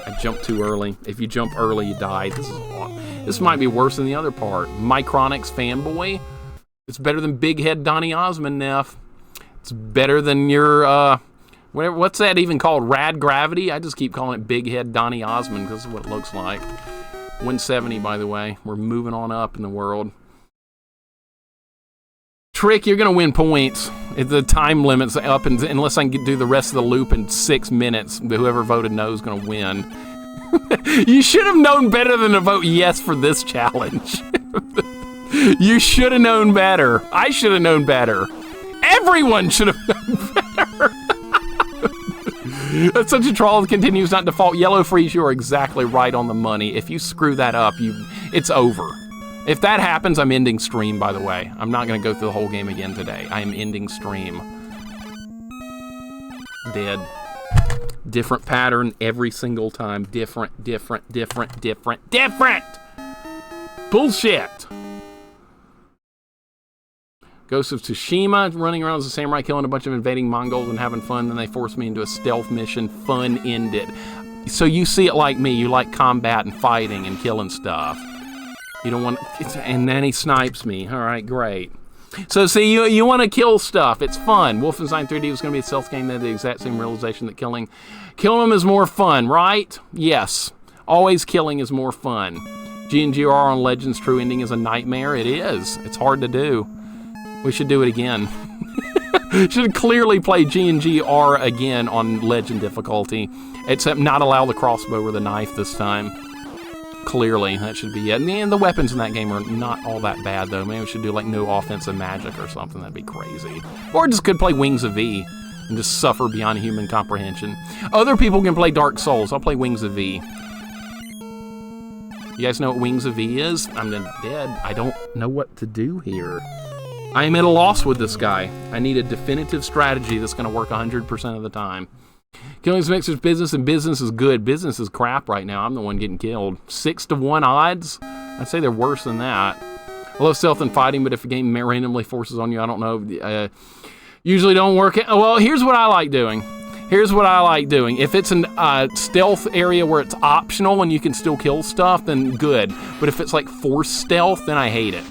I jumped too early. If you jump early, you die. This might be worse than the other part. Micronix fanboy. It's better than Big Head Donny Osmond, Neff. It's better than your, what's that even called? Rad Gravity? I just keep calling it Big Head Donny Osmond because that's what it looks like. 170, by the way. We're moving on up in the world. Trick, you're going to win points. The time limit's up, unless I can do the rest of the loop in 6 minutes. Whoever voted no is going to win. You should have known better than to vote yes for this challenge. You should have known better. I should have known better. Everyone should have known better. That's such a troll that continues not default. Yellow Freeze, you are exactly right on the money. If you screw that up, it's over. If that happens, I'm ending stream, by the way. I'm not going to go through the whole game again today. I am ending stream. Dead. Different pattern every single time. Different. Bullshit. Ghost of Tsushima, running around as a samurai, killing a bunch of invading Mongols and having fun. Then they forced me into a stealth mission. Fun ended. So you see it like me. You like combat and fighting and killing stuff. You don't want... and then he snipes me. All right, great. So see, you want to kill stuff. It's fun. Wolfenstein 3D was going to be a stealth game. They had the exact same realization that killing them is more fun, right? Yes. Always killing is more fun. GNGR on Legends True Ending is a nightmare. It is. It's hard to do. We should do it again. Should clearly play GNGR again on Legend difficulty, except not allow the crossbow or the knife this time. Clearly, that should be it. And the weapons in that game are not all that bad, though. Maybe we should do, like, no offensive magic or something. That'd be crazy. Or just could play Wings of V and just suffer beyond human comprehension. Other people can play Dark Souls. I'll play Wings of V. You guys know what Wings of V is? I'm dead. I don't know what to do here. I am at a loss with this guy. I need a definitive strategy that's going to work 100% of the time. Killing Mixer's business, and business is good. Business is crap right now. I'm the one getting killed. 6-to-1 odds? I'd say they're worse than that. I love stealth and fighting, but if a game randomly forces on you, I don't know. Usually don't work. Well, here's what I like doing. If it's a stealth area where it's optional and you can still kill stuff, then good. But if it's like forced stealth, then I hate it.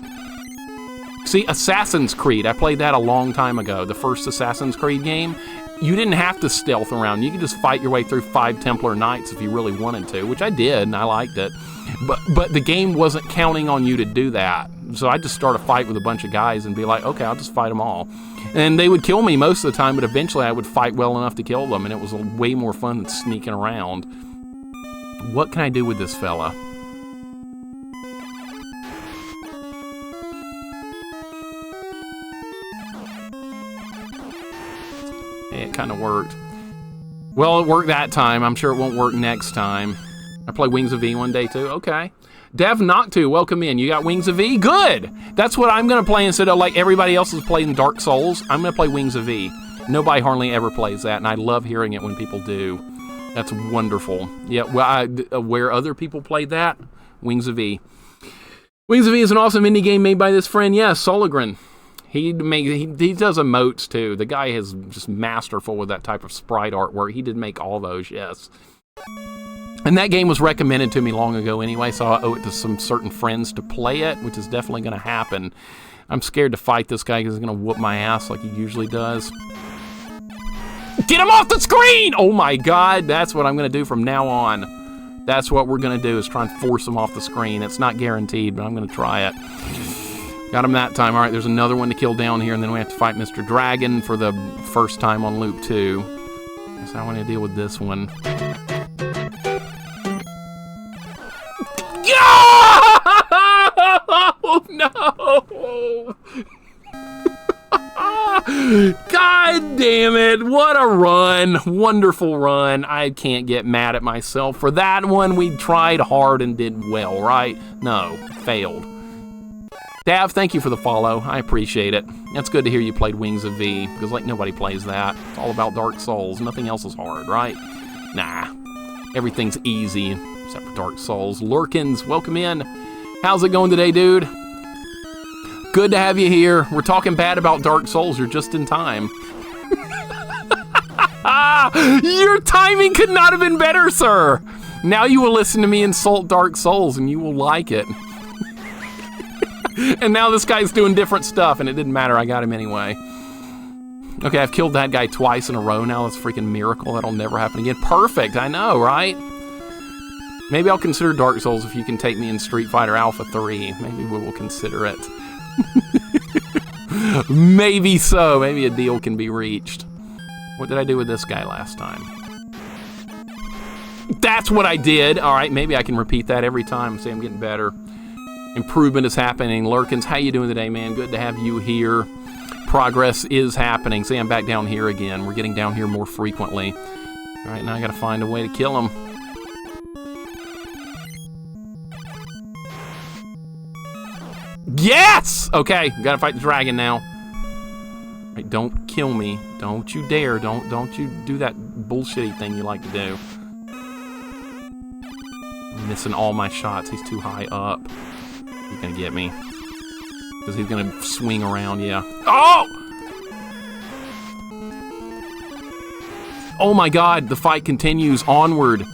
See, Assassin's Creed, I played that a long time ago, the first Assassin's Creed game. You didn't have to stealth around. You could just fight your way through 5 Templar Knights if you really wanted to, which I did, and I liked it. But the game wasn't counting on you to do that. So I'd just start a fight with a bunch of guys and be like, okay, I'll just fight them all. And they would kill me most of the time, but eventually I would fight well enough to kill them, and it was way more fun than sneaking around. What can I do with this fella? It kind of worked. Well, it worked that time. I'm sure it won't work next time. I play Wings of V one day too. Okay. Dev Noctu, welcome in. You got Wings of V? Good. That's what I'm going to play instead of like everybody else is playing Dark Souls. I'm going to play Wings of V. Nobody hardly ever plays that, and I love hearing it when people do. That's wonderful. Yeah, well, where other people played that, Wings of V. Wings of V is an awesome indie game made by this friend. Yes, Sologren. He does emotes too. The guy is just masterful with that type of sprite artwork. He did make all those, yes. And that game was recommended to me long ago anyway, so I owe it to some certain friends to play it, which is definitely going to happen. I'm scared to fight this guy because he's going to whoop my ass like he usually does. Get him off the screen! Oh my god, that's what I'm going to do from now on. That's what we're going to do, is try and force him off the screen. It's not guaranteed, but I'm going to try it. Got him that time. All right, there's another one to kill down here, and then we have to fight Mr. Dragon for the first time on loop 2. So I want to deal with this one. Oh, no! God damn it. What a run. Wonderful run. I can't get mad at myself. For that one, we tried hard and did well, right? No, failed. Dav, thank you for the follow. I appreciate it. It's good to hear you played Wings of V, because like nobody plays that. It's all about Dark Souls. Nothing else is hard, right? Nah. Everything's easy, except for Dark Souls. Lurkins, welcome in. How's it going today, dude? Good to have you here. We're talking bad about Dark Souls. You're just in time. Your timing could not have been better, sir. Now you will listen to me insult Dark Souls, and you will like it. And now this guy's doing different stuff, and it didn't matter. I got him anyway. Okay, I've killed that guy twice in a row now. That's a freaking miracle. That'll never happen again. Perfect, I know, right? Maybe I'll consider Dark Souls if you can take me in Street Fighter Alpha 3. Maybe we will consider it. Maybe so. Maybe a deal can be reached. What did I do with this guy last time? That's what I did. All right, maybe I can repeat that every time. See, I'm getting better. Improvement is happening. Lurkins, how you doing today, man? Good to have you here. Progress is happening. See, I'm back down here again. We're getting down here more frequently. All right, now I got to find a way to kill him. Yes! Okay, got to fight the dragon now. All right, don't kill me. Don't you dare. Don't you do that bullshitty thing you like to do. I'm missing all my shots. He's too high up. He's gonna get me. Because he's gonna swing around, yeah. Oh! Oh my god, the fight continues onward. No!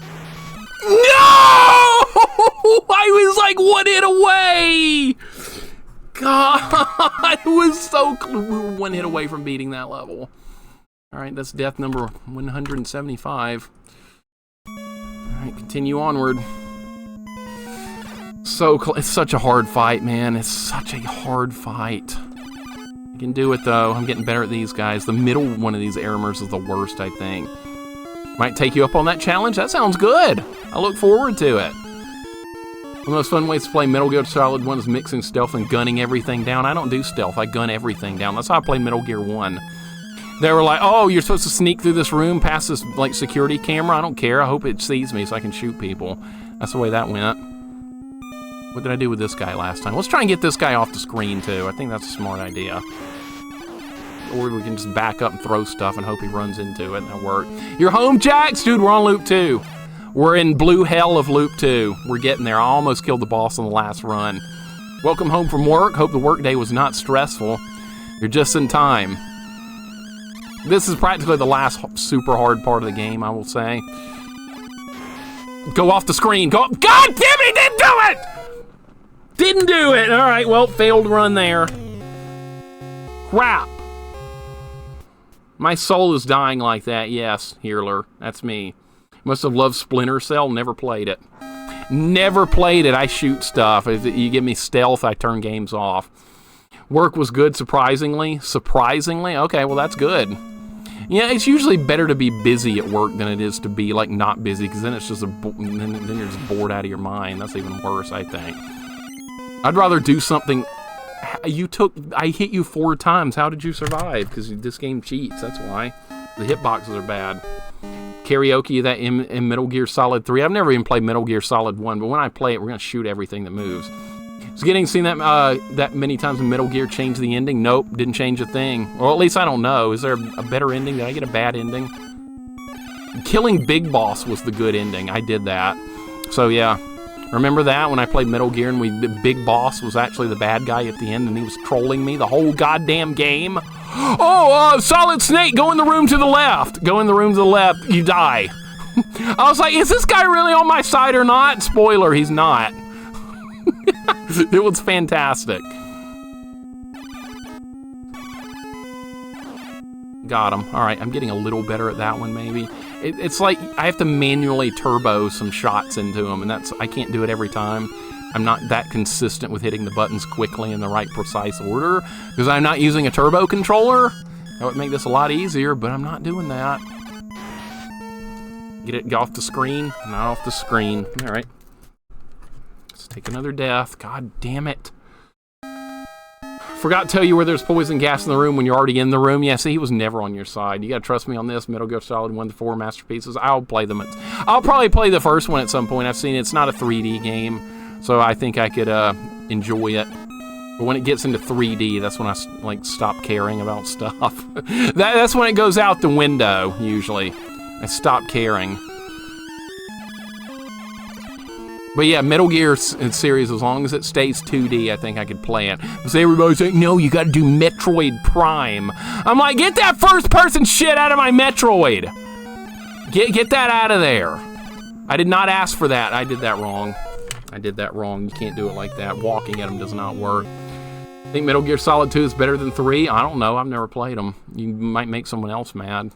I was like 1 hit away! God, it was so close. We were 1 hit away from beating that level. Alright, that's death number 175. Alright, continue onward. It's such a hard fight, man. It's such a hard fight. I can do it, though. I'm getting better at these guys. The middle one of these Aramers is the worst, I think. Might take you up on that challenge? That sounds good. I look forward to it. One of the most fun ways to play Metal Gear Solid 1 is mixing stealth and gunning everything down. I don't do stealth. I gun everything down. That's how I play Metal Gear 1. They were like, oh, you're supposed to sneak through this room past this like security camera? I don't care. I hope it sees me so I can shoot people. That's the way that went. What did I do with this guy last time? Let's try and get this guy off the screen, too. I think that's a smart idea. Or we can just back up and throw stuff and hope he runs into it, and that'll work. You're home, Jax? Dude, we're on loop 2. We're in blue hell of loop 2. We're getting there. I almost killed the boss on the last run. Welcome home from work. Hope the work day was not stressful. You're just in time. This is practically the last super hard part of the game, I will say. Go off the screen. Go. God damn it, he didn't do it! Didn't do it! Alright, well, failed run there. Crap. My soul is dying like that. Yes, Healer. That's me. Must have loved Splinter Cell. Never played it. Never played it. I shoot stuff. If you give me stealth, I turn games off. Work was good, surprisingly. Surprisingly? Okay, well, that's good. Yeah, it's usually better to be busy at work than it is to be, like, not busy, because then it's just then you're just bored out of your mind. That's even worse, I think. I'd rather do something... I hit you 4 times. How did you survive? Because this game cheats, that's why. The hitboxes are bad. Karaoke that in Metal Gear Solid 3. I've never even played Metal Gear Solid 1, but when I play it, we're going to shoot everything that moves. So seen that that many times in Metal Gear change the ending? Nope, didn't change a thing. Well, at least I don't know. Is there a better ending? Did I get a bad ending? Killing Big Boss was the good ending. I did that. So yeah. Remember that when I played Metal Gear and the Big Boss was actually the bad guy at the end and he was trolling me the whole goddamn game? Oh, Solid Snake, go in the room to the left. Go in the room to the left, you die. I was like, is this guy really on my side or not? Spoiler, he's not. It was fantastic. Got him. All right, I'm getting a little better at that one, maybe. It's like I have to manually turbo some shots into them, and I can't do it every time. I'm not that consistent with hitting the buttons quickly in the right precise order, because I'm not using a turbo controller. That would make this a lot easier, but I'm not doing that. Get off the screen? Not off the screen. All right. Let's take another death. God damn it. Forgot to tell you where there's poison gas in the room when you're already in the room. Yeah, see, he was never on your side. You gotta trust me on this. Metal Gear Solid 1 to 4 masterpieces. I'll play them. I'll probably play the first one at some point. I've seen it's not a 3D game, so I think I could enjoy it. But when it gets into 3D, that's when I stop caring about stuff. That's when it goes out the window, usually. I stop caring. But yeah, Metal Gear series, as long as it stays 2D, I think I could play it. But everybody's saying, no, you gotta do Metroid Prime. I'm like, get that first-person shit out of my Metroid. Get that out of there. I did not ask for that. I did that wrong. I did that wrong. You can't do it like that. Walking at them does not work. I think Metal Gear Solid 2 is better than 3. I don't know. I've never played them. You might make someone else mad.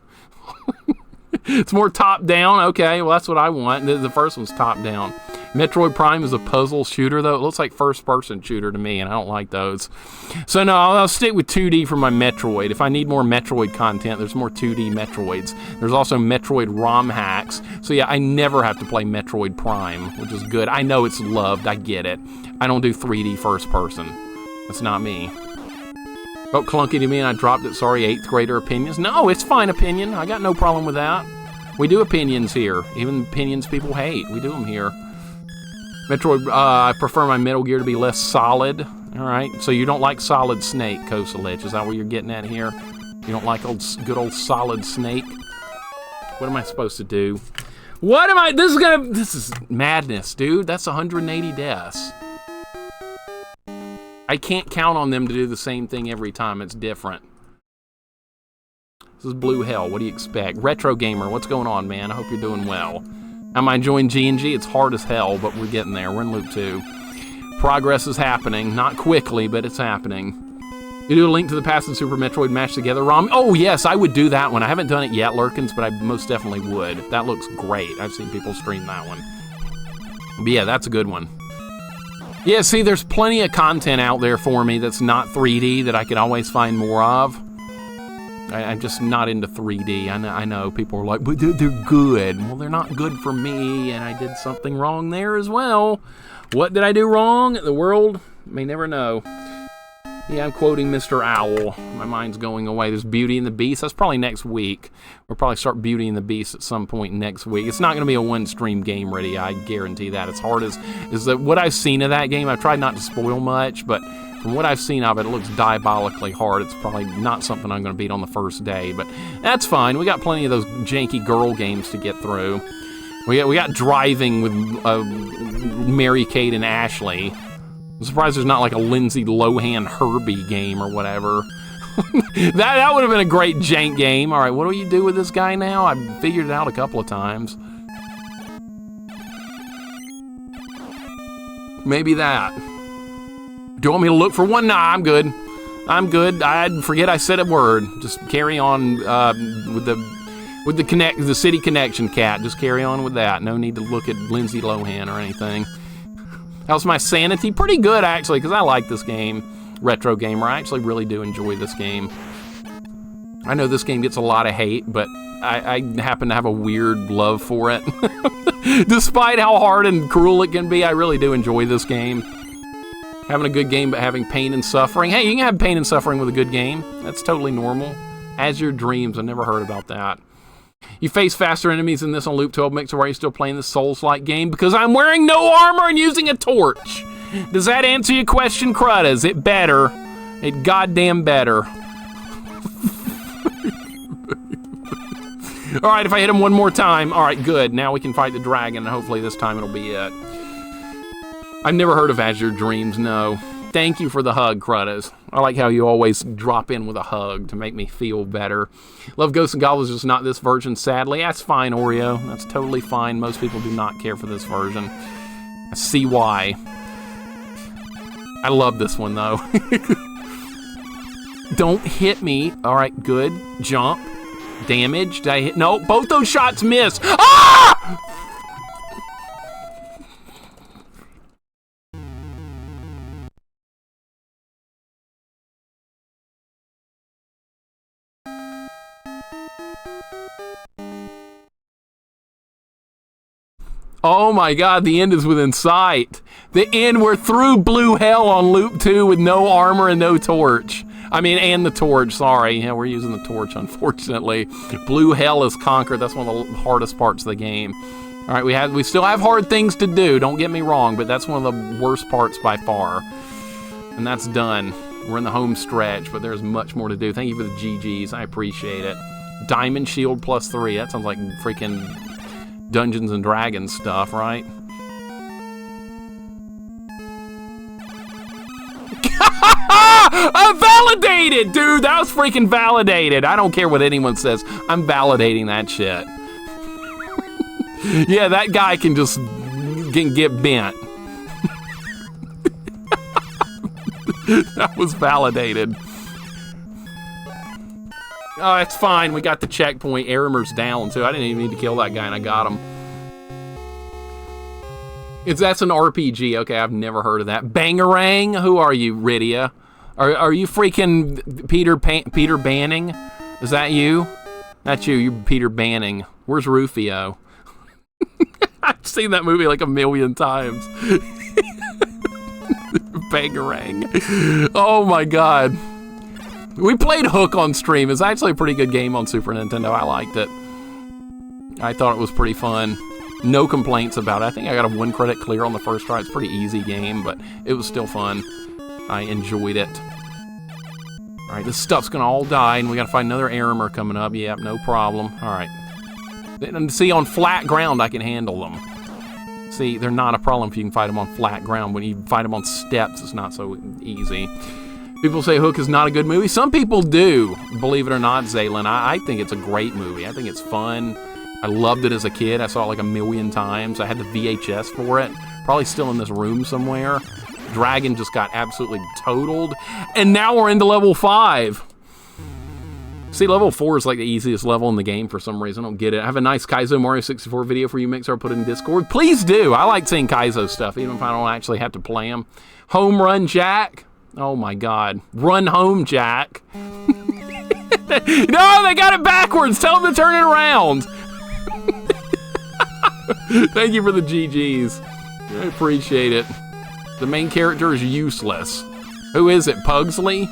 It's more top-down. Okay, well, that's what I want. The first one's top-down. Metroid Prime is a puzzle shooter, though. It looks like first-person shooter to me, and I don't like those. So, no, I'll stick with 2D for my Metroid. If I need more Metroid content, there's more 2D Metroids. There's also Metroid ROM hacks. So, yeah, I never have to play Metroid Prime, which is good. I know it's loved. I get it. I don't do 3D first-person. That's not me. Felt clunky to me, and I dropped it. Sorry, 8th grader opinions. No, it's fine opinion. I got no problem with that. We do opinions here. Even opinions people hate. We do them here. Metroid, I prefer my Metal Gear to be less solid. Alright, so you don't like Solid Snake, Kosalich. Is that what you're getting at here? You don't like good old Solid Snake? What am I supposed to do? What am I... This is madness, dude. That's 180 deaths. I can't count on them to do the same thing every time. It's different. This is Blue Hell. What do you expect? Retro Gamer, what's going on, man? I hope you're doing well. Am I enjoying G&G? It's hard as hell, but we're getting there. We're in Loop 2. Progress is happening. Not quickly, but it's happening. You do a Link to the Past and Super Metroid match together, ROM? Oh, yes, I would do that one. I haven't done it yet, Lurkins, but I most definitely would. That looks great. I've seen people stream that one. But yeah, that's a good one. Yeah, see, there's plenty of content out there for me that's not 3D that I could always find more of. I'm just not into 3D. I know people are like, but they're good. Well, they're not good for me, and I did something wrong there as well. What did I do wrong? The world may never know. Yeah, I'm quoting Mr. Owl. My mind's going away. There's Beauty and the Beast. That's probably next week. We'll probably start Beauty and the Beast at some point next week. It's not going to be a one-stream game ready. I guarantee that. As hard as that, what I've seen of that game, I've tried not to spoil much, but from what I've seen of it, it looks diabolically hard. It's probably not something I'm going to beat on the first day, but that's fine. We got plenty of those janky girl games to get through. We got Driving with Mary-Kate and Ashley. I'm surprised there's not like a Lindsay Lohan Herbie game or whatever. That would have been a great jank game. All right, what do you do with this guy now? I figured it out a couple of times. Maybe that. Do you want me to look for one? Nah, I'm good. I'm good. I forget I said a word. Just carry on with the city connection cat. Just carry on with that. No need to look at Lindsay Lohan or anything. How's my sanity? Pretty good, actually, because I like this game. Retro gamer. I actually really do enjoy this game. I know this game gets a lot of hate, but I happen to have a weird love for it. Despite how hard and cruel it can be, I really do enjoy this game. Having a good game, but having pain and suffering. Hey, you can have pain and suffering with a good game. That's totally normal. As your dreams. I've never heard about that. You face faster enemies in this on Loop 12 Mixer. Why are you still playing this Souls-like game? Because I'm wearing no armor and using a torch. Does that answer your question, Cruddas? It better. It goddamn better. Alright, if I hit him one more time. Alright, good. Now we can fight the dragon, and hopefully this time it'll be it. I've never heard of Azure Dreams, no. Thank you for the hug, Cruddas. I like how you always drop in with a hug to make me feel better. Love Ghosts and Goblins, just not this version, sadly. That's fine, Oreo. That's totally fine. Most people do not care for this version. I see why. I love this one, though. Don't hit me. All right, good. Jump. Damage. Did I hit? No, both those shots missed. Ah! Oh my god, the end is within sight. The end, we're through blue hell on Loop 2 with no armor and no torch. I mean, and the torch, sorry. Yeah, we're using the torch, unfortunately. Blue hell is conquered. That's one of the hardest parts of the game. All right, we still have hard things to do, don't get me wrong, but that's one of the worst parts by far. And that's done. We're in the home stretch, but there's much more to do. Thank you for the GGs. I appreciate it. Diamond Shield +3. That sounds like freaking Dungeons and Dragons stuff, right? I'm validated! Dude, that was freaking validated. I don't care what anyone says. I'm validating that shit. Yeah, that guy can just get bent. That was validated. Oh, it's fine. We got the checkpoint. Arimer's down, too. I didn't even need to kill that guy, and I got him. That's an RPG. Okay, I've never heard of that. Bangarang? Who are you, Rydia? Are you freaking Peter Banning? Is that you? That's you. You're Peter Banning. Where's Rufio? I've seen that movie like a million times. Bangarang. Oh, my God. We played Hook on stream. It's actually a pretty good game on Super Nintendo. I liked it. I thought it was pretty fun. No complaints about it. I think I got a 1 credit clear on the first try. It's a pretty easy game, but it was still fun. I enjoyed it. All right, this stuff's gonna all die, and we gotta find another Arimer coming up. Yep, no problem. All right. And see, on flat ground, I can handle them. See, they're not a problem if you can fight them on flat ground. When you fight them on steps, it's not so easy. People say Hook is not a good movie. Some people do, believe it or not, Zaylin. I think it's a great movie. I think it's fun. I loved it as a kid. I saw it like a million times. I had the VHS for it. Probably still in this room somewhere. Dragon just got absolutely totaled. And now we're into level 5. See, level 4 is like the easiest level in the game for some reason. I don't get it. I have a nice Kaizo Mario 64 video for you, Mixer. I'll put it in Discord. Please do. I like seeing Kaizo stuff, even if I don't actually have to play them. Home Run Jack. Oh my God. Run home, Jack. No, they got it backwards. Tell them to turn it around. Thank you for the GGs. I appreciate it. The main character is useless. Who is it? Pugsley?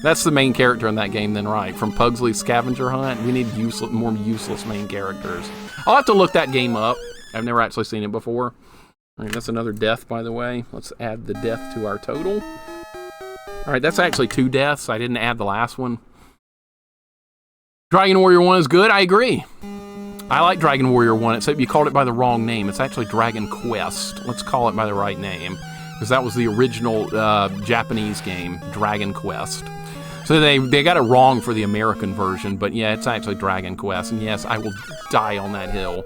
That's the main character in that game then, right? From Pugsley's Scavenger Hunt. We need more useless main characters. I'll have to look that game up. I've never actually seen it before. All right, that's another death, by the way. Let's add the death to our total. All right, that's actually 2 deaths. I didn't add the last one. Dragon Warrior 1 is good. I agree. I like Dragon Warrior 1, except you called it by the wrong name. It's actually Dragon Quest. Let's call it by the right name, because that was the original Japanese game, Dragon Quest. So they got it wrong for the American version, but yeah, it's actually Dragon Quest. And yes, I will die on that hill.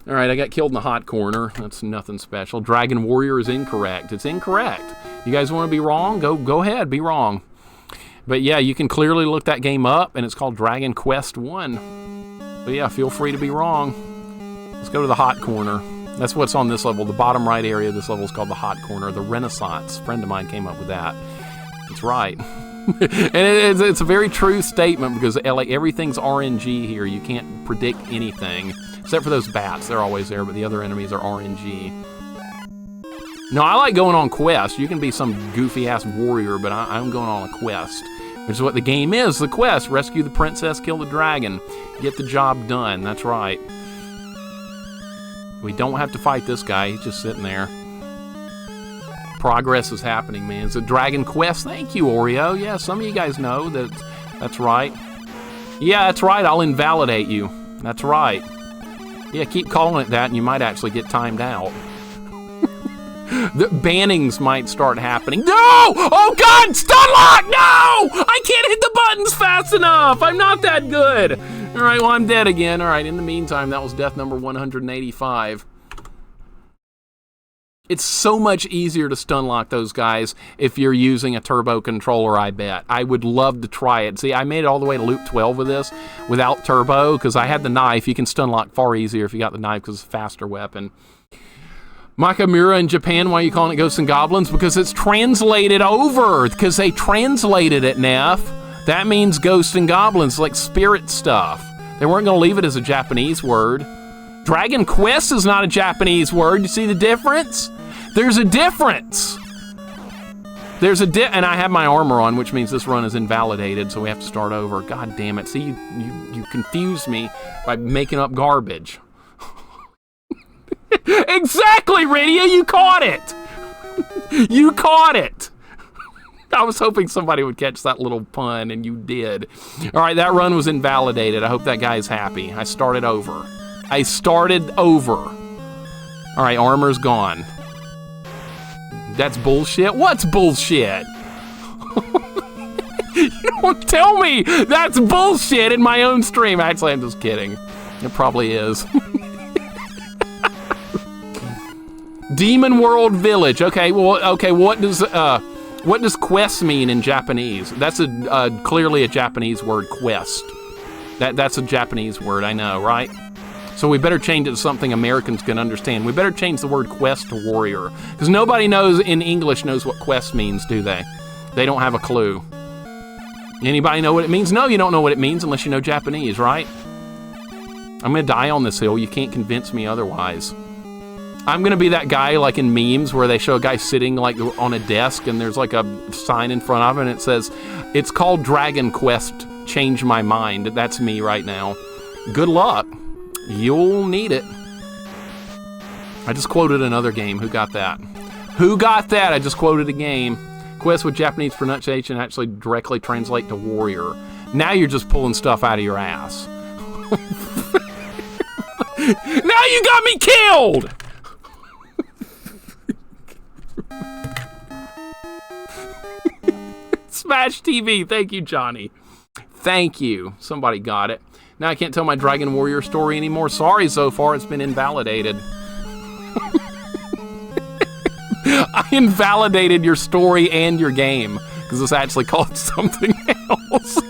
All right, I got killed in the hot corner. That's nothing special. Dragon Warrior is incorrect. It's incorrect. You guys want to be wrong? Go ahead, be wrong. But yeah, you can clearly look that game up, and it's called Dragon Quest 1. But yeah, feel free to be wrong. Let's go to the hot corner. That's what's on this level. The bottom right area of this level is called the hot corner. The Renaissance. A friend of mine came up with that. That's right. And it's a very true statement because like everything's RNG here. You can't predict anything. Except for those bats. They're always there, but the other enemies are RNG. No, I like going on quests. You can be some goofy-ass warrior, but I'm going on a quest. Which is what the game is, the quest. Rescue the princess, kill the dragon. Get the job done. That's right. We don't have to fight this guy. He's just sitting there. Progress is happening, man. It's a Dragon Quest. Thank you, Oreo. Yeah, some of you guys know that's right. Yeah, that's right. I'll invalidate you. That's right. Yeah, keep calling it that, and you might actually get timed out. The bannings might start happening. No! Oh, God! Stun lock! No! I can't hit the buttons fast enough! I'm not that good! All right, well, I'm dead again. All right, in the meantime, that was death number 185. It's so much easier to stun lock those guys if you're using a turbo controller, I bet. I would love to try it. See, I made it all the way to loop 12 with this without turbo because I had the knife. You can stun lock far easier if you got the knife because it's a faster weapon. Makamura in Japan, why are you calling it Ghosts and Goblins? Because it's translated over, because they translated it, Neff. That means Ghosts and Goblins, like spirit stuff. They weren't going to leave it as a Japanese word. Dragon Quest is not a Japanese word. You see the difference? There's a difference. And I have my armor on, which means this run is invalidated, so we have to start over. God damn it. See, you confused me by making up garbage. Exactly, Rydia, you caught it. You caught it. I was hoping somebody would catch that little pun, and you did. All right, that run was invalidated. I hope that guy's happy. I started over. All right, armor's gone. That's bullshit? What's bullshit? You don't tell me that's bullshit in my own stream. Actually, I'm just kidding. It probably is. Demon World Village. Okay, what does quest mean in Japanese? That's clearly a Japanese word, quest. That's a Japanese word, I know, right? So we better change it to something Americans can understand. We better change the word quest to warrior. Because nobody knows in English knows what quest means, do they? They don't have a clue. Anybody know what it means? No, you don't know what it means unless you know Japanese, right? I'm going to die on this hill. You can't convince me otherwise. I'm going to be that guy like in memes where they show a guy sitting like on a desk and there's like a sign in front of him and it says, it's called Dragon Quest, change my mind. That's me right now. Good luck. You'll need it. I just quoted another game. Who got that? Who got that? I just quoted a game. Quest with Japanese pronunciation actually directly translate to warrior. Now you're just pulling stuff out of your ass. Now you got me killed! Smash TV. Thank you, Johnny. Thank you. Somebody got it. Now I can't tell my Dragon Warrior story anymore. Sorry, so far it's been invalidated. I invalidated your story and your game because it's actually called something else.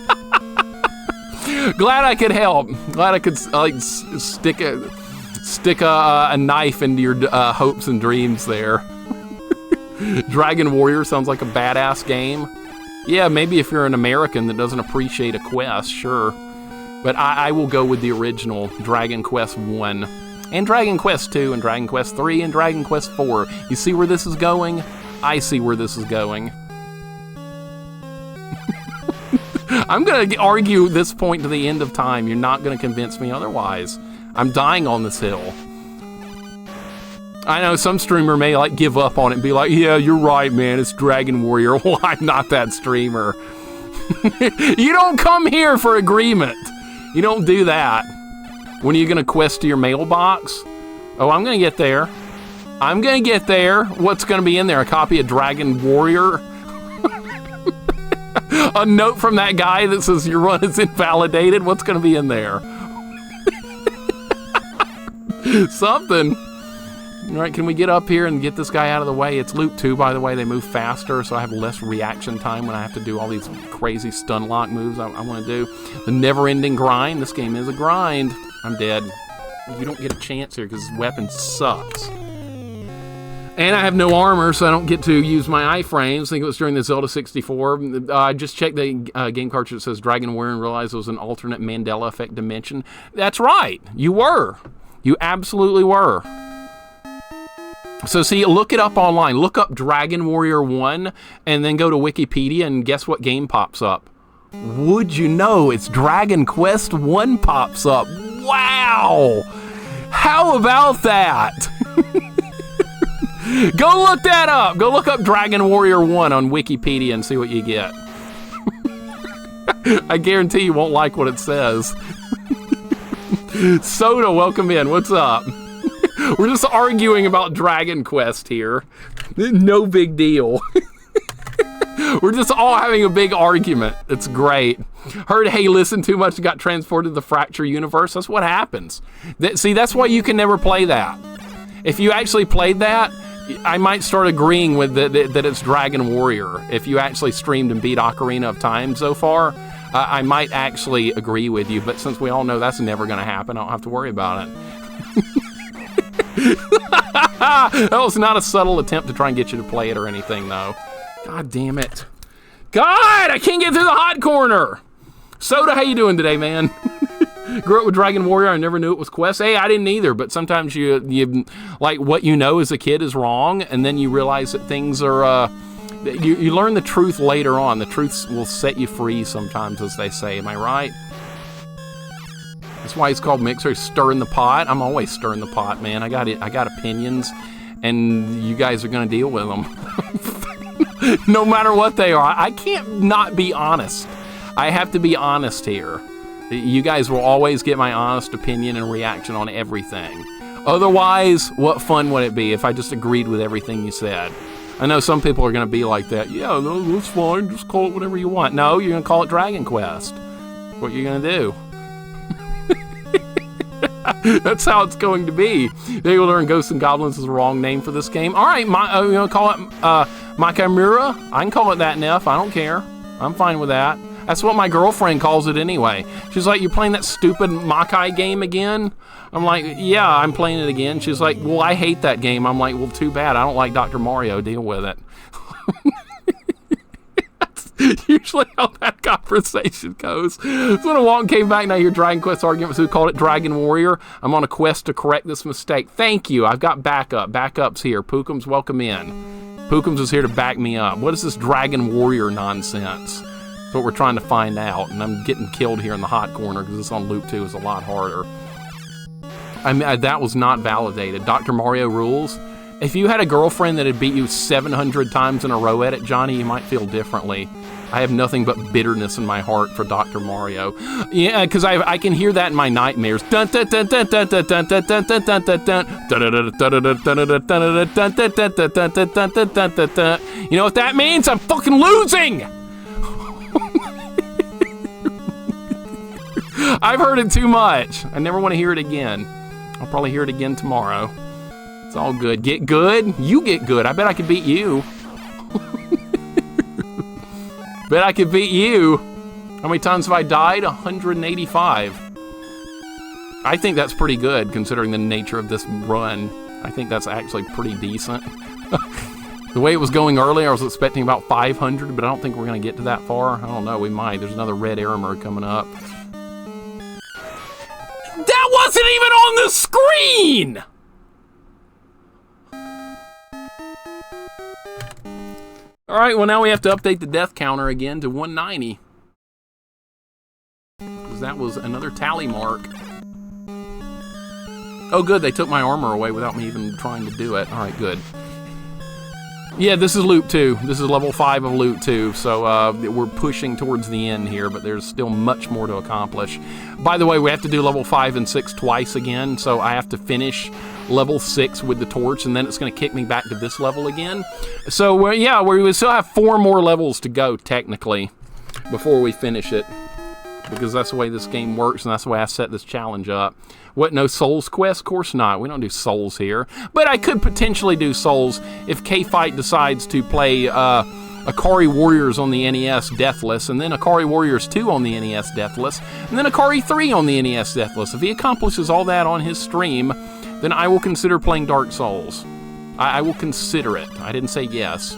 Glad I could help. Glad I could like stick a knife into your hopes and dreams there. Dragon Warrior sounds like a badass game. Yeah, maybe if you're an American that doesn't appreciate a quest, sure. But I will go with the original Dragon Quest 1, and Dragon Quest 2, and Dragon Quest 3, and Dragon Quest 4. You see where this is going? I see where this is going. I'm going to argue this point to the end of time. You're not going to convince me otherwise. I'm dying on this hill. I know some streamer may like give up on it and be like, yeah, you're right, man, it's Dragon Warrior. Well, I'm not that streamer. You don't come here for agreement. You don't do that. When are you going to quest to your mailbox? Oh, I'm going to get there. I'm going to get there. What's going to be in there? A copy of Dragon Warrior? A note from that guy that says your run is invalidated. What's going to be in there? Something. All right, can we get up here and get this guy out of the way? It's loop 2, by the way. They move faster, so I have less reaction time when I have to do all these crazy stun lock moves I want to do. The never-ending grind. This game is a grind. I'm dead. You don't get a chance here because this weapon sucks. And I have no armor, so I don't get to use my iframes. I think it was during the Zelda 64. I just checked the game cartridge that says Dragon Warrior and realized it was an alternate Mandela effect dimension. That's right. You were. You absolutely were. So see, look it up online. Look up Dragon Warrior 1 and then go to Wikipedia and guess what game pops up? Would you know it's Dragon Quest 1 pops up. Wow! How about that? Go look that up. Go look up Dragon Warrior 1 on Wikipedia and see what you get. I guarantee you won't like what it says. Soda, welcome in. What's up? We're just arguing about Dragon Quest here. No big deal. We're just all having a big argument. It's great. Heard Hey Listen too much and got transported to the Fracture universe. That's what happens. See, that's why you can never play that. If you actually played that, I might start agreeing with that it's Dragon Warrior. If you actually streamed and beat Ocarina of Time so far, I might actually agree with you. But since we all know that's never going to happen, I don't have to worry about it. That was not a subtle attempt to try and get you to play it or anything, though. God damn it. God, I can't get through the hot corner. Soda, how you doing today, man? Grew up with Dragon Warrior. I never knew it was Quest. Hey, I didn't either, but sometimes you like what you know as a kid is wrong, and then you realize that things are, you learn the truth later on. The truth will set you free sometimes, as they say. Am I right? That's why it's called Mixer. Stirring the pot. I'm always stirring the pot, man. I got opinions, and you guys are going to deal with them. No matter what they are. I can't not be honest. I have to be honest here. You guys will always get my honest opinion and reaction on everything. Otherwise, what fun would it be if I just agreed with everything you said? I know some people are going to be like that. Yeah, no, that's fine. Just call it whatever you want. No, you're going to call it Dragon Quest. What you're going to do. That's how it's going to be. They will learn Ghosts and Goblins is the wrong name for this game. All right, you want to call it Makamura? I can call it that, Neff. I don't care. I'm fine with that. That's what my girlfriend calls it anyway. She's like, you playing that stupid Makai game again? I'm like, yeah, I'm playing it again. She's like, well, I hate that game. I'm like, well, too bad. I don't like Dr. Mario. Deal with it. That's usually how that conversation goes. So when Wong came back and I hear Dragon Quest arguments who called it Dragon Warrior, I'm on a quest to correct this mistake. Thank you. I've got backup. Backup's here. Pookums, welcome in. Pookums is here to back me up. What is this Dragon Warrior nonsense? That's what we're trying to find out, and I'm getting killed here in the hot corner because this on loop 2 is a lot harder. I mean, that was not validated. Dr. Mario rules. If you had a girlfriend that had beat you 700 times in a row at it, Johnny, you might feel differently. I have nothing but bitterness in my heart for Dr. Mario. Yeah, because I can hear that in my nightmares. You know what that means? I'm fucking losing! I've heard it too much. I never want to hear it again. I'll probably hear it again tomorrow. It's all good. Get good? You get good. I bet I could beat you. Bet I could beat you. How many times have I died? 185. I think that's pretty good considering the nature of this run. I think that's actually pretty decent. The way it was going earlier, I was expecting about 500, but I don't think we're going to get to that far. I don't know, we might. There's another red error mode coming up. That wasn't even on the screen! Alright, well now we have to update the death counter again to 190. Because that was another tally mark. Oh good, they took my armor away without me even trying to do it. Alright, good. Yeah, this is loop 2. This is level 5 of loop 2, so we're pushing towards the end here, but there's still much more to accomplish. By the way, we have to do level 5 and 6 twice again, so I have to finish level 6 with the torch, and then it's going to kick me back to this level again. So, yeah, we still have 4 more levels to go, technically. before we finish it, because that's the way this game works, and that's the way I set this challenge up. What, no Souls quest? Of course not. We don't do Souls here. But I could potentially do Souls if K-Fight decides to play Akari Warriors on the NES Deathless, and then Akari Warriors 2 on the NES Deathless, and then Akari 3 on the NES Deathless. If he accomplishes all that on his stream, then I will consider playing Dark Souls. I will consider it. I didn't say yes.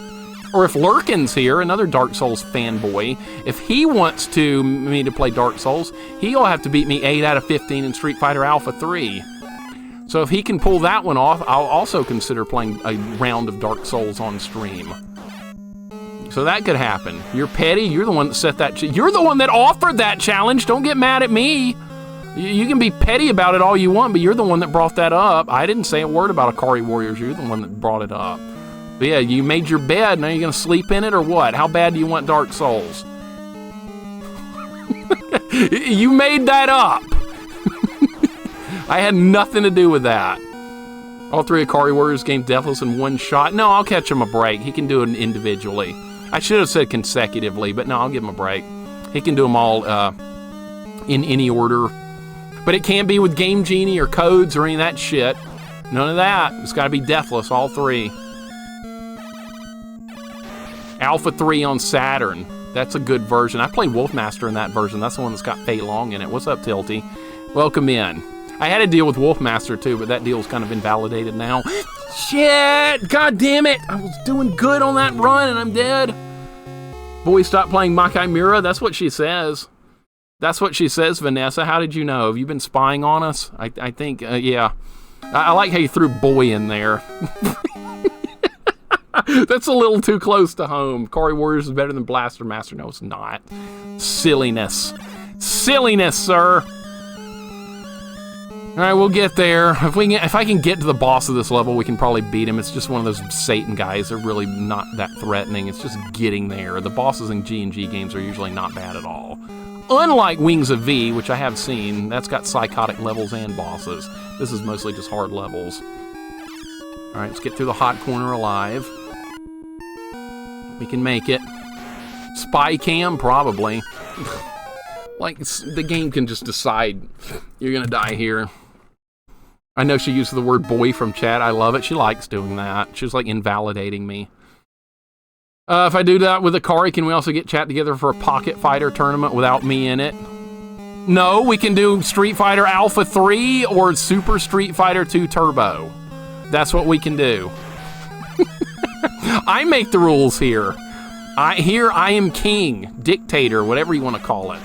Or if Lurkin's here, another Dark Souls fanboy, if he wants me to play Dark Souls, he'll have to beat me 8 out of 15 in Street Fighter Alpha 3. So if he can pull that one off, I'll also consider playing a round of Dark Souls on stream. So that could happen. You're petty. You're the one that set that. You're the one that offered that challenge. Don't get mad at me. You can be petty about it all you want, but you're the one that brought that up. I didn't say a word about Akari Warriors. You're the one that brought it up. But yeah, you made your bed. Now you're going to sleep in it or what? How bad do you want Dark Souls? You made that up. I had nothing to do with that. All 3 Akari Warriors game Deathless in one shot. No, I'll catch him a break. He can do it individually. I should have said consecutively, but no, I'll give him a break. He can do them all in any order. But it can't be with Game Genie or codes or any of that shit. None of that. It's got to be Deathless, all 3. Alpha 3 on Saturn. That's a good version. I played Wolfmaster in that version. That's the one that's got Fei Long in it. What's up, Tilty? Welcome in. I had a deal with Wolfmaster too, but that deal's kind of invalidated now. Shit! God damn it! I was doing good on that run and I'm dead. Boy, stop playing Makai Mira. That's what she says. That's what she says, Vanessa. How did you know? Have you been spying on us? I think, yeah. I like how you threw boy in there. That's a little too close to home. Akari Warriors is better than Blaster Master. No, it's not. Silliness. Silliness, sir. All right, we'll get there. If I can get to the boss of this level, we can probably beat him. It's just one of those Satan guys. They're really not that threatening. It's just getting there. The bosses in G&G games are usually not bad at all. Unlike Wings of V, which I have seen, that's got psychotic levels and bosses. This is mostly just hard levels. All right, let's get through the hot corner alive. We can make it. Spy cam, probably. Like, the game can just decide you're gonna die here. I know she used the word boy from chat. I love it. She likes doing that. She's like invalidating me. If I do that with Akari, can we also get chat together for a Pocket Fighter tournament without me in it? No, we can do Street Fighter Alpha 3 or Super Street Fighter 2 Turbo. That's what we can do. I make the rules here. I am king, dictator, whatever you want to call it.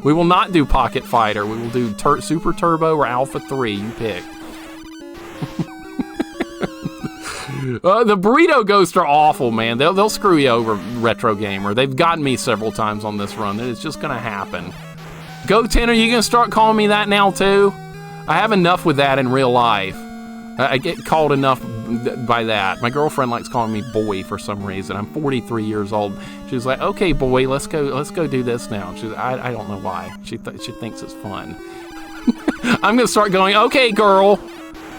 We will not do Pocket Fighter. We will do Super Turbo or Alpha 3. You pick. The Burrito Ghosts are awful, man. They'll screw you over, Retro Gamer. They've gotten me several times on this run. It's just going to happen. Go 10, are you going to start calling me that now, too? I have enough with that in real life. I get called enough by that. My girlfriend likes calling me boy for some reason. I'm 43 years old. She's like, okay, boy, let's go do this now. She's, I don't know why. She thinks it's fun. I'm going to start going, okay, girl.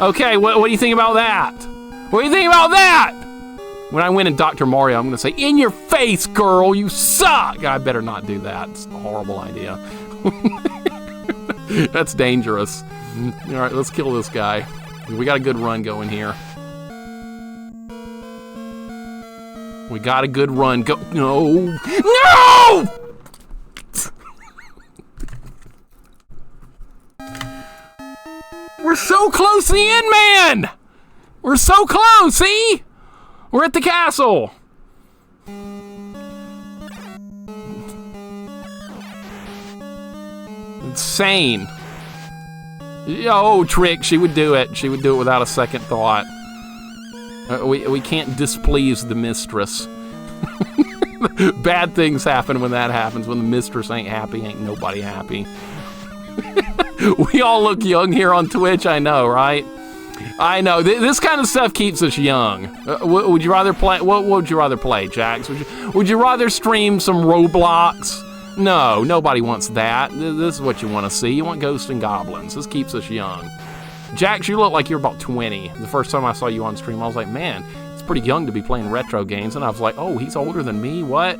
Okay, what do you think about that? What do you think about that? When I win in Dr. Mario, I'm going to say, in your face, girl, you suck. I better not do that. It's a horrible idea. That's dangerous. All right, let's kill this guy. We got a good run going here. We got a good run. Go. No! No! We're so close to the end, man! We're so close, see? We're at the castle. Insane. Oh, Trick, she would do it. She would do it without a second thought. We can't displease the mistress. Bad things happen when that happens. When the mistress ain't happy, ain't nobody happy. We all look young here on Twitch, I know, right? I know. This kind of stuff keeps us young. Would you rather play? What would you rather play, Jax? Would you rather stream some Roblox? No, nobody wants that. This is what you want to see. You want Ghosts and Goblins. This keeps us young. Jax, you look like you're about 20. The first time I saw you on stream, I was like, man, it's pretty young to be playing retro games. And I was like, oh, he's older than me? What?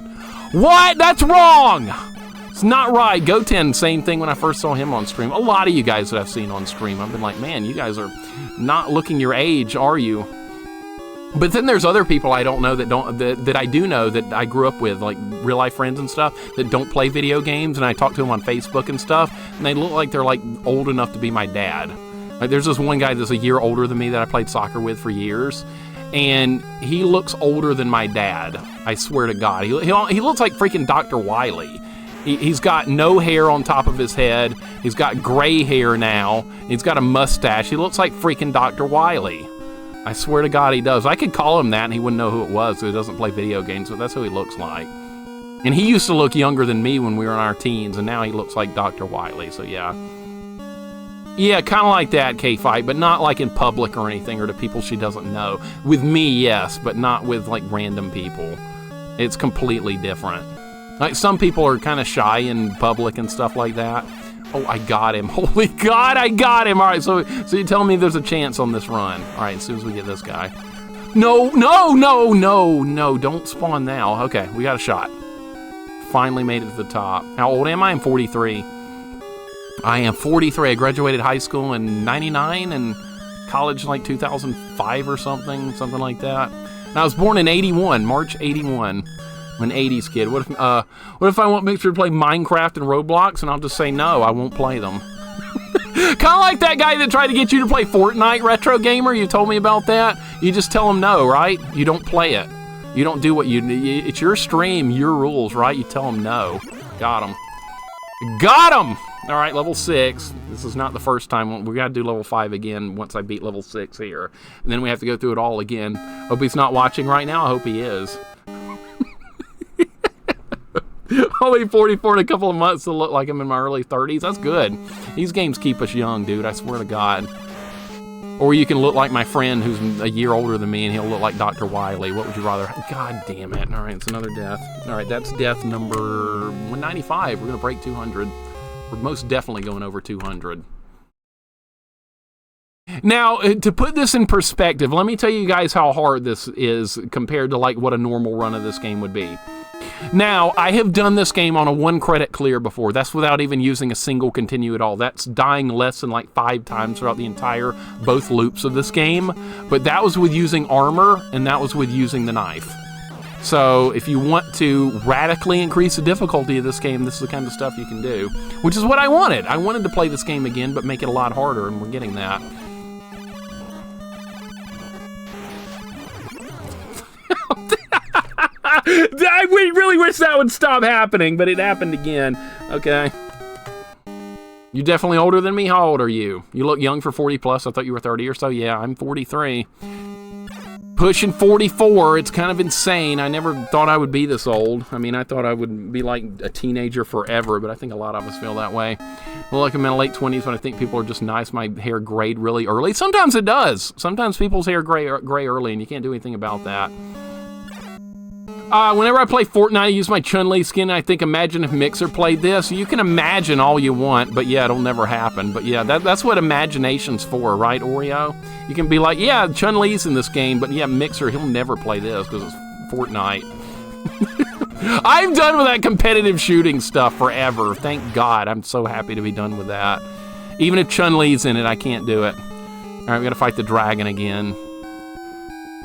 What? That's wrong! It's not right. Goten, same thing when I first saw him on stream. A lot of you guys that I've seen on stream, I've been like, man, you guys are not looking your age, are you? But then there's other people I don't know that I do know that I grew up with, like real life friends and stuff, that don't play video games, and I talk to them on Facebook and stuff, and they look like they're like old enough to be my dad. Like there's this one guy that's a year older than me that I played soccer with for years, and he looks older than my dad. I swear to God, he looks like freaking Dr. Wily. He's got no hair on top of his head. He's got gray hair now. He's got a mustache. He looks like freaking Dr. Wily. I swear to God he does. I could call him that and he wouldn't know who it was, so he doesn't play video games, but that's who he looks like. And he used to look younger than me when we were in our teens, and now he looks like Dr. Wily, so yeah. Yeah, kind of like that, K-Fight, but not like in public or anything, or to people she doesn't know. With me, yes, but not with like random people. It's completely different. Like some people are kind of shy in public and stuff like that. Oh, I got him. Holy God, I got him. All right, so you tell me there's a chance on this run. All right, as soon as we get this guy. No, don't spawn now. Okay, we got a shot. Finally made it to the top. How old am I? I'm 43. I am 43. I graduated high school in 99 and college in like 2005 or something like that. And I was born in 81, March 81. I'm an 80s kid. What if I want Mixer to play Minecraft and Roblox, and I'll just say no, I won't play them. Kind of like that guy that tried to get you to play Fortnite, Retro Gamer. You told me about that. You just tell him no, right? You don't play it. You don't do what it's your stream, your rules, right? You tell him no. Got him. Got him! All right, level 6. This is not the first time. We got to do level 5 again once I beat level 6 here. And then we have to go through it all again. Hope he's not watching right now. I hope he is. Only 44 in a couple of months to look like I'm in my early 30s. That's good. These games keep us young, dude. I swear to God. Or you can look like my friend who's a year older than me, and he'll look like Dr. Wily. What would you rather? God damn it. All right, it's another death. All right, that's death number 195. We're going to break 200. We're most definitely going over 200. Now, to put this in perspective, let me tell you guys how hard this is compared to like what a normal run of this game would be. Now, I have done this game on a 1 credit clear before. That's without even using a single continue at all. That's dying less than like 5 times throughout the entire both loops of this game. But that was with using armor, and that was with using the knife. So if you want to radically increase the difficulty of this game, this is the kind of stuff you can do. Which is what I wanted. I wanted to play this game again, but make it a lot harder, and we're getting that. I really wish that would stop happening, but it happened again. Okay. You definitely older than me? How old are you? You look young for 40 plus. I thought you were 30 or so. Yeah, I'm 43. Pushing 44. It's kind of insane. I never thought I would be this old. I mean, I thought I would be like a teenager forever, but I think a lot of us feel that way. Well, like I'm in my late 20s when I think people are just nice. My hair grayed really early. Sometimes it does. Sometimes people's hair gray early, and you can't do anything about that. Whenever I play Fortnite, I use my Chun-Li skin, and I think, imagine if Mixer played this. You can imagine all you want, but yeah, it'll never happen. But yeah, that's what imagination's for, right, Oreo? You can be like, yeah, Chun-Li's in this game, but yeah, Mixer, he'll never play this because it's Fortnite. I'm done with that competitive shooting stuff forever. Thank God. I'm so happy to be done with that. Even if Chun-Li's in it, I can't do it. All right, we gotta fight the dragon again.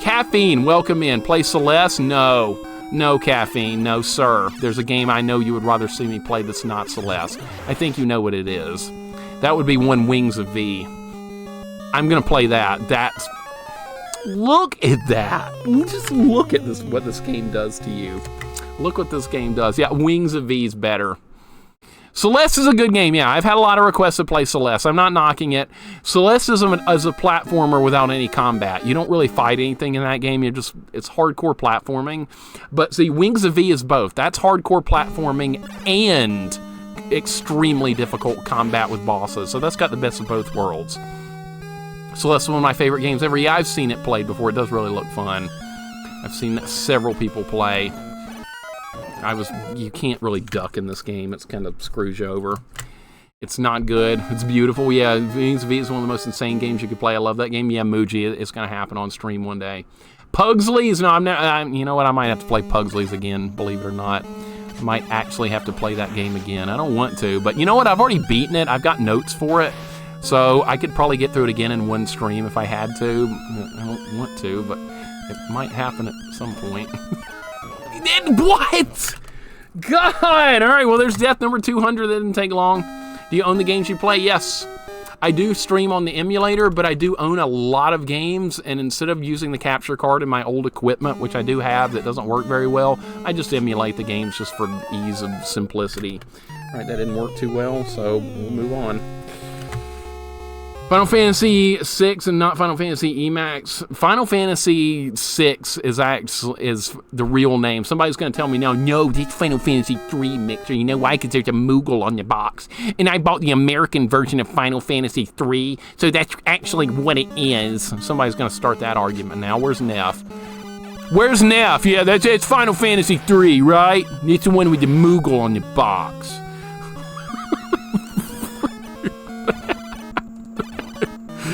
Caffeine, welcome in. Play Celeste? No. No, Caffeine. No, sir. There's a game I know you would rather see me play that's not Celeste. I think you know what it is. That would be one Wings of V. I'm going to play that. That's... Look at that. Just look at this. What this game does to you. Look what this game does. Yeah, Wings of V is better. Celeste is a good game, yeah. I've had a lot of requests to play Celeste. I'm not knocking it. Celeste is a platformer without any combat. You don't really fight anything in that game. It's hardcore platforming. But see, Wings of V is both. That's hardcore platforming and extremely difficult combat with bosses. So that's got the best of both worlds. Celeste is one of my favorite games ever. Yeah, I've seen it played before. It does really look fun. I've seen several people play. You can't really duck in this game. It's kind of screws you over. It's not good. It's beautiful. Yeah, Wings of V is one of the most insane games you could play. I love that game. Yeah, Muji, it's going to happen on stream one day. Pugsley's? No, you know what? I might have to play Pugsley's again, believe it or not. I might actually have to play that game again. I don't want to, but you know what? I've already beaten it. I've got notes for it, so I could probably get through it again in one stream if I had to. I don't want to, but it might happen at some point. What? God! All right, well, there's death number 200. That didn't take long. Do you own the games you play? Yes. I do stream on the emulator, but I do own a lot of games, and instead of using the capture card in my old equipment, which I do have that doesn't work very well, I just emulate the games just for ease of simplicity. All right, that didn't work too well, so we'll move on. Final Fantasy VI and not Final Fantasy Emax. Final Fantasy VI is the real name. Somebody's going to tell me now, no, this Final Fantasy III Mixer. You know why? Because there's a Moogle on the box. And I bought the American version of Final Fantasy III, so that's actually what it is. Somebody's going to start that argument now. Where's Neff? Where's Neff? Yeah, it's Final Fantasy III, right? It's the one with the Moogle on the box.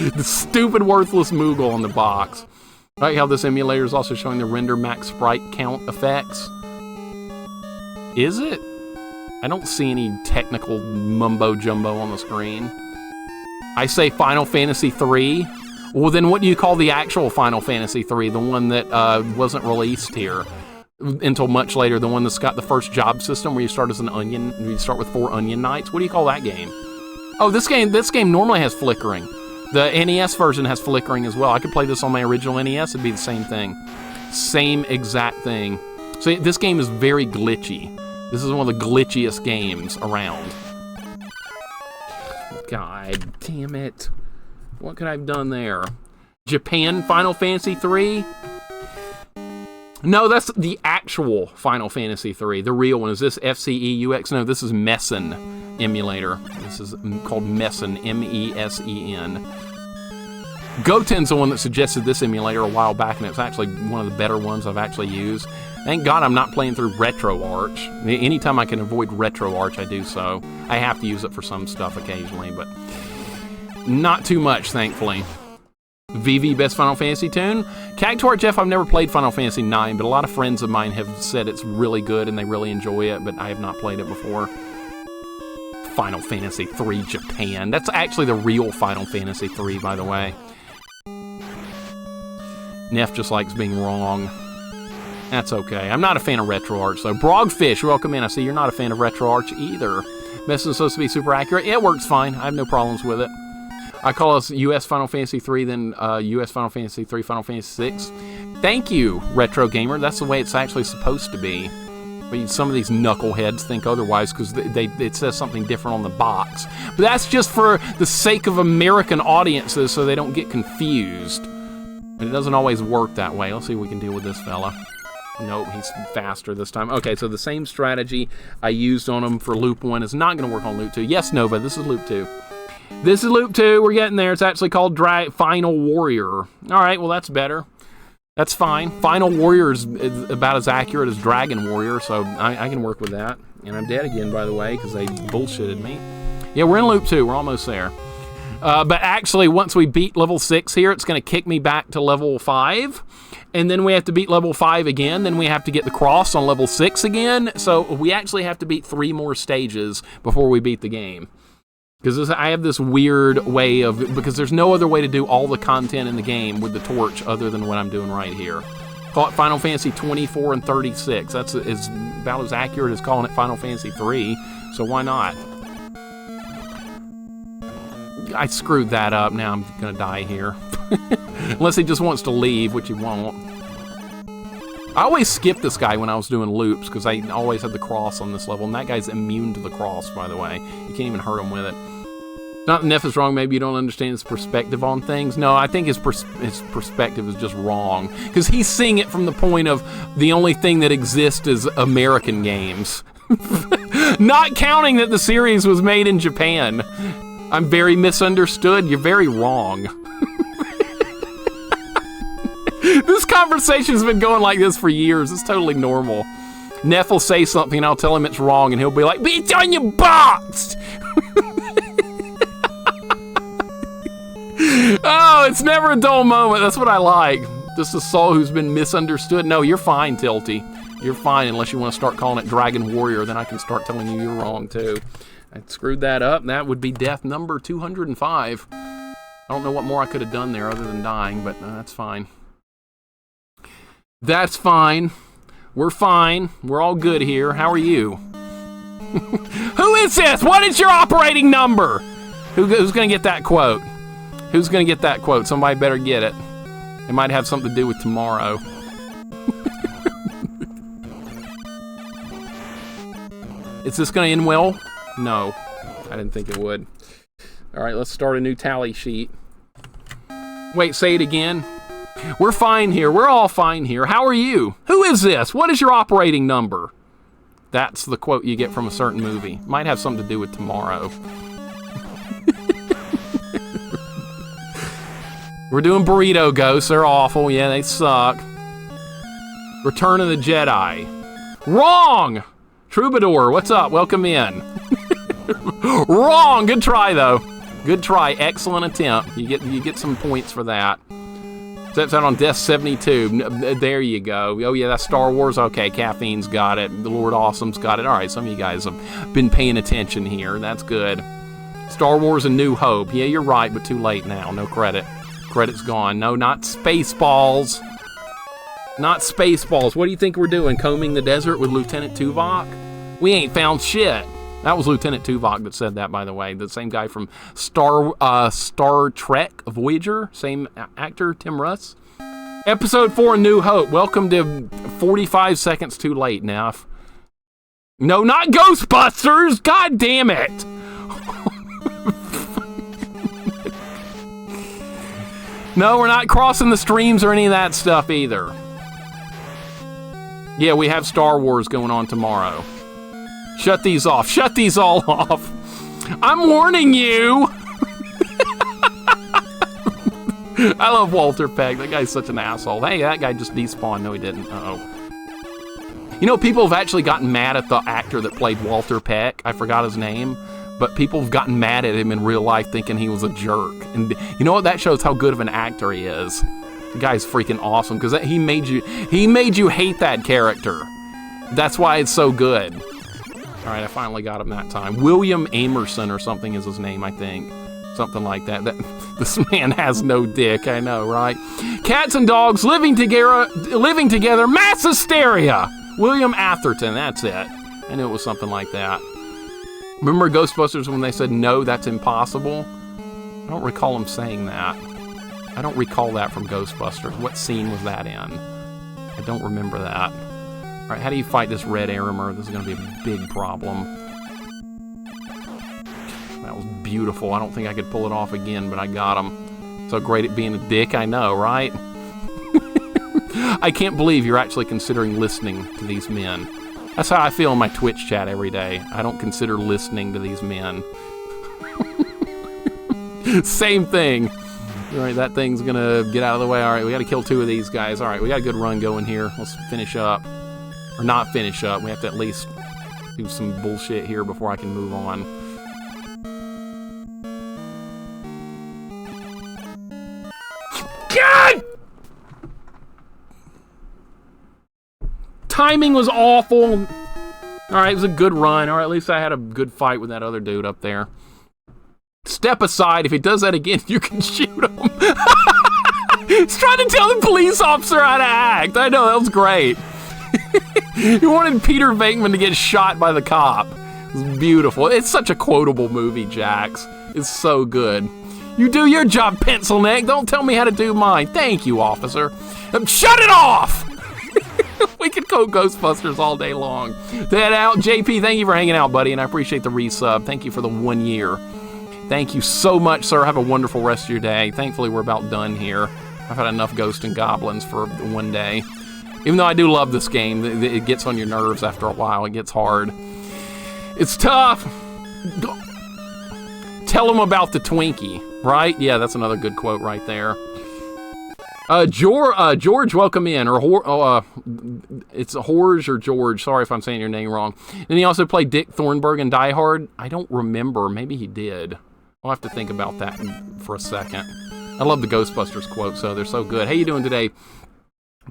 The stupid, worthless Moogle on the box. I like how this emulator is also showing the render max sprite count effects. Is it? I don't see any technical mumbo-jumbo on the screen. I say Final Fantasy III. Well, then what do you call the actual Final Fantasy III? The one that wasn't released here until much later. The one that's got the first job system where you start as an onion. You start with 4 onion knights. What do you call that game? Oh, this game normally has flickering. The NES version has flickering as well. I could play this on my original NES. It'd be the same thing. Same exact thing. So this game is very glitchy. This is one of the glitchiest games around. God damn it. What could I have done there? Japan Final Fantasy III? No, that's the actual Final Fantasy III. The real one. Is this FCEUX? No, this is Messen emulator. This is called Messen, M-E-S-E-N. Goten's the one that suggested this emulator a while back, and it's actually one of the better ones I've actually used. Thank God I'm not playing through RetroArch. Anytime I can avoid RetroArch, I do so. I have to use it for some stuff occasionally, but not too much, thankfully. VV Best Final Fantasy tune. Cactuar Jeff, I've never played Final Fantasy IX, but a lot of friends of mine have said it's really good and they really enjoy it, but I have not played it before. Final Fantasy III Japan. That's actually the real Final Fantasy III, by the way. Neff just likes being wrong. That's okay. I'm not a fan of RetroArch, though. Brogfish, welcome in. I see you're not a fan of RetroArch either. This is supposed to be super accurate. It works fine. I have no problems with it. I call us US Final Fantasy 3, then US Final Fantasy 3, Final Fantasy 6. Thank you, Retro Gamer. That's the way it's actually supposed to be. But some of these knuckleheads think otherwise because it says something different on the box. But that's just for the sake of American audiences so they don't get confused. But it doesn't always work that way. Let's see if we can deal with this fella. Nope, he's faster this time. Okay, so the same strategy I used on him for Loop 1 is not going to work on Loop 2. Yes, Nova, this is Loop 2. This is Loop 2. We're getting there. It's actually called Final Warrior. All right, well, that's better. That's fine. Final Warrior is about as accurate as Dragon Warrior, so I can work with that. And I'm dead again, by the way, because they bullshitted me. Yeah, we're in Loop 2. We're almost there. But actually, once we beat level 6 here, it's going to kick me back to level 5. And then we have to beat level 5 again. Then we have to get the cross on level 6 again. So we actually have to beat 3 more stages before we beat the game. Because I have this weird way of... Because there's no other way to do all the content in the game with the torch other than what I'm doing right here. Final Fantasy 24 and 36. That's about as accurate as calling it Final Fantasy 3. So why not? I screwed that up. Now I'm going to die here. Unless he just wants to leave, which he won't. I always skipped this guy when I was doing loops because I always had the cross on this level. And that guy's immune to the cross, by the way. You can't even hurt him with it. Not that Neff is wrong. Maybe you don't understand his perspective on things. No, I think his perspective is just wrong. Because he's seeing it from the point of the only thing that exists is American games. Not counting that the series was made in Japan. I'm very misunderstood. You're very wrong. This conversation's been going like this for years. It's totally normal. Neff will say something and I'll tell him it's wrong and he'll be like, but it's on your box! Oh, it's never a dull moment. That's what I like. This is Saul who's been misunderstood. No, you're fine, Tilty. You're fine unless you want to start calling it Dragon Warrior. Then I can start telling you you're wrong, too. I screwed that up. That would be death number 205. I don't know what more I could have done there other than dying, but that's fine. That's fine. We're fine. We're all good here. How are you? Who is this? What is your operating number? Who's going to get that quote? Who's going to get that quote? Somebody better get it. It might have something to do with tomorrow. Is this going to end well? No. I didn't think it would. All right, let's start a new tally sheet. Wait, say it again. We're fine here. We're all fine here. How are you? Who is this? What is your operating number? That's the quote you get from a certain movie. Might have something to do with tomorrow. We're doing burrito ghosts. They're awful. Yeah, they suck. Return of the Jedi. Wrong! Troubadour, what's up? Welcome in. Wrong! Good try, though. Good try. Excellent attempt. You get some points for that. Steps out on Death 72. There you go. Oh, yeah, that's Star Wars. Okay, Caffeine's got it. The Lord Awesome's got it. All right, some of you guys have been paying attention here. That's good. Star Wars and New Hope. Yeah, you're right, but too late now. No credit. Credit's gone. No, not Spaceballs. Not Spaceballs. What do you think we're doing? Combing the desert with Lieutenant Tuvok? We ain't found shit. That was Lieutenant Tuvok that said that, by the way. The same guy from Star Trek Voyager. Same actor, Tim Russ. Episode 4, New Hope. Welcome to 45 seconds too late now. No, not Ghostbusters! God damn it! No, we're not crossing the streams or any of that stuff either. Yeah, we have Star Wars going on tomorrow. Shut these off. Shut these all off. I'm warning you. I love Walter Peck. That guy's such an asshole. Hey, that guy just despawned. No, he didn't. Uh-oh. You know, people have actually gotten mad at the actor that played Walter Peck. I forgot his name. But people have gotten mad at him in real life thinking he was a jerk. And you know what? That shows how good of an actor he is. The guy's freaking awesome because he made you hate that character. That's why it's so good. All right, I finally got him that time. William Amerson or something is his name, I think. Something like that. This man has no dick, I know, right? Cats and dogs living together, mass hysteria. William Atherton, that's it. I knew it was something like that. Remember Ghostbusters when they said, no, that's impossible? I don't recall them saying that. I don't recall that from Ghostbusters. What scene was that in? I don't remember that. All right, how do you fight this red Aramer? This is going to be a big problem. That was beautiful. I don't think I could pull it off again, but I got him. So great at being a dick, I know, right? I can't believe you're actually considering listening to these men. That's how I feel in my Twitch chat every day. I don't consider listening to these men. Same thing. All right, that thing's gonna get out of the way. All right, we gotta kill 2 of these guys. All right, we got a good run going here. Let's finish up. Or not finish up. We have to at least do some bullshit here before I can move on. God! Timing was awful. All right, it was a good run. All right, at least I had a good fight with that other dude up there. Step aside. If he does that again, you can shoot him. He's trying to tell the police officer how to act. I know, that was great. He wanted Peter Venkman to get shot by the cop. It was beautiful. It's such a quotable movie, Jax. It's so good. You do your job, pencil neck. Don't tell me how to do mine. Thank you, officer. Shut it off! We could go Ghostbusters all day long. That out. JP, thank you for hanging out, buddy, and I appreciate the resub. Thank you for the 1 year. Thank you so much, sir. Have a wonderful rest of your day. Thankfully, we're about done here. I've had enough Ghosts and Goblins for one day. Even though I do love this game, it gets on your nerves after a while. It gets hard. It's tough. Tell them about the Twinkie, right? Yeah, that's another good quote right there. George, welcome in. It's Horge or George. Sorry if I'm saying your name wrong. And he also played Dick Thornburg in Die Hard. I don't remember. Maybe he did. I'll have to think about that for a second. I love the Ghostbusters quotes, so they're so good. How you doing today?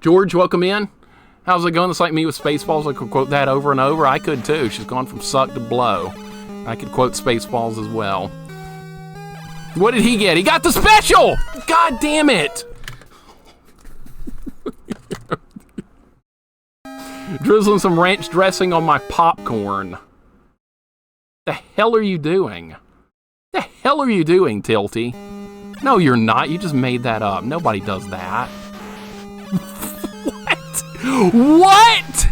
George, welcome in. How's it going? It's like me with Spaceballs. I could quote that over and over. I could too. She's gone from suck to blow. I could quote Spaceballs as well. What did he get? He got the special! God damn it! Drizzling some ranch dressing on my popcorn. The hell are you doing? The hell are you doing, Tilty? No, you're not. You just made that up. Nobody does that. What? What?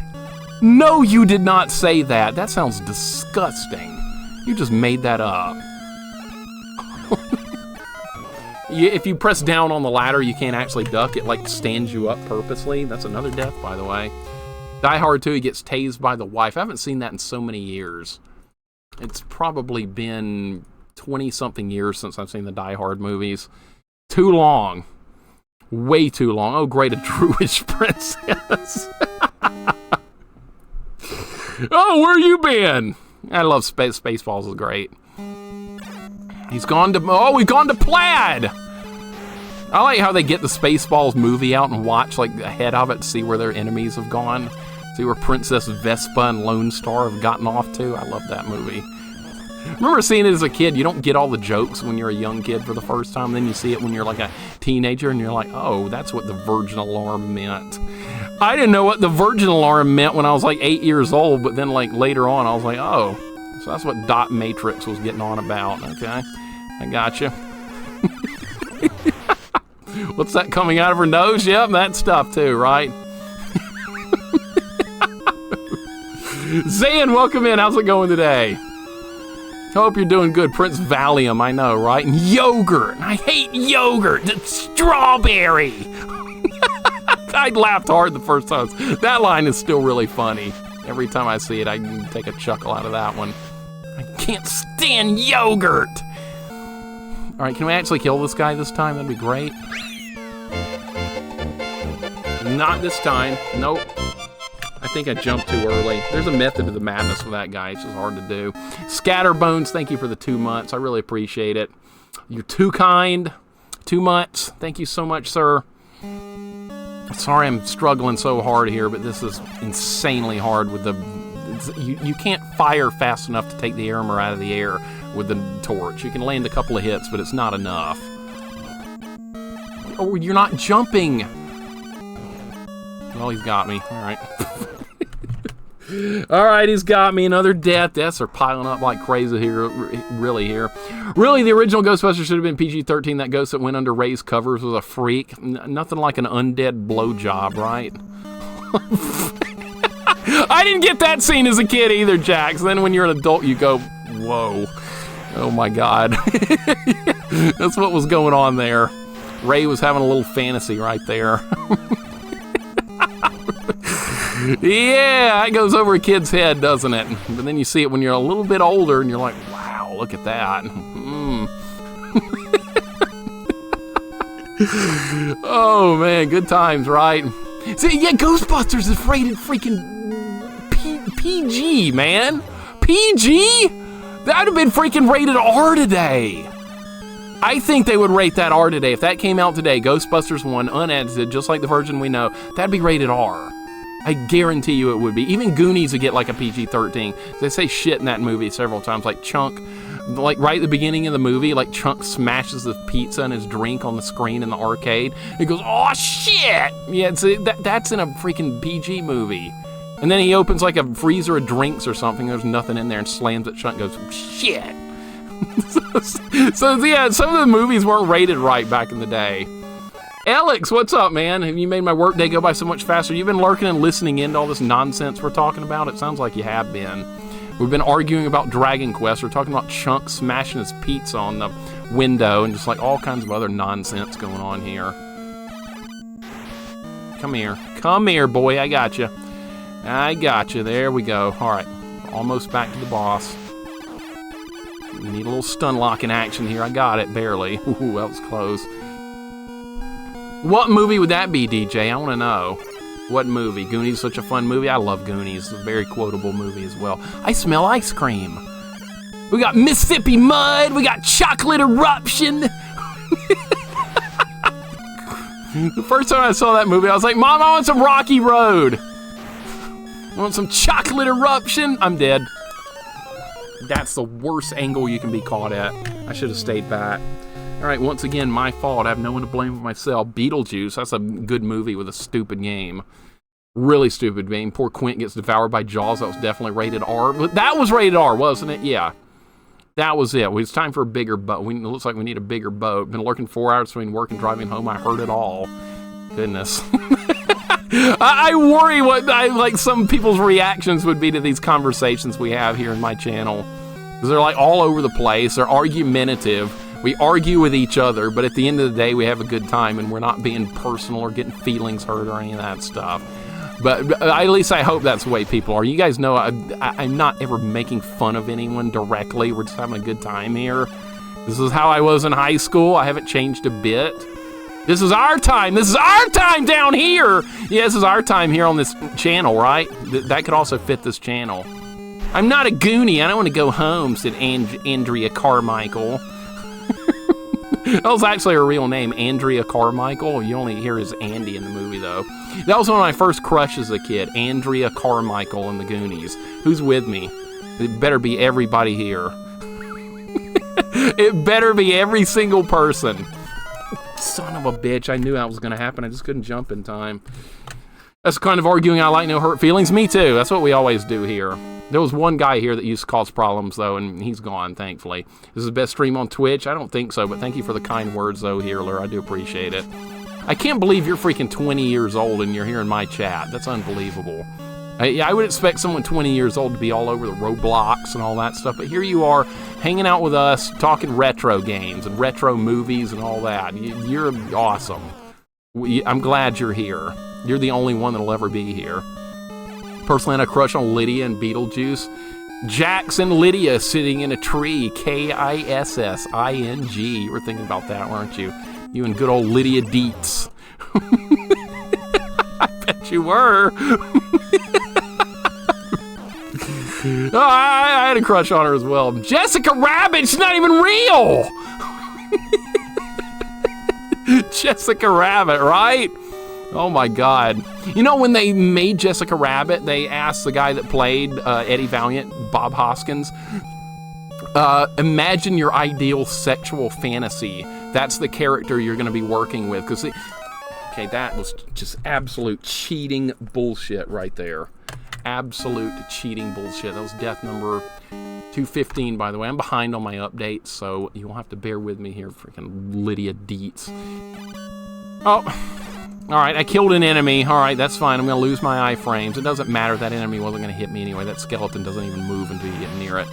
No, you did not say that. That sounds disgusting. You just made that up. If you press down on the ladder, you can't actually duck. It, like, stands you up purposely. That's another death, by the way. Die Hard 2, he gets tased by the wife. I haven't seen that in so many years. It's probably been 20-something years since I've seen the Die Hard movies. Too long. Way too long. Oh, great, a Druish princess. Oh, where you been? I love Spaceballs is great. He's gone to, oh, we've gone to Plaid. I like how they get the Spaceballs movie out and watch like ahead of it to see where their enemies have gone. See where Princess Vespa and Lone Star have gotten off to. I love that movie. I remember seeing it as a kid. You don't get all the jokes when you're a young kid for the first time. Then you see it when you're like a teenager and you're like, oh, that's what the Virgin Alarm meant. I didn't know what the Virgin Alarm meant when I was like 8 years old, but then like later on I was like, oh, so that's what Dot Matrix was getting on about. Okay, I gotcha. What's that coming out of her nose? Yep, that stuff too, right? Zan, welcome in. How's it going today? Hope you're doing good. Prince Valium, I know, right? And yogurt. I hate yogurt. It's strawberry. I laughed hard the first time. That line is still really funny. Every time I see it, I can take a chuckle out of that one. I can't stand yogurt. All right, can we actually kill this guy this time? That'd be great. Not this time. Nope. I think I jumped too early. There's a method to the madness with that guy. It's just hard to do. Scatterbones, thank you for the 2 months. I really appreciate it. You're too kind. 2 months. Thank you so much, sir. Sorry I'm struggling so hard here, but this is insanely hard with the... You can't fire fast enough to take the armor out of the air with the torch. You can land a couple of hits, but it's not enough. Oh, you're not jumping! Well, he's got me. All right. All right, he's got me. Another death. Deaths are piling up like crazy here. Really, the original Ghostbusters should have been PG-13. That ghost that went under Ray's covers was a freak. Nothing like an undead blowjob, right? I didn't get that scene as a kid either, Jax. Then when you're an adult, you go, whoa. Oh, my God. That's what was going on there. Ray was having a little fantasy right there. Yeah, it goes over a kid's head, doesn't it? But then you see it when you're a little bit older, and you're like, wow, look at that. Oh, man, good times, right? See, yeah, Ghostbusters is rated freaking PG, man. PG? That would have been freaking rated R today. I think they would rate that R today. If that came out today, Ghostbusters 1, unedited, just like the version we know, that'd be rated R. I guarantee you it would be. Even Goonies would get like a PG-13. They say shit in that movie several times, like Chunk, like right at the beginning of the movie, like Chunk smashes the pizza and his drink on the screen in the arcade. He goes, oh shit! Yeah, that's in a freaking PG movie. And then he opens like a freezer of drinks or something, there's nothing in there, and slams it shut and goes, shit! So yeah, some of the movies weren't rated right back in the day. Alex, what's up, man? Have you made my workday go by so much faster? You've been lurking and listening into all this nonsense we're talking about? It sounds like you have been. We've been arguing about Dragon Quest. We're talking about Chunk smashing his pizza on the window and just like all kinds of other nonsense going on here. Come here. Come here, boy. I got you. I got you. There we go. All right. Almost back to the boss. We need a little stun lock in action here. I got it, barely. Ooh, that was close. What movie would that be, DJ? I want to know. What movie? Goonies is such a fun movie. I love Goonies. It's a very quotable movie as well. I smell ice cream. We got Mississippi Mud. We got Chocolate Eruption. The first time I saw that movie, I was like, Mom, I want some Rocky Road. I want some chocolate eruption. I'm dead. That's the worst angle you can be caught at. I should have stayed back. All right, once again, my fault. I have no one to blame but myself. Beetlejuice, that's a good movie with a stupid game. Really stupid game. Poor Quint gets devoured by Jaws. That was definitely rated R. But that was rated R, wasn't it? Yeah. That was it. It's time for a bigger boat. It looks like we need a bigger boat. Been lurking 4 hours between work and driving home. I heard it all. Goodness. I worry what like some people's reactions would be to these conversations we have here in my channel. Because they're like all over the place. They're argumentative. We argue with each other, but at the end of the day, we have a good time and we're not being personal or getting feelings hurt or any of that stuff. But at least I hope that's the way people are. You guys know I'm not ever making fun of anyone directly. We're just having a good time here. This is how I was in high school. I haven't changed a bit. This is our time. This is our time down here. Yeah, this is our time here on this channel, right? That could also fit this channel. I'm not a Goonie. I don't want to go home, said Andrea Carmichael. That was actually her real name, Andrea Carmichael. You only hear as Andy in the movie, though. That was one of my first crushes as a kid, Andrea Carmichael in the Goonies. Who's with me? It better be everybody here. It better be every single person. Son of a bitch, I knew that was going to happen. I just couldn't jump in time. That's the kind of arguing I like, no hurt feelings. Me too. That's what we always do here. There was one guy here that used to cause problems, though, and he's gone, thankfully. This is the best stream on Twitch? I don't think so, but thank you for the kind words, though, Healer. I do appreciate it. I can't believe you're freaking 20 years old and you're here in my chat. That's unbelievable. I would expect someone 20 years old to be all over the Roblox and all that stuff, but here you are hanging out with us, talking retro games and retro movies and all that. You're awesome. I'm glad you're here. You're the only one that'll ever be here. Personally, I had a crush on Lydia and Beetlejuice. Jax and Lydia sitting in a tree. Kissing. You were thinking about that, weren't you? You and good old Lydia Dietz. I bet you were. I had a crush on her as well. Jessica Rabbit, she's not even real. Jessica Rabbit, right? Oh my God. You know, when they made Jessica Rabbit, they asked the guy that played Eddie Valiant, Bob Hoskins, imagine your ideal sexual fantasy. That's the character you're going to be working with. Okay, that was just absolute cheating bullshit right there. Absolute cheating bullshit. That was death number 215, by the way. I'm behind on my updates, so you'll have to bear with me here, freaking Lydia Dietz. Oh, all right, I killed an enemy. All right, that's fine. I'm going to lose my iframes. It doesn't matter. That enemy wasn't going to hit me anyway. That skeleton doesn't even move until you get near it.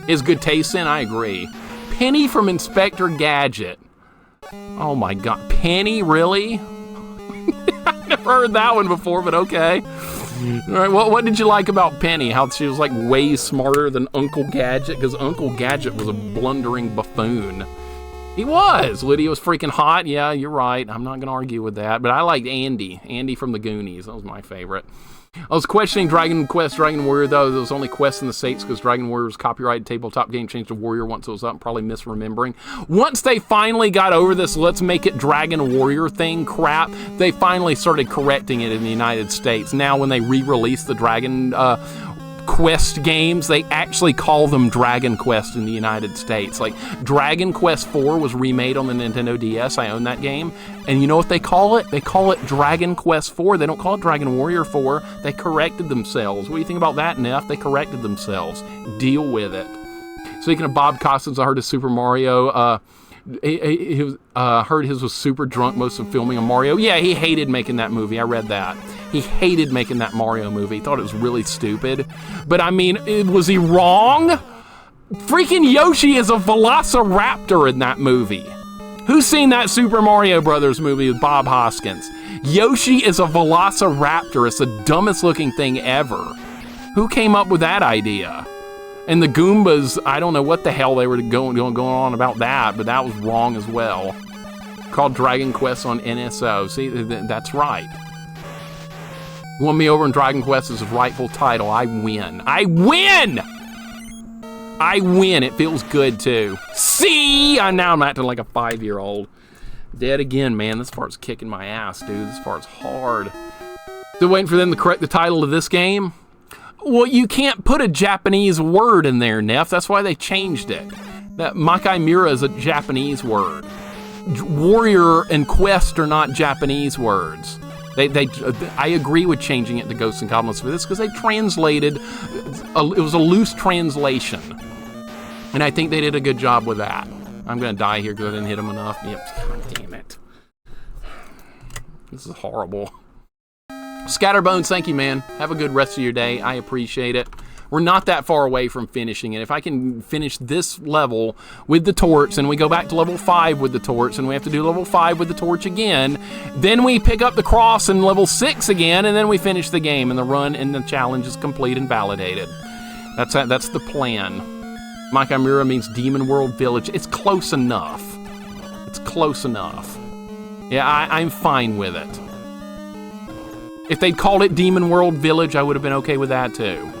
Is good taste in? I agree. Penny from Inspector Gadget. Oh my God, Penny, really? I've never heard that one before, but okay. All right, what did you like about Penny? How she was like way smarter than Uncle Gadget? Because Uncle Gadget was a blundering buffoon. He was. Lydia was freaking hot. Yeah, you're right. I'm not going to argue with that. But I liked Andy. Andy from the Goonies. That was my favorite. I was questioning Dragon Quest, Dragon Warrior, though. There was only Quest in the States because Dragon Warrior was copyrighted tabletop game, changed to Warrior once it was up. Probably misremembering. Once they finally got over this let's make it Dragon Warrior thing crap, they finally started correcting it in the United States. Now when they re-released the Dragon Quest games, they actually call them Dragon Quest in the United States. Like, Dragon Quest 4 was remade on the Nintendo DS. I own that game. And you know what they call it? They call it Dragon Quest 4. They don't call it Dragon Warrior 4. They corrected themselves. What do you think about that, Neff? They corrected themselves. Deal with it. Speaking of Bob Costas, I heard his Super Mario, heard his was super drunk most of filming a Mario. Yeah, he hated making that movie. I read that. He hated making that Mario movie. He thought it was really stupid. But I mean, was he wrong? Freaking Yoshi is a velociraptor in that movie. Who's seen that Super Mario Brothers movie with Bob Hoskins? Yoshi is a velociraptor. It's the dumbest looking thing ever. Who came up with that idea? And the Goombas, I don't know what the hell they were going on about that, but that was wrong as well. Called Dragon Quest on NSO. See, that's right. Won me over in Dragon Quest as his rightful title. I win. I win! I win. It feels good, too. See? I'm acting like a 5-year-old. Dead again, man. This part's kicking my ass, dude. This part's hard. Still waiting for them to correct the title of this game? Well, you can't put a Japanese word in there, Neff. That's why they changed it. That Makai Mira is a Japanese word. Warrior and Quest are not Japanese words. I agree with changing it to Ghosts and Goblins for this because they translated, it was a loose translation. And I think they did a good job with that. I'm going to die here because I didn't hit him enough. Yep, God damn it. This is horrible. Scatterbones, thank you, man. Have a good rest of your day. I appreciate it. We're not that far away from finishing it. If I can finish this level with the torch, and we go back to level 5 with the torch, and we have to do level 5 with the torch again, then we pick up the cross in level 6 again, and then we finish the game, and the run and the challenge is complete and validated. That's the plan. Makamura means Demon World Village. It's close enough. It's close enough. Yeah, I'm fine with it. If they'd called it Demon World Village, I would have been okay with that too.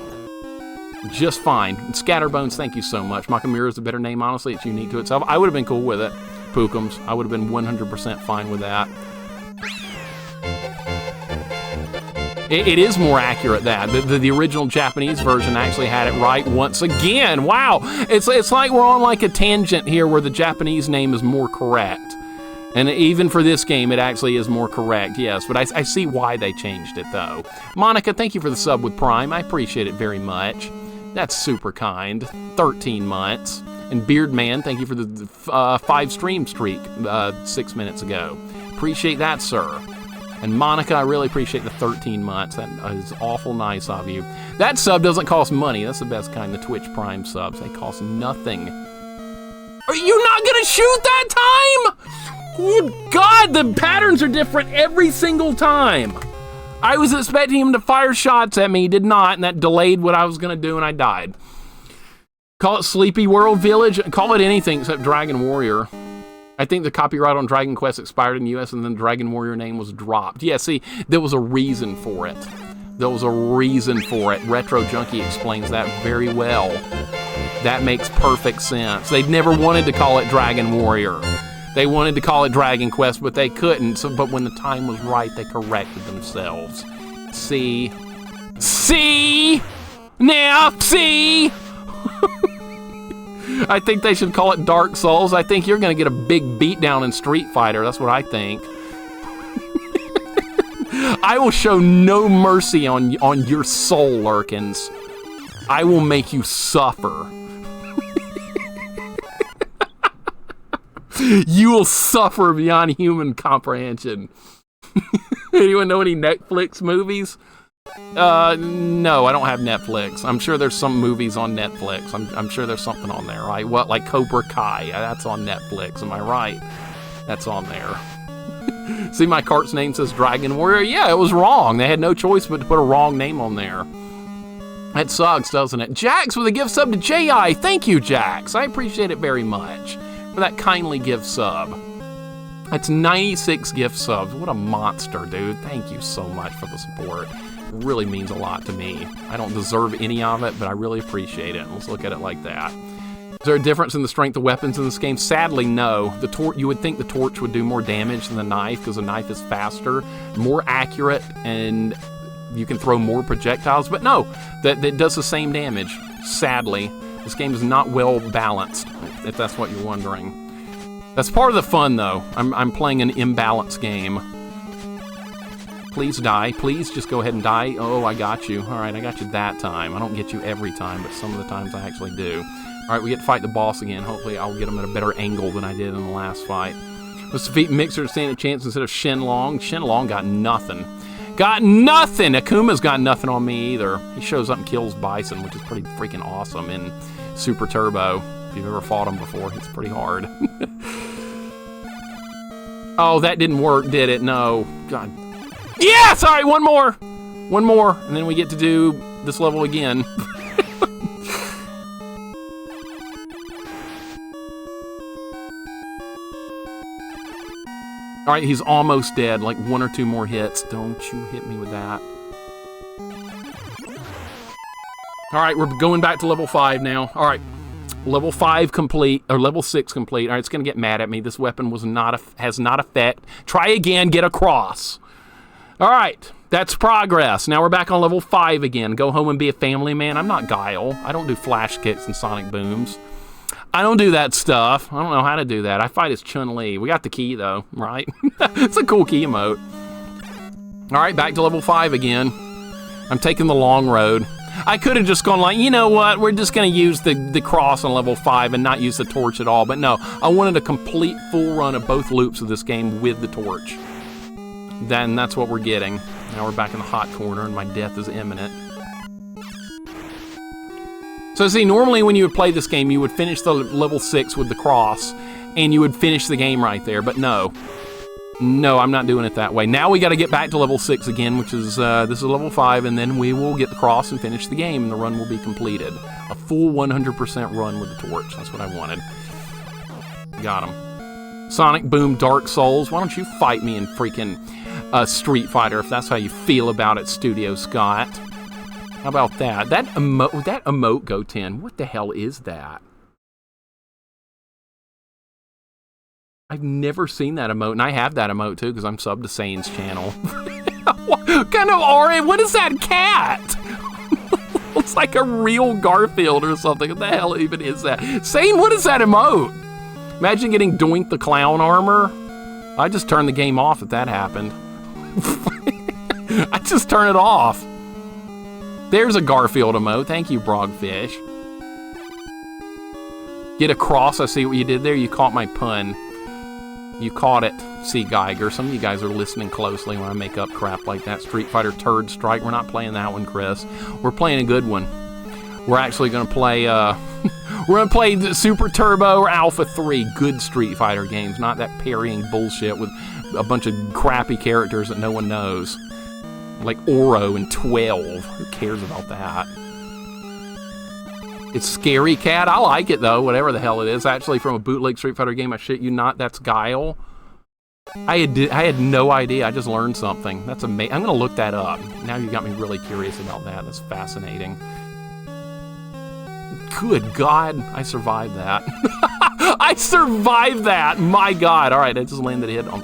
Just fine. Scatterbones, thank you so much. Makamura is a better name, honestly. It's unique to itself. I would have been cool with it. Pookums, I would have been 100% fine with that. It is more accurate, that. The original Japanese version actually had it right once again. Wow! It's like we're on like a tangent here where the Japanese name is more correct. And even for this game, it actually is more correct, yes. But I see why they changed it, though. Monica, thank you for the sub with Prime. I appreciate it very much. That's super kind. 13 months. And Beardman, thank you for the 5 stream streak 6 minutes ago. Appreciate that, sir. And Monica, I really appreciate the 13 months. That is awful nice of you. That sub doesn't cost money. That's the best kind of Twitch Prime subs. They cost nothing. Are you not gonna shoot that time? Oh, God, the patterns are different every single time. I was expecting him to fire shots at me. He did not, and that delayed what I was going to do, and I died. Call it Sleepy World Village. Call it anything except Dragon Warrior. I think the copyright on Dragon Quest expired in the US, and then Dragon Warrior name was dropped. Yeah, see, there was a reason for it. There was a reason for it. Retro Junkie explains that very well. That makes perfect sense. They'd never wanted to call it Dragon Warrior. They wanted to call it Dragon Quest, but they couldn't. So, but when the time was right, they corrected themselves. See? See? Now, see? I think they should call it Dark Souls. I think you're going to get a big beatdown in Street Fighter. That's what I think. I will show no mercy on your soul, Lurkins. I will make you suffer. You will suffer beyond human comprehension. Anyone know any Netflix movies? No, I don't have Netflix. I'm sure there's some movies on Netflix. I'm sure there's something on there, right? What, like Cobra Kai? That's on Netflix, am I right? That's on there. See, my cart's name says Dragon Warrior. Yeah, it was wrong. They had no choice but to put a wrong name on there. That sucks, doesn't it? Jax with a gift sub to J.I. Thank you, Jax. I appreciate it very much for that kindly gift sub. That's 96 gift subs. What a monster, dude. Thank you so much for the support. It really means a lot to me. I don't deserve any of it, but I really appreciate it. Let's look at it like that. Is there a difference in the strength of weapons in this game? Sadly, no. The torch, you would think the torch would do more damage than the knife because the knife is faster, more accurate, and you can throw more projectiles. But no, that does the same damage. Sadly, this game is not well balanced, if that's what you're wondering. That's part of the fun, though. I'm playing an imbalanced game. Please die. Please just go ahead and die. Oh, I got you. All right, I got you that time. I don't get you every time, but some of the times I actually do. All right, we get to fight the boss again. Hopefully, I'll get him at a better angle than I did in the last fight. Let's defeat Mixer to stand a chance instead of Shenlong. Shenlong got nothing. Got nothing! Akuma's got nothing on me either. He shows up and kills Bison, which is pretty freaking awesome in Super Turbo. If you've ever fought him before, it's pretty hard. Oh, that didn't work, did it? No. God. Yes! All right, one more. One more, and then we get to do this level again. All right, he's almost dead. Like 1 or 2 more hits. Don't you hit me with that. All right, we're going back to level 5 now. All right. Level 5 complete, or level 6 complete. All right, it's going to get mad at me. This weapon has not effect. Try again, get across. All right, that's progress. Now we're back on level 5 again. Go home and be a family man. I'm not Guile. I don't do flash kicks and sonic booms. I don't do that stuff. I don't know how to do that. I fight as Chun-Li. We got the key, though, right? It's a cool key emote. All right, back to level 5 again. I'm taking the long road. I could have just gone like, you know what, we're just going to use the cross on level 5 and not use the torch at all. But no, I wanted a complete full run of both loops of this game with the torch. Then that's what we're getting. Now we're back in the hot corner and my death is imminent. So see, normally when you would play this game, you would finish the level 6 with the cross and you would finish the game right there. But no. No, I'm not doing it that way. Now we got to get back to level 6 again, which is, this is level 5, and then we will get the cross and finish the game, and the run will be completed. A full 100% run with the torch. That's what I wanted. Got him. Sonic Boom Dark Souls. Why don't you fight me in freaking Street Fighter, if that's how you feel about it, Studio Scott? How about that? That emote, Goten, what the hell is that? I've never seen that emote, and I have that emote too because I'm subbed to Sane's channel. What kind of orange? What is that cat? Looks like a real Garfield or something. What the hell even is that? Sane, what is that emote? Imagine getting Doink the Clown armor. I just turned the game off if that happened. I just turn it off. There's a Garfield emote. Thank you, Brogfish. Get across. I see what you did there. You caught my pun. You caught it, C. Geiger. Some of you guys are listening closely when I make up crap like that. Street Fighter Turd Strike. We're not playing that one, Chris. We're playing a good one. We're actually going to play, we're going to play the Super Turbo or Alpha 3. Good Street Fighter games, not that parrying bullshit with a bunch of crappy characters that no one knows. Like Oro and 12. Who cares about that? It's Scary Cat. I like it, though, whatever the hell it is. Actually, from a bootleg Street Fighter game, I shit you not, that's Guile. I had no idea. I just learned something. That's amazing. I'm going to look that up. Now you got me really curious about that. That's fascinating. Good God. I survived that. I survived that. My God. All right, I just landed a hit on...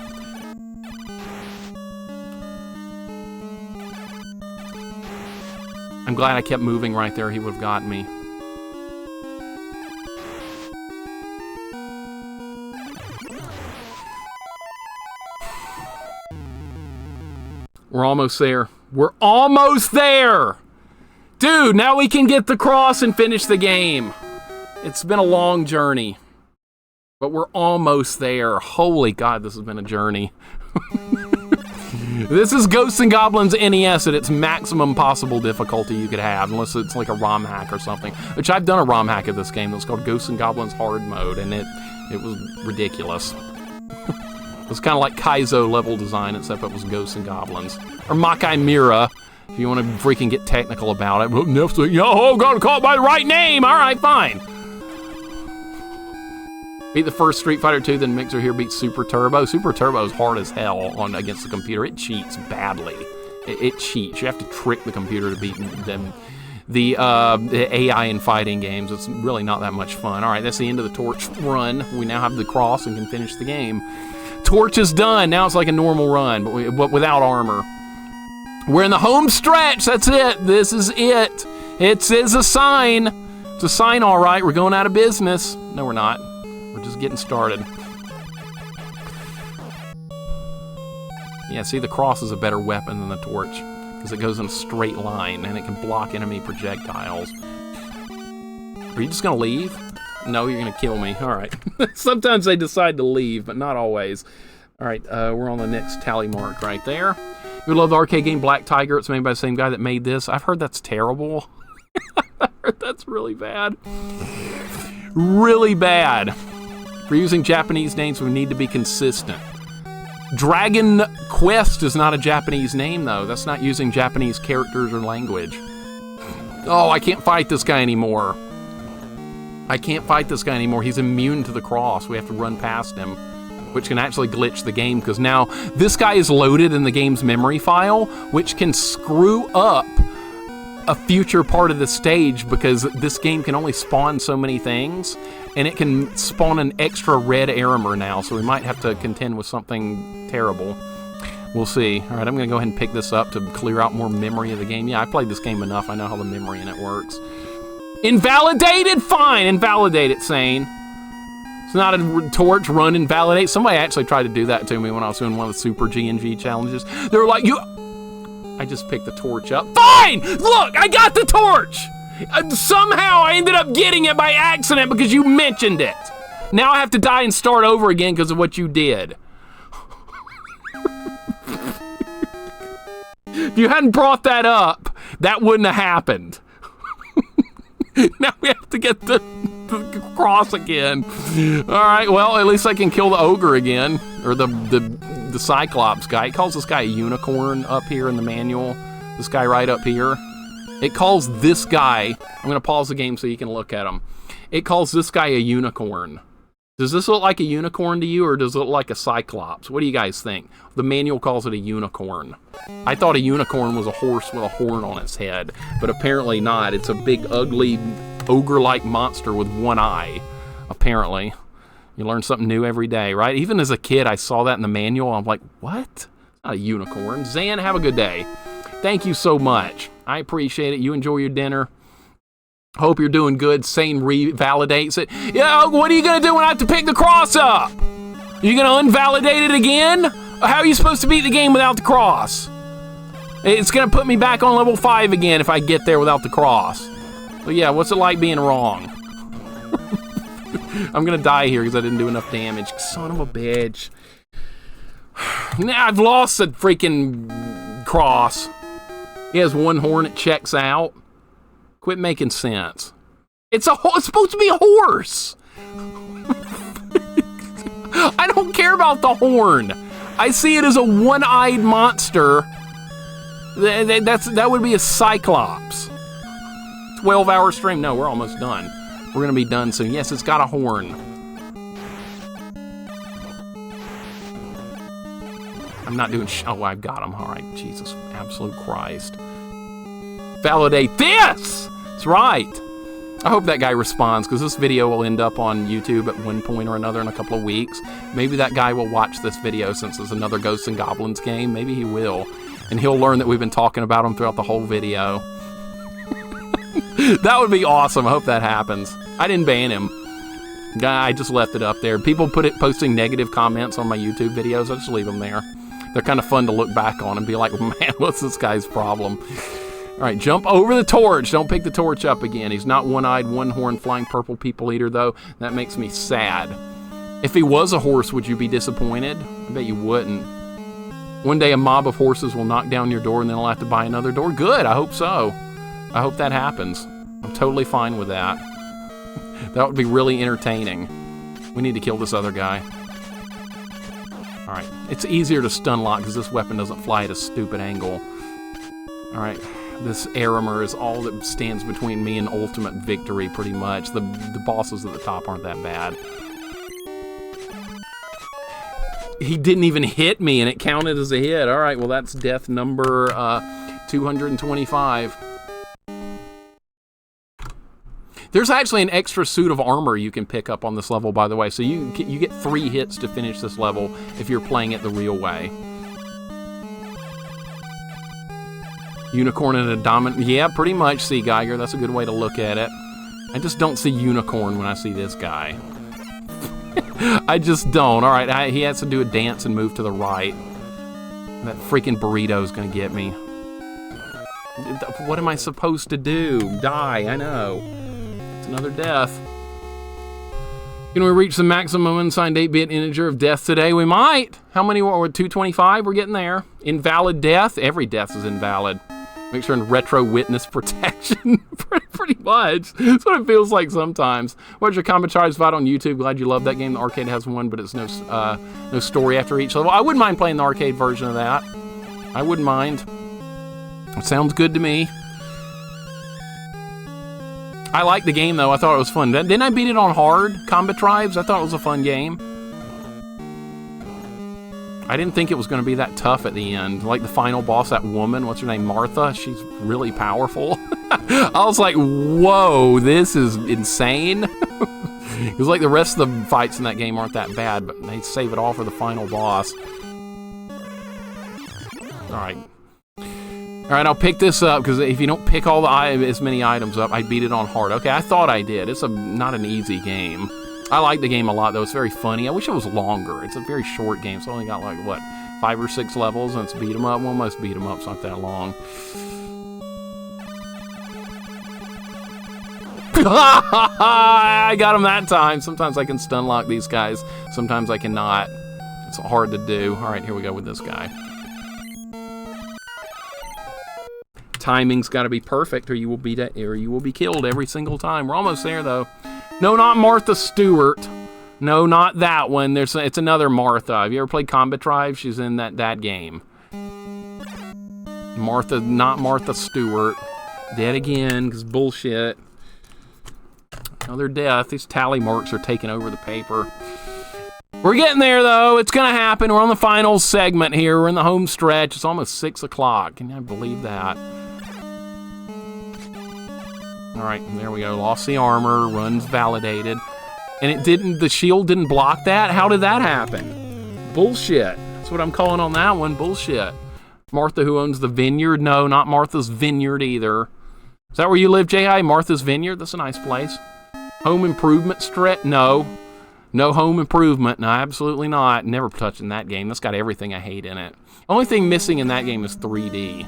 I'm glad I kept moving right there. He would have gotten me. We're almost there. We're almost there! Dude, now we can get the cross and finish the game. It's been a long journey. But we're almost there. Holy God, this has been a journey. This is Ghosts and Goblins NES at its maximum possible difficulty you could have, unless it's like a ROM hack or something. Which I've done a ROM hack of this game that's called Ghosts and Goblins Hard Mode, and it was ridiculous. It was kind of like Kaizo level design, except it was Ghosts and Goblins. Or Makai Mira, if you want to freaking get technical about it. Oh, gotta call it by the right name! Alright, fine. Beat the first Street Fighter 2, then Mixer here beats Super Turbo. Super Turbo is hard as hell against the computer. It cheats badly. It cheats. You have to trick the computer to beat them. The AI in fighting games, it's really not that much fun. Alright, that's the end of the torch run. We now have the cross and can finish the game. Torch is done. Now it's like a normal run, but without armor. We're in the home stretch. That's it. This is it. It is a sign. It's a sign, all right. We're going out of business. No, we're not. We're just getting started. Yeah, see, the cross is a better weapon than the torch because it goes in a straight line and it can block enemy projectiles. Are you just going to leave? No, you're going to kill me. All right. Sometimes they decide to leave, but not always. All right, we're on the next tally mark right there. We love the arcade game Black Tiger. It's made by the same guy that made this. I've heard that's terrible. I heard that's really bad. Really bad. For using Japanese names, we need to be consistent. Dragon Quest is not a Japanese name, though. That's not using Japanese characters or language. Oh, I can't fight this guy anymore. I can't fight this guy anymore. He's immune to the cross. We have to run past him, which can actually glitch the game because now this guy is loaded in the game's memory file, which can screw up a future part of the stage, because this game can only spawn so many things, and it can spawn an extra red Aramer now, so we might have to contend with something terrible. We'll see. All right, I'm going to go ahead and pick this up to clear out more memory of the game. Yeah, I played this game enough. I know how the memory in it works. Invalidated? Fine. Invalidate it, Sane. It's not a torch, run, invalidate. Somebody actually tried to do that to me when I was doing one of the Super GNG challenges. They were like, I just picked the torch up. Fine! Look, I got the torch! Somehow I ended up getting it by accident because you mentioned it. Now I have to die and start over again because of what you did. If you hadn't brought that up, that wouldn't have happened. Now we have to get the cross again. All right, well, at least I can kill the ogre again, or the Cyclops guy. It calls this guy a unicorn up here in the manual. This guy right up here. It calls this guy, I'm going to pause the game so you can look at him. It calls this guy a unicorn. Does this look like a unicorn to you, or does it look like a Cyclops? What do you guys think? The manual calls it a unicorn. I thought a unicorn was a horse with a horn on its head, but apparently not. It's a big, ugly, ogre-like monster with one eye, apparently. You learn something new every day, right? Even as a kid, I saw that in the manual. I'm like, what? Not a unicorn. Zan, have a good day. Thank you so much. I appreciate it. You enjoy your dinner. Hope you're doing good. Sane revalidates it. Yeah, what are you going to do when I have to pick the cross up? You going to invalidate it again? How are you supposed to beat the game without the cross? It's going to put me back on level 5 again if I get there without the cross. So yeah, what's it like being wrong? I'm going to die here because I didn't do enough damage. Son of a bitch. Now I've lost the freaking cross. He has one horn, it checks out. Quit making sense. It's supposed to be a horse. I don't care about the horn. I see it as a one-eyed monster. That would be a Cyclops. 12-hour stream. No, we're almost done. We're going to be done soon. Yes, it's got a horn. I'm not doing oh, I've got him. All right, Jesus, absolute Christ. Validate this! That's right. I hope that guy responds, because this video will end up on YouTube at one point or another in a couple of weeks. Maybe that guy will watch this video since it's another Ghosts and Goblins game. Maybe he will. And he'll learn that we've been talking about him throughout the whole video. That would be awesome. I hope that happens. I didn't ban him. I just left it up there. People posting negative comments on my YouTube videos. I just leave them there. They're kind of fun to look back on and be like, man, what's this guy's problem? All right, jump over the torch. Don't pick the torch up again. He's not one-eyed, one-horned, flying purple people eater, though. That makes me sad. If he was a horse, would you be disappointed? I bet you wouldn't. One day a mob of horses will knock down your door and then I'll have to buy another door. Good, I hope so. I hope that happens. I'm totally fine with that. That would be really entertaining. We need to kill this other guy. All right, it's easier to stun lock because this weapon doesn't fly at a stupid angle. All right. This Aramer is all that stands between me and ultimate victory, pretty much. The bosses at the top aren't that bad. He didn't even hit me, and it counted as a hit. All right, well, that's death number 225. There's actually an extra suit of armor you can pick up on this level, by the way. So you get 3 hits to finish this level if you're playing it the real way. Unicorn and a dominant... Yeah, pretty much, C. Geiger. That's a good way to look at it. I just don't see unicorn when I see this guy. I just don't. All right, he has to do a dance and move to the right. That freaking burrito's gonna get me. What am I supposed to do? Die, I know. It's another death. Can we reach the maximum unsigned 8-bit integer of death today? We might. How many were 225? We're getting there. Invalid death? Every death is invalid. Make sure in retro witness protection. Pretty much. That's what it feels like sometimes. What's your combat charge fight on YouTube? Glad you love that game. The arcade has one, but it's no story after each level. I wouldn't mind playing the arcade version of that. I wouldn't mind. It sounds good to me. I like the game, though. I thought it was fun. Didn't I beat it on hard? Combat Tribes? I thought it was a fun game. I didn't think it was going to be that tough at the end. Like the final boss, that woman, what's her name, Martha? She's really powerful. I was like, whoa, this is insane. It was like the rest of the fights in that game aren't that bad, but they save it all for the final boss. Alright. Alright, I'll pick this up, because if you don't pick all the as many items up, I beat it on hard. Okay, I thought I did. It's not an easy game. I like the game a lot, though. It's very funny. I wish it was longer. It's a very short game. It's only got, like, what, 5 or 6 levels, and it's beat 'em up. Well, most beat 'em up. It's not that long. I got him that time. Sometimes I can stun lock these guys. Sometimes I cannot. It's hard to do. All right, here we go with this guy. Timing's got to be perfect, or you will be killed every single time. We're almost there, though. No, not Martha Stewart. No, not that one. It's another Martha. Have you ever played Combat Tribe? She's in that game. Martha, not Martha Stewart. Dead again, because bullshit. Another death. These tally marks are taking over the paper. We're getting there, though. It's going to happen. We're on the final segment here. We're in the home stretch. It's almost 6 o'clock. Can you believe that? All right, there we go. Lost the armor. Runs validated. And the shield didn't block that? How did that happen? Bullshit. That's what I'm calling on that one. Bullshit. Martha, who owns the vineyard? No, not Martha's Vineyard either. Is that where you live, J.I.? Martha's Vineyard? That's a nice place. Home improvement stretch? No. No home improvement. No, absolutely not. Never touching that game. That's got everything I hate in it. Only thing missing in that game is 3D.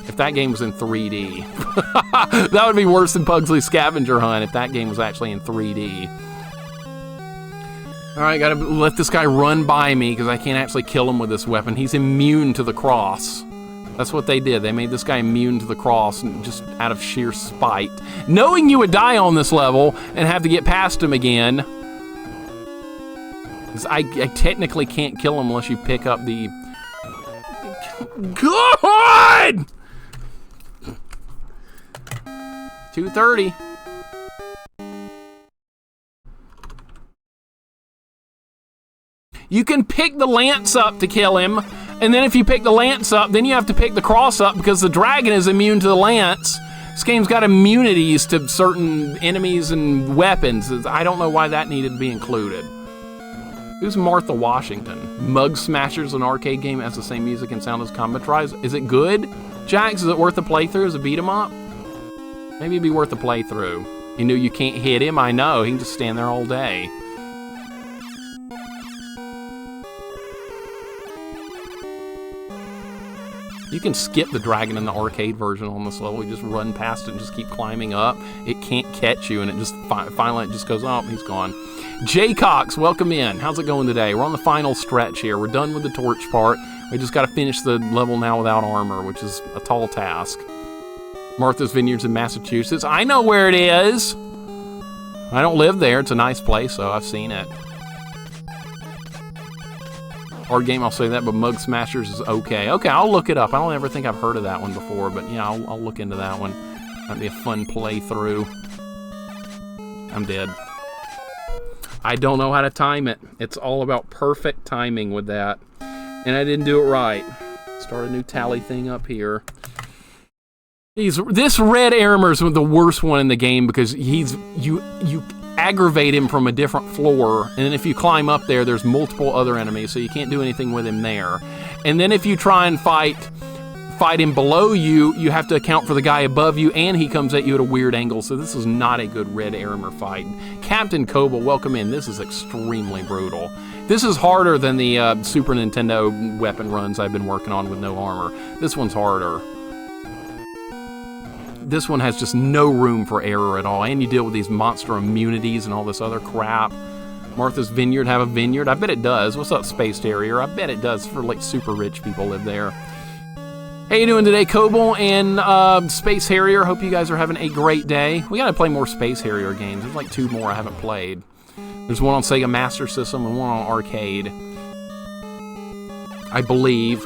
If that game was in 3D. That would be worse than Pugsley's Scavenger Hunt if that game was actually in 3D. Alright, gotta let this guy run by me because I can't actually kill him with this weapon. He's immune to the cross. That's what they did. They made this guy immune to the cross just out of sheer spite. Knowing you would die on this level and have to get past him again. I technically can't kill him unless you pick up the... God! 2:30. You can pick the lance up to kill him, and then if you pick the lance up, then you have to pick the cross up because the dragon is immune to the lance. This game's got immunities to certain enemies and weapons. I don't know why that needed to be included. Who's Martha Washington? Mug Smashers, an arcade game, has the same music and sound as Combat Tribe. Is it good? Jax, is it worth a playthrough? Is it beat 'em up? Maybe it'd be worth a playthrough. You know you can't hit him, I know. He can just stand there all day. You can skip the dragon in the arcade version on this level. You just run past it and just keep climbing up. It can't catch you, and it just finally it just goes, oh, he's gone. Jay Cox, welcome in. How's it going today? We're on the final stretch here. We're done with the torch part. We just got to finish the level now without armor, which is a tall task. Martha's Vineyards in Massachusetts. I know where it is. I don't live there. It's a nice place, though. I've seen it. Hard game, I'll say that, but Mug Smashers is okay. Okay, I'll look it up. I don't ever think I've heard of that one before, but yeah, I'll look into that one. Might be a fun playthrough. I'm dead. I don't know how to time it. It's all about perfect timing with that. And I didn't do it right. Start a new tally thing up here. This red Aramer is the worst one in the game because you aggravate him from a different floor, and then if you climb up there, there's multiple other enemies, so you can't do anything with him there. And then if you try and fight him below you, you have to account for the guy above you, and he comes at you at a weird angle, so this is not a good red Aramer fight. Captain Coble, welcome in. This is extremely brutal. This is harder than the Super Nintendo weapon runs I've been working on with no armor. This one's harder. This one has just no room for error at all, and you deal with these monster immunities and all this other crap. Martha's Vineyard have a vineyard? I bet it does. What's up, Space Terrier? I bet it does for, like, super rich people live there. How you doing today, Coble and Space Harrier? Hope you guys are having a great day. We gotta play more Space Harrier games. There's like 2 more I haven't played. There's one on Sega Master System and one on arcade. I believe.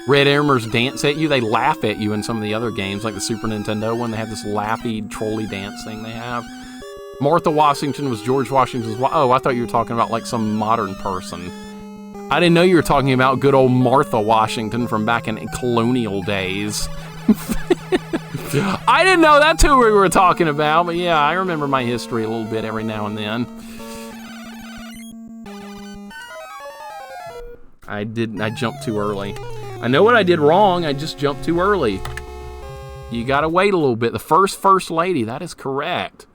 Red Aramers dance at you. They laugh at you in some of the other games, like the Super Nintendo one. They have this laughy, trolly dance thing they have. Martha Washington was George Washington's wife. Oh, I thought you were talking about like some modern person. I didn't know you were talking about good old Martha Washington from back in colonial days. I didn't know that's who we were talking about, but yeah, I remember my history a little bit every now and then. I jumped too early. I know what I did wrong, I just jumped too early. You gotta wait a little bit. The first lady, that is correct.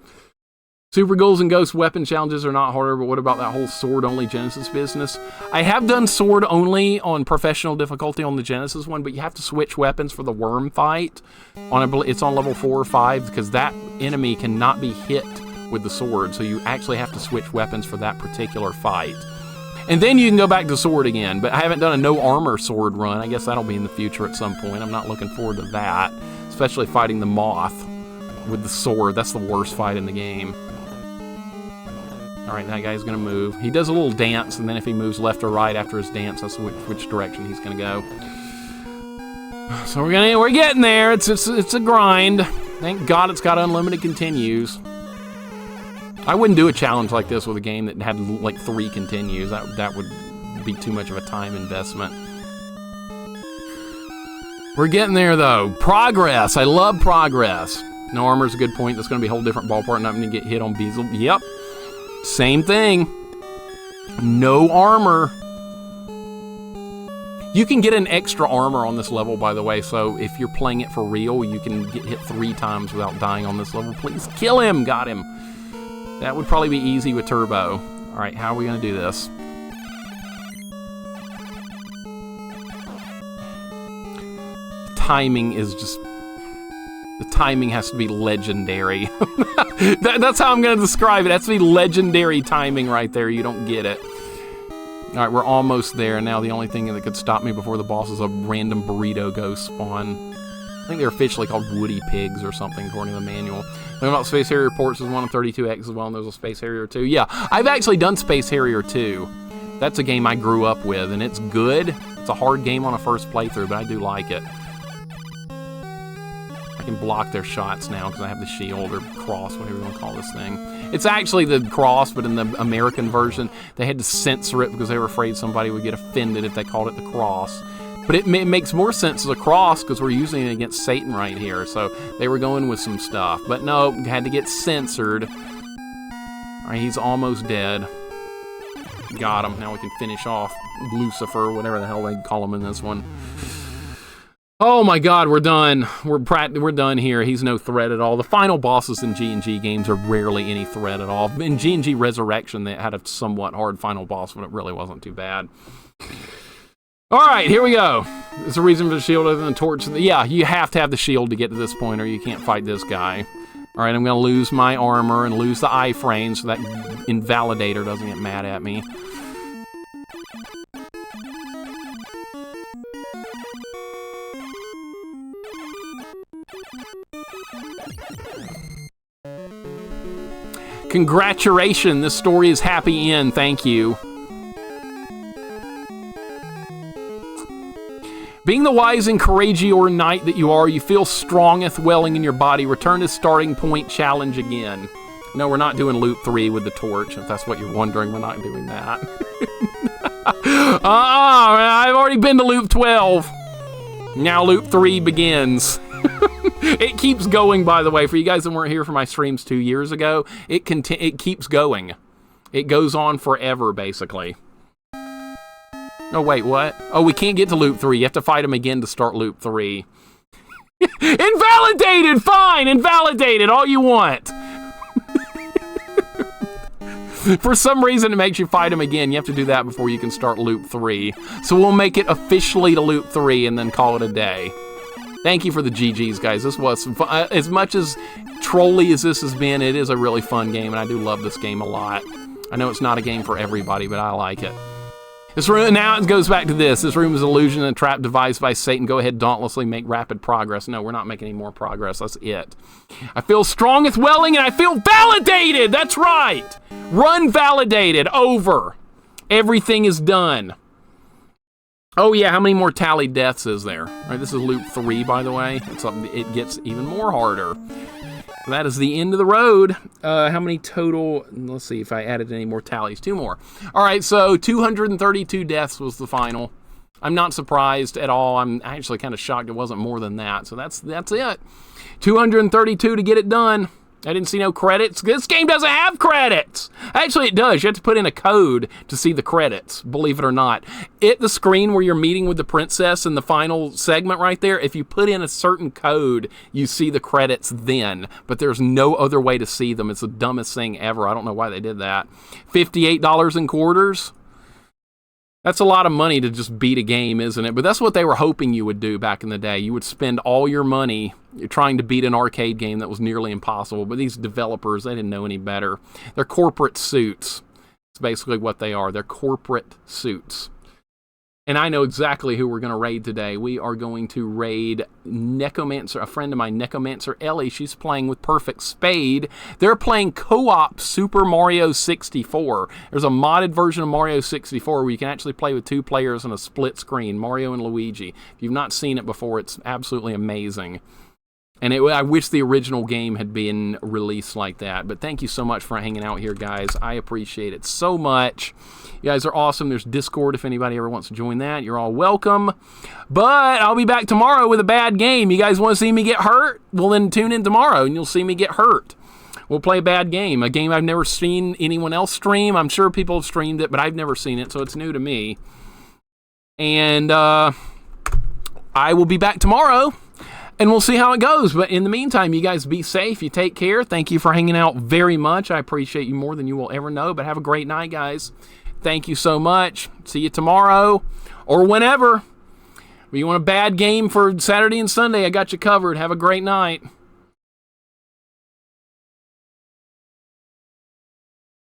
Super Ghouls and Ghost weapon challenges are not harder, but what about that whole sword-only Genesis business? I have done sword-only on professional difficulty on the Genesis one, but you have to switch weapons for the worm fight. It's on level 4 or 5, because that enemy cannot be hit with the sword, so you actually have to switch weapons for that particular fight. And then you can go back to sword again, but I haven't done a no-armor sword run. I guess that'll be in the future at some point. I'm not looking forward to that, especially fighting the moth with the sword. That's the worst fight in the game. Alright, that guy's gonna move. He does a little dance, and then if he moves left or right after his dance, that's which direction he's gonna go. So we're getting there. It's a grind. Thank God it's got unlimited continues. I wouldn't do a challenge like this with a game that had like 3 continues. That would be too much of a time investment. We're getting there though. Progress. I love progress. No armor's a good point. That's gonna be a whole different ballpark. Not gonna get hit on Beazle. Yep. Same thing. No armor. You can get an extra armor on this level, by the way, so if you're playing it for real, you can get hit 3 times without dying on this level. Please kill him. Got him. That would probably be easy with turbo. All right, how are we going to do this? Timing is just... The timing has to be legendary. That's how I'm going to describe it. It has to be legendary timing right there. You don't get it. All right, we're almost there. Now the only thing that could stop me before the boss is a random burrito ghost spawn. I think they're officially called Woody Pigs or something, according to the manual. Talking about Space Harrier Ports, there's one on 32X as well, and there's a Space Harrier 2. Yeah, I've actually done Space Harrier 2. That's a game I grew up with, and it's good. It's a hard game on a first playthrough, but I do like it. I can block their shots now because I have the shield or cross, whatever you want to call this thing. It's actually the cross, but in the American version, they had to censor it because they were afraid somebody would get offended if they called it the cross. But it makes more sense as a cross because we're using it against Satan right here. So they were going with some stuff. But no, had to get censored. All right, he's almost dead. Got him. Now we can finish off Lucifer, whatever the hell they call him in this one. Oh my God, we're done. We're done here. He's no threat at all. The final bosses in G&G games are rarely any threat at all. In G&G Resurrection, they had a somewhat hard final boss, but it really wasn't too bad. All right, here we go. There's a reason for the shield other than the torch. Yeah, you have to have the shield to get to this point, or you can't fight this guy. All right, I'm going to lose my armor and lose the iframe so that invalidator doesn't get mad at me. Congratulations, this story is happy end, thank you. Being the wise and courageous knight that you are, you feel strongeth welling in your body. Return to starting point challenge again. No, we're not doing loop 3 with the torch. If that's what you're wondering, we're not doing that. I've already been to loop 12. Now loop 3 begins. It keeps going, by the way. For you guys that weren't here for my streams 2 years ago, it keeps going. It goes on forever, basically. Oh, wait, what? Oh, we can't get to loop 3. You have to fight him again to start loop 3. Invalidated! Fine! Invalidated! All you want! For some reason, it makes you fight him again. You have to do that before you can start loop 3. So we'll make it officially to loop 3 and then call it a day. Thank you for the GGs, guys. This was fun. As much as trolly as this has been, it is a really fun game, and I do love this game a lot. I know it's not a game for everybody, but I like it. This room, now it goes back to this. This room is an illusion and a trap devised by Satan. Go ahead, dauntlessly make rapid progress. No, we're not making any more progress. That's it. I feel strongeth welling, and I feel validated. That's right. Run validated. Over. Everything is done. Oh, yeah, how many more tallied deaths is there? All right, this is loop 3, by the way. It gets even more harder. That is the end of the road. How many total? Let's see if I added any more tallies. 2 more. All right, so 232 deaths was the final. I'm not surprised at all. I'm actually kind of shocked it wasn't more than that. So that's it. 232 to get it done. I didn't see no credits. This game doesn't have credits. Actually, it does. You have to put in a code to see the credits, believe it or not. At the screen where you're meeting with the princess in the final segment right there, if you put in a certain code, you see the credits then. But there's no other way to see them. It's the dumbest thing ever. I don't know why they did that. $58 in quarters. That's a lot of money to just beat a game, isn't it? But that's what they were hoping you would do back in the day. You would spend all your money trying to beat an arcade game that was nearly impossible. But these developers, they didn't know any better. They're corporate suits. It's basically what they are. They're corporate suits. And I know exactly who we're going to raid today. We are going to raid Necomancer, a friend of mine, Necomancer Ellie. She's playing with Perfect Spade. They're playing co-op Super Mario 64. There's a modded version of Mario 64 where you can actually play with 2 players on a split screen, Mario and Luigi. If you've not seen it before, it's absolutely amazing. And I wish the original game had been released like that. But thank you so much for hanging out here, guys. I appreciate it so much. You guys are awesome. There's Discord if anybody ever wants to join that. You're all welcome. But I'll be back tomorrow with a bad game. You guys want to see me get hurt? Well, then tune in tomorrow and you'll see me get hurt. We'll play a bad game. A game I've never seen anyone else stream. I'm sure people have streamed it, but I've never seen it, so it's new to me. And I will be back tomorrow. And we'll see how it goes. But in the meantime, you guys be safe. You take care. Thank you for hanging out very much. I appreciate you more than you will ever know. But have a great night, guys. Thank you so much. See you tomorrow or whenever. If you want a bad game for Saturday and Sunday, I got you covered. Have a great night.